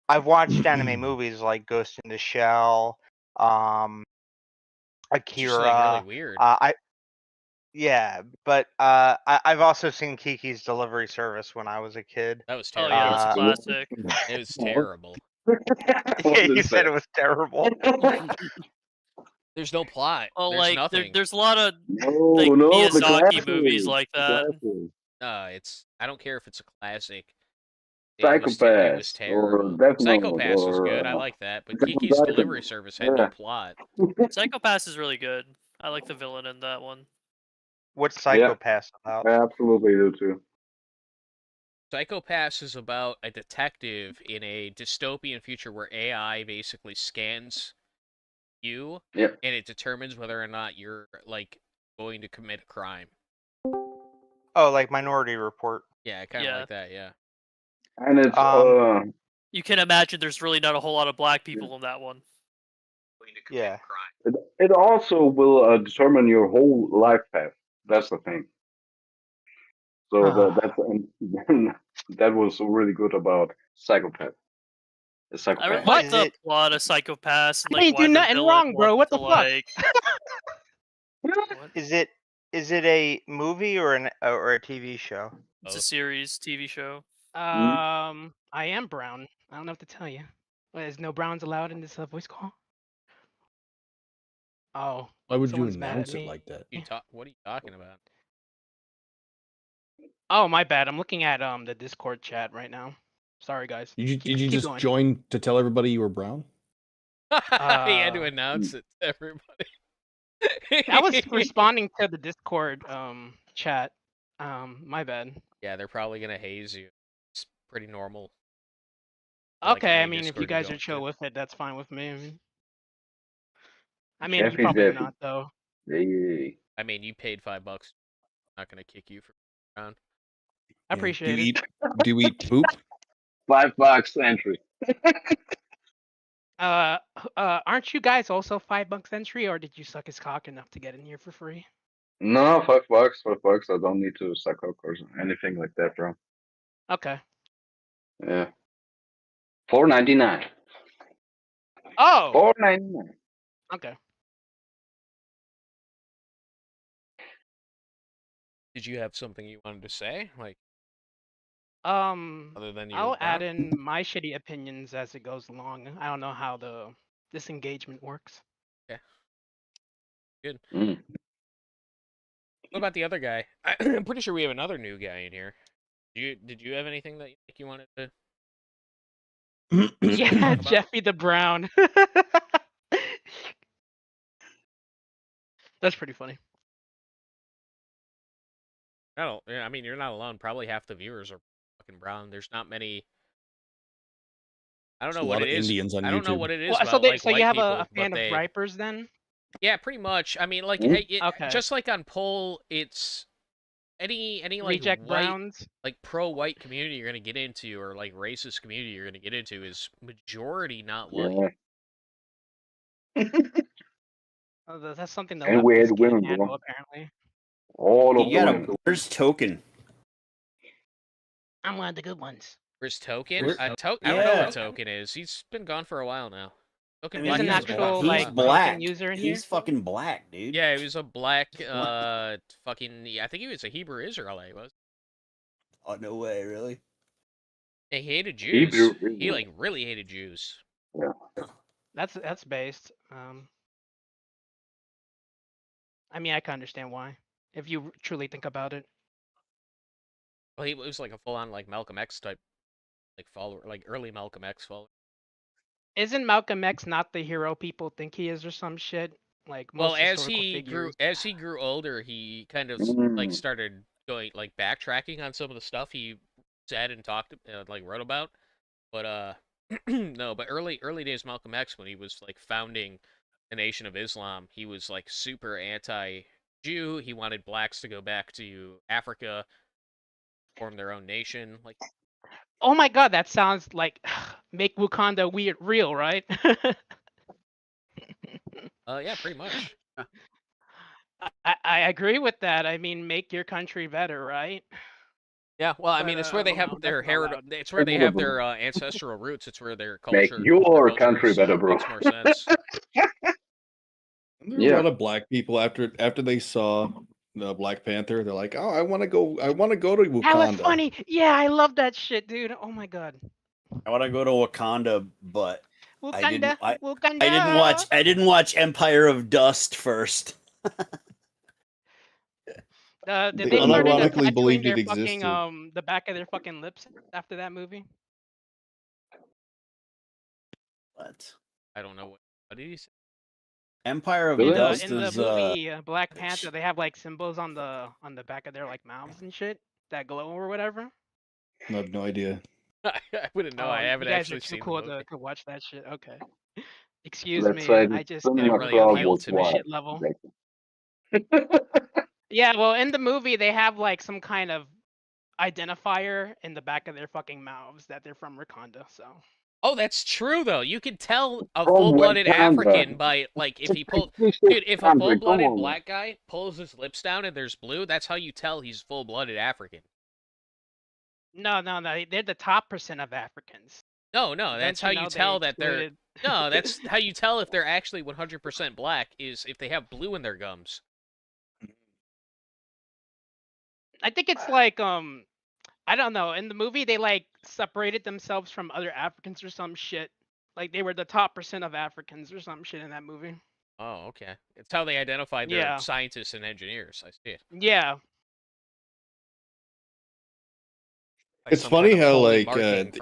I've watched anime movies like Ghost in the Shell, Just like really Akira. weird. But I've also seen Kiki's Delivery Service when I was a kid. That was Oh terrible. yeah, that's a classic. It was terrible. Yeah, you said it was terrible. There's no plot. Oh, There's like nothing. there's a lot of No, like the Miyazaki movies classic. like The that. classic. It's. I don't care if it's a classic. It was Psychopaths or terrible. Death Note Psychopaths was good. I or like that. But Attack on Kiki's Titan. Delivery Service had no Yeah. plot. Psychopass is really good. I like the villain in that one. What's Yeah, Psychopaths about? I absolutely do too. Psychopaths is about a detective in a dystopian future where AI basically scans you, Yep. and it determines whether or not you're like going to commit a crime. Oh, like Minority Report. Yeah, kind of Yeah. like that. Yeah. And it's You can imagine there's really not a whole lot of black people in that one. Yeah. it also will determine your whole life path. That's the thing. So that was really good about Psychopath. The I Psychopath. really like the plot of Psychopaths and I like didn't why do the nothing villain wrong, bro. wants What the to, fuck? like Is it a movie or a TV show? it's a series, TV show. I am brown. I don't know what to tell you. There's no browns allowed in this voice call. Oh. Why would you someone's mad at announce it me. like that? What are you talking about? Oh, my bad. I'm looking at the Discord chat right now. Sorry, guys. Did you Keep just going. join to tell everybody you were brown? he had to Uh, announce it to I was everybody. responding to the Discord chat. My bad. Yeah, they're probably gonna haze you. It's pretty normal. Like Okay, I any mean, if you Discord you guys go are chill into. with it, that's fine with me. I mean, you Jeffy probably Jeffy. not though. Hey. I mean, you paid $5. Not gonna kick you for around. I Yeah. Do appreciate you it. do you eat poop? $5 entry. Aren't you guys also $5 entry, or did you suck his cock enough to get in here for free? No, $5. $5. I don't need to suck up or anything like that, bro. Okay. Yeah. $4.99. Oh. $4.99. Okay. Did you have something you wanted to say? Like, other than you're I'll add brown? in my shitty opinions as it goes along. I don't know how the disengagement works. Yeah. Good. Mm. What about the other guy? I'm pretty sure we have another new guy in here. Did you have anything that you wanted to? Yeah, talk about? Jeffy the Brown. That's pretty funny. I mean, you're not alone. Probably half the viewers are fucking brown. There's not many. I don't There's know a what lot it of is. Indians on I don't know YouTube. what it is Well, so about like so you white have people, a but fan of they. Ripers then? Yeah, pretty much. I mean, like, Mm. Okay. just like on poll, it's any like Reject white, Browns. like pro-white community you're gonna get into, or like racist community you're gonna get into, is majority not white. Yeah. That's something the And we had leftists can't women, handle, bro. apparently. All of You the got women. a where's Token? I'm one of the good ones. Where's Token? Where- I don't know Yeah. where Token is. He's been gone for a while now. Token I mean, He's an Black he's has been gone actual for a he's while. black. token user in He's here. fucking black, dude. Yeah, he was a black, black. fucking. I think he was a Hebrew Israelite. Was Oh no way, really? yeah, he hated Jews. Hebrew He Israel. like really hated Jews. Yeah. That's based. I mean, I can understand why, if you truly think about it. Well, he was like a full-on like Malcolm X type, like follower, like early Malcolm X follower. Isn't Malcolm X not the hero people think he is, or some shit? Like most Well, historical figures. as he grew older, he kind of like Mm. started going like backtracking on some of the stuff he said and talked, like wrote about. But no, but early days Malcolm X, when he was like founding the Nation of Islam, he was like super anti-Jew. He wanted blacks to go back to Africa, form their own nation. Like, Oh my god, that sounds like make Wakanda weird real, right? yeah, pretty much. I agree with that. I mean, make your country better, right? Yeah, well, I But mean, it's where they you know, have that's their not allowed. it's where they have their ancestral roots. It's where their Make culture, your culture country is, better, bro. makes more sense. There are Yeah. a lot of black people after they saw the Black Panther, they're like, "Oh, I want to go to That was Wakanda." funny. Yeah, I love that shit, dude. Oh my god. I want to go to Wakanda, but I didn't. Wakanda, Watch. I didn't watch Empire of Dust first. Did They they start unironically tattooing believed their it fucking existed. the back of their fucking lips after that movie? What? I don't know what did he say? Empire of Really? Dust In the is movie Black Panther, they have like symbols on the back of their like mouths and shit that glow or whatever. I have no idea. I wouldn't know. I haven't You guys are actually too seen the cool movie. to watch that shit. Okay. Excuse Let's me. say the I just cinema really crowd appealed was to my me. wild. shit level. Exactly. Yeah, well, in the movie they have like some kind of identifier in the back of their fucking mouths that they're from Wakanda. So Oh, that's true though. You can tell a From full-blooded Wakanda. African by like if he pulled, dude. If a Country, come full-blooded on. black guy pulls his lips down and there's blue, that's how you tell he's full-blooded African. no, they're the top percent of Africans. No, Don't that's how you you know they tell that they're. excluded? No, that's how you tell if they're actually 100% black is if they have blue in their gums. I think it's like I don't know. In the movie, they like separated themselves from other Africans or some shit. Like they were the top percent of Africans or some shit in that movie. Oh, okay. It's how they identify their Yeah. scientists and engineers. I see it. Yeah. Like It's some funny kind of how holy like marking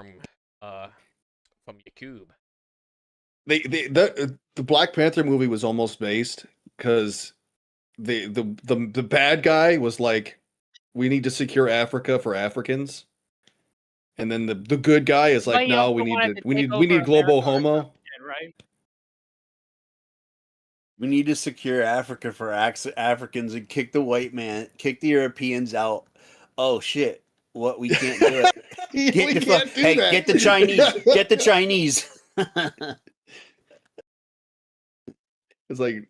from Yakub. The Black Panther movie was almost based because the bad guy was like, we need to secure Africa for Africans, and then the good guy is But like, he no, also wanted to take we over need global America or homo. some shit, right? We need to secure Africa for Africans and kick the white man, kick the Europeans out. Oh shit! What, we can't do it. We Get can't do hey, that. get the Chinese. Get the Chinese. It's like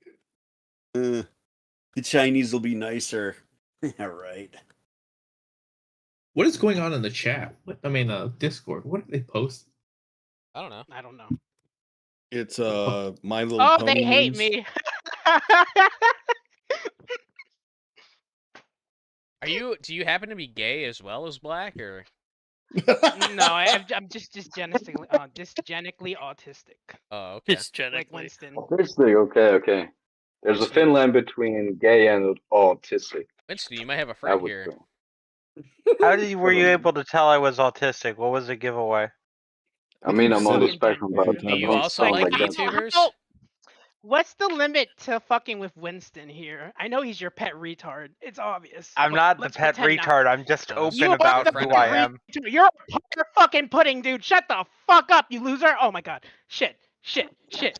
the Chinese will be nicer. Yeah, right. What is going on in the chat? I mean, Discord. What did they post? I don't know. I don't know. It's My Little Oh, Pony they hate memes. me. Do you happen to be gay as well as black, or? No, I'm just dysgenically autistic. Oh, okay. Like Winston. Autistic, okay. There's a Winston. thin line between gay and autistic. Winston, you might have a I friend would here. say. How were you able to tell I was autistic? What was the giveaway? I mean, I'm on the Fucking spectrum, but Do you don't also sound like like that. VTubers? What's the limit to fucking with Winston here? I know he's your pet retard. It's obvious. I'm but not the let's pet pretend not. retard. I'm just You open are about the who pet I am. retard. You're a pucker fucking pudding, dude. Shut the fuck up, you loser. Oh my god. Shit. Get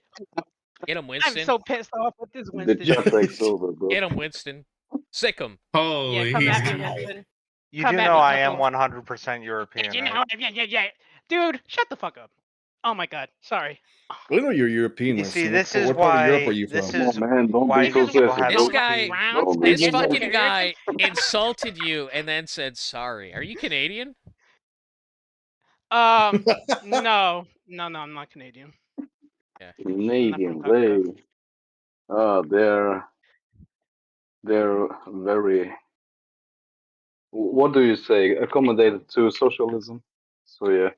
him, Winston. I'm so pissed off with this The Winston. chat takes over, bro. Get him, Winston. Sick him. Holy, Yeah, come he's at me, Winston. You Come do at know me, I am Couple. 100% European, You right? know, yeah. Dude, shut the fuck up. Oh my god. Sorry. We know you're European. You see, Winston. this What is part of Europe are why. you This from? is Come on, man, don't why be so people sensitive. have This no guy, teeth. Don't be this so fucking sensitive. guy insulted you and then said sorry. Are you Canadian? No, I'm not Canadian. Yeah. Canadian, they're very, what do you say, accommodated to socialism. So yeah.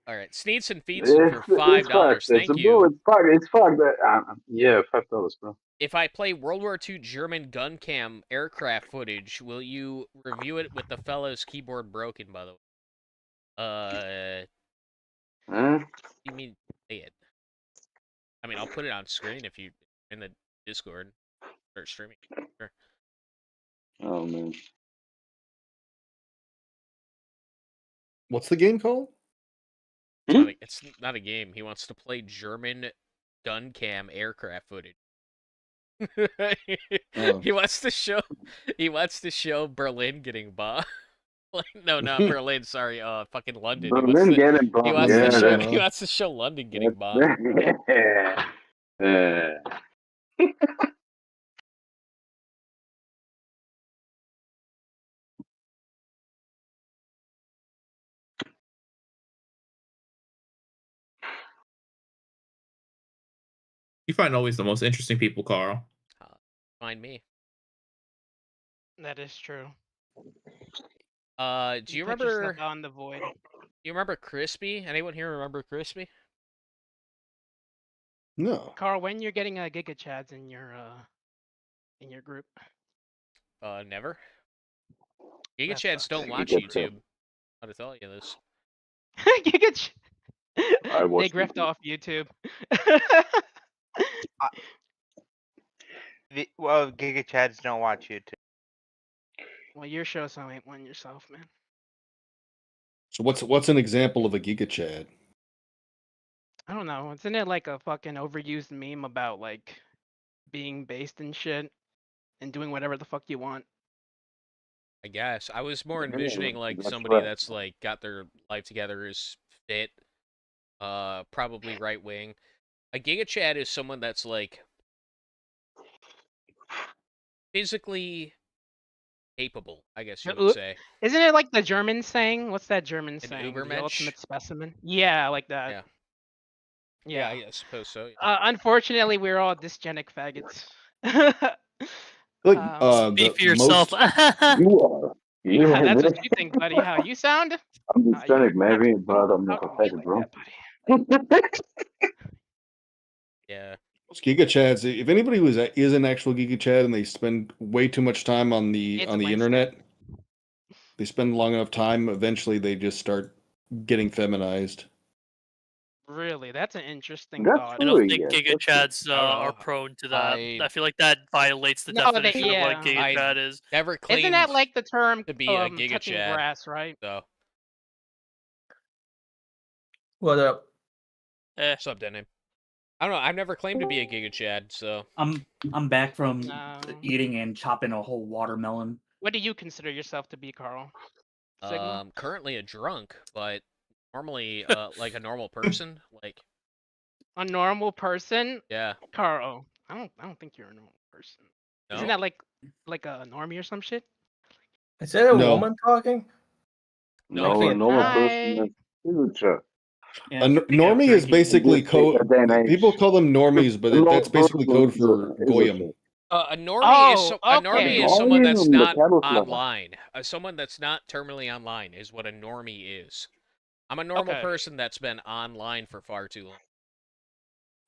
All right. Sneedson feeds him for It's $5. fact. It's Thank bro. you. It's fact that yeah, $5, bro. If I play World War II German gun cam aircraft footage, will you review it with the fellow's keyboard broken, by the way? You mean play it? I mean, I'll put it on screen if you in the Discord or streaming. Sure. Oh man. What's the game called? It's not a game. He wants to play German gun cam aircraft footage. Oh. He wants to show Berlin getting bombed. No, not Berlin. Sorry, fucking London. Berlin getting bombed. He wants Yeah, to show. that's- He wants to show London getting bombed. Yeah. You find always the most interesting people, Carl. Find me. That is true. Do you Put remember? yourself out in the void. Do you remember Crispy? Anyone here remember Crispy? No. Carl, when you're getting Giga Chads in your group? Never. Giga That Chads sucks. don't watch Giga YouTube. How to tell you this? Giga Ch- I they watch grift off YouTube. Well, Giga Chads don't watch YouTube. Well, your show so ain't one yourself, man. So what's an example of a Giga Chad? I don't know. Isn't it like a fucking overused meme about like being based in shit and doing whatever the fuck you want? I guess I was more Yeah, envisioning like that's somebody right. that's like got their life together, is fit, probably right wing. A Giga Chad is someone that's like physically capable, I guess you would say. Isn't it like the German saying? What's that German saying? The Übermensch? ultimate specimen? Yeah, like that. Yeah. Yeah. I suppose so. Yeah. Unfortunately, we're all dysgenic faggots. Look, Speak for yourself. You are. You are That's this. what you think, buddy. How you sound? I'm Hispanic, maybe, but I'm not a faggot, bro. Yeah. Those Giga Chads. If anybody is an actual Giga Chad and they spend way too much time on the It's on the Winston. internet, They spend long enough time, eventually they just start getting feminized. Really, that's an interesting That's thought. I don't true, think yeah. Giga That's true. Chads I don't are know. prone to that. I I feel like that violates the No, definition of what yeah. Giga I Chad is. never Isn't claimed that like the term to be a Giga touching Chad. grass, right? So, What up? what's up, Denim? I don't know. I've never claimed to be a Giga Chad, so. I'm back from No. eating and chopping a whole watermelon. What do you consider yourself to be, Carl? Sigma? Currently a drunk, but normally, like a normal person, like. A normal person? Yeah. Carl, I don't think you're a normal person. No? Isn't that like a normie or some shit? Is that a No. woman talking? No, a normal person Hi. is future. A normie is basically code. People call them normies, but that's basically code for goyim. A normie is Oh, a normie is someone that's Volume, the not cattle slaughter. online. Someone that's not terminally online is what a normie is. I'm a normal Okay. person that's been online for far too long.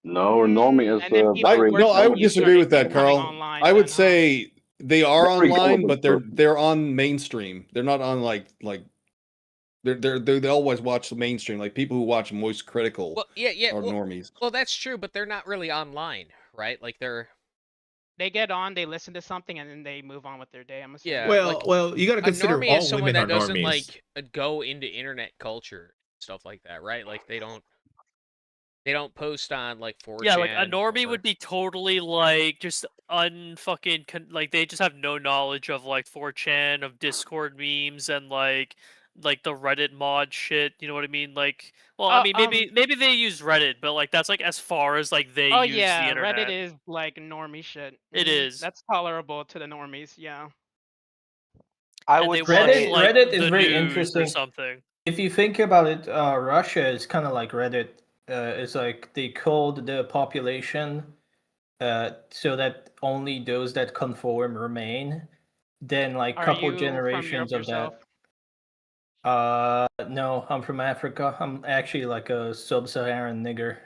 No, a normie is and then people very. worse I than would you disagree with started that, becoming Carl. online I would then, huh? say they are Very online, common but they're on mainstream. They're not on like they always watch the mainstream. Like people who watch Moist Critical Well, yeah, are well, normies. well, that's true, but they're not really online, right? Like they're. They get on, they listen to something, and then they move on with their day. I'm assuming. Yeah. Well, like, well, you got to a consider normie all is someone women that are doesn't normies. like go into internet culture stuff like that, right? Like they don't post on like 4chan. Yeah, like a normie or- would be totally like just like they just have no knowledge of like 4chan, of Discord memes, and like the Reddit mod shit. You know what I mean? Like, well, I mean maybe they use Reddit, but like that's like as far as like they Oh use the yeah, internet. Reddit is like normie shit. It Mhm. is. That's tolerable to the normies. Yeah. I And would they say watch like Reddit is the very news interesting. or something. If you think about it, Russia is kind of like Reddit. It's like they code the population so that only those that conform remain. Then, like, Are couple you from generations Europe of yourself? that. No, I'm from Africa. I'm actually like a sub-Saharan nigger.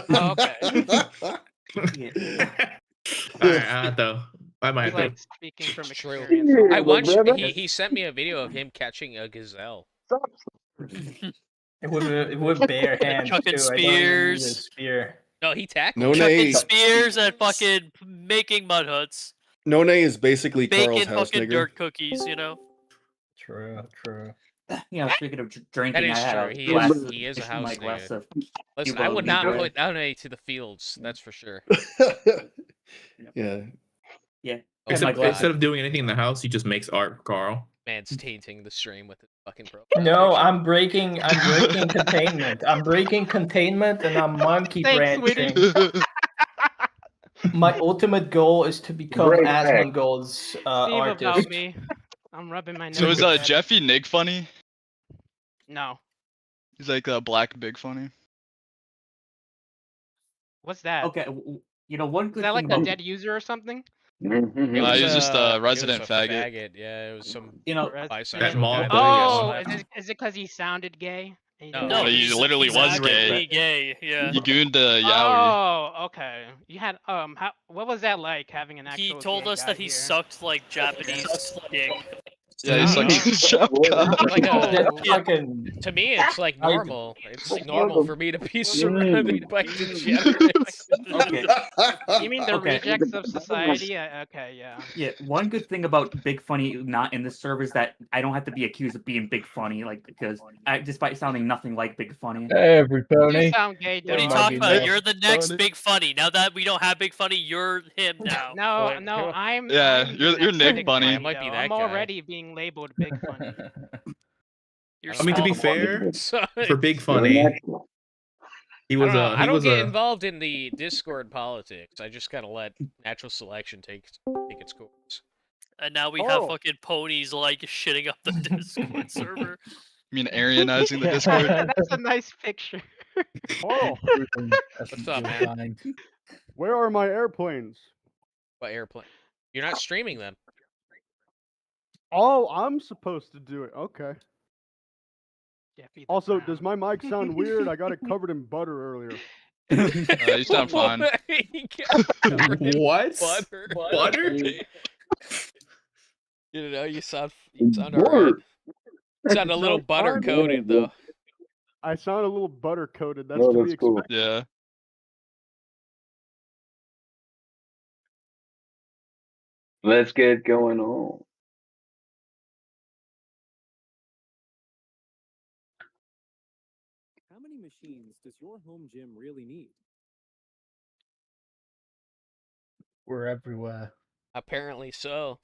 Oh, okay. Alright, though. I might He's though. like speaking from True. experience. I but watched. brother- He sent me a video of him catching a gazelle. With bare hands Chucking too. I don't even need a spears. spear. No, he tackled. No him. Chucking nay. spears and fucking making mud huts. None is basically Carl's Baking house fucking nigger. dirt cookies, you know? True. You know, speaking of drinking, That is I had true. a He glass is. of, He is a my house glass nigga. of Listen, Cuba I would not Libre. put Downey to the fields. That's for sure. Yeah. Yeah. Oh Except my God. instead of doing anything in the house, he just makes art, Carl. Man's tainting the stream with his fucking profile. No, picture. I'm breaking containment. I'm breaking containment and I'm monkey Thanks, branching. sweetie. My ultimate goal is to become Great hack. Asmongold's Steve artist. about me. I'm rubbing my nose. So is with that. Jeffy Nig funny? No. He's like a black big funny. What's that? Okay, you know, one Is good that thing like a about dead user or something? It He was just a resident it was faggot. Yeah, it was some You know, bisexual mall guy. boy Oh, is- is it because he sounded gay? And he No, didn't no, like he it? literally was Exactly gay. gay, yeah. He gooned Yowie. Oh, okay. You had what was that like having an He actual told gay us guy that he here? sucked like Japanese dick. Yeah, he sucked his shop Like That's fucking. to me, it's like I- normal. It's normal for me to be surrounded by degenerates. okay. You mean the Okay. rejects of society? Okay, yeah. Yeah, one good thing about Big Funny not in this server is that I don't have to be accused of being Big Funny, like because despite sounding nothing like Big Funny. Every You pony. sound gay, What are you though. talking about? no. You're the next Funny. Big Funny. Now that we don't have Big Funny, you're him now. No, I'm. Yeah, I'm you're the Nick Big Bunny. I might be though. that I'm guy. already being labeled Big Funny. You're I mean, to be small. fair, So, for Big Funny, he I was don't know. a I he don't was get a involved in the Discord politics. I just kind of let natural selection take its course. And now we have Oh. fucking ponies like shitting up the Discord server. I mean, Aryanizing the Discord. That's a nice picture. Oh, What's up, man? where are my airplanes? What airplane? You're not streaming them. Oh, I'm supposed to do it. Okay. Yeah, beat the Also, ground. does my mic sound weird? I got it covered in butter earlier. You sound fine. what? Butter. Butter? You know, you sound alright. Sound a little butter coated though. I sound a little butter coated. That's No, to be that's cool. expected. Yeah. Let's get going on. How many machines does your home gym really need? We're everywhere. Apparently so.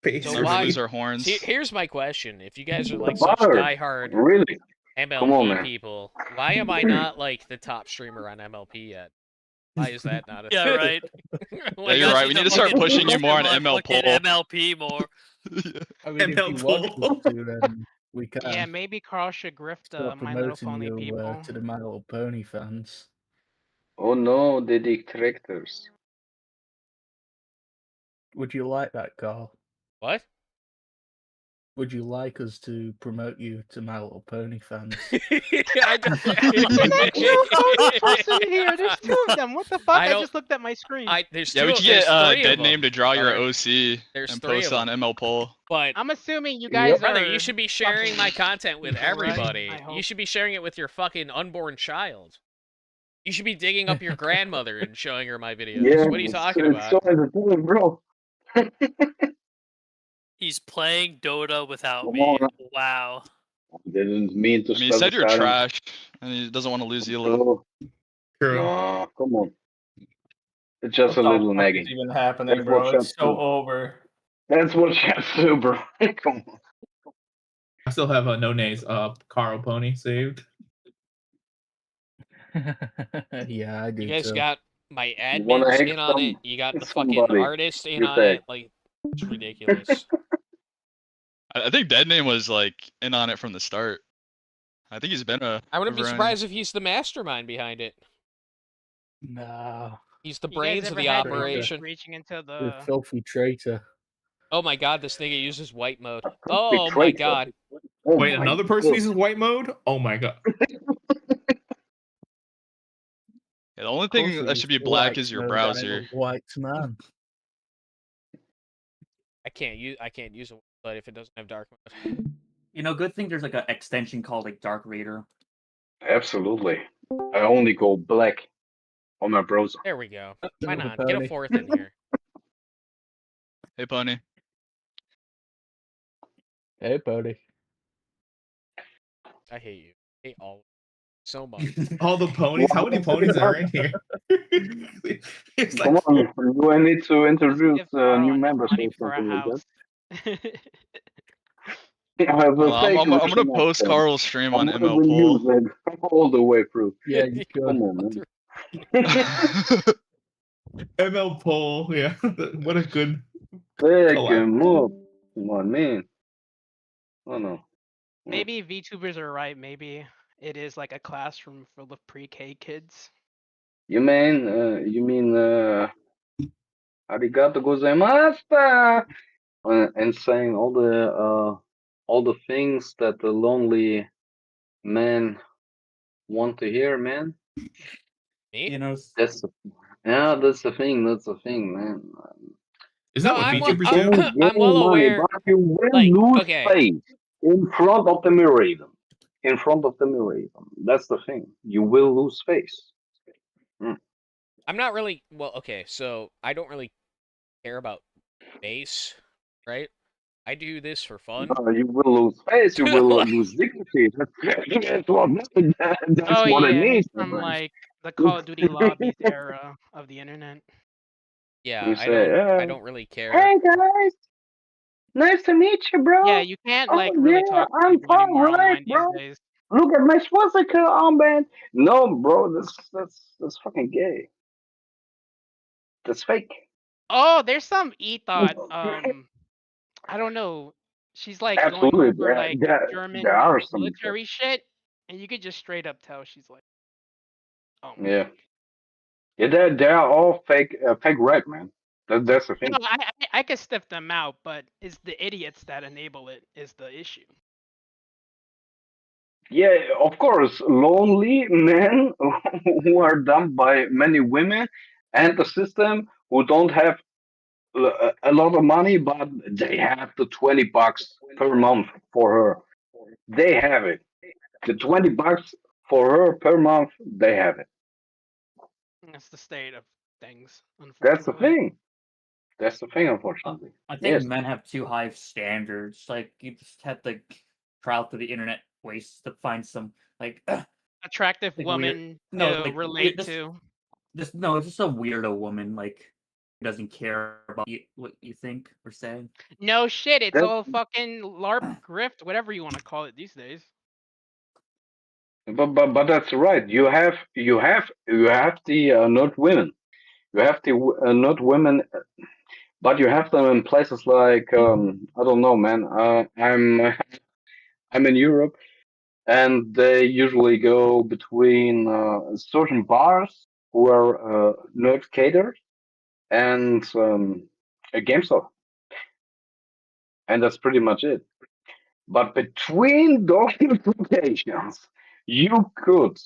So Never why? lose our horns. See, here's my question: if you guys are like such Butter. diehard Really? MLP Come on, man. people, why am I not like the top streamer on MLP yet? Why is that not a Yeah, thing? right. Yeah, you're right. We need to start pushing you more on ML Fucking poll. MLP more. I mean, if you want us to, then we can. Yeah, maybe Carl should grift Start My Little promoting Pony you people. to the My Little Pony fans. Oh no, the detractors. Would you like that, Carl? What? Would you like us to promote you to My Little Pony fans? I don't. Here, there's two of them. What the fuck? I don't- just looked at my screen. There's Yeah, two we of- could there's get three of Dead them, Name to draw your brother. OC There's and three post of on ML poll. But I'm assuming you guys brother, are. you should be sharing my content with people, right? everybody. I You hope. should be sharing it with your fucking unborn child. You should be digging up your grandmother and showing her my videos. Yeah, What are you talking it's about? so entertaining, bro. He's playing Dota without Come me. on. Wow. Didn't mean to. I mean, he said you're trash, and he doesn't want to lose the elite. True. No, come on. It's just What a the little fuck nagging. is even happening, That's bro? what It's chats so do. over. That's what chats do, bro. Come on. I still have a no nays Carl Pony saved. Yeah, I do You guys too. got my wanna admins hang in on it. You got the fucking somebody, artist in you on say. it. Like, it's ridiculous. I think Dead Name was like in on it from the start. I think he's been a. I wouldn't be overrunning. surprised if he's the mastermind behind it. Nah. He's the You guys brains of ever the had operation. reaching into You the. filthy traitor. Oh my god, this nigga uses white mode. Filthy Oh my traitor. god. Oh Wait, my another person God. uses white mode? Oh my god. Yeah, the only Of course thing we that use should be black is your mode, and it browser. was white man. I can't use it, but if it doesn't have dark mode. You know, good thing there's like an extension called like Dark Raider. Absolutely. I only go black on my browser. There we go. Why Little not? Get a pony. fourth in here. Hey, Pony. Hey, buddy. I hate you. I hate all of you so much. All the ponies? How many ponies are in here? It's Come like on, do I need to introduce Give Carl new enough members money or for a something like house. that? I will I'm take gonna this post next time. Carl's stream on I'm ML gonna poll. use it all the way through. Yeah, you Come could. on, man. ML poll. Yeah. What a good Take collab. him up. Come on, man. Oh no. Maybe VTubers are right. Maybe it is like a classroom full of pre-K kids. You mean arigato gozaimashita, and saying all the things that the lonely men want to hear, man. Me? You know, That's the thing. That's the thing, man. Is that No, what I'm VTubers well, do? I'm well money, aware. but you will Like, lose okay. face in front of the mirror, even. In front of the mirror, even. That's the thing. You will lose face. I'm not really okay, so I don't really care about base, right? I do this for fun. You will lose face. You will lose dignity. That's what, that's Oh what it yeah, means. he's from like the Call of Duty lobbies era of the internet. Yeah, You I say, don't really care. hey guys, nice to meet you, bro. Yeah, you can't Oh, like really yeah, talk to I'm people anymore fine, right, online bro? these days. Look at my swastika armband. No, bro, that's fucking gay. That's fake. Oh, there's some e-thought. I don't know. She's like going Absolutely, over like German there are some. military shit, and you could just straight up tell she's like, oh. Yeah, they're all fake rap, man. That's the thing. No, I could sniff them out, but it's the idiots that enable it is the issue. Yeah, of course, lonely men who are dumped by many women, and the system who don't have a lot of money, but they have the $20 per month for her. They have it. The $20 for her per month, they have it. That's the state of things, That's the unfortunately. thing. That's the thing, unfortunately. I think Yes. men have too high standards. Like you just have to trial through the internet ways to find some like Attractive like woman no, to like relate just, to. just no, it's just a weirdo woman like who doesn't care about what you think or say. No shit, it's That- all fucking LARP grift, whatever you want to call it these days. But that's right. You have the not women. You have the not women, but you have them in places like I don't know, man. I'm in Europe, and they usually go between certain bars who are not catered and a game store, and that's pretty much it. But between those locations, you could,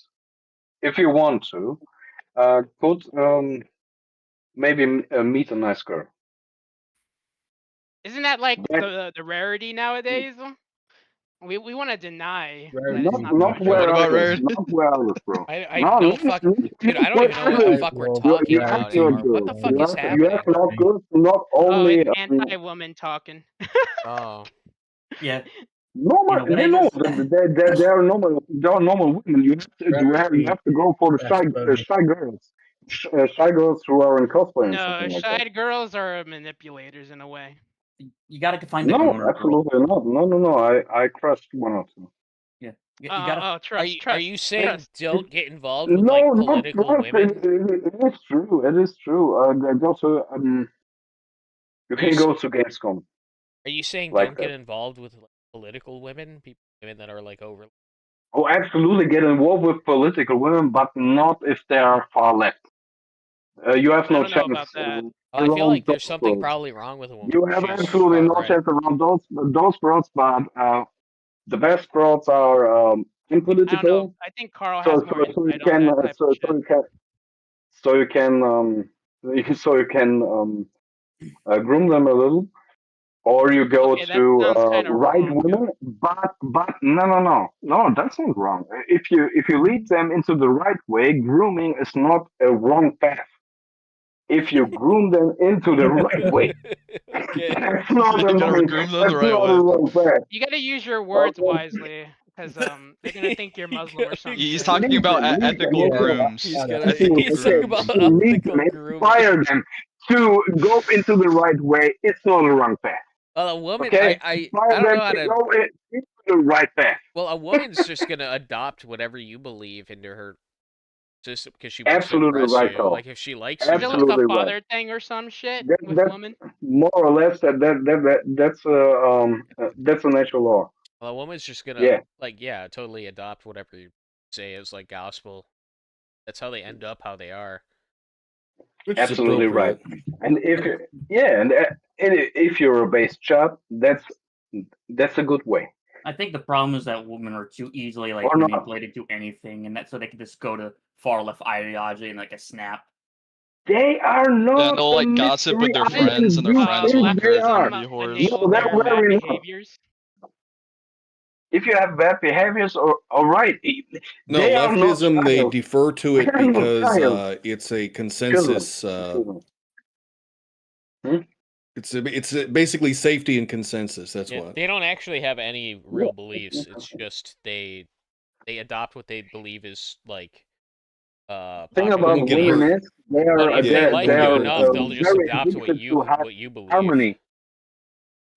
if you want to, could maybe meet a nice girl. Isn't that like But the rarity nowadays? We want to deny that not it's not the not What where about majority. others, Rarity? not where others, bro. I No, no not, fuck, not, dude. not I don't where even know what the others. fuck we're Well, talking You have about to anymore. do. What the fuck You is have you have happening? to not good, not Oh, only it's anti-woman talking. Oh, Yeah. normal. When I No, just there are normal women. You have to go for the shy girls, shy girls who are in cosplay and No, something like that. shy girls are manipulators in a way. you got to find the No, groomer girl. absolutely not. No. I crushed one or two. Yeah, you Oh, gotta. oh, trust, are trust, you saying trust. don't get involved with No, like not political trust. women? It is true. It is true. Go to you Are you can go to Gamescom are you saying like don't get that. involved with like, political women, women that are like over? Oh, absolutely get involved with political women, but not if they are far left. You have I no don't know about chance that. I feel around like there's those something roads. probably wrong with a woman. You If have she's absolutely far no right. chance around those roads, but the best roads are I don't know. apolitical. I think Carl So has so more so you insight on can that type of shit. so you can so you can groom them a little, or you go Okay, that to sounds kind of right wrong. women. But no, that's not wrong. If you lead them into the right way, grooming is not a wrong path. If you groom them into the right way, Okay. that's not You a gotta wrong. groom them That's the right not a way. wrong path. You gotta use your words Okay? wisely, because they're gonna think you're Muslim or some He's shit. talking about Lead them. ethical Okay. grooms. He's gonna Ethical he's talking Okay. about grooms. Lead ethical them, grooming. inspire them to go into the right way. It's not a wrong path. Well, a woman, Okay, I inspire don't know them how to to. go into the right path. Well, a woman's just gonna adopt whatever you believe into her system because she wants to Absolutely impress right, you. Carl. Like if she likes Is it you, like a Absolutely right. father thing or some shit with That's women? more or less that's a natural law. well, a woman's just gonna Yeah, totally adopt whatever you say as like gospel. That's how they end up how they are. Which is absolutely right. appropriate. And if you're a base chap, that's a good way. I think the problem is that women are too easily like Or not. manipulated to anything, and that so they can just go to far left ideology in like a snap. They are Yeah, not and they'll a like gossip with mystery their island. friends, and their You friends will think they encourage them are? to be whores. No, Enable they're their bad very not. behaviors. If you have bad behaviors, or all right, No, they are not leftism, they child. defer to it They are not because child. it's a Children. consensus. Hmm? It's basically safety and consensus. That's Yeah, what. they don't actually have any real Yeah. beliefs. It's just they adopt what they believe is like Thing popular about Won't get women belief. hurt. is they But are if they Yeah, like won't get you hurt by enough, it. they'll just very adopt what addicted to you believe. harmony.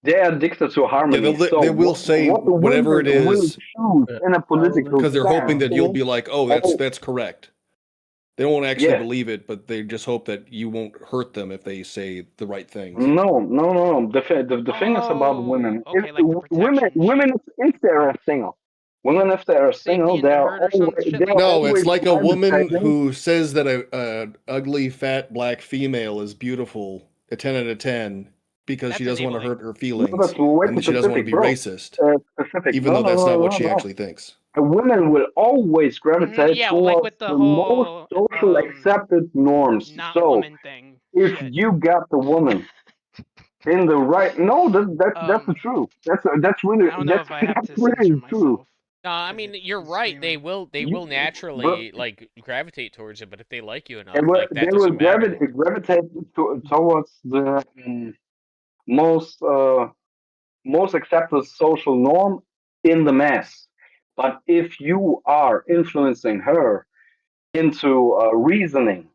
They are addicted to Yeah, harmony. So they will say what the whatever it women will is choose in a political because they're hoping stance that you'll is, be like, oh, oh, that's correct. They won't actually yeah, believe it, but they just hope that you won't hurt them if they say the right things. no. The thing is about Oh, women. If okay, like the protection women, shit. if they are single, women if they are Safety single, in the herd or some shit like that. No, it's like a woman advocating. who says that a ugly, fat, black female is beautiful, a 10 out of 10, because she That's doesn't want to enabling. hurt her No, feelings, that's way and too that she doesn't want to specific, be bro. racist, Specific. even though that's not what she No. actually thinks. A woman will always gravitate Yeah, well, like towards with the the most whole social accepted norms. not So woman thing if shit. you got the woman in the right. No, that's the truth. That's really I don't know if I have that's to censor really true. myself. No, I mean you're right. They will You- naturally like gravitate towards it, but if they like you They enough, will like that doesn't matter. gravitate towards the most most accepted social norm in the mass. But if you are influencing her into reasoning,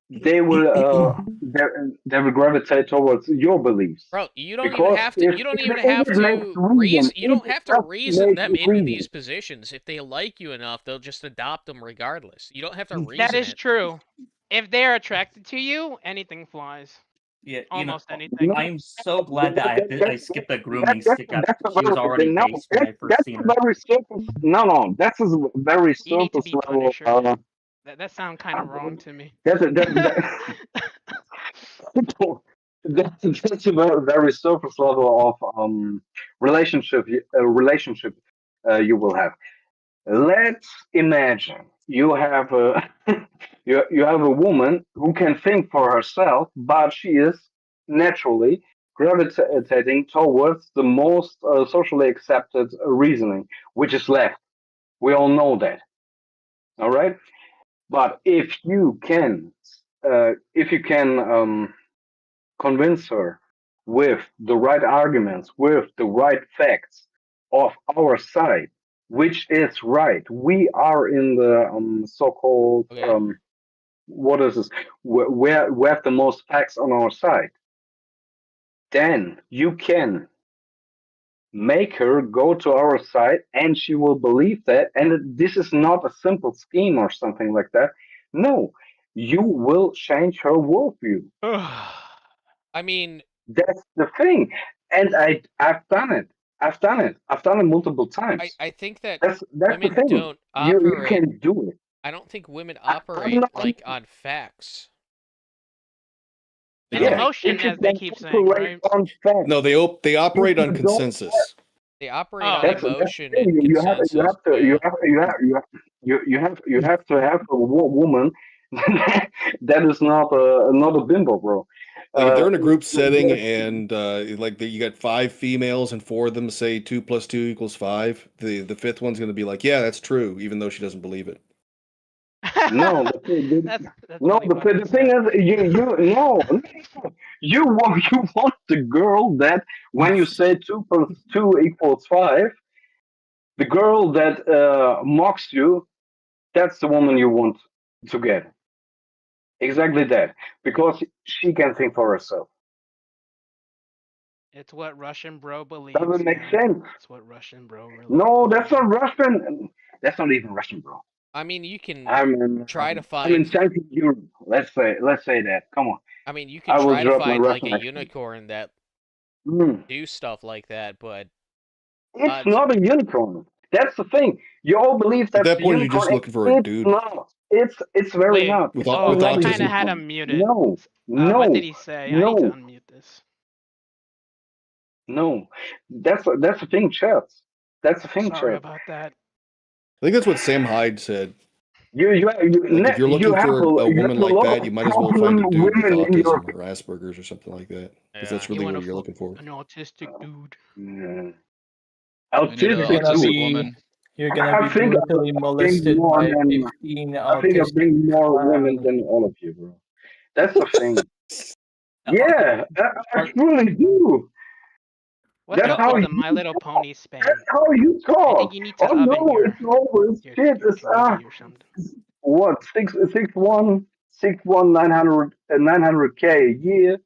they will they will gravitate towards your beliefs. Bro, you don't even Because have to. You don't even if have it makes to reason, reason. You don't if have it to just reason makes them into reason. these positions. If they like you enough, they'll just adopt them regardless. You don't have to That reason is it. true. If they're attracted to you, anything flies. Yeah, Almost anything. I am so glad that I skipped the grooming That's stick up. that's a She was already no, based when I first that's seen a her. very surface. No, that's a very You need to surface be level. Punisher. That sounds kind of wrong to me. That's that's a very, very surface level of relationship you will have. Let's imagine you have a you have a woman who can think for herself, but she is naturally gravitating towards the most socially accepted reasoning, which is left. We all know that. All right. But if you can convince her with the right arguments, with the right facts of our side, which is right. We are in the so-called what is this? We have the most facts on our side. Then you can make her go to our side, and she will believe that. And this is not a simple scheme or something like that. No, you will change her worldview. I mean, That's the thing, and I've done it. I've done it. I've done it multiple times. I think that That's the women thing. don't You operate. can do it. I don't think women I'm operate not. like on facts. And No. emotion, If you as they can keep saying, operate right? on facts, No, they if operate on you don't. consensus. They operate Oh, on That's the emotion thing. and consensus. Yeah. You have to have a woman that is not a bimbo, bro. Like if they're in a group setting There's- and you got 5 females and 4 of them say 2 + 2 = 5, the fifth one's going to be like, yeah, that's true, even though she doesn't believe it. No, that's no. really fucking The thing sad. is, no. You want the girl that when you say 2 + 2 = 5, the girl that mocks you, that's the woman you want to get. Exactly that, because she can think for herself. It's what Russian bro believes, Does it make man. sense? It's what Russian bro really No, that's not Russian. That's not even Russian, bro. I mean, you can I'm try to in find. Central Europe. Let's say that. Come on. I mean, you can I will try to drop my find like Russian a accent. unicorn that Mm. do stuff like that, but It's not a unicorn. That's the thing. You all believe At that's that a point, you're unicorn. just looking for a It's dude not. It's very Wait, not. with It's oh, with I not a kind of autism. had to unicorn. mute it. No, What did no, he say? I need to no, unmute this. no. That's the thing, Chats. That's the thing, Sorry Chats. about that. I think that's what Sam Hyde said. You Like if you're you looking have for a you have woman a like lot that, of you might as well find problem a dude with women in your. autism or Asperger's or something like that, because yeah. that's You really want what you're looking for. an autistic dude? Mm, We need an You're autistic gonna autistic dude. be woman. you're gonna be I think brutally I bring molested more by than 15 I think I autistic bring more women clowns. than all of you, bro. That's the thing. Uh, Yeah, I truly do. What's That's up how with you the My Little Pony spam? that's how you I think talk. you need Oh to up in no, it's over. It's shit. It's community or something. what 900 k a year,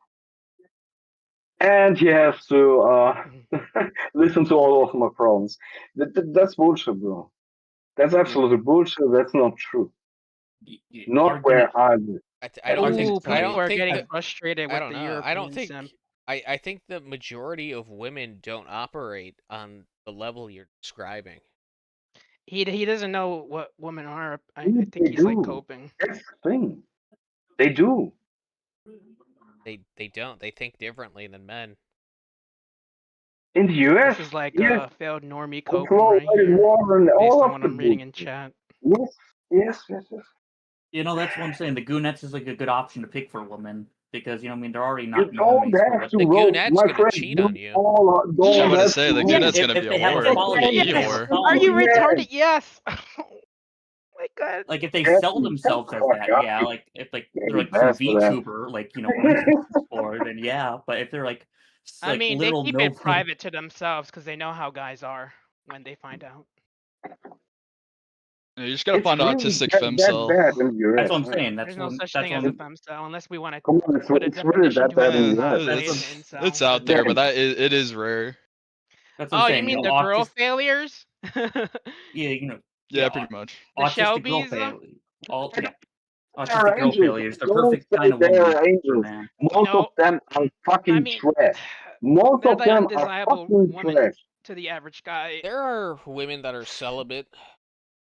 and he has to listen to all of my problems. That's bullshit, bro. That's absolutely bullshit. That's not true. Not argument. where I live. I don't think Ooh, I people don't are think getting that frustrated I with don't the know. I don't European think sim. I think the majority of women don't operate on the level you're describing. He doesn't know what women are. I They think he's like do. coping. That's the thing. They do. They don't. They think differently than men. In the US, This is like yes, failed normie control coping right White here, War and based all on of what the I'm reading in bullshit. chat. Yes. You know, that's what I'm saying. The Goonettes is like a good option to pick for women. because I mean they're already not You don't normies for have what to The roll, goonette's my gonna friend. cheat You on you. all I'm don't gonna have say to the roll. goonet's gonna if be a they have a whore. quality Like Yes. Eeyore. Are you Yeah. retarded? Yes. Oh my god. like if they Yes, sell shut the themselves as fuck that, up, yeah. you Like if like they're gay like some bastard ass. VTuber, like one sentence for, then yeah. But if they're like I mean, they literal keep no it private to themselves because they know how guys are when they find out. You just gotta It's find an really autistic that femcel. bad in the That's US, what I'm man. saying. There's no such That's thing as what a I'm, femcel unless we want to Come on, put a it's really definition that to it bad in as the US. say it's It's an incel. out there, but it is rare. that's what I'm Oh, you saying. mean the girl failures? Yeah, Yeah, pretty much. The autistic girl Shelby's? failure. All yeah, They're autistic girl angels. failures. The Don't perfect say kind of they woman are for a angels. man. Most of them are fucking mean, trash. Most They're of the them are undesirable fucking woman trash. to the average guy. There are women that are celibate.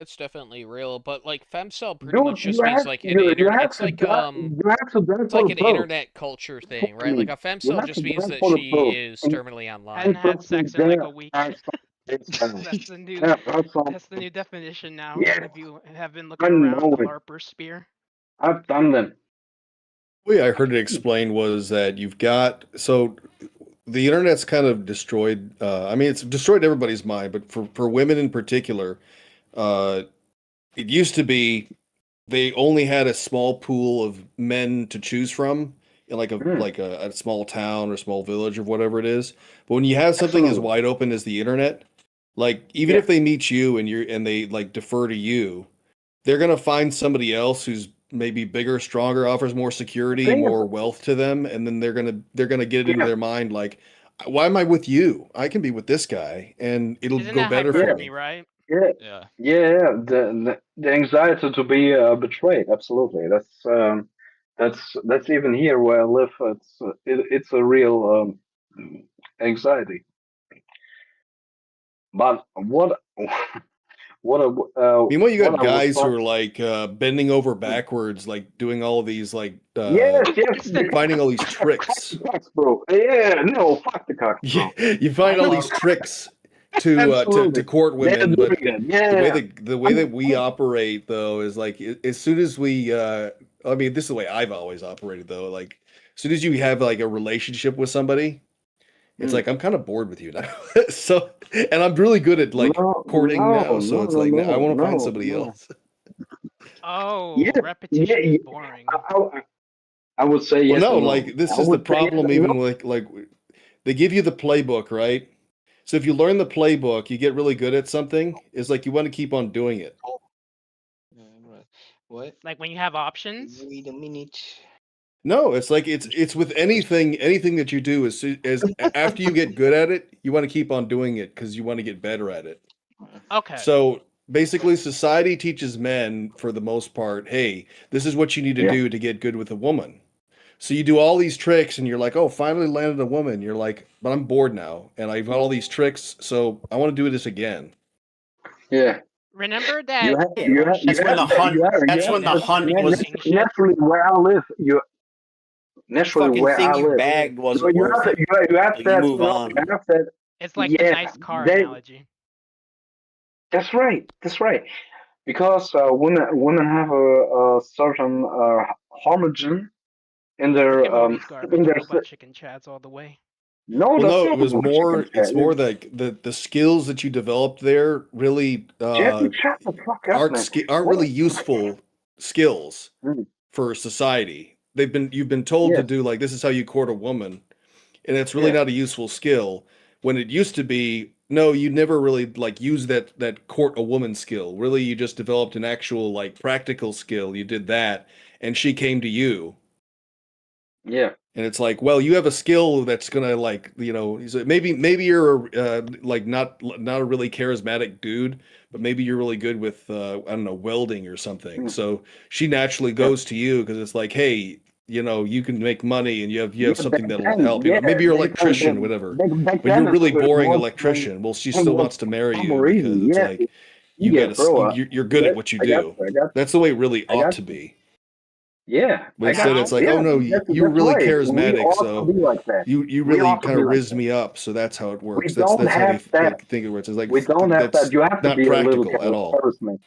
It's definitely real, but like femcel pretty Dude, much just means like an you internet. have It's to like die. You have to die it's for like the an pearls. internet culture thing, For right? Like me, a you femcel have just to means die that for the she pearls. is And terminally online. Hadn't had sex in like a week. That's That's the new that's the new definition now. Yeah, If you have been I looking around know the it. LARPer sphere. I've done them. The way I heard it explained was that you've got the internet's kind of destroyed. I mean, it's destroyed everybody's mind, but for women in particular, uh, it used to be they only had a small pool of men to choose from in a small town or small village or whatever it is. But when you have something as Absolutely. wide open as the internet, like even if they meet you and they like defer to you, they're gonna find somebody else who's maybe bigger, stronger, offers more security, Thing is, more wealth to them, and then they're gonna get it into their mind like, why am I with you? I can be with this guy, and it'll Isn't go that better for hypergamy, me. right? Yeah. The anxiety to be betrayed. Absolutely. That's even here where I live. It's a real anxiety. But what what Meanwhile, you what got I was guys who talking. are like bending over backwards, like doing all these like Yes, finding all these tricks. Cocks, bro. Yeah, no, fuck the cocks, bro. You find all these tricks to court They're women, doing but it. Yeah. the way that we operate though is like as soon as we I mean this is the way I've always operated though, like as soon as you have like a relationship with somebody, it's like I'm kind of bored with you now. So and I'm really good at like courting now, so it's like I want to find somebody else. Oh, Yeah, repetition is boring. I would say Well, yes no, and no. like this I is the would say yes problem and even no. like they give you the playbook, right? So if you learn the playbook, you get really good at something. It's like you want to keep on doing it. What? Like when you have options. Wait a minute. No, it's like it's with anything that you do as after you get good at it, you want to keep on doing it because you want to get better at it. Okay. So basically, society teaches men for the most part, hey, this is what you need to Yeah. do to get good with a woman. So you do all these tricks and you're like, oh, finally landed a woman. You're like, but I'm bored now and I've got all these tricks, so I want to do this again. Yeah. Remember that That's when the hunt. That's when the hunt was. Naturally where I live. Naturally Fucking where thing I you live. bagged wasn't you worth have it. you have So you that. move No, on. you have that. It's like the nice car analogy. That's right. That's right. Because when I have a certain homogen in their Pokemon garbage, in their robot chicken chats all the way. no, Well, that's no, not it was what more. chicken It's chat more is. like the skills that you developed there really Jackie, shut the fuck up, aren't man. aren't What? really useful skills for society. You've been told to do like this is how you court a woman, and it's really Yeah. not a useful skill. When it used to be, no, you never really like use that court a woman skill. Really, you just developed an actual like practical skill. You did that, and she came to you. Yeah. And it's like, well, you have a skill that's gonna like, so maybe you're like not a really charismatic dude, but maybe you're really good with I don't know, welding or something. So she naturally goes to you because it's like, hey, you can make money and you have something that'll help. Maybe you're an electrician, whatever. Back But you're a then really it was boring more electrician. Well, she it still was wants to marry some you reason. because it's Yeah. like you Yeah, got bro. to you're good at what you do. I got That's the way it really I ought got to be. Yeah. But instead, it's like, yeah, oh no, that's you're really right. We charismatic, ought so to be like that. you We really ought to kind be of like riz that. me up. So that's how it We works. don't That's how have they that. think it works. It's like We don't have that's that. You have to not be a little practical at all. charismatic.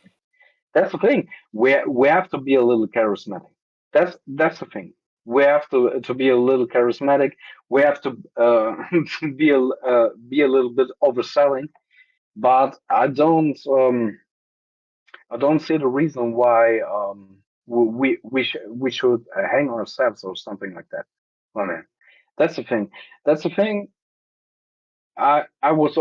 That's the thing. We have to be a little charismatic. That's the thing. We have to be a little charismatic. We have to be a little bit overselling. But I don't see the reason why we should hang ourselves or something like that. Oh man, that's the thing. That's the thing. I was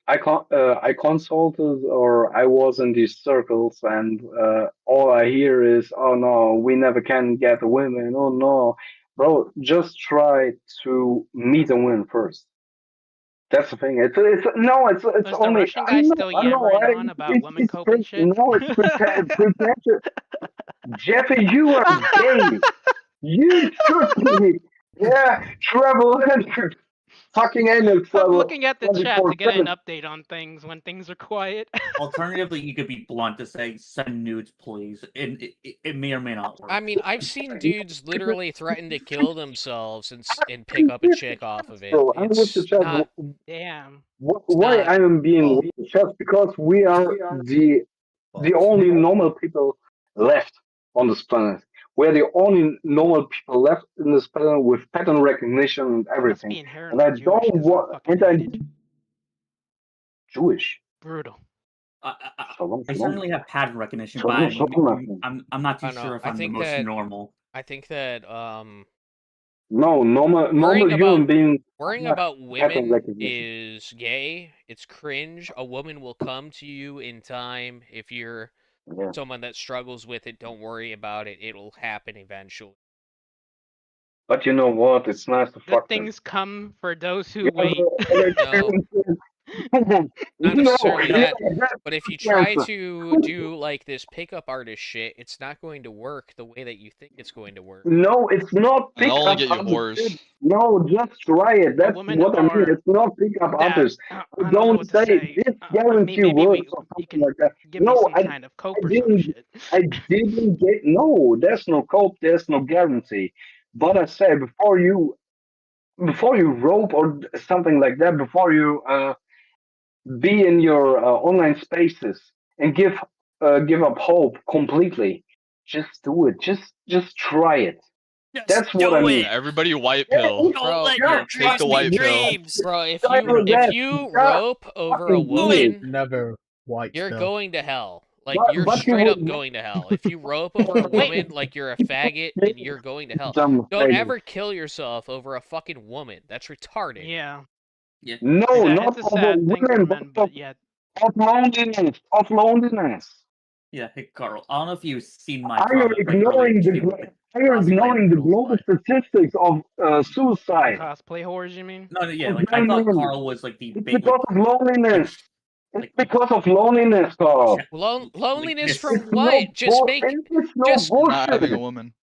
I consulted or I was in these circles, and all I hear is, "Oh no, we never can get a women. Oh no, bro, just try to meet a woman first." That's the thing. It's no, it's Was the only Russian guy still yammering on about woman cope and shit? no, it's pretentious. Jeffy, you are gay. You should be. Yeah, travel and fucking anal I'm travel looking at the chat to get an 24/7. update on things when things are quiet. Alternatively, you could be blunt to say, "Send nudes, please." It may or may not work. I mean, I've seen dudes literally threaten to kill themselves and pick up a chick off of it. So I'm with the It's chat. not. Damn. Why I am being weird? Just because we are the only normal people left on this planet. We're the only normal people left in this planet with pattern recognition and everything. Be And inherently I Jewish don't 'cause I'm want. fucking And I hated. Jewish. Brutal. I certainly have pattern recognition, but I'm not too I don't know. sure if I I'm the think most that normal. I think that No, normal worrying human being. about pattern women recognition. is gay. It's cringe. A woman will come to you in time. If you're Yeah. someone that struggles with it, don't worry about it. It'll happen eventually. But you know what? It's nice to Good fuck them. things come for those who Yeah, wait. No, not No, necessarily yeah, that. that's But if you the try answer. to do like this pickup artist shit, it's not going to work the way that you think it's going to work. No, it's not And pick I'll only up get you artist. whores. No, just try it. That's women what I mean. are It's not pick up that artist. I I don't know don't what to say say. this guarantee Maybe works or you something can like that. give me No, some kind of cope or some shit. I didn't get. No, there's no cope. There's no guarantee. But I say before you rope or something like that, before you be in your online spaces and give up hope completely. Just do it. Just try it. That's what I mean. Everybody white pill. Bro, Take the white pill. Bro, if you rope over a woman, Never white you're pill. going to hell. Like But- you're but you straight up would- going to hell. If you rope over a Wait. woman, like you're a faggot and you're going to hell. Dumb Don't faggot. ever kill yourself over a fucking woman. That's retarded. Yeah. No, It's not a of sad thing for women, men, but but yet. of loneliness. Of loneliness. Yeah, hey Carl. I don't know if you've seen my Are you comment like, earlier ignoring today with the global statistics of suicide? Cosplay whores, you mean? No, yeah, like I thought Carl was like the It's big. because of loneliness. It's because of loneliness, Carl. Loneliness It's from no what? Just bull- make it's no just Not having a bullshit. woman.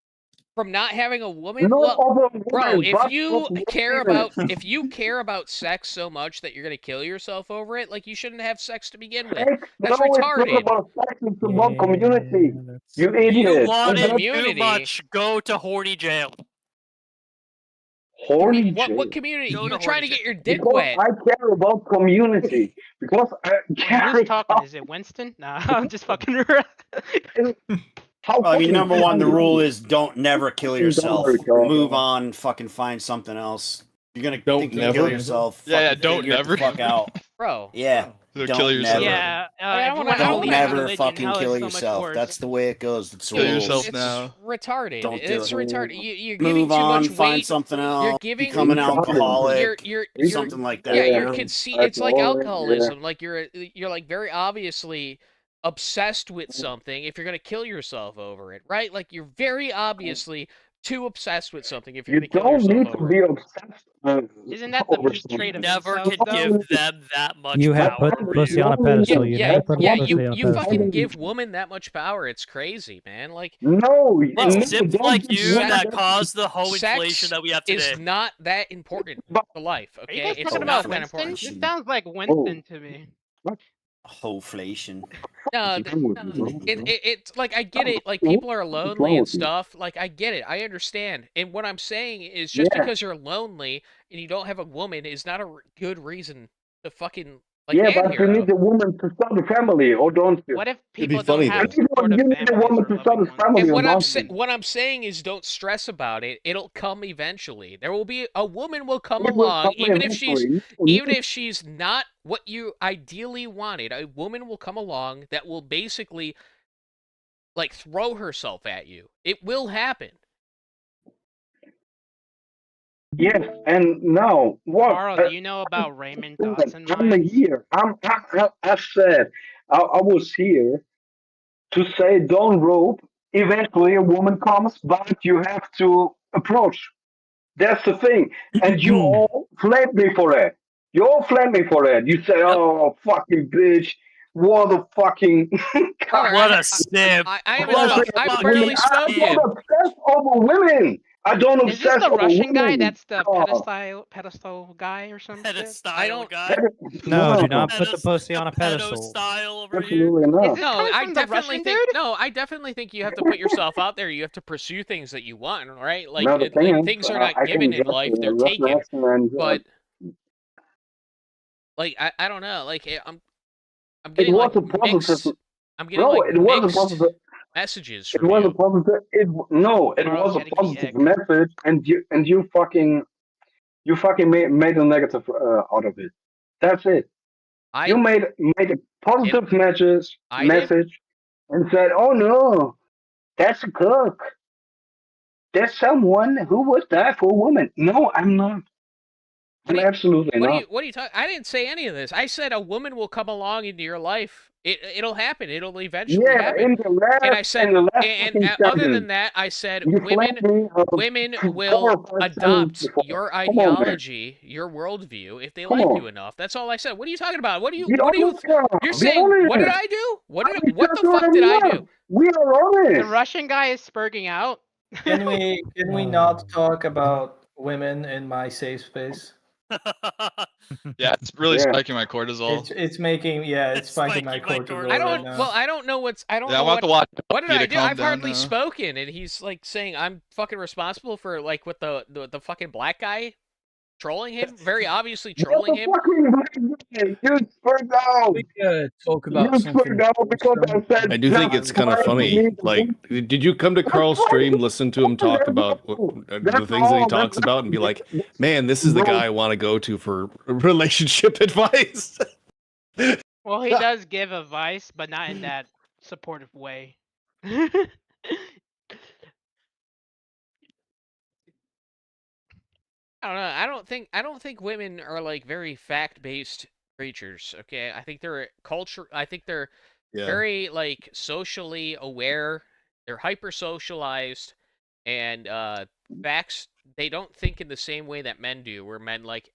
from not having a woman. No Well, other bro, woman if but you of care loneliness. about sex so much that you're gonna kill yourself over it, like you shouldn't have sex to begin with. Sex, That's no, it's not retarded. about sex, it's about community. You You idiot. want it too Community. much? Go to horny jail. Horny What jail. community? Go to You're trying horny to get your dick Because wet. I care about community. Because I care Who's talking? about Is it Winston? Nah, I'm just fucking around. how Well, I mean, fucking number one, the funny rule it is don't never kill Fucking yourself. don't worry, Move on, fucking find something else. You're gonna Don't think you can kill never. yourself. Yeah, fucking don't figure it the never. fuck out. Bro. Yeah. So Don't kill yourself. never. Yeah, I if don't you wanna want to know go Don't back to never religion, fucking hell is kill so much yourself. worse. That's the way it goes. It's the Kill rules. yourself It's now. retarded. Don't do It's it. retarded. You're giving Move too on, much find weight. something You're else, giving become an alcoholic, you're something like that. yeah, you you're know? it's like alcoholism. Like you're like very obviously obsessed with something if you're gonna kill yourself over it, right? Like you're very obviously too obsessed with something if you're You gonna kill don't yourself need to over be it. obsessed. Isn't that the over peak trait of Never incels, can though? give them that much You have power put over pussy you. on a pedestal. You Yeah, never put yeah, pussy on a you pedestal. fucking give women that much power. It's crazy, man. Like No, It's no, simps don't like give you women that that- caused the whole sex inflation that we have today. is not that important to life. Are you Okay, guys it's talking not about that Winston? important. This sounds like Winston to me. Hoflation. No, it's like I get it. Like people are lonely and stuff. Like I get it. I understand. And what I'm saying is just Yeah. because you're lonely and you don't have a woman is not a good reason to fucking Like Yeah, but you Anhero. need a woman to start a family, or don't you? What if It'd be people don't funny have though. supportive You need a families woman or to start loving a ones? family, And or what don't you? I'm saying is, don't stress about it. It'll come eventually. There will be a woman will come It will along, come eventually. even if she's not what you ideally wanted. A woman will come along that will basically like throw herself at you. It will happen. Yes, and now what? Carl, do you know about Raymond Dotson I'm mines? here. I said I was here to say don't rope. Eventually, a woman comes, but you have to approach. That's the thing. And you all flame me for that. You all flame me for that. You say, "Oh, fucking bitch! What a fucking Brother, What a simp! I haven't What a I've fucking barely I spoken. don't obsess over women. I don't Is this obsess the over Russian guy? women. That's the Oh, pedestal guy or some shit? Pedestyle guy. No, do no, not put the pussy on a pedestal. Style over here. absolutely Is not. this No, coming I from the definitely Russian think dude? no, I definitely think you have to put yourself out there. You have to pursue things that you want, right? Like Now the thing like is, things are not I given can in just life; they're Russian taken. accent and But like I don't know. Like I'm it getting was like a positive. I'm getting No, like it was a mixed positive. messages It from was a you. positive. It Carl's was a getting the positive ick. message, and you fucking made a negative out of it. That's it. You I made a did positive I did message and said, "Oh no, that's a cook. That's someone who would die for a woman." No, I'm not. I'm absolutely not. what do you talk? I didn't say any of this. I said a woman will come along into your life. It'll happen. It'll eventually Yeah, happen. And I in said, the last and fucking other than sentence, that, I said you women flanked me 4 will or 5 sentences adopt before. your Come on, man. ideology, your worldview, if they Come like you on. enough. That's all I said. What are you talking about? Be honest, You're be saying what did honest. I do? We What just the fuck did I do? We are The honest. Russian guy is spurging out. Can we not talk about women in my safe space? Yeah, it's really Yeah. spiking my cortisol. It's making it's spiking my cortisol I right don't. now. Well, I don't know what's. I don't Yeah, know I'm about to watch what did you I to do? calm I've down hardly now. spoken, and he's like saying I'm fucking responsible for like what the fucking black guy trolling him, very obviously trolling him. You spurred out. We could talk You about something. spurred out because I said I do think it's kind of funny. Like, did you come to Carl's stream, listen to him talk about the things that he talks about, and be like, "Man, this is the guy I want to go to for relationship advice"? Well, he does give advice, but not in that supportive way. I don't know. I don't think women are like very fact-based creatures, okay? I think they're I think they're Yeah. very like socially aware. They're hyper socialized and facts they don't think in the same way that men do, where men like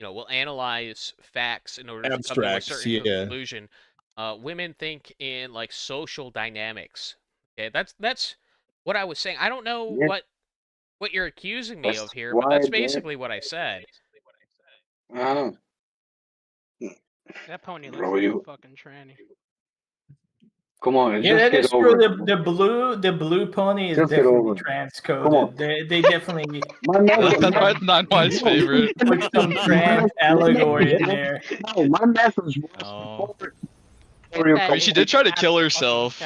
will analyze facts in order to come to a Abstracts, certain yeah. conclusion. Women think in like social dynamics. Okay, that's what I was saying. I don't know Yeah. what you're accusing me That's of here, but why that's they- basically what I said. That pony looks Bro, like a you- fucking tranny. Come on, Yeah, just that get is true. over it. The blue pony is Just get over definitely it. Come on. transcoded. They definitely That's not my favorite. put some trans allegory in there. No, my message was Oh. for your I mean, she did try to kill herself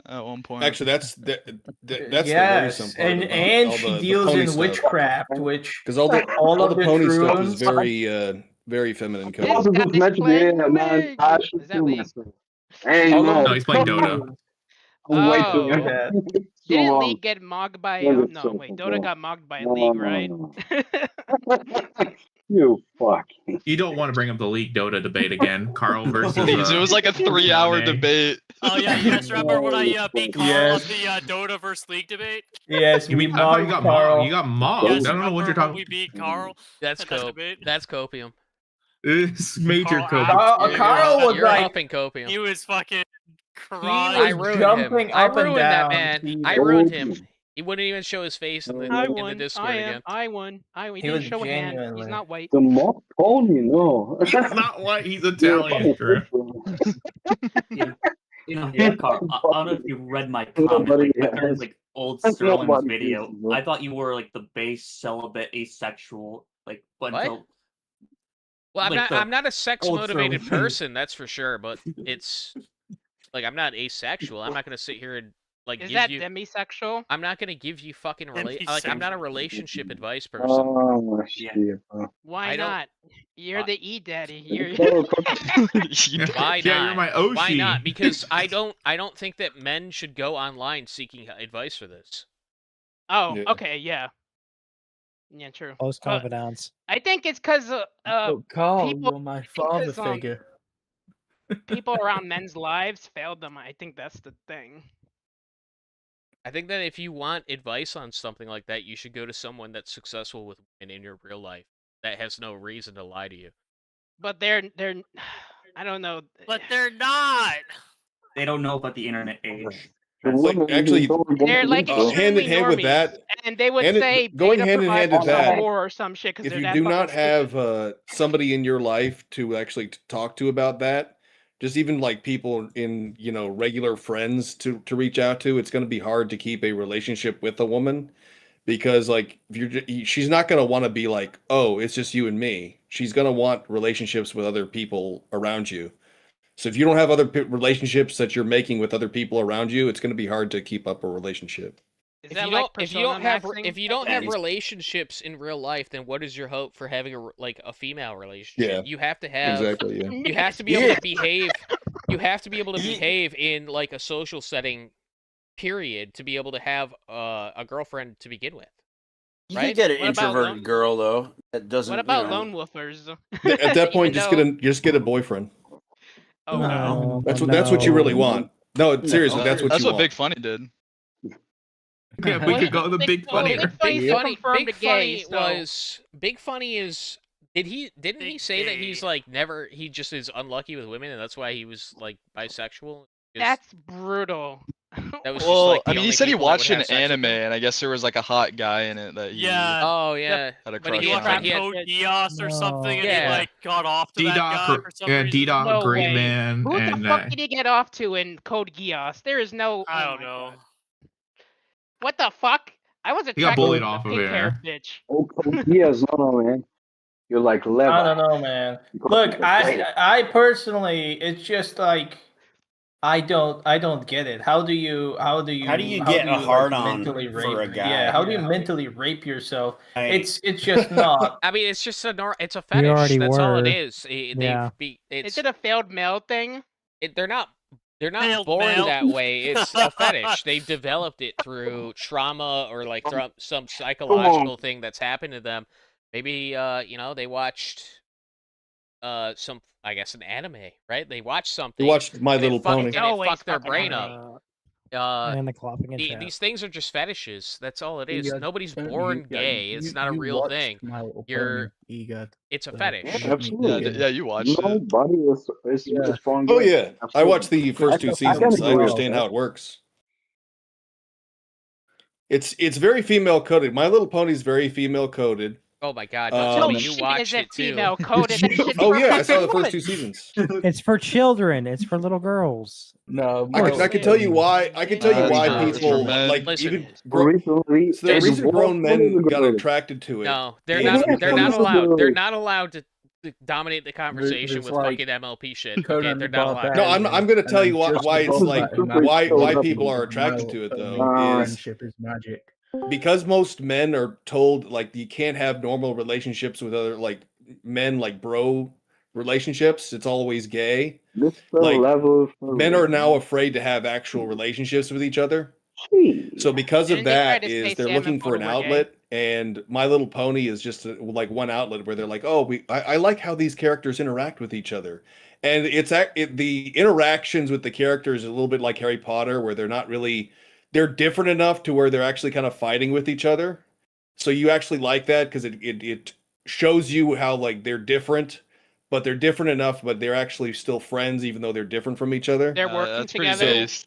at one point. Actually, that's the Yes, worrisome part and about all she the deals pony in stuff. witchcraft, which Because all the of the pony stuff Troons- is very feminine This coded. guy's meant to be playing in a man. League. I should Is that kill League? myself. Hey, all no. of No, he's playing Dota. Troons- I'm way too Oh. young. that. Too Didn't long. League get mocked by? Look at No, Sofa, wait. bro. Dota got mocked by No, League, no, right? no. You fuck. You don't want to bring up the League Dota debate again, Carl versus. Jeez, it was like a 3-hour Monet. debate. Oh yeah, you guys remember when I beat Carl Yes. on the Dota versus League debate? Yes, You we mean I thought you mocked got Carl. mobbed? You got mobbed. You guys I don't know what you're remember when talking. we beat Carl That's at that cope. debate? That's copium. It's major Carl, cope. Carl was You're like huffing copium. He was fucking he crying. was ruined jumping him. I up and ruined that down. man. Steven. I ruined him. He wouldn't even show his face in I the won. Discord again. I won. He He didn't was show a hand. He's genuinely- not white. The mock pony, no. He's not white. He's Italian. Bro. Yeah, Carl. I don't know if you read my comment. Nobody Like, I heard has- like old That's Sterling's nobody video. cares, bro. I thought you were like the base celibate asexual. Like, but What? until Well, Like the I'm not a sex old motivated throwing. person, that's for sure. But it's like I'm not asexual. I'm not gonna sit here and like Is give that you. demisexual? I'm not gonna give you fucking like I'm not a relationship advice person. Oh Yeah. shit. Why I don't. not? You're the E daddy. You're. Why Yeah, not? you're my Why Oshi. not? Because I don't think that men should go online seeking advice for this. Oh, Yeah. okay, yeah. Yeah, true. Close But confidants. I think it's because Oh, Carl, people. you're my I think father 'cause, figure. people around men's lives failed them. I think that's the thing. I think that if you want advice on something like that, you should go to someone that's successful with women in your real life that has no reason to lie to you. But they're I don't know. But they're not. They don't know about the internet age. The That's- women actually, don't They're like hand extremely in hand with normies, that, and they would and say going beta hand in hand with provides that, more or some shit because if they're you that do fucking not stupid. have somebody in your life to actually talk to about that, just even like people in regular friends to reach out to, it's going to be hard to keep a relationship with a woman because like if she's not going to want to be like, oh, it's just you and me. She's going to want relationships with other people around you. So if you don't have other relationships that you're making with other people around you, it's going to be hard to keep up a relationship. Is that like persona maxing? if you don't have relationships in real life, then what is your hope for having a female relationship? Yeah, You have to have exactly. Yeah, you have to be able to behave. You have to be able to behave in like a social setting, period, to be able to have a girlfriend to begin with. You Right? can get an What about introverted girl though that doesn't. What about lone wolfers? At that point, Even just get a boyfriend. Oh no. That's what you really want. No, seriously, that's what That's you what want. Big Funny did. Yeah, we could go the Big Funny. Big Funny's confirmed Big gay, Funny so- Big Funny is. Didn't he say that he's like never? He just is unlucky with women, and that's why he was like bisexual. That's brutal. That was just Well, like the I mean, he only said he people that would watched an have sex with anime, him. and I guess there was like a hot guy in it that he Oh yeah. had a But he crush had- on. but he had- Code Geass or something, and Yeah. he like got off to that guy D-Dot, for some yeah, reason. D-Dot, No Great way. Man, Who and the fuck did he get off to in Code Geass? There is no. I oh don't my know. God. What the fuck? I was he got attracted bullied to off the of pink-haired there. bitch. Oh, yes, no, man. You're like level. I don't know, man. Look, I personally, it's just like I don't get it. How do you How do you get a hard on mentally rape? for a guy? Yeah, how do you mentally rape yourself? It's just not. I mean, it's just it's a You fetish. already That's all it were. is. Yeah. Is it a failed male thing? They're not Failed born male. that way. It's a fetish. They've developed it through trauma or like some psychological thing that's happened to them. Maybe they watched some, I guess, an anime, right? They watched something. They watched My and it Little fuck- Pony. and it Always fucked their fucking brain anime. up. And the clapping and chat. These things are just fetishes. That's all it is. Yeah, Nobody's don't born you- yeah, gay. It's not a you real watched thing. My Little You're. Pony, Egad. It's a So, fetish. Yeah, absolutely. Yeah, you watched it. Nobody is Yeah. born Oh gay. yeah, I Absolutely. watched the first two I can seasons. I agree with understand that. how it works. It's very female coded. My Little Pony's very female coded. Oh my god! Don't tell me you Shit watched isn't it too. female coded. That shit's Oh for yeah, I saw the fucking first two women. seasons. It's for children. It's for little girls. No, I can tell you why. I can tell you That's why not- it's for people men. like Listen, even Recently, so the There's- reason grown men got attracted to it. No, they're is not. They're because- not allowed. They're not allowed to dominate the conversation there's with like fucking MLP shit. Okay, Conan they're the not allowed. No, I'm going to tell you why, just why it's above like that in Malcolm why Gladwell, people are My attracted to Little it Pony, though is friendship is magic. because most men are told like you can't have normal relationships with other like men, like bro relationships. It's always gay. This is the Like level for men are now afraid to have actual relationships with each other. So because of Didn't they try that to is say they're Sam looking and for an Frodo were gay? outlet, and My Little Pony is just like one outlet where they're like, oh, I like how these characters interact with each other, and the interactions with the characters is a little bit like Harry Potter, where they're different enough to where they're actually kind of fighting with each other. So you actually like that because it shows you how like they're different, but they're different enough, but they're actually still friends even though they're different from each other. They're working that's pretty together. safe.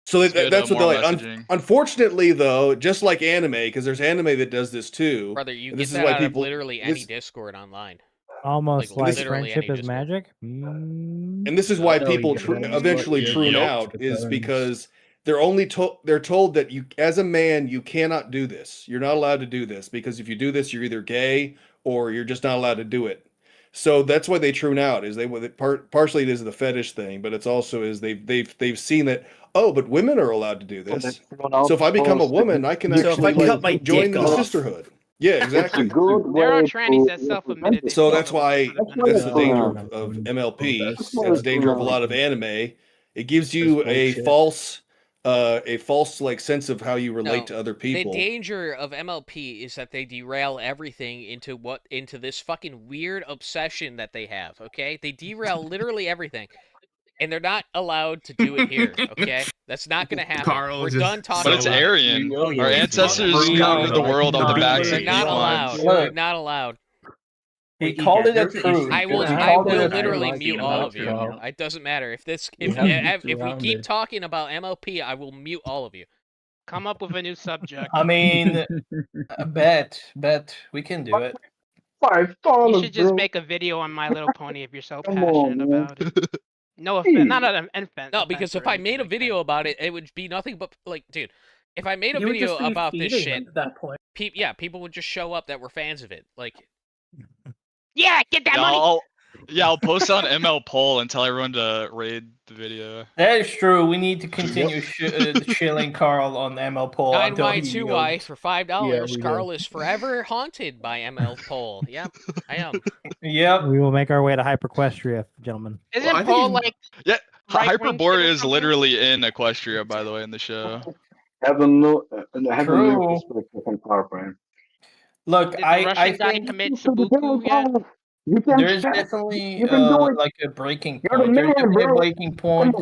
So It's good, that's what more they're like. messaging. Unfortunately, though, just like anime, because there's anime that does this too. Brother, you and get this is that why out people of literally any this- Discord online. Almost Like, like literally friendship any is Discord. magic. and this is why No, people you don't. eventually Yep. tune Yep. out is Depends. because they're told that you, as a man, you cannot do this. You're not allowed to do this because if you do this, you're either gay or you're just not allowed to do it. So that's why they tune out. Is partially it is the fetish thing, but it's also is they've seen that. Oh, but women are allowed to do this. So if I become a woman, I can So if actually I cut my join dick the off. sisterhood. Yeah, It's a exactly. good There are way trannies to that self-admitted they So fuck that's a woman why for the that's the benefit. danger of MLP. That's the danger of a lot of anime. It gives you a false like sense of how you relate to other The people. danger of MLP is that they derail everything into this fucking weird obsession that they have, okay? They derail literally everything. And they're not allowed to do it here, okay? That's not going to happen. Carl We're is done just talking But it's about it. Aryan. Our ancestors No, conquered the world on the backs You're of not allowed. equines. You're not allowed. He called it a truth. I will. He I called it will a literally truth. mute all of you. It doesn't matter if this. If we keep talking about MLP, I will mute all of you. Come up with a new subject. I mean, bet we can do it. You $5, should just bro. make a video on My Little Pony if you're so Come passionate on, man. about it. No offense, not an offense. No, because if I made a video about it, it would be nothing but like, dude. If I made a video about this shit, at that point. people would just show up that were fans of it. Like, yeah, get that money. I'll post on ML poll and tell everyone to raid the video. That is true. We need to continue shilling Carl on ML poll until he 9Y2Y yields. for $5. Yeah, we Carl do. is forever haunted by ML poll. Yep, I am. Yep. We will make our way to Hyperquestria, gentlemen. Isn't Paul like? Yeah, right-wing Hyperborea shit or is literally in Equestria, by the way, in the show. Have a no True. perspective on Firebrand. Look, Did the I Russian guy think commit seppuku yet? You can there's chat. definitely You can do it. like a breaking You're the point. There's man, definitely a bro. breaking point.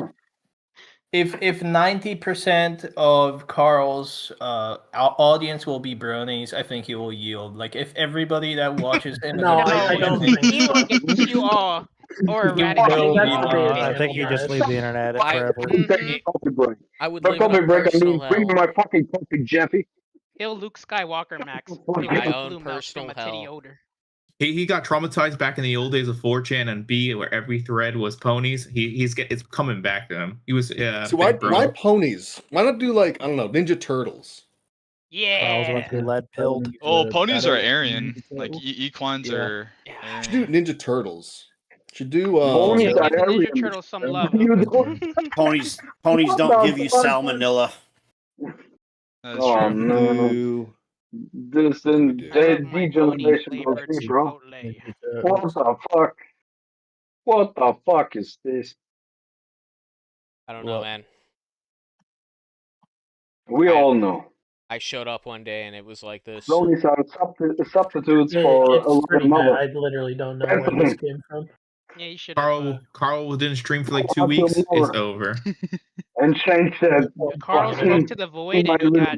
If 90% of Carl's audience will be bronies, I think he will yield. Like if everybody that watches him, No, I don't think He so. will get you all or He eradicate will you be all. on. I think you just leave the internet forever. Coffee break. I would No live in coffee a break. I personal mean, bring me hell. my fucking coffee, Jeffy. He'll Luke Skywalker Max. My He'll own blue mouth personal from a titty hell. odor. He got traumatized back in the old days of 4chan and B, where every thread was ponies. It's coming back to him. He was So why ponies? Why not do like I don't know Ninja Turtles? Carl's about to be lead pilled. Oh, ponies are Aryan. Like equines are. Should do Ninja Turtles. Should do Ponies are Give the Ninja Aryan. Turtles some love. Ponies don't give you salmonella. That's Oh true. no. This and that degeneration of me, bro. What the fuck? What the fuck is this? I don't know, man. We all know. I showed up one day and it was like this. Ponies are substitutes Yeah, for a it's lot of pretty bad. mother. I literally don't know where this came from. Yeah, you should. Carl didn't stream for like 2 Fuck your weeks. It's mother. over. And change that. Carl spoke to the void and he got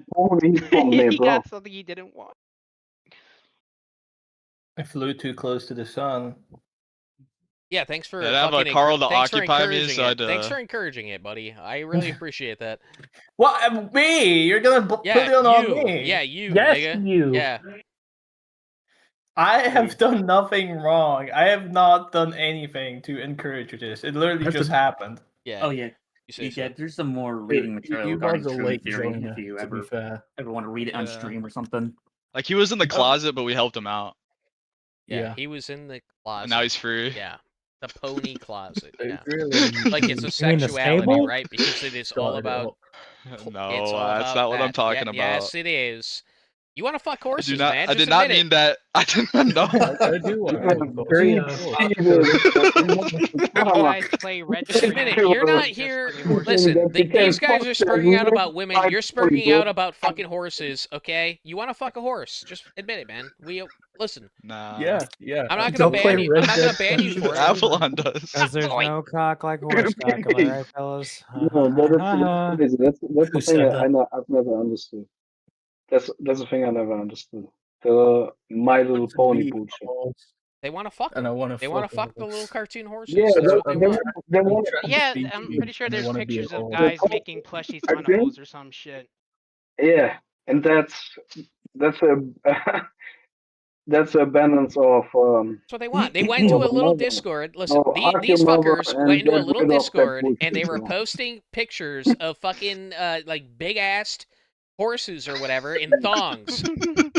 he got something he didn't want. I flew too close to the sun. Yeah, thanks for I'd have fucking Carl to thanks for occupy me, encouraging so it. I'd, Thanks for encouraging it, buddy. I really appreciate that. What me? You're gonna put it on me? Yeah, you. Yes, nigga. you. Yeah. I have done nothing wrong. I have not done anything to encourage this. It literally just happened. Yeah. Oh yeah. You say so. Yeah, there's some more reading material he regarding was a Truth late Theory joiner, if you to be fair. ever want to read it on Yeah. stream or something. Like he was in the closet, but we helped him out. Yeah, he was in the closet. And now he's free. Yeah. The pony closet. Yeah. really- Like it's a You mean the sexuality, stable? right? Because it is all about No, it's all that's about not what I'm that. talking Yeah, about. Yes, it is. You want to fuck horses, man? I Just did not admit it. mean that. I did not know. I do want to Very You guys play red. Just admit it. You're not here. Listen, these guys are spurting out about women. You're spurting out about fucking horses. Okay? You want to fuck a horse? Just admit it, man. Listen. Nah. Yeah. I'm not gonna Don't ban play you. Red I'm not gonna Dead ban you for it. Avalon does. Because there's no cock like horse cock, am I right, fellas? No, that's the thing I've never understood. That's the thing I never understood. The My Little Pony bullshit. They want to fuck. And I want to. They want to fuck the little cartoon horses. Yeah, That's what they want. they want. Yeah, I'm pretty sure there's wanna be pictures of old. guys making plushies I on think- hoes or some shit. Yeah, and that's a that's a balance of. That's what they want. They went into a little Discord. Listen, No, these Arkham fuckers and went into a get little rid of that Discord and they bullshit, were bro. posting pictures of fucking like big assed horses or whatever in thongs.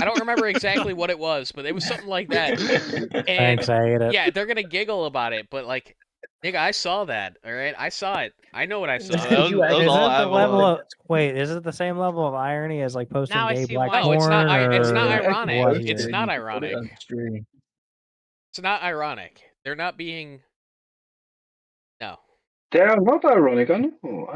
I don't remember exactly what it was, but it was something like that. And Thanks, I ate it. yeah, they're gonna giggle about it, but like, nigga, I saw that. All right, I saw it. I know what I saw. That was Is all it the level Avalon. of wait? Is it the same level of irony as like posting Now I gay see black why. No, it's not. porn? It's not or ironic. what It's here? not Put it ironic. on stream. It's not ironic. They're not being. No. They are not ironic. I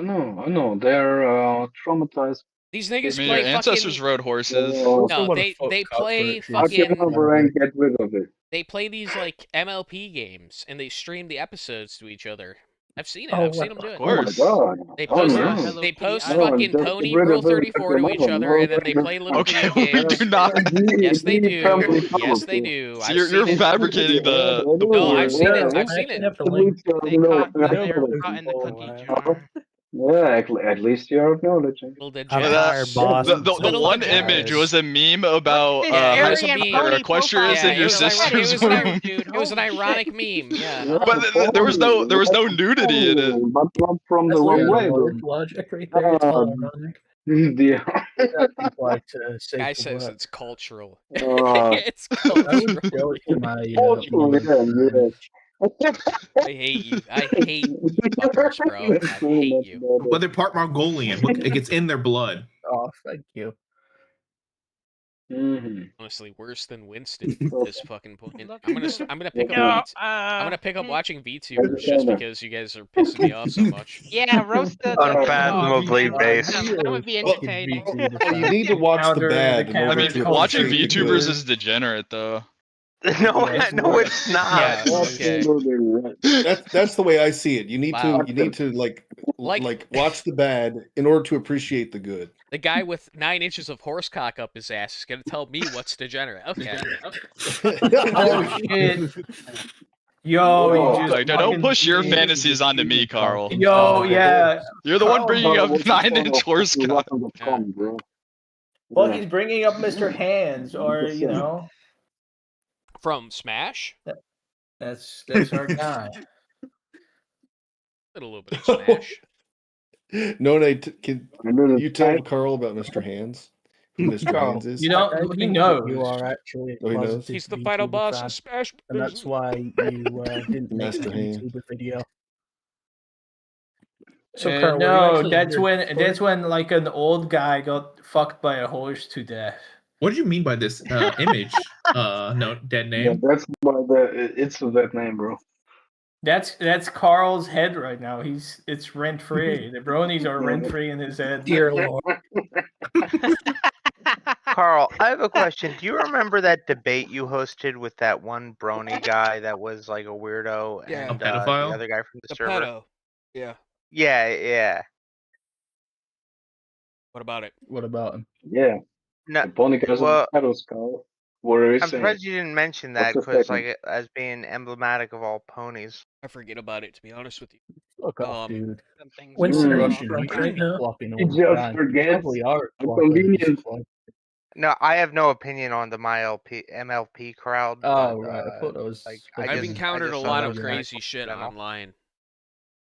know. They're traumatized. These I niggas mean, your play ancestors fucking. rode horses. No, they play I can fucking. never and get rid of it. They play these like MLP games and they stream the episodes to each other. I've seen it. Oh, I've seen them do Of it. Oh my course. god. They Oh post. no. They post No, fucking just Pony get rid Rule of it. 34 to each other, and then they play little Okay, video we games. do not. Yes, they do. Terms Yes, they do. So I've you're seen it. fabricating the No, I've seen it. Yeah. I've seen it. have to link. They caught. They were caught in the cookie jar. Yeah, at least you're acknowledging. Little I'm But tired, boss. the Little one guys. image was a meme about This Yeah, it was a Aryan meme. pony equestrians profile in your it was picture ironic. It sister's was an, womb. dude. it was an Holy ironic shit. meme. Yeah. But there was no nudity in it. But not from the That's wrong weird. way, bro. Lord Logic right there. It's all ironic. Yeah. People like to say Guy for says what. it's cultural. Uh, It's I would cultural. show it to my cultural, mother. I hate you. I hate you fuckers, bro. I hate you. But they're part Mongolian. Look, it gets in their blood. Oh, thank you. Honestly, worse than Winston at this fucking point. I'm gonna pick No, up. I'm gonna pick up watching VTubers just because you guys are pissing me off so much. Yeah, roast the Unfathomably based. That would be Well, entertaining. you need to watch the Counter the bad. in camera order I mean, to watching appreciate the VTubers good. is degenerate though. No, no, it's not. Yeah. Okay. That's the way I see it. You need Wow. to like Like- watch the bad in order to appreciate the good. The guy with 9 inches of horsecock up his ass is gonna tell me what's degenerate. Okay. Oh shit. Yo, you just Like, don't fucking- push your fantasies onto me, Carl. Yo, yeah. You're the one bringing up What's 9-inch horse cock. bro. Well, he's bringing up Mr. Hands, or you know, From Smash? that's our guy. Did a little bit of Smash. No, can Remember you tell Carl about Mr. Hands? Who Mr. Carl, Hands is? you know, I he think knows. that you are actually a Oh, he knows? positive He's the final VTuber boss fan, of Smash. and that's why you didn't make Master a Hand. YouTuber video. So Carl, were you no, actually that's when like an old guy got fucked by a horse to death. What did you mean by this image? No, dead Yeah, name. that's why it's that name, bro. That's Carl's head right now. It's rent free. The bronies are rent free in his head. Dear Lord. Carl, I have a question. Do you remember that debate you hosted with that one brony guy that was like a weirdo Yeah. and A pedophile? the other guy from the The server? pedo. Yeah. Yeah. What about it? What about him? Yeah. No, The pony guys well, on the skull. What are you I'm saying? surprised you didn't mention that What's the because statement? like as being emblematic of all ponies. I forget about it, to be honest with you. Fuck off, dude. Some things Winston are Russian, wrong. you can't be flopping You all the just time. forget You probably are how flopping. convenient. No, I have no opinion on the MLP crowd. Oh, but, right. I thought that was. like, like I've just- encountered a just lot thought of it was crazy nice shit in general. online.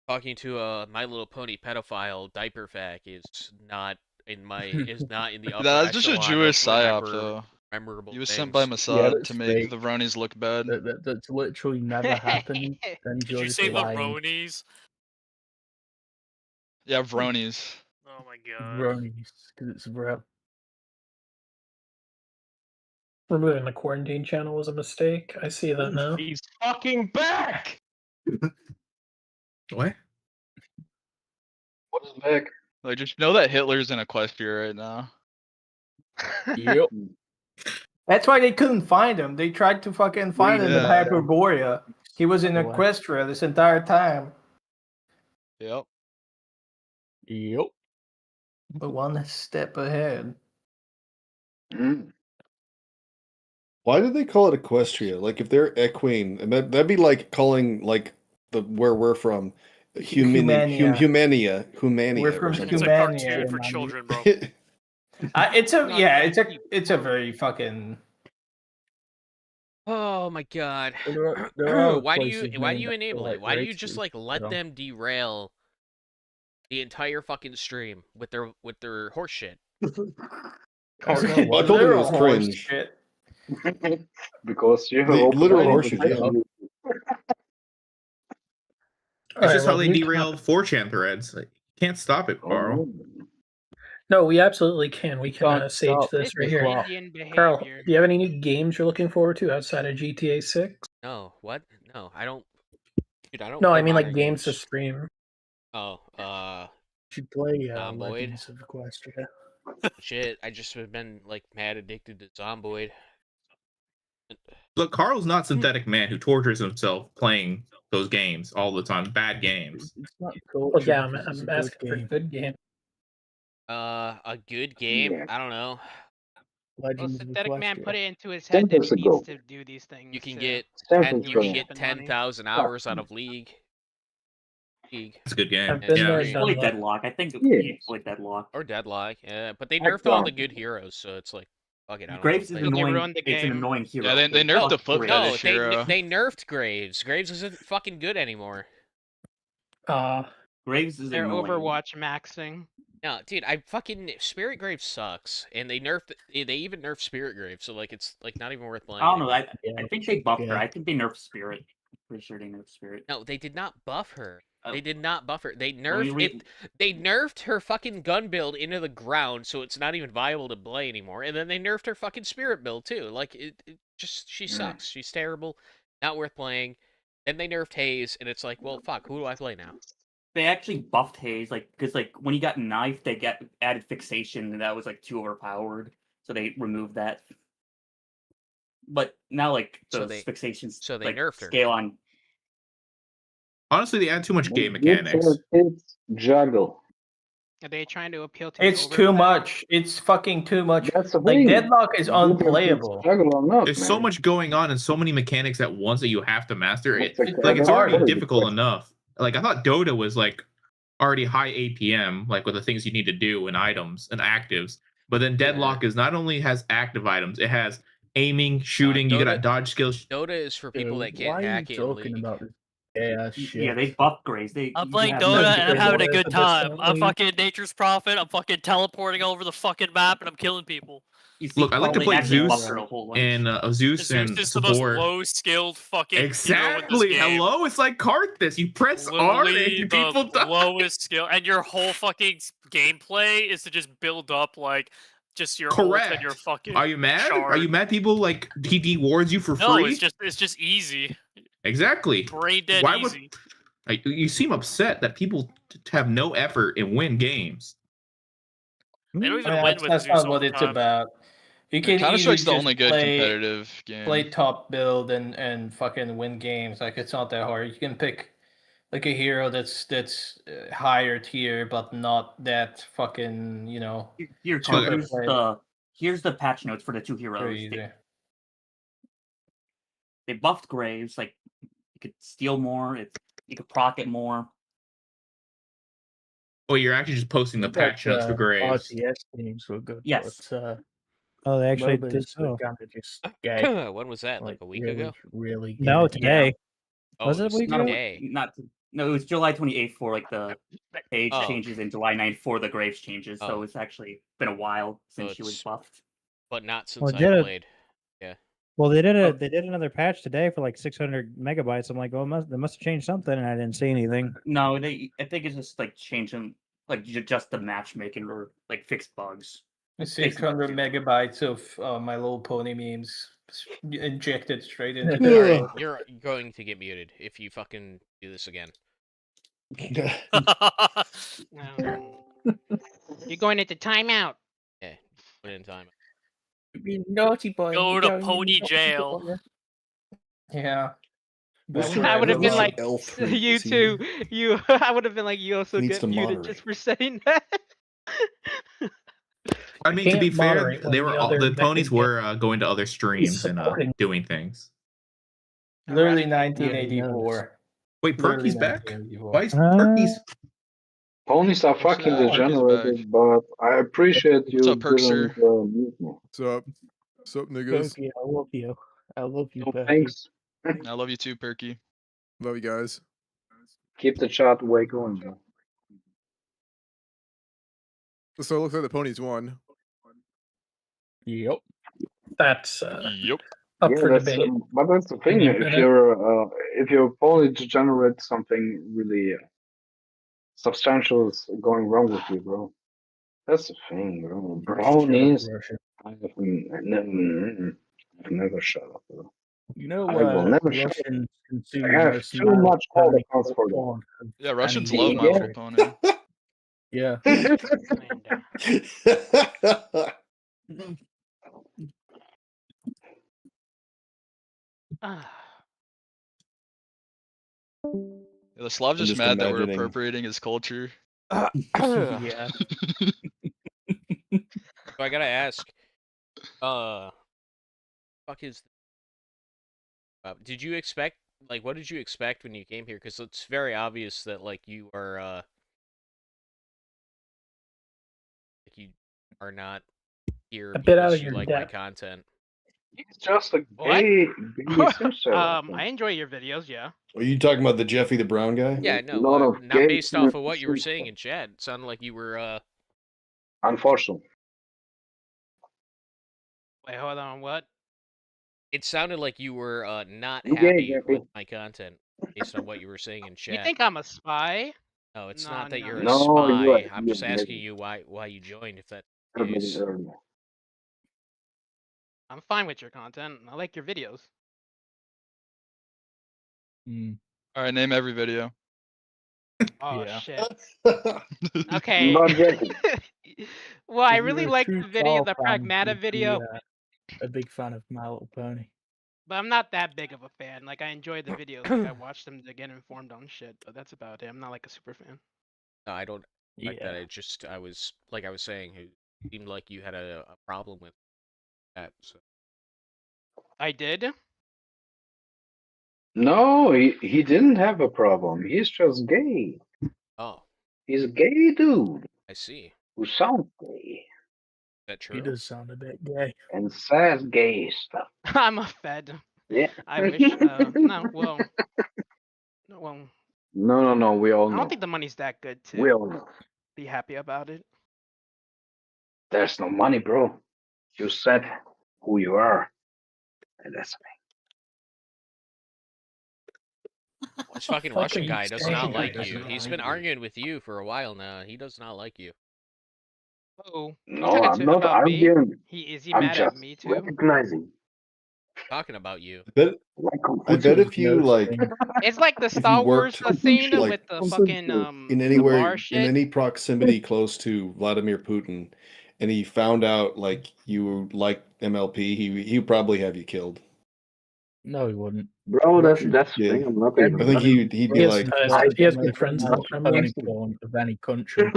Talking to a My Little Pony pedophile diaper fac is not in the upper That's just a echelon Jewish of psyop, though. memorable He was things. sent by Yeah, Mossad that's to make fake. the Vronies look bad. That's literally never happened. Then Did you you're say just the lying. Ronies? Yeah, Vronies. Oh my god. Bronies, because it's real. Removing the quarantine channel was a mistake. I see that now. He's fucking back. What? What is back? Like, just know that Hitler's in Equestria right now. Yep. That's why they couldn't find him. They tried to fucking find him in Yeah. Hyperborea. He was in Equestria this entire time. Yep. Yep. But one step ahead. Why did they call it Equestria? Like, if they're equine, and that'd be like calling like the where we're from, Humania. Humania. We're from or something. It's a Humania. cartoon for children, bro. It's a very fucking. Oh my god. There are why do places you named enable after, it? Why do you races, just like let them derail the entire fucking stream with their horse shit? Literal was horse cringe. shit. Because you have The opened literal the horseshoe conversation. It's just how well, they we derail 4chan threads. Like, you can't stop it, Carl. No, we absolutely can. We can Can't sage stop this the right here. clock. Indian Carl, behavior. do you have any new games you're looking forward to outside of GTA 6? No, what? No, I don't. Dude, I don't. No, play I mean like modern games to stream. Oh, You should play Zomboid. Legends of Equestria. Shit, I just have been like mad addicted to Zomboid. Look, Carl's not synthetic man who tortures himself playing those games all the time. Bad games. It's not Well, torture. yeah, because it's a I'm good asking for game. good game. A good game? Yeah. I don't know. Well, Legends of synthetic man put Equestria. it into his head that Centuries he needs ago. to do these things. You can to get Centuries you can ago. get and money. 10,000 hours out of League. It's a good game. I've been Yeah. there, I done played that. Deadlock. I think Yeah. you played Deadlock. Or Deadlock, yeah. But they I nerfed all the tried. good heroes, so it's like, fuck it, I don't Graves is wanna So play they annoying. ruined the It's an game. annoying hero. Yeah, they They nerfed buffed the foot Graves. No, fetish hero. they nerfed Graves. Graves isn't fucking good anymore. Graves is They're annoying. Overwatch maxing. No, dude, I fucking Spirit Grave sucks, and they nerfed. They even nerfed Spirit Grave, so like it's like not even worth playing. I don't know. anymore. I think they buffed her. I think they nerfed Spirit. Pretty sure they nerfed Spirit. No, they did not buff her. Oh. They did not buff her. They me nerfed read- it. They nerfed her fucking gun build into the ground, so it's not even viable to play anymore. And then they nerfed her fucking Spirit build too. Like it just she sucks. She's terrible. Not worth playing. Then they nerfed Haze, and it's like, well, fuck. Who do I play now? They actually buffed Haze, like, because like when he got knifed, they got added fixation, and that was like too overpowered, so they removed that. But now, like So those they- fixations, so they like, nerfed her. scale on. Honestly, they add too much game It's mechanics. juggle. Are they trying to appeal to? It's the too overplay? much. It's fucking too much. That's the Like thing. Deadlock is Whether it's unplayable. Juggle or not, There's man. so much going on and so many mechanics at once that you have to master. What's It's the like it's question? already What is the difficult question? enough. Like I thought Dota was like already high APM, like with the things you need to do and items and actives. But then Deadlock is not only has active items, it has aiming, shooting. You gotta Dota- dodge skills. Dota is for people that Why can't are you hack it in talking League. about this ass shit? Yeah, they buffed Graves. I'm playing have Dota no- and I'm having a Dota good is time. I'm definitely- fucking Nature's Prophet. I'm fucking teleporting all over the fucking map and I'm killing people. You see, Look, I like to Carl, they play actually Zeus buffed her a whole bunch. and Zeus and Zeus is the most support. low skilled fucking hero in Exactly. this game. Hello, it's like Karthus. You press R Literally and the people die. lowest skill, and your whole fucking gameplay is to just build up like just your ult and Correct. your fucking. Are you mad? Are shard. you mad? People like he dewards you for No, free. it's just easy, Exactly. brain dead Why easy. would like, you seem upset that people have no effort and win games? They don't even Yeah, win that's with that's Zeus not all what the it's time. about. You can Counter easily Strike's the just only good play, competitive game. play top build and fucking win games. Like it's not that hard. You can pick like a hero that's higher tier, but not that fucking Here, So, Carl, here's the patch notes for the two heroes. Very easy. They buffed Graves, like you could steal more, you could proc it more. Oh, you're actually just posting the patch notes for Graves. RTS games were good. Yes. But, Oh, they actually MOBAs did are so. kind of just gay. When was that? Like a week really, ago? Really gay. No, today. Oh, Was it a it's week Not ago? today. No, it was July 28th for like the page Oh. changes and July 9th for the Graves changes. So Oh. it's actually been a while since she was it's- buffed. But not since Well, I did it- played. Yeah. Well, they did another patch today for like 600 megabytes. I'm like, well, they must have changed something, and I didn't see anything. No, I think it's just like changing, like just the matchmaking or like fixed bugs. 600 megabytes of My Little Pony memes injected straight into All the right, you're going to get muted if you fucking do this again. You're going into timeout. Yeah, put it in time. You naughty boy. Go you're to going pony naughty jail. boy. Yeah. I would have been like, L3 you scene. too. You, I would have been like, you also Needs get to muted just for saying that. I mean, to be can't fair, moderate when they were the all, other the ponies mechanism were going to other streams and supporting. doing things. Literally Alright. 1984. Wait, Literally Perky's back? 1984. Why is Perky's? Ponies are fucking Perky's degenerated, but I appreciate you What's up, Perk, didn't sir? mute me. What's up? What's up, niggas? Perky, I love you. I love you, No, Perky. thanks. I love you too, Perky. Love you guys. Keep the chat way going, bro. So it looks like the ponies won. Yep. That's Yep. up Yeah, for that's debate. but that's the thing. Any If minute. you're only to generate something really substantial is going wrong with you, bro. That's the thing, bro. Shut up, Brownies. Russia. I've never shut up, bro. You know, I will never shut up. Russians consume I the have most too My much Little call Pony accounts for that. porn of Yeah, any Russians love My Little country. Pony. Yeah. Yeah, the Slav's I'm just just mad that we're imagining. appropriating his culture. Yeah. So I gotta ask, fuck is did you expect, like, what did you expect when you came here? Because it's very obvious that, like, you are not here A bit out because of you your like my depth. content. It's just a What? gay sister. I enjoy your videos, yeah. Are you talking about the Jeffy the Brown guy? Yeah, no, lot of not gay based off of what you were sister. saying in chat. It sounded like you were, Unfortunately. Wait, hold on, what? it sounded like you were, not You gay, happy Jeffy. with my content based on what you were saying in You chat. think I'm a spy? No, it's No, not that no, you're a no. No, you are. spy. I'm just asking you why you joined, if that's the case. I'm fine with your content. I like your videos. All right, name every video. Oh Yeah. shit. Okay. Not Jeffy. Well, I If really you're a like true the video, Charles the fan, Pragmata you'd be video, a big fan of My Little Pony. but I'm not that big of a fan. Like, I enjoy the videos. Like, I watch them to get informed on shit, but that's about it. I'm not like a super fan. No, I don't like that. Yeah. I was, like I was saying, it seemed like you had a problem with that. So I did. No, he didn't have a problem. He's just gay. Oh, He's a gay dude I see. who sounds gay Is that He true? does sound a bit gay. and says gay stuff. I'm a fed. Yeah. I wish. No, well, no, well, No. We all I know. don't think the money's that good We to all know. be happy about it. There's no money, bro. You said who you are, and that's This fucking Fuck are Russian you guy does saying? not Guy like does you. not He's like been you. arguing with you for a while now. He does not like you. Oh, no. I'm not about me? arguing. Is he I'm mad at just me too? recognizing. Talking about you. I bet if you like, It's like the if you Star Wars worked scene like with the fucking in the anywhere bar in shit. any proximity close to Vladimir Putin, and he found out like you like MLP, he would probably have you killed. No, he wouldn't. Bro, Russian- that's the Yeah, thing. I'm not I think he'd be He has, like, he has good most friends in My the Little Pony Kremlin. porn of any country.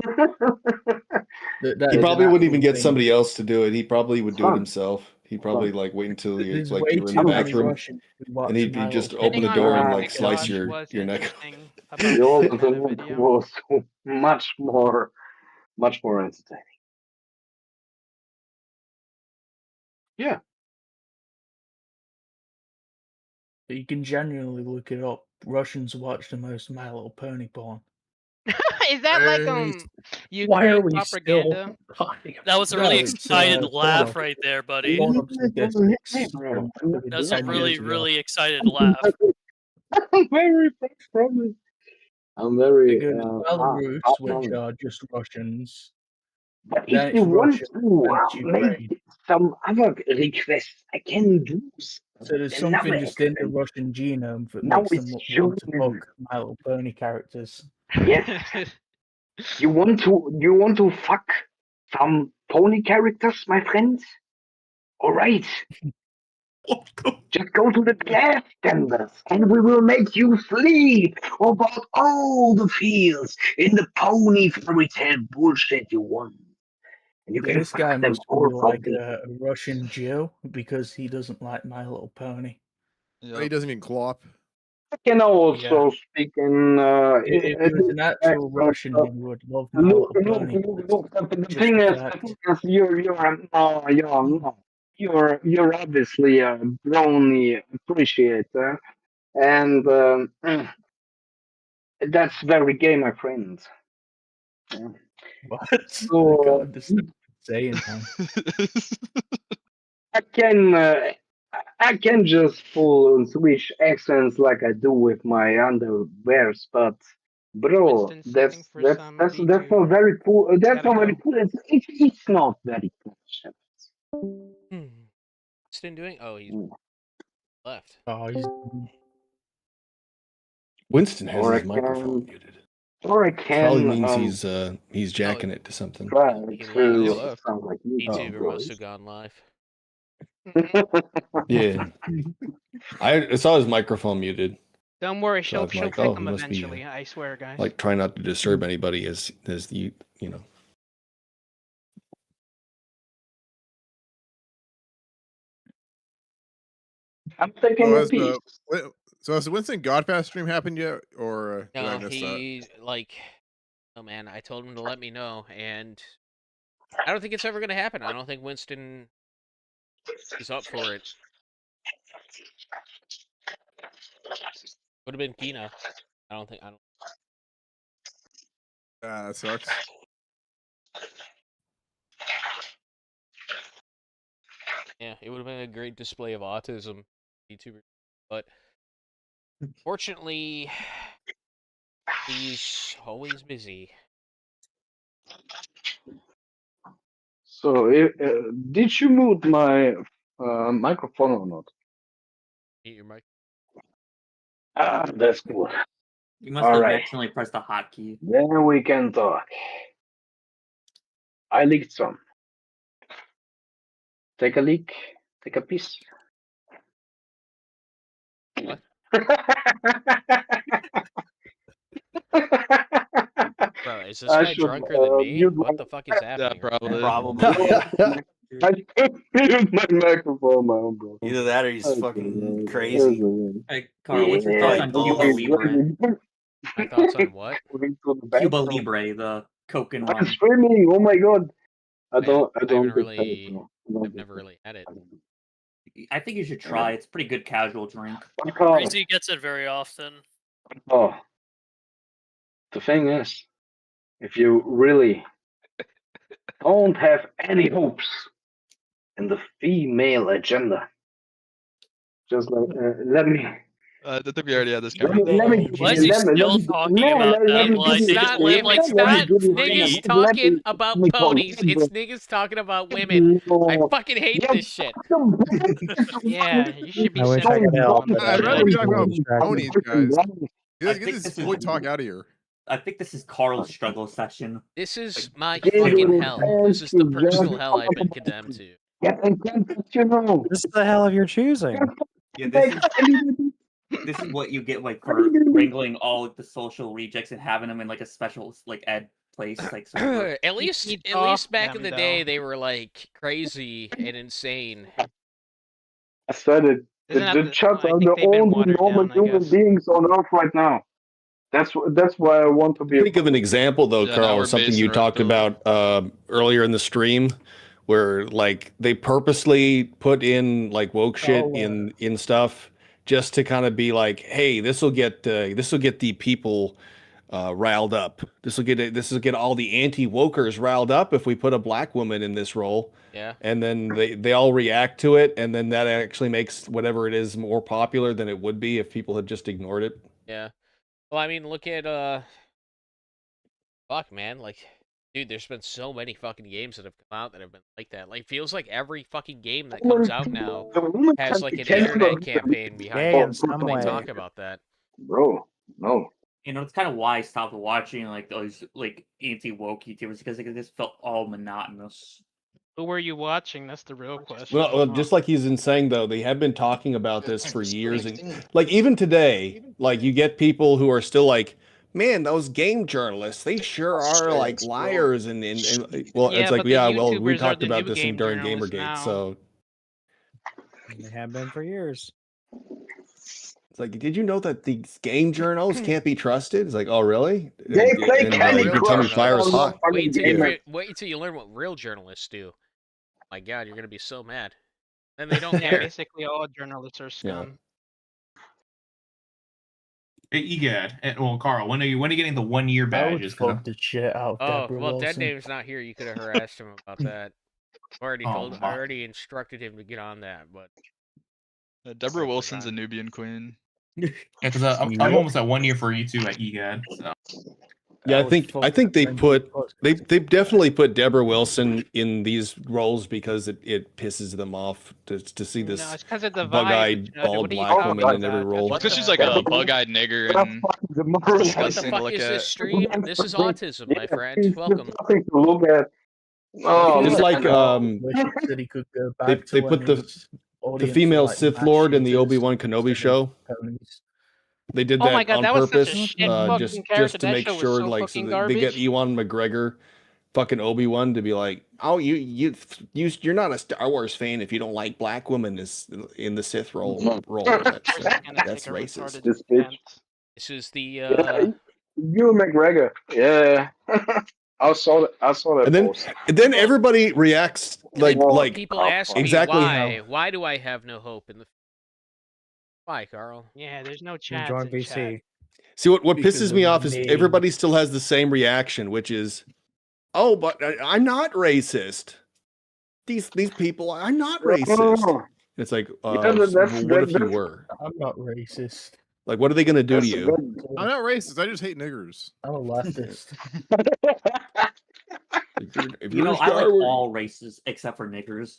That he is an probably wouldn't even actual get thing. somebody else to do it. He probably would do it Fun. himself. He'd probably like wait until you There's like way you were in the too many bathroom, Russians who watch and he'd My just Little open Depending the on door what and you like think slice Josh your was neck. interesting about The the old Pragmata internet video. was much more entertaining. Yeah. But you can genuinely look it up. Russians watch the most My Little Pony porn. Is that like Why are Ukraine we propaganda? still talking? That was a No, really it's, excited laugh porno. right there, buddy. Pornhub's the biggest bro. That's a 10 really, years ago. really excited laugh. I'm very proud. I'm very Because Belarus, which are just Russians, But then if you it's want Russia, to then it's Ukraine. make some other requests, I can do So there's another something just in the experiment. Russian genome that Now makes them it's want to human. fuck My Little Pony characters. Yes. You want to fuck some pony characters, my friends? All right. Just go to the gas chambers and we will make you sleep about all the feels in the pony fairy tale bullshit you want. And you Yeah, can this guy fuck them must be all for like me. a Russian Jew because he doesn't like My Little Pony. He doesn't even clop. I can also speak in. If he was an actual Russian, he would love My Little Pony. The thing is, you're obviously a brony appreciator, and that's very gay, my friend. What? I So, can't understand. Saying, man. I can just pull on Swedish accents like I do with my underwears, but bro, Winston's setting for some that's V2. not very cool. That's Gotta not very go. cool. It's not very cool. Winston doing? Oh, he's left. Oh, he's Winston has Or I his microphone can, muted. or I Probably can means he's jacking it to something. try He to left. sound like you. VTuber must have gone live. Yeah. I saw his microphone muted. Don't worry, So she'll I'm like, pick oh, him he must be eventually. I swear, guys. like try not to disturb anybody as you know. I'm taking So a has piece. so has the Winston Godpass stream happened yet, or did I No, miss that? he like, oh man, I told him to let me know, and I don't think it's ever gonna happen. I don't think Winston is up for it. Would have been Kina. I don't. That sucks. Yeah, it would have been a great display of autism, VTuber, but fortunately, he's always busy. So, did you mute my microphone or not? Mute your mic. Ah, that's cool. You must All have right. accidentally pressed the hotkey. Then we can talk. I leaked some. Take a leak. Take a piece. What? Bro, is this I guy should, drunker than me? mute What my- the fuck is happening? Yeah, probably. Probably. I just muted my microphone, my own bro. Either that or he's Okay, fucking that's crazy. okay. Hey, Carl, what's your thoughts on Cuba Libre? My thoughts on what? Cuba Libre, the Coke and I'm rum. streaming. Oh my god. I don't I've get really, paid, no. I don't I've get never really had it. I think you should try. It's a pretty good casual drink. Breezy gets it very often. Oh, the thing is, if you really don't have any hopes in the female agenda, just let me. I think we already had this Let me conversation. Why is he still talking about that? Like, they just live like It's not free. niggas talking about ponies. It's niggas talking about women. I fucking hate this shit. Yeah, you should be I wish I sending could people help, on the but I'd shit. rather be talking I'm about distracted. ponies, guys. I Get think this this is- boy talk out of here. I think this is Carl's struggle session. This is my Give fucking it hell. This is the personal hell I've been condemned to. You know. This is the hell of your choosing. Yeah, this is what you get like for wrangling all the social rejects and having them in like a special like ed place like server. At least back in the day, they were like crazy and insane. I said it. The chats are the only normal human beings on Earth right now. That's why I want to be. Think of an example though, Yeah, now Carl, we're of something basing you our talked about earlier in the stream, where like they purposely put in like woke shit in stuff just to kind of be like, hey, this will get the people riled up. This will get all the anti-wokers riled up if we put a black woman in this role. Yeah. And then they all react to it, and then that actually makes whatever it is more popular than it would be if people had just ignored it. Yeah. Well, I mean, look at fuck, man. Like, dude, there's been so many fucking games that have come out that have been like that. Like, feels like every fucking game that comes out now has like an internet campaign behind Yeah, it. in some They way. talk about that. Bro, no. You know, it's kind of why I stopped watching like those like anti-woke YouTubers because it just felt all monotonous. Who were you watching? That's the real question. Well, just like he's been saying though, they have been talking about this for years, and like even today, like you get people who are still like, man, those game journalists, they sure are like liars, and well, Yeah, it's like, but the yeah, well, we YouTubers are talked the about new this game during journalists Gamergate, now. so They have been for years. it's like, did you know that these game journals can't be trusted? It's like, oh, really? They play And Candy you can tell me Crush. fire is hot. Wait until you learn what real journalists do. My God, you're gonna be so mad. Then they don't Yeah, care. basically all journalists are scum. EGAD. Well, Carl, when are you getting the 1 year I would badges? fuck the shit out of Oh, Deborah well, Wilson. Dead Name's not here. You could have harassed him about that. I Oh, my. already instructed him to get on that, but Deborah Wilson's a Nubian queen. Yeah, because I'm almost at 1 year for you two at EGAD. So. Yeah, I think they've definitely put Deborah Wilson in these roles because it pisses them off to see No, this it's because of the vibe. bug-eyed, Judge. bald What are you black talking woman in about? every role. Well, because she's like a bug-eyed nigger and what disgusting the to fuck look is this at. stream? This is autism, my friend. She's Welcome. nothing to look at. I Oh, feel It's like wish said he could go back they to put when the he was audience for, female like, Sith mass Lord in the shooters Obi-Wan Kenobi instead show. of ponies. They did Oh my that god, on that was such a purpose, shit fucking character. just to That make show was sure, so like, so fucking they get garbage. Ewan McGregor, fucking Obi-Wan, to be like, oh, you're not a Star Wars fan if you don't like black women in the Sith role. That's racist. This bitch. This is the Yeah, you McGregor. Yeah. I saw that And post. then everybody reacts like people ask me exactly why. how. Why do I have no hope in the? Why, Carl? Yeah, there's no chats Join in chat. BC. See what Because pisses of me off is me. everybody still has the same reaction, which is, oh, but I'm not racist. These people, I'm not racist. It's like, Yeah, well, what if you were? I'm not racist. Like, what are they gonna do to you? I'm not racist. I just hate niggers. I'm a leftist. If You you're know, a I like Star Wars- all races except for niggers.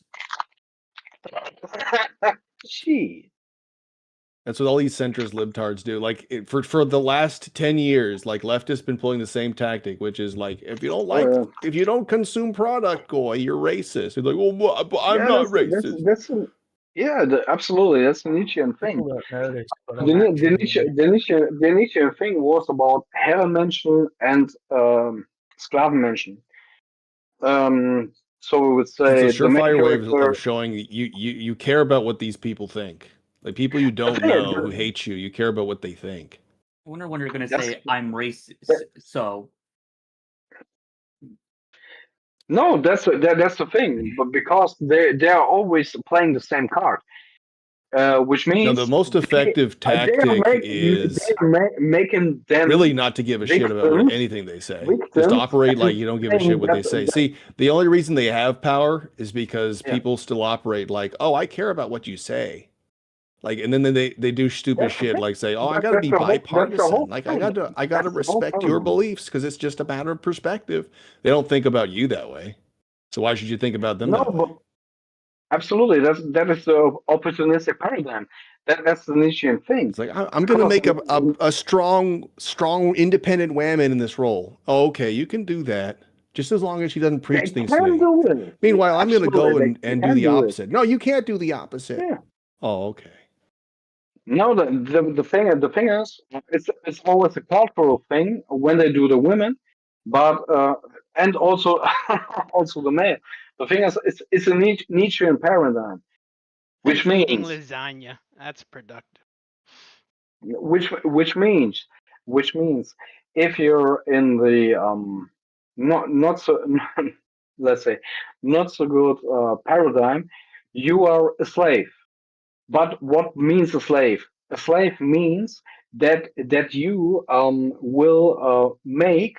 Gee. That's what all these centrist libtards do. Like for the last 10 years, like leftists been pulling the same tactic, which is like, if you don't consume product, goy, you're racist. It's like, well, I'm not racist. Absolutely. That's the Nietzschean thing. People don't notice, but I'm The actually Nietzschean thing was about Herrenmenschen and Sklavenmenschen. So we would say It's a the main surefire way character. of showing that you care about what these people think. Like people you don't know who hate you, you care about what they think. I wonder when you're going to That's- say I'm racist. So No, that's the thing. But because they are always playing the same card, which means No, the most effective tactic is making them really not to give a shit about victims. anything they say. Just Victims operate like and you don't give a saying shit what they that- say. that- See, the only reason they have power is because people still operate like, oh, I care about what you say. Like, and then they do stupid That's the shit thing. like say, oh, I That's gotta be the whole- that's the bipartisan. whole Like thing. I gotta That's the whole respect your thing. beliefs because it's just a matter of perspective. They don't think about you that way. So why should you think about them No, that way? but absolutely, that is the opportunistic paradigm. That's the Nietzschean thing. It's like I'm going to make a strong, independent woman in this role. Oh, okay, you can do that, just as long as she doesn't preach things to me. do it. Meanwhile, I'm going to go Absolutely, and they do can the do it. opposite. No, you can't do the opposite. Yeah. Oh, okay. No, the thing is, it's always a cultural thing when they do the women, but and also also the male. The thing is, it's a Nietzschean paradigm, which Eating means lasagna. That's productive. which means if you're in the not so let's say not so good paradigm, you are a slave. But what means a slave? A slave means that you will make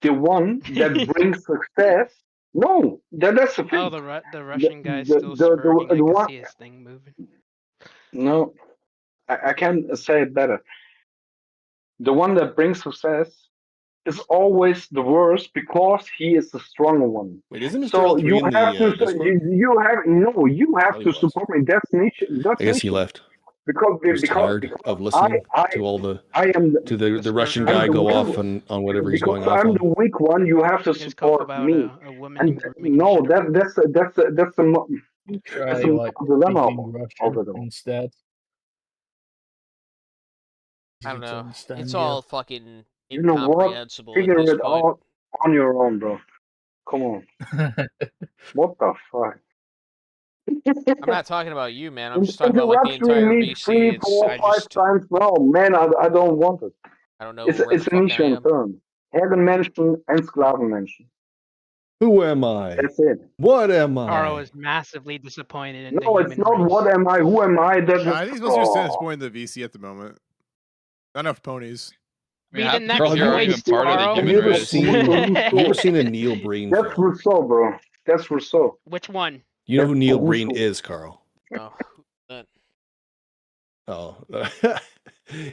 the one that brings success. No, that's the thing. Oh, the Russian guy's the- still the- the- spurting. I the can one- see his thing moving. No, I can say it better. The one that brings success is always the worst because he is the stronger one. Wait, isn't Mr. So L3 you in have the to Discord? you have to support me. That's Nietzsche. That's I guess he Nietzsche. left. Because He was tired of listening to all the the Russian guy go off on whatever he's going off I'm on. the weak one. You have to support me. A woman And no, that's the try a like dilemma speaking of Russian it all. instead. I don't Easy to know. understand, It's yeah. all fucking You know what? incomprehensible at Figure this it point. out on your own, bro. Come on. What the fuck? I'm not talking about you, man. I'm just And talking about like the entire me VC. 3, It's 4, I 5 just times. No, man, I don't want it. I don't know It's where it's the a fuck I Nietzschean am. term. Herrenmenschen and Sklavenmenschen. Who am I? That's it. What am I? Carl is massively disappointed in No, the it's human not. race. What am I? Who am I? That I think he's supposed to be disappointed in the VC at the moment. Not enough ponies. I mean, Read half the the people next here aren't even voice, part of the Carl. Have human you ever race. seen? Have you ever seen a Neil Breen That's film? Rousseau, bro. That's Rousseau. Which one? You know who Neil Breen Rousseau. is, Carl? Oh, that. Oh,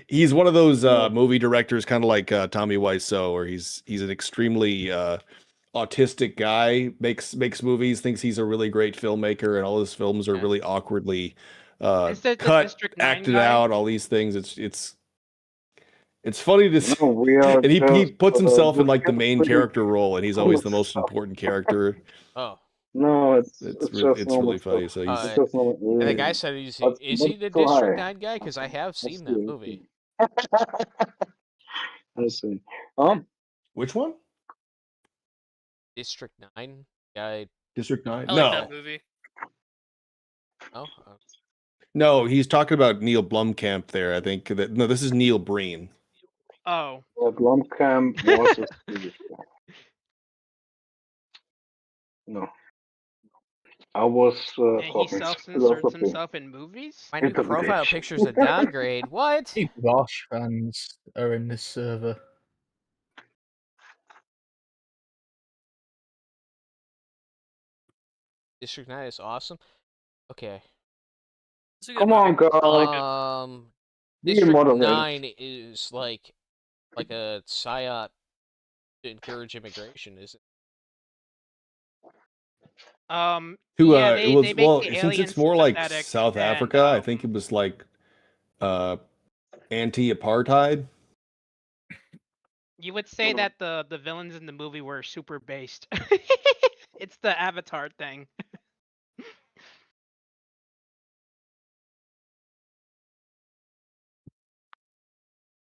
he's one of those movie directors, kind of like Tommy Wiseau, where he's an extremely autistic guy. Makes movies, thinks he's a really great filmmaker, and all his films are really awkwardly Is that the cut, District 9 acted guy? out. All these things. It's funny to see. No, we are And he just, puts himself in like the just main pretty character role, and he's always the most stuff. important character. Oh. No, it's It's just normal really funny. stuff. So he's It's just normal. And the guy said, is he the too District high. 9 guy? Because I have seen that movie. Let's see. Which one? District 9 guy. District 9? I like that movie. Oh. No, he's talking about Neil Blomkamp there. I think that no, this is Neil Breen. Oh. Blomkamp was a Swedish guy. No. I was And he talking self-inserts philosophy. himself in movies? My new profile picture's a downgrade. What? Bosch fans are in this server. District 9 is awesome. Okay. Come on, guys. Be District moderate. 9 is like a psyop to encourage immigration, is it? Who yeah, it was they make well the since aliens it's more like sympathetic South and, Africa, I think it was like anti-apartheid. You would say that the villains in the movie were super based. It's the Avatar thing.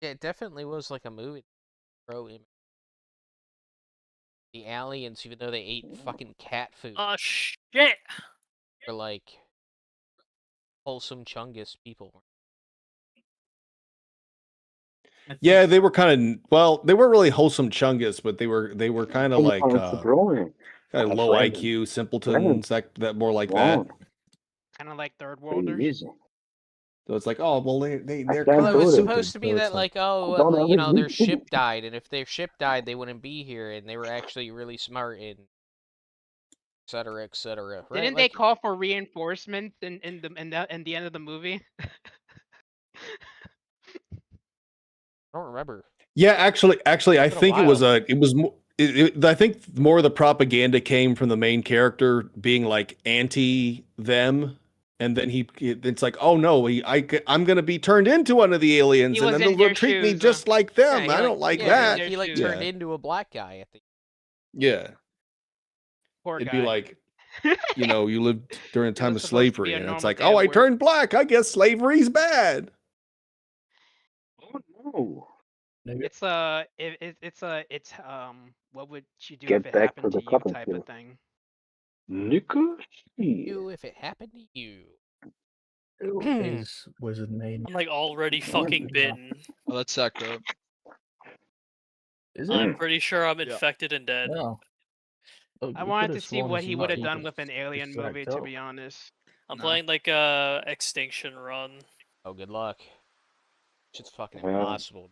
Yeah, it definitely was like a movie. Pro the aliens, even though they ate fucking cat food, Oh shit! were like wholesome Chungus people. Yeah, they were kind of well, they weren't really wholesome Chungus, but they were kind of like It's growing. kind of That's low right. IQ simpletons, that more like that. Kind of like third worlders. Easy. So it's like, oh well, they're can't kind Well, it of was do it. supposed to be So that it's like, oh, Don't well, you know, ever their do ship died, and if their ship died, they wouldn't be here, and they were actually really smart and et cetera, et cetera. Right? Didn't they call for reinforcements in the end of the movie? I don't remember. Yeah, actually, I It's been a think while. it was more. I think more of the propaganda came from the main character being like anti them, and then it's like, oh no, I'm gonna be turned into one of the aliens, He and was then in they'll your treat me shoes, just like them. Yeah, I don't like yeah, that. in He like shoes. turned into a black guy at the. Yeah, Poor it'd guy. be like, you know, you lived during a time of was supposed to be slavery, a and it's normal like, day oh, at I work. turned black. I guess slavery's bad. Oh no. It's what would you do Get if it back happened to to the you cotton type field. of thing. Nico? You if it happened to you. His wizard name. I'm like already fucking bitten. Oh, that's Sakura. Is I'm it? pretty sure I'm Yeah. infected and dead. No. Oh, I you wanted could've to see sworn what as he you would have keep done us with an alien movie, distracted. to be honest. I'm No. playing like extinction run. Oh, good luck. Shit's fucking Yeah. impossible.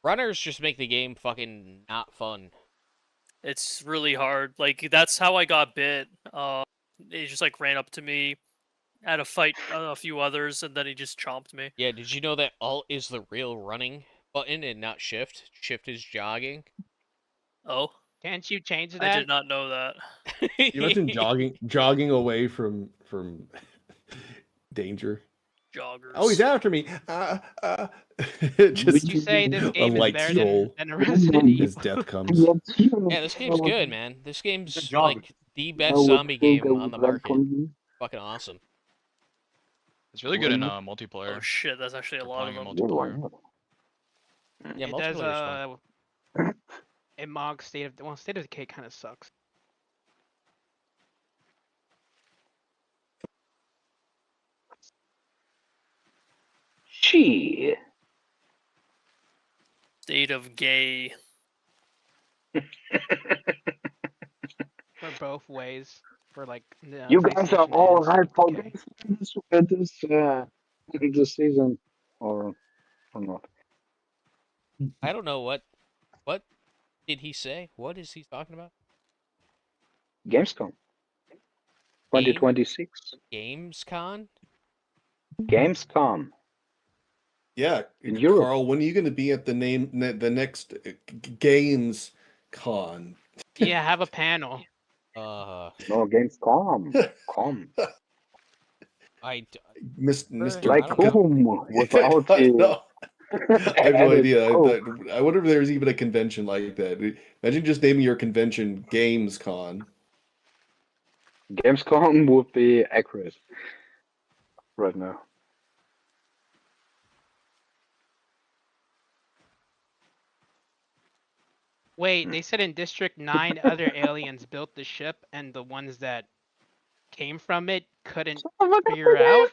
Runners just make the game fucking not fun. It's really hard. Like that's how I got bit. He just like ran up to me, had a fight a few others, and then he just chomped me. Yeah, did you know that Alt is the real running button and not Shift? Shift is jogging. Oh, Can't you change that? I did not know that. You imagine jogging away from danger. Joggers. Oh, he's after me. Would Just you say this a game is light better stroll than Resident as Evil? death comes. Yeah, this game's good, man. This game's job. like the best zombie game on the market. Fucking awesome. It's really good in Oh multiplayer. shit, that's actually a For lot of playing them. in multiplayer. Yeah, It does. multiplayer's fun. In Mog State of State of Decay kind of sucks. Shit. State of gay. For both ways. For like. You guys are PlayStation all and right for State of Decay. this season, or not? I don't know what did he say? What is he talking about? Gamescom Game 2026. Gamescon? Gamescom Yeah, in Europe. Carl, when are you going to be at the next Games Con? Yeah, have a panel. Uh, No, Gamescom. Com. Mr. Like whom without the I have no added idea. O. I wonder if there's even a convention like that. Imagine just naming your convention Games Con. Gamescom would be accurate right now. Wait, they said in District 9 other aliens built the ship and the ones that came from it couldn't figure out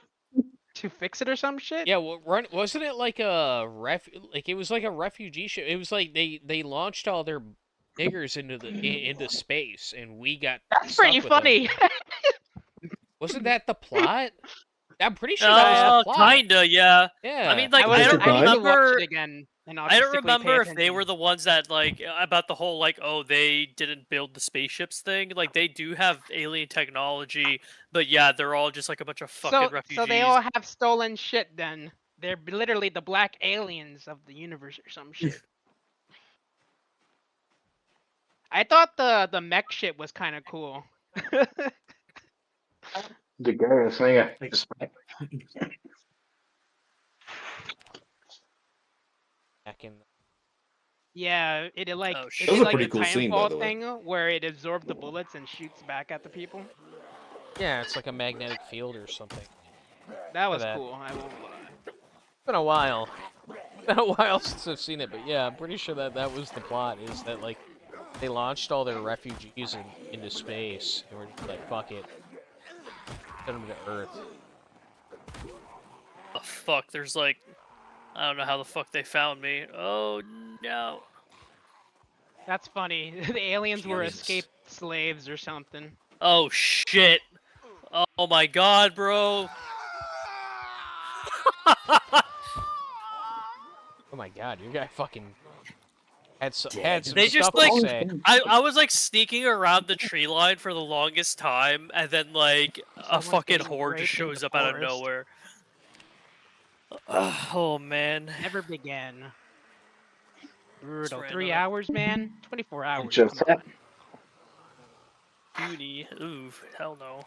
to fix it or some shit? yeah, well, wasn't it like a like it was like a refugee ship? It was like they launched all their diggers into space, and we got That's stuck pretty with them. funny. Wasn't that the plot? I'm pretty sure that was the plot. Kinda, yeah. Yeah. I mean, like, I I don't need to watch remember. it again and I don't artistically pay remember if they attention. were the ones that like about the whole like, oh, they didn't build the spaceships thing. Like, they do have alien technology, but yeah, they're all just like a bunch of fucking refugees. So they all have stolen shit then. They're literally the black aliens of the universe or some shit. I thought the mech shit was kind of cool. The guy is saying Back in Yeah, it like Oh, it shit. did That was a like pretty the cool scene, by Titanfall the way. thing where it absorbed the bullets and shoots back at the people. Yeah, it's like a magnetic field or something. That was that. cool. I won't lie. It's been a while. It's been a while since I've seen it, but yeah, I'm pretty sure that was the plot. Is that like they launched all their refugees into space, and we're just like, fuck it, send them to Earth. Oh, fuck, there's like, I don't know how the fuck they found me. Oh no. That's funny. The aliens were Jesus. escaped slaves or something. Oh shit. Oh my god, bro. Oh my god, your guy fucking had some They just stuff like to say. I was like sneaking around the tree line for the longest time, and then like a Someone's fucking getting horde just raped in shows the up out of forest. nowhere. Oh man. Never began. Brutal. random. 3 hours, man. 24 hours. just Come on. Beauty. Ooh, hell no.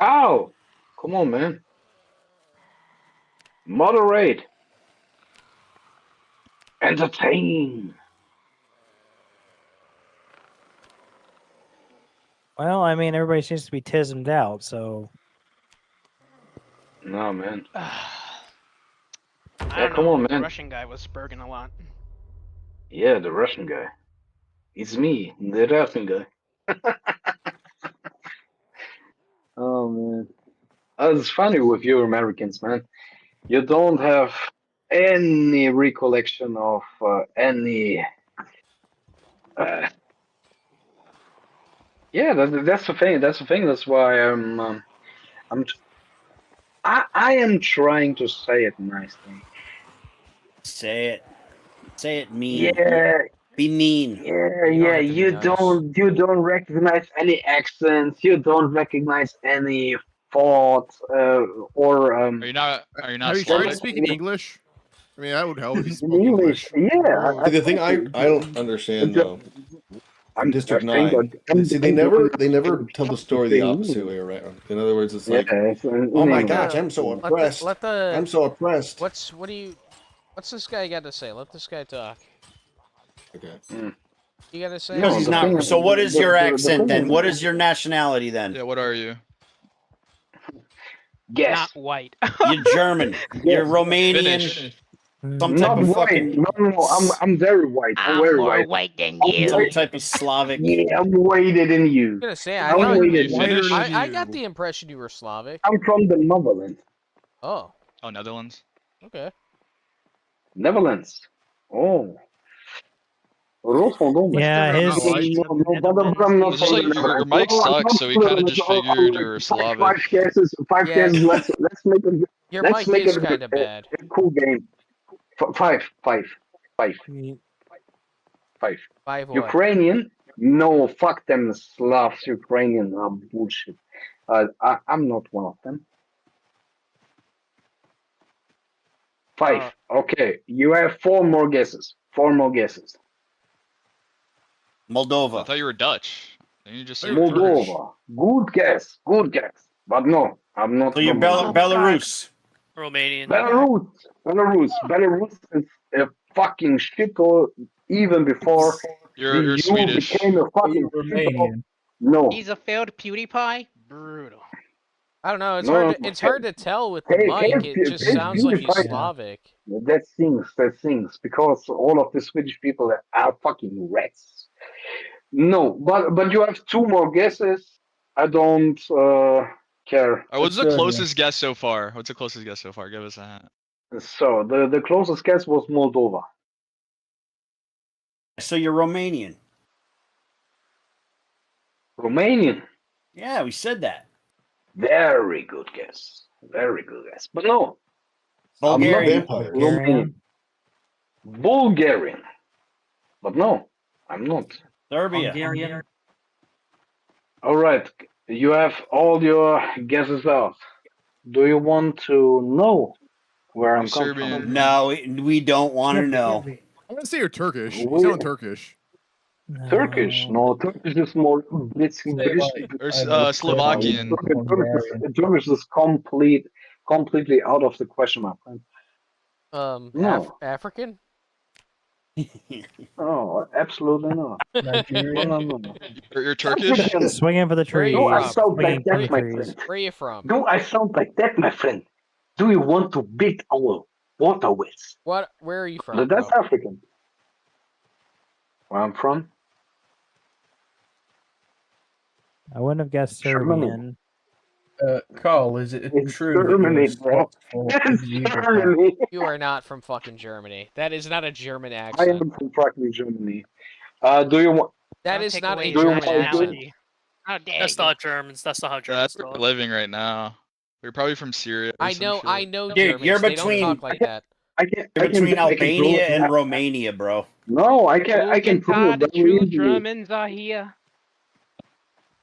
Ow! Come on, man. Moderate. Entertain. Well, I mean, everybody seems to be tismed out, so No, man. I Yeah, don't come know. on, The man. Russian guy was spurging a lot. Yeah, the Russian guy. It's me, the Russian guy. Oh, man. It's funny with you Americans, man. You don't have any recollection of any. Yeah, that's the thing. That's the thing. That's why I am trying to say it nicely. Say it. Say it mean. Yeah, Be mean. yeah, You don't yeah. have to be You nice. don't recognize any accents. You don't recognize any thought or Are you not Have you tried Slavic? speaking English? I mean, that would help if you in spoke English. Yeah. See, the thing I don't understand though, I'm District I think 9. See, they never tell the story the opposite thing. way around. In other words, it's like, Yeah, it's in oh my English. gosh, I'm so oppressed. I'm so oppressed. What's this guy got to say? Let this guy talk. Okay. You got to say? Because he's not. So, what is your accent then? What is your nationality then? Yeah, what are you? Yes. Not white. You're German. You're Romanian. Finnish. Some type Not of white. fucking. No, I'm very white. I'm very more white. white than I'm you. Some type of Slavic. Yeah, I'm whiter than you. I'm gonna say I'm whiter than you. I got the impression you were Slavic. I'm from the Netherlands. Oh. Oh, Netherlands. Okay. Netherlands. Oh. Yeah, his. But I'm not It's just like from the your Netherlands. mic No, I'm sucks, not so we from the kind of Netherlands. just figured you were Five Slavic. guesses. Five Yeah. guesses. Let's make it. Your Let's mic make is it kind of bad. a cool game. Five. 5 what? Ukrainian? No, fuck them Slavs. Ukrainian are bullshit. I'm not one of them. 5. Okay, you have 4 more guesses. 4 more guesses. Moldova. I thought you were Dutch. Didn't you just say Moldova. Good guess. Good guess. But no, I'm not. So you're from Moldova. Belarus. Romanian. Belarus is a fucking shithole even before You're the EU Swedish. became a fucking shithole. No. He's a failed PewDiePie. Brutal. I don't know. It's No, hard. no, To, it's hard to tell with the mic. It just sounds like he's Slavic. That sings, because all of the Swedish people are fucking rats. No, but you have 2 more guesses. I don't care. What's the closest guess so far? What's the closest guess so far? Give us that. So the closest guess was Moldova. So you're Romanian. Romanian. Yeah, we said that. Very good guess. Very good guess. But no. Bulgarian. Romanian. Bulgarian. But no, I'm not. Serbia. All right. You have all your guesses out. Do you want to know where I'm coming from? No, we don't want to know. I'm gonna say you're Turkish. You We- sound Turkish. Turkish? No, Turkish is more British. Or Slovakian. Turkish is completely out of the question, my friend. No. African? Oh, absolutely not. No. You're Turkish? Swinging for the tree. No, I sound like that, my Where friend. are you from? No, I sound like that, my friend. Do you want to beat our waterways? What? Where are you from? That's bro? African. Where I'm from? I wouldn't have guessed Germany. Serbian. Carl, is it It's true Germany, that you're bro. It's Germany. You are not from fucking Germany. That is not a German I accent. am from fucking Germany. Do you want? That Don't is take not away a his German nationality. accent. How dare That's you. not Germans. That's not how Germans That's where talk. we're living right now. We're probably from Syria. Or I some know. shit. I know Dude, Germans. you're They don't between- talk like that. You're between Albania and Romania, bro. No, I can prove Guten it Tag, the very true easily. Germans are here.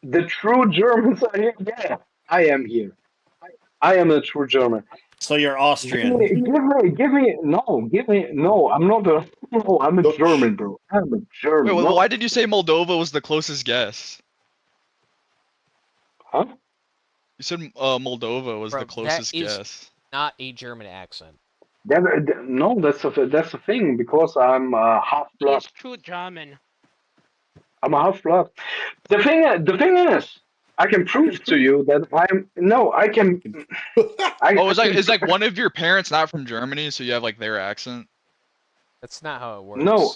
The true Germans are here. Yeah, I am here. I am a true German. So you're Austrian. Give me. No, I'm not a. No, I'm a German, bro. I'm a German. Wait, No. why did you say Moldova was the closest guess? Huh? You said Moldova was Bro, the closest that is guess. not a German accent. No, that's the thing, because I'm half blood. He's true German. I'm a half blood. The thing is, I can prove to you that I'm. No, I can. Is like one of your parents not from Germany, so you have like their accent? That's not how it works. No,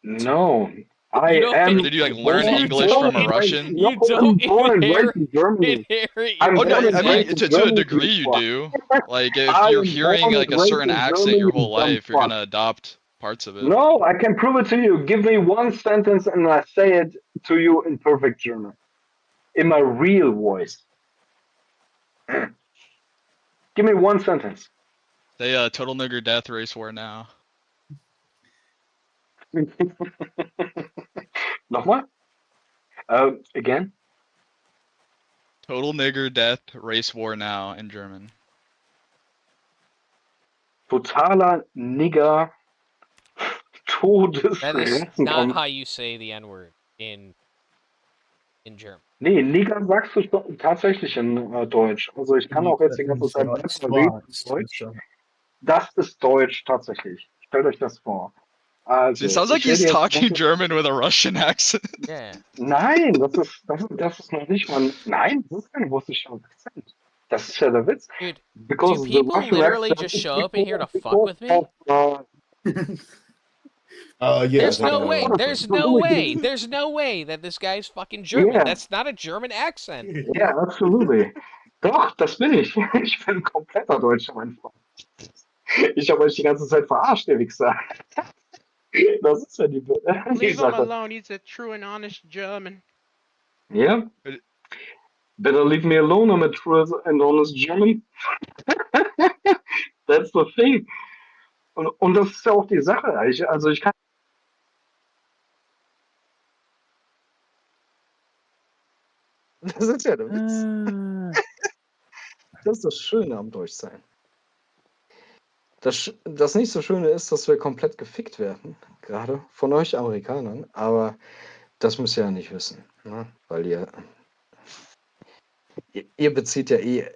no. I You don't am. Did you like learn You English don't from a even- Russian? You don't I'm born and even raised in Germany. I'm Oh no, born and I mean raised in to a Germany, degree you fuck. do. Like if I you're am hearing born like and a certain raised in accent your Germany, whole you dumb life, you're fuck. gonna adopt parts of it. No, I can prove it to you. Give me one sentence and I say it to you in perfect German. In my real voice. Give me one sentence. They total nigger death race war now. Nochmal? Again? Total nigger death race war now in German. Totaler Nigger That is not Todesrassenkampf. how you say the N-word in German. Nee, Nigger sagst du tatsächlich in Deutsch. Also ich kann auch jetzt die ganze Zeit besser reden Deutsch. Das ist Deutsch tatsächlich. Stellt euch das vor. Also, It sounds like ich rede he's jetzt talking wirklich- German with a Russian accent. Yeah. Nein, das ist noch nicht mal. Nein, das ist kein russischer Akzent. Das ist ja der Witz. Dude, Because do people the Russian literally accent just is show up in here to because fuck with me? of, Yeah. There's no they- way. There's no way. There's no way that this guy's fucking German. Yeah. That's not a German accent. Ja, absolutely. Doch, das bin ich. Ich bin ein kompletter Deutscher, mein Freund. Ich habe euch die ganze Zeit verarscht, ihr Wichser. Das ist ja die Leave him Sache. alone. He's a true and honest German. Yeah. Better leave me alone. I'm a true and honest German. That's the thing. Und das ist ja auch die Sache. Also ich kann. Das ist ja der Witz. Das ist das Schöne am Durchsein. Das nicht so Schöne ist, dass wir komplett gefickt werden, gerade von euch Amerikanern, aber das müsst ihr ja nicht wissen, ne? Weil ihr bezieht ja eh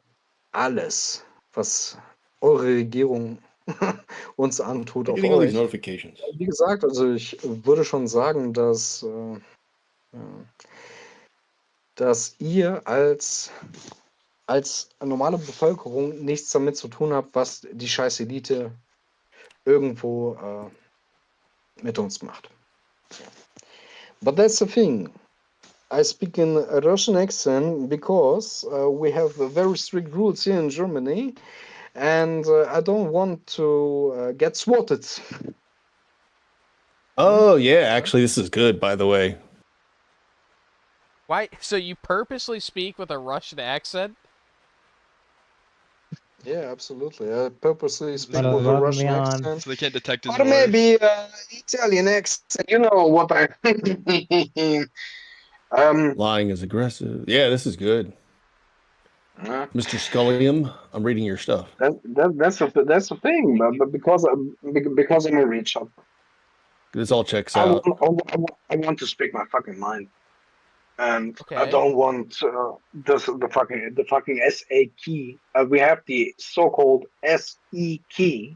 alles, was eure Regierung uns antut, auf Getting all these euch. notifications. Wie gesagt, also ich würde schon sagen, dass ihr als normale Bevölkerung nichts damit zu tun habt, was die scheiß Elite irgendwo mit uns macht. But that's the thing. I speak in a Russian accent because we have very strict rules here in Germany, and I don't want to get swatted. Oh yeah, actually, this is good. By the way, Why? So you purposely speak with a Russian accent? Yeah, absolutely. I purposely speak But with a above and Russian beyond. accent. So they can't detect his Or voice. maybe Italian accent. You know what I lying is aggressive. Yeah, this is good. Mr. Sculliam, I'm reading your stuff. That's the thing, but because I'm a Richard, This all checks I out. want to speak my fucking mind, and I don't want the fucking SA key. We have the so-called SE key,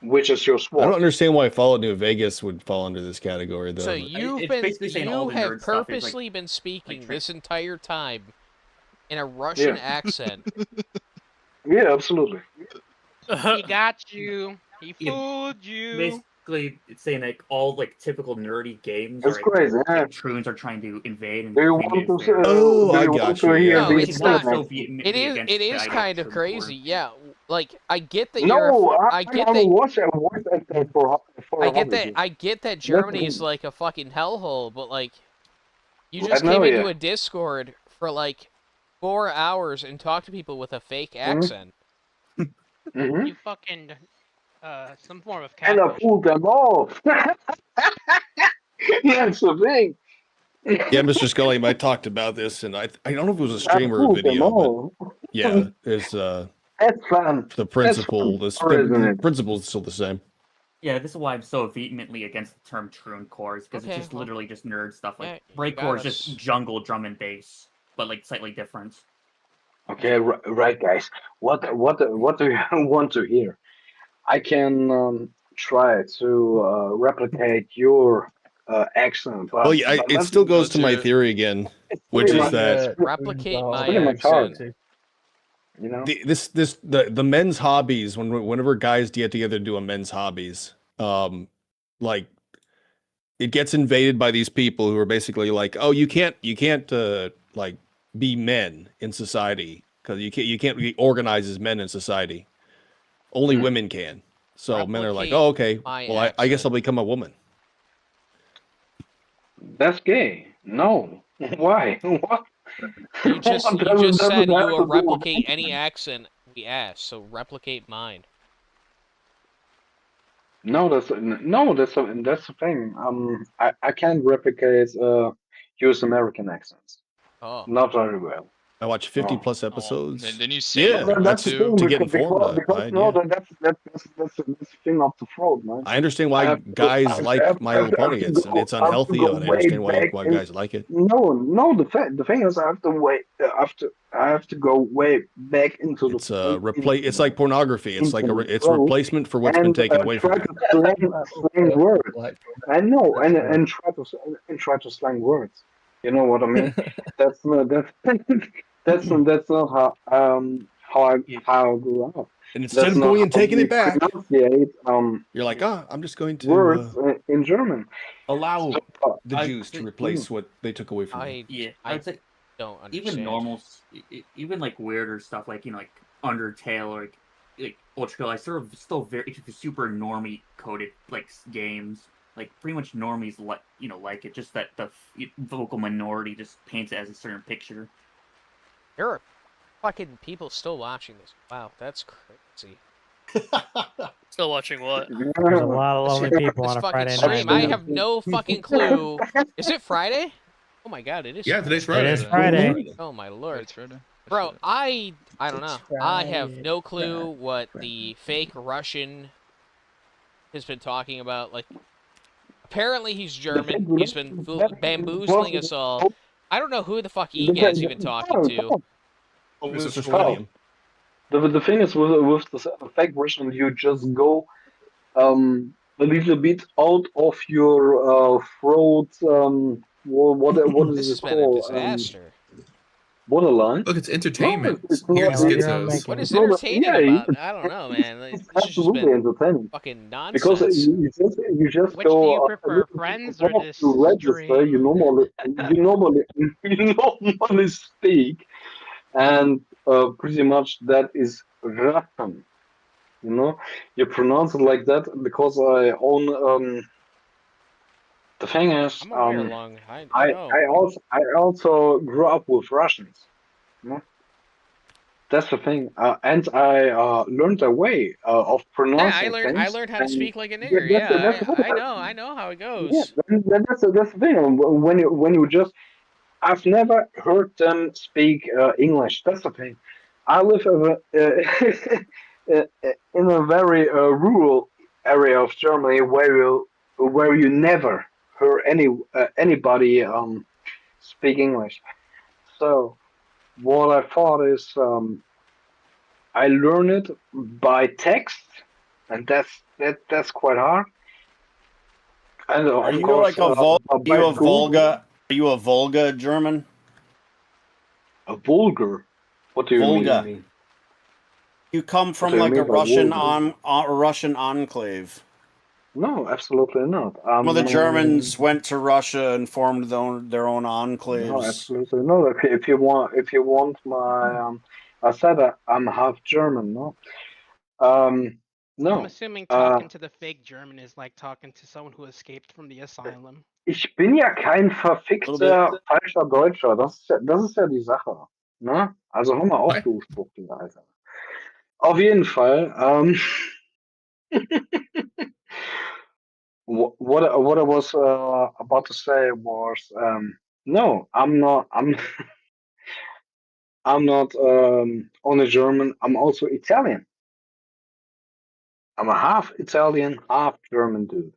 which is your I sword. don't understand why Fallout New Vegas would fall under this category, though. So but- you have purposely been speaking this entire time in a Russian accent. Yeah, absolutely. He got you. He fooled you. Basically, it's saying like all like typical nerdy games. It's are, crazy, yeah. like, Troons are trying to invade and Do you claim want it's to their- Oh, do I you got want to you, hear yeah. No, the it's not. so vehemently It is. against It the is idea kind of of Troon crazy. War. Yeah, like I get that No, I get I'm that. watching a voice actor for I a get hobby. that. I get that That's Germany's the- like a fucking hellhole, but like, you I just know, came into yeah. a Discord for like 4 hours and talked to people with a fake accent. You fucking some form of And I catfish. pulled them off. That's the thing. Yeah, Mr. Sculliam, I talked about this, and I don't know if it was a stream or a pulled them video, all. but yeah, it's That's fun. the principle. That's fun, isn't The it? principle is still the same. Yeah, this is why I'm so vehemently against the term Troon Cores, because Okay, it's just well, literally just nerd stuff. Like yeah, you Breakcore is got just us. jungle drum and bass, but like slightly different. Okay, right, guys. What do you want to hear? I can try to replicate your accent, but Well, yeah, it that's- still goes to my That's it. theory again, it's which pretty is much- that Replicate my pretty much hard. accent. You know, the men's hobbies whenever guys get together to do a men's hobbies, like it gets invaded by these people who are basically like, oh, you can't like be men in society because you can't be organized as men in society. Only women can. So men are like, oh, okay, my well, I guess I'll become a woman. that's gay. No, why? What? You just What you does- just does said it have you to will do with replicate any accent? accent we ask, so replicate mine. No, that's the thing. I can't replicate U.S. American accents. Oh. Not very well. I watch 50 plus episodes. Then you see Yeah, But that's the thing, to get informed. because no, that's the thing of the fraud, man. I understand I why have to- guys I have like to- My I have Little to Pony. It's go- I have to unhealthy, go and I way understand why back in- guys like it. No, the thing is, I have to wait. I have to go way back into It's the. It's like pornography. It's like it's a Road replacement for what's been and, taken away try from to you. slang words. I know, and try to slang words. You know what I mean? That's not that's not how I grew up. And instead That's of not going and how taking we it back, pronunciate you're like, I'm just going to words in German. allow the I- Jews to replace what they took away from me. Yeah, I I'd say don't understand. even normal, even like weirder stuff, like like Undertale or like what you call, still very super normie coded like games. Like pretty much normies like it. Just that the vocal minority just paints it as a certain picture. There are fucking people still watching this. Wow, that's crazy. Still watching what? There's a lot of lonely people This on a fucking Friday stream. night. I have no fucking clue. Is it Friday? Oh my god, it is. Yeah, today's It Friday. is Friday. Oh my Yeah, lord. it's Friday. Bro, I don't know. I have Friday. no clue what the fake Russian has been talking about. Like, apparently he's German. He's been bamboozling us all. I don't know who the fuck Egad's even talking to. This is Oh, Australian. the thing is with the fake version, you just go a little bit out of your throat. What This is has it been a called? disaster. Borderline. Look, it's entertainment. it's Here's not. schizos. What is It's not entertaining yeah, about? it's, I don't know, man. it's This has just absolutely been entertaining fucking because nonsense. you just Which do you go a prefer, little bit Friends or above this to register. stream? You normally speak, and pretty much that is Russian. You know, you pronounce it like that because I own. The thing is, I'm aware along. I know. I also grew up with Russians. You know? That's the thing, and I learned a way of Yeah, pronouncing I things. learned how to And speak like a nigger. that's Yeah, what I know how it yeah, goes. that's the thing. When you just, I've never heard them speak English. That's the thing. I live in a very rural area of Germany where you never hear anybody speak English. So what I thought is I learn it by text, and that's quite hard. And Are of you course, like a by Google, Are you a Volga German? a vulgar. What do you Volga. mean? You come What from do you like a mean by vulgar? Russian enclave. No, absolutely not. Some of the Germans went to Russia and formed their own enclaves. No, absolutely not. If you want my, I said I'm half German. No, no. I'm assuming talking to the fake German is like talking to someone who escaped from the asylum. Ich bin ja kein verfickter falscher Deutscher. Das ist ja die Sache. Ne? Also hör mal auf, du Spuckel, Alter. Auf jeden Fall. What I was about to say was no, I'm not. I'm not only German. I'm also Italian. I'm a half Italian, half German dude,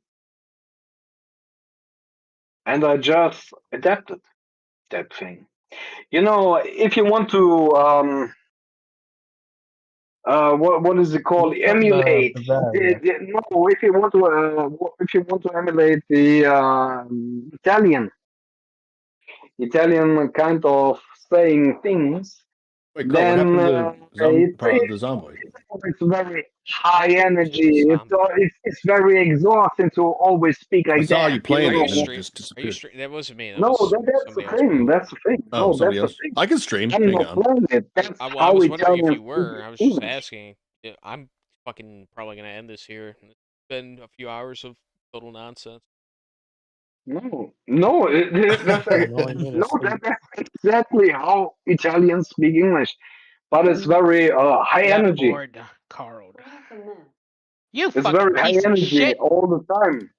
and I just adapted that thing. You know, if you want to what is it called? Emulate. No, if you want to emulate the Italian kind of saying things, Wait, Carl, what then happened to the Zomboid? it's very high energy. It's very exhausting to always speak I like saw that. you playing know? it and then it just Are you disappeared. That wasn't me. That No, was that's the somebody else. thing. That's the thing. Oh, No, somebody that's else. the thing. I can stream. I'm Hang not on. playing it. That's I how was wondering if Italians you were. speak I was just English. asking. Yeah, I'm fucking probably gonna end this here. It's been a few hours of total nonsense. No, that's exactly how Italians speak English, but it's very high Got energy. bored, Carl. You It's fucking very high piece of energy shit. all the time.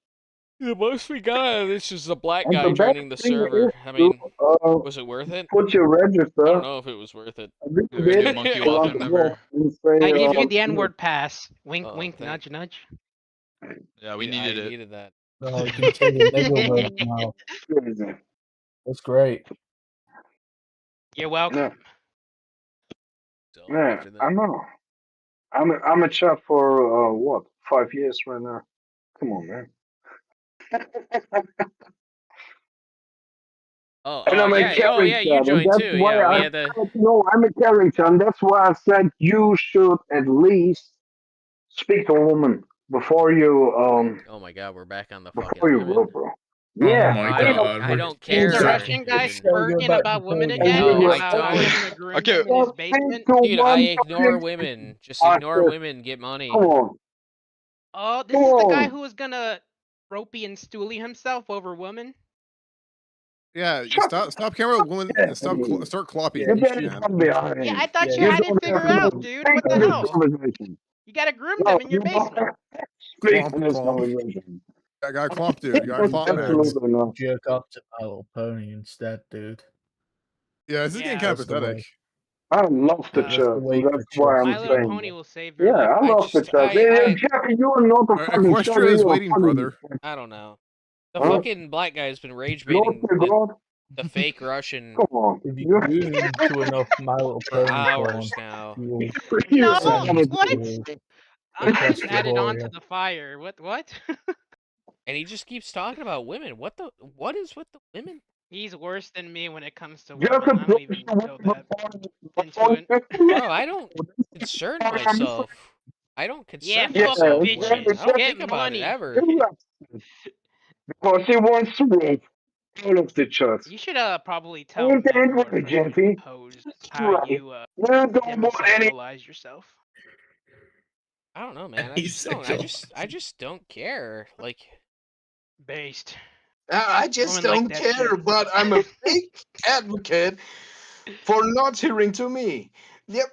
The most we got. This is a black And guy the best joining the thing server. is I mean, to was it worth it? put your register I don't know if it was worth it. a little We're gonna do bit monkey around walking the number. block and say, I give you the N-word pass. Wink, Oh, wink, thank- nudge, nudge. Yeah, we Yeah, needed I it. needed that. No, you can say the nigger word now. That's great. You're welcome. Yeah, So yeah, after that, I know. I'm a chef for what 5 years right now. Come on, man. And I'm a yeah, character, you and joined that's too. why Yeah, we I had the. said, no, I'm a character, and that's why I said you should at least speak to a woman before you Oh my God, we're back on the fucking before you women. go, bro. Yeah, my I don't. God, I we're don't Is care. the Russian guy Dude. spurting about women again? No, I About don't. having a groom Okay. him in his basement? Dude, I ignore women. Just ignore women. Get money. Come on. Oh, this Come is the guy on. who was gonna ropey and stoolie himself over women. Yeah, stop camera woman and start clopping. Get that man. from behind. Yeah, I thought Yeah, you you had it don't figured have to out, dude. What the speak in this hell? conversation. You gotta groom No, them in your you don't basement. have to speak Clomp, in this clomp. conversation. I got clomp, dude. You got clomp, man. Absolutely not. Jerk off to My Little Pony instead, dude. Yeah, this is getting kind of That's the pathetic. way. I love the That's the church. way That's for why I'm My Little saying. Pony will save your Yeah, life. I love the church. Hey, Jackie, you are not a fucking church. Equestria is You are waiting, brother. I don't know. The Huh? fucking black guy's been rage Lord baiting to God. the fake Russian Come on. If you tune to enough My Little for Pony porn, hours now. you'll No, send what? to I'm getting Equestria added onto Warrior. the fire. What? And he just keeps talking about women. What is with the women? He's worse than me when it comes to Just women. a I don't even know that into it. Bro, I don't concern myself. I don't Yeah, concern fuck myself bitches. with. I don't Get think about it money. ever. Because he wants to rape all of the church. You should probably tell Ain't men that who are right, freshly Jeffy? posed how Right. you You don't want any. demisexualize yourself. I don't know, man. I just don't. I just don't care. Like, Based. I just Women like don't that care, shit. but I'm a big advocate for not hearing to me. Yep,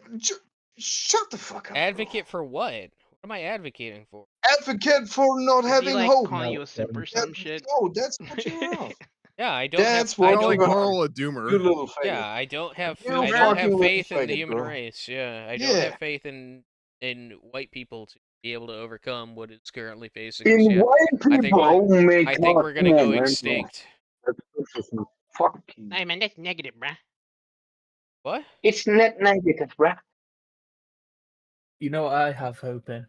shut the fuck up. advocate for what? What am I advocating for? Advocate for not Is he having like hope. calling you a simp or some shit? No, that's what you are. Yeah, I don't That's have. I what Calling you don't. are. Carl a You doomer. little faggot. Yeah, I don't have. You I don't have fucking faith little in the faggot, human bro. race. Yeah, I don't Yeah. have faith in white people to be able to overcome what is currently facing us. In Yeah, white people make I think we're gonna go extinct. Fuck. Hey man, that's negative, bruh. What? It's not negative, bruh. You know what I have hope in?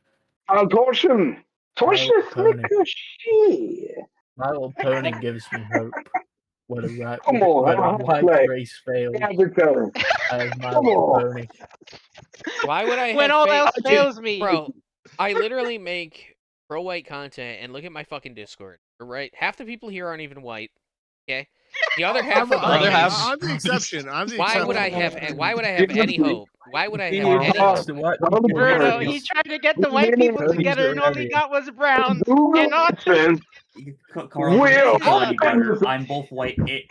Torsion. Torsion is Pony. like a shit. My Little Pony gives me hope. When a Come on, when a have a white play. race fails, Yeah, the color. I have My Come Little on. Pony. Why would I When have all faith? else Dude, fails me. Bro, I literally make pro-white content and look at my fucking Discord. Right? Half the people here aren't even white. Okay? The other half are bronies. I'm the exception. I'm the Why exception. would I have? Why would I have any hope? Why would I have He any hates hope? the white people. Bruno, he tried to get the white people Ponies together are and all he area. got was browns Google and autism. Carl, if it Will. makes you feel any better, I'm both white and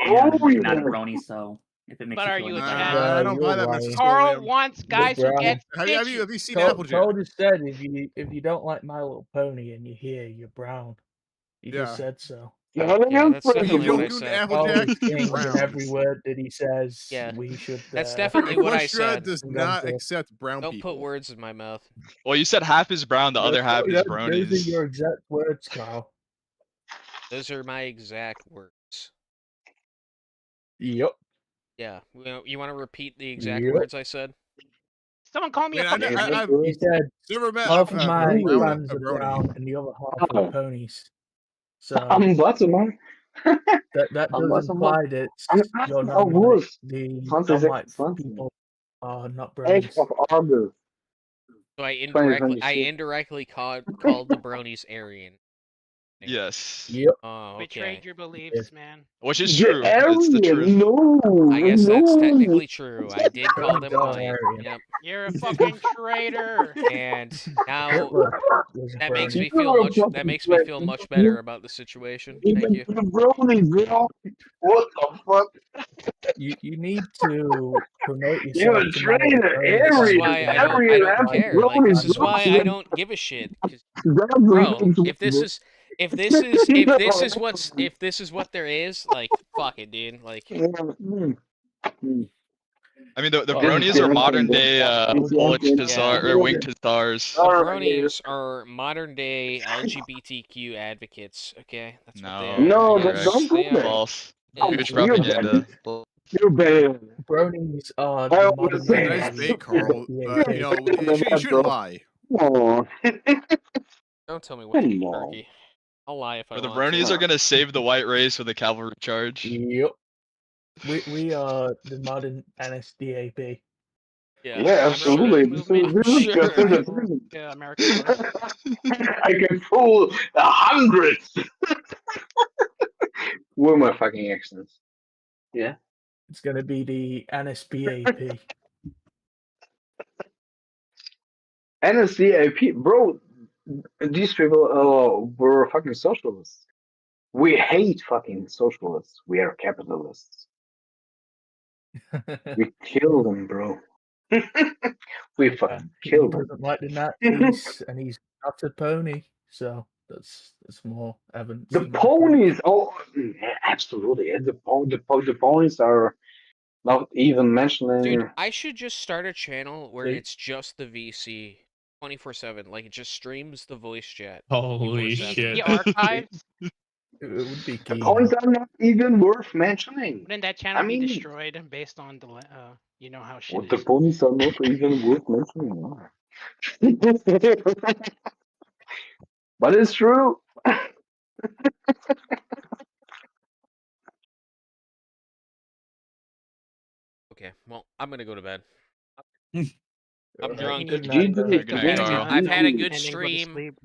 not a brony, so if it makes But you are feel you any a better. cat? I don't buy you're that, right. Mrs. Carl William. wants guys who brown. get Have you bitches. seen Applejack? Told just said if you don't like My Little Pony and you're here, you're brown. He Yeah. just said so. Yeah, that's If definitely you what I don't do said. All Applejack, these things and every browns. word that he says, Yeah, we should. that's definitely what I Equestria said. does I'm not going to- accept brown Don't people. put words in my mouth. Well, you said half is brown, the other half is Those are bronies. your exact words, Kyle. Those are my exact words. Yep. Yeah. You want to repeat the exact Yep. words I said? Someone call me a Man, fucking I've He said never met half a of my brown fans a are brony. brown and the other half are ponies. So I'm button, man. that I'm does button, imply that I'm you're asking non-white. The 20, non-white 20. people are not 8th bronies. of August. So I 2026. indirectly called the bronies Aryan. Yes. Yep. Oh, okay. Betrayed your beliefs, man. Which is The true. It's the truth. Aryan, no. I guess that's no. technically true. I did call them Bronies are white. Aryan. Yep. You're a fucking traitor. And now Hitler was a that makes brony. me feel You're a much. That fucking makes me traitor. feel much better about the situation. Thank Even you. to the brony, bro. What the fuck? You need to promote You're yourself a to My Little traitor. Pony. This is Aryan. why I Aryan don't and care. Like brony, this is bro. why I don't give a shit. 'Cause, That's bro, the if this is what there is, like fuck it, dude. Like I mean, the Oh, bronies are modern day Polish Yeah. hussar or winged hussars. The bronies are modern day LGBTQ advocates. Okay, that's what they are. No, Yes, that's don't they do that. are. False. Yeah. Huge You're propaganda. You're better. Bronies are I the always modern say Nice day. bait, Carl. Yeah, You know, you shouldn't lie. Oh. Don't tell me what to Come eat, on. turkey. I'll lie if I Or the want bronies to. are gonna save the white race with a cavalry charge. Yep. We are the modern NSDAP. Yeah. Yeah, absolutely. I'm sure. Yeah, American. I can fool 100. Where are my fucking accents? Yeah. It's going to be the NSBAP. NSDAP, bro. These people were fucking socialists. We hate fucking socialists. We are capitalists. We kill them, bro. We fucking He kill them. doesn't like the Nazis, and he's not a pony, so that's more evidence. The in my point. ponies, oh, yeah, absolutely. The ponies are not even mentioning. Dude, I should just start a channel where See? it's just the VC 24/7. Like it just streams the voice chat. Holy 24/7. shit. The archives. It would be The key. ponies are not even worth mentioning. Wouldn't that channel I mean, be destroyed based on the you know how shit what the is? ponies are not even worth mentioning. But it's true. Okay, well, I'm gonna go to bed. Alright, I'm drunk. good night, Good night, Carl. I've had a good Ending, go to stream. sleep.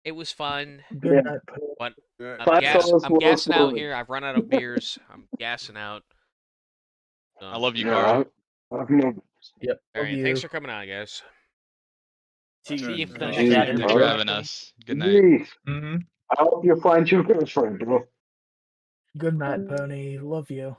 It was fun. Good Yeah. night, Paul. But I'm, 5 hours I'm was gassing out fun. here. I've run out of beers. I'm gassing out. I love you, Carl. Yep. All Love right, you. thanks for coming on, guys. See you for the Thanks next for Saturday. having us. Good night. Please. Mm-hmm. I hope you find your girlfriend, bro. Good night, pony. Love you.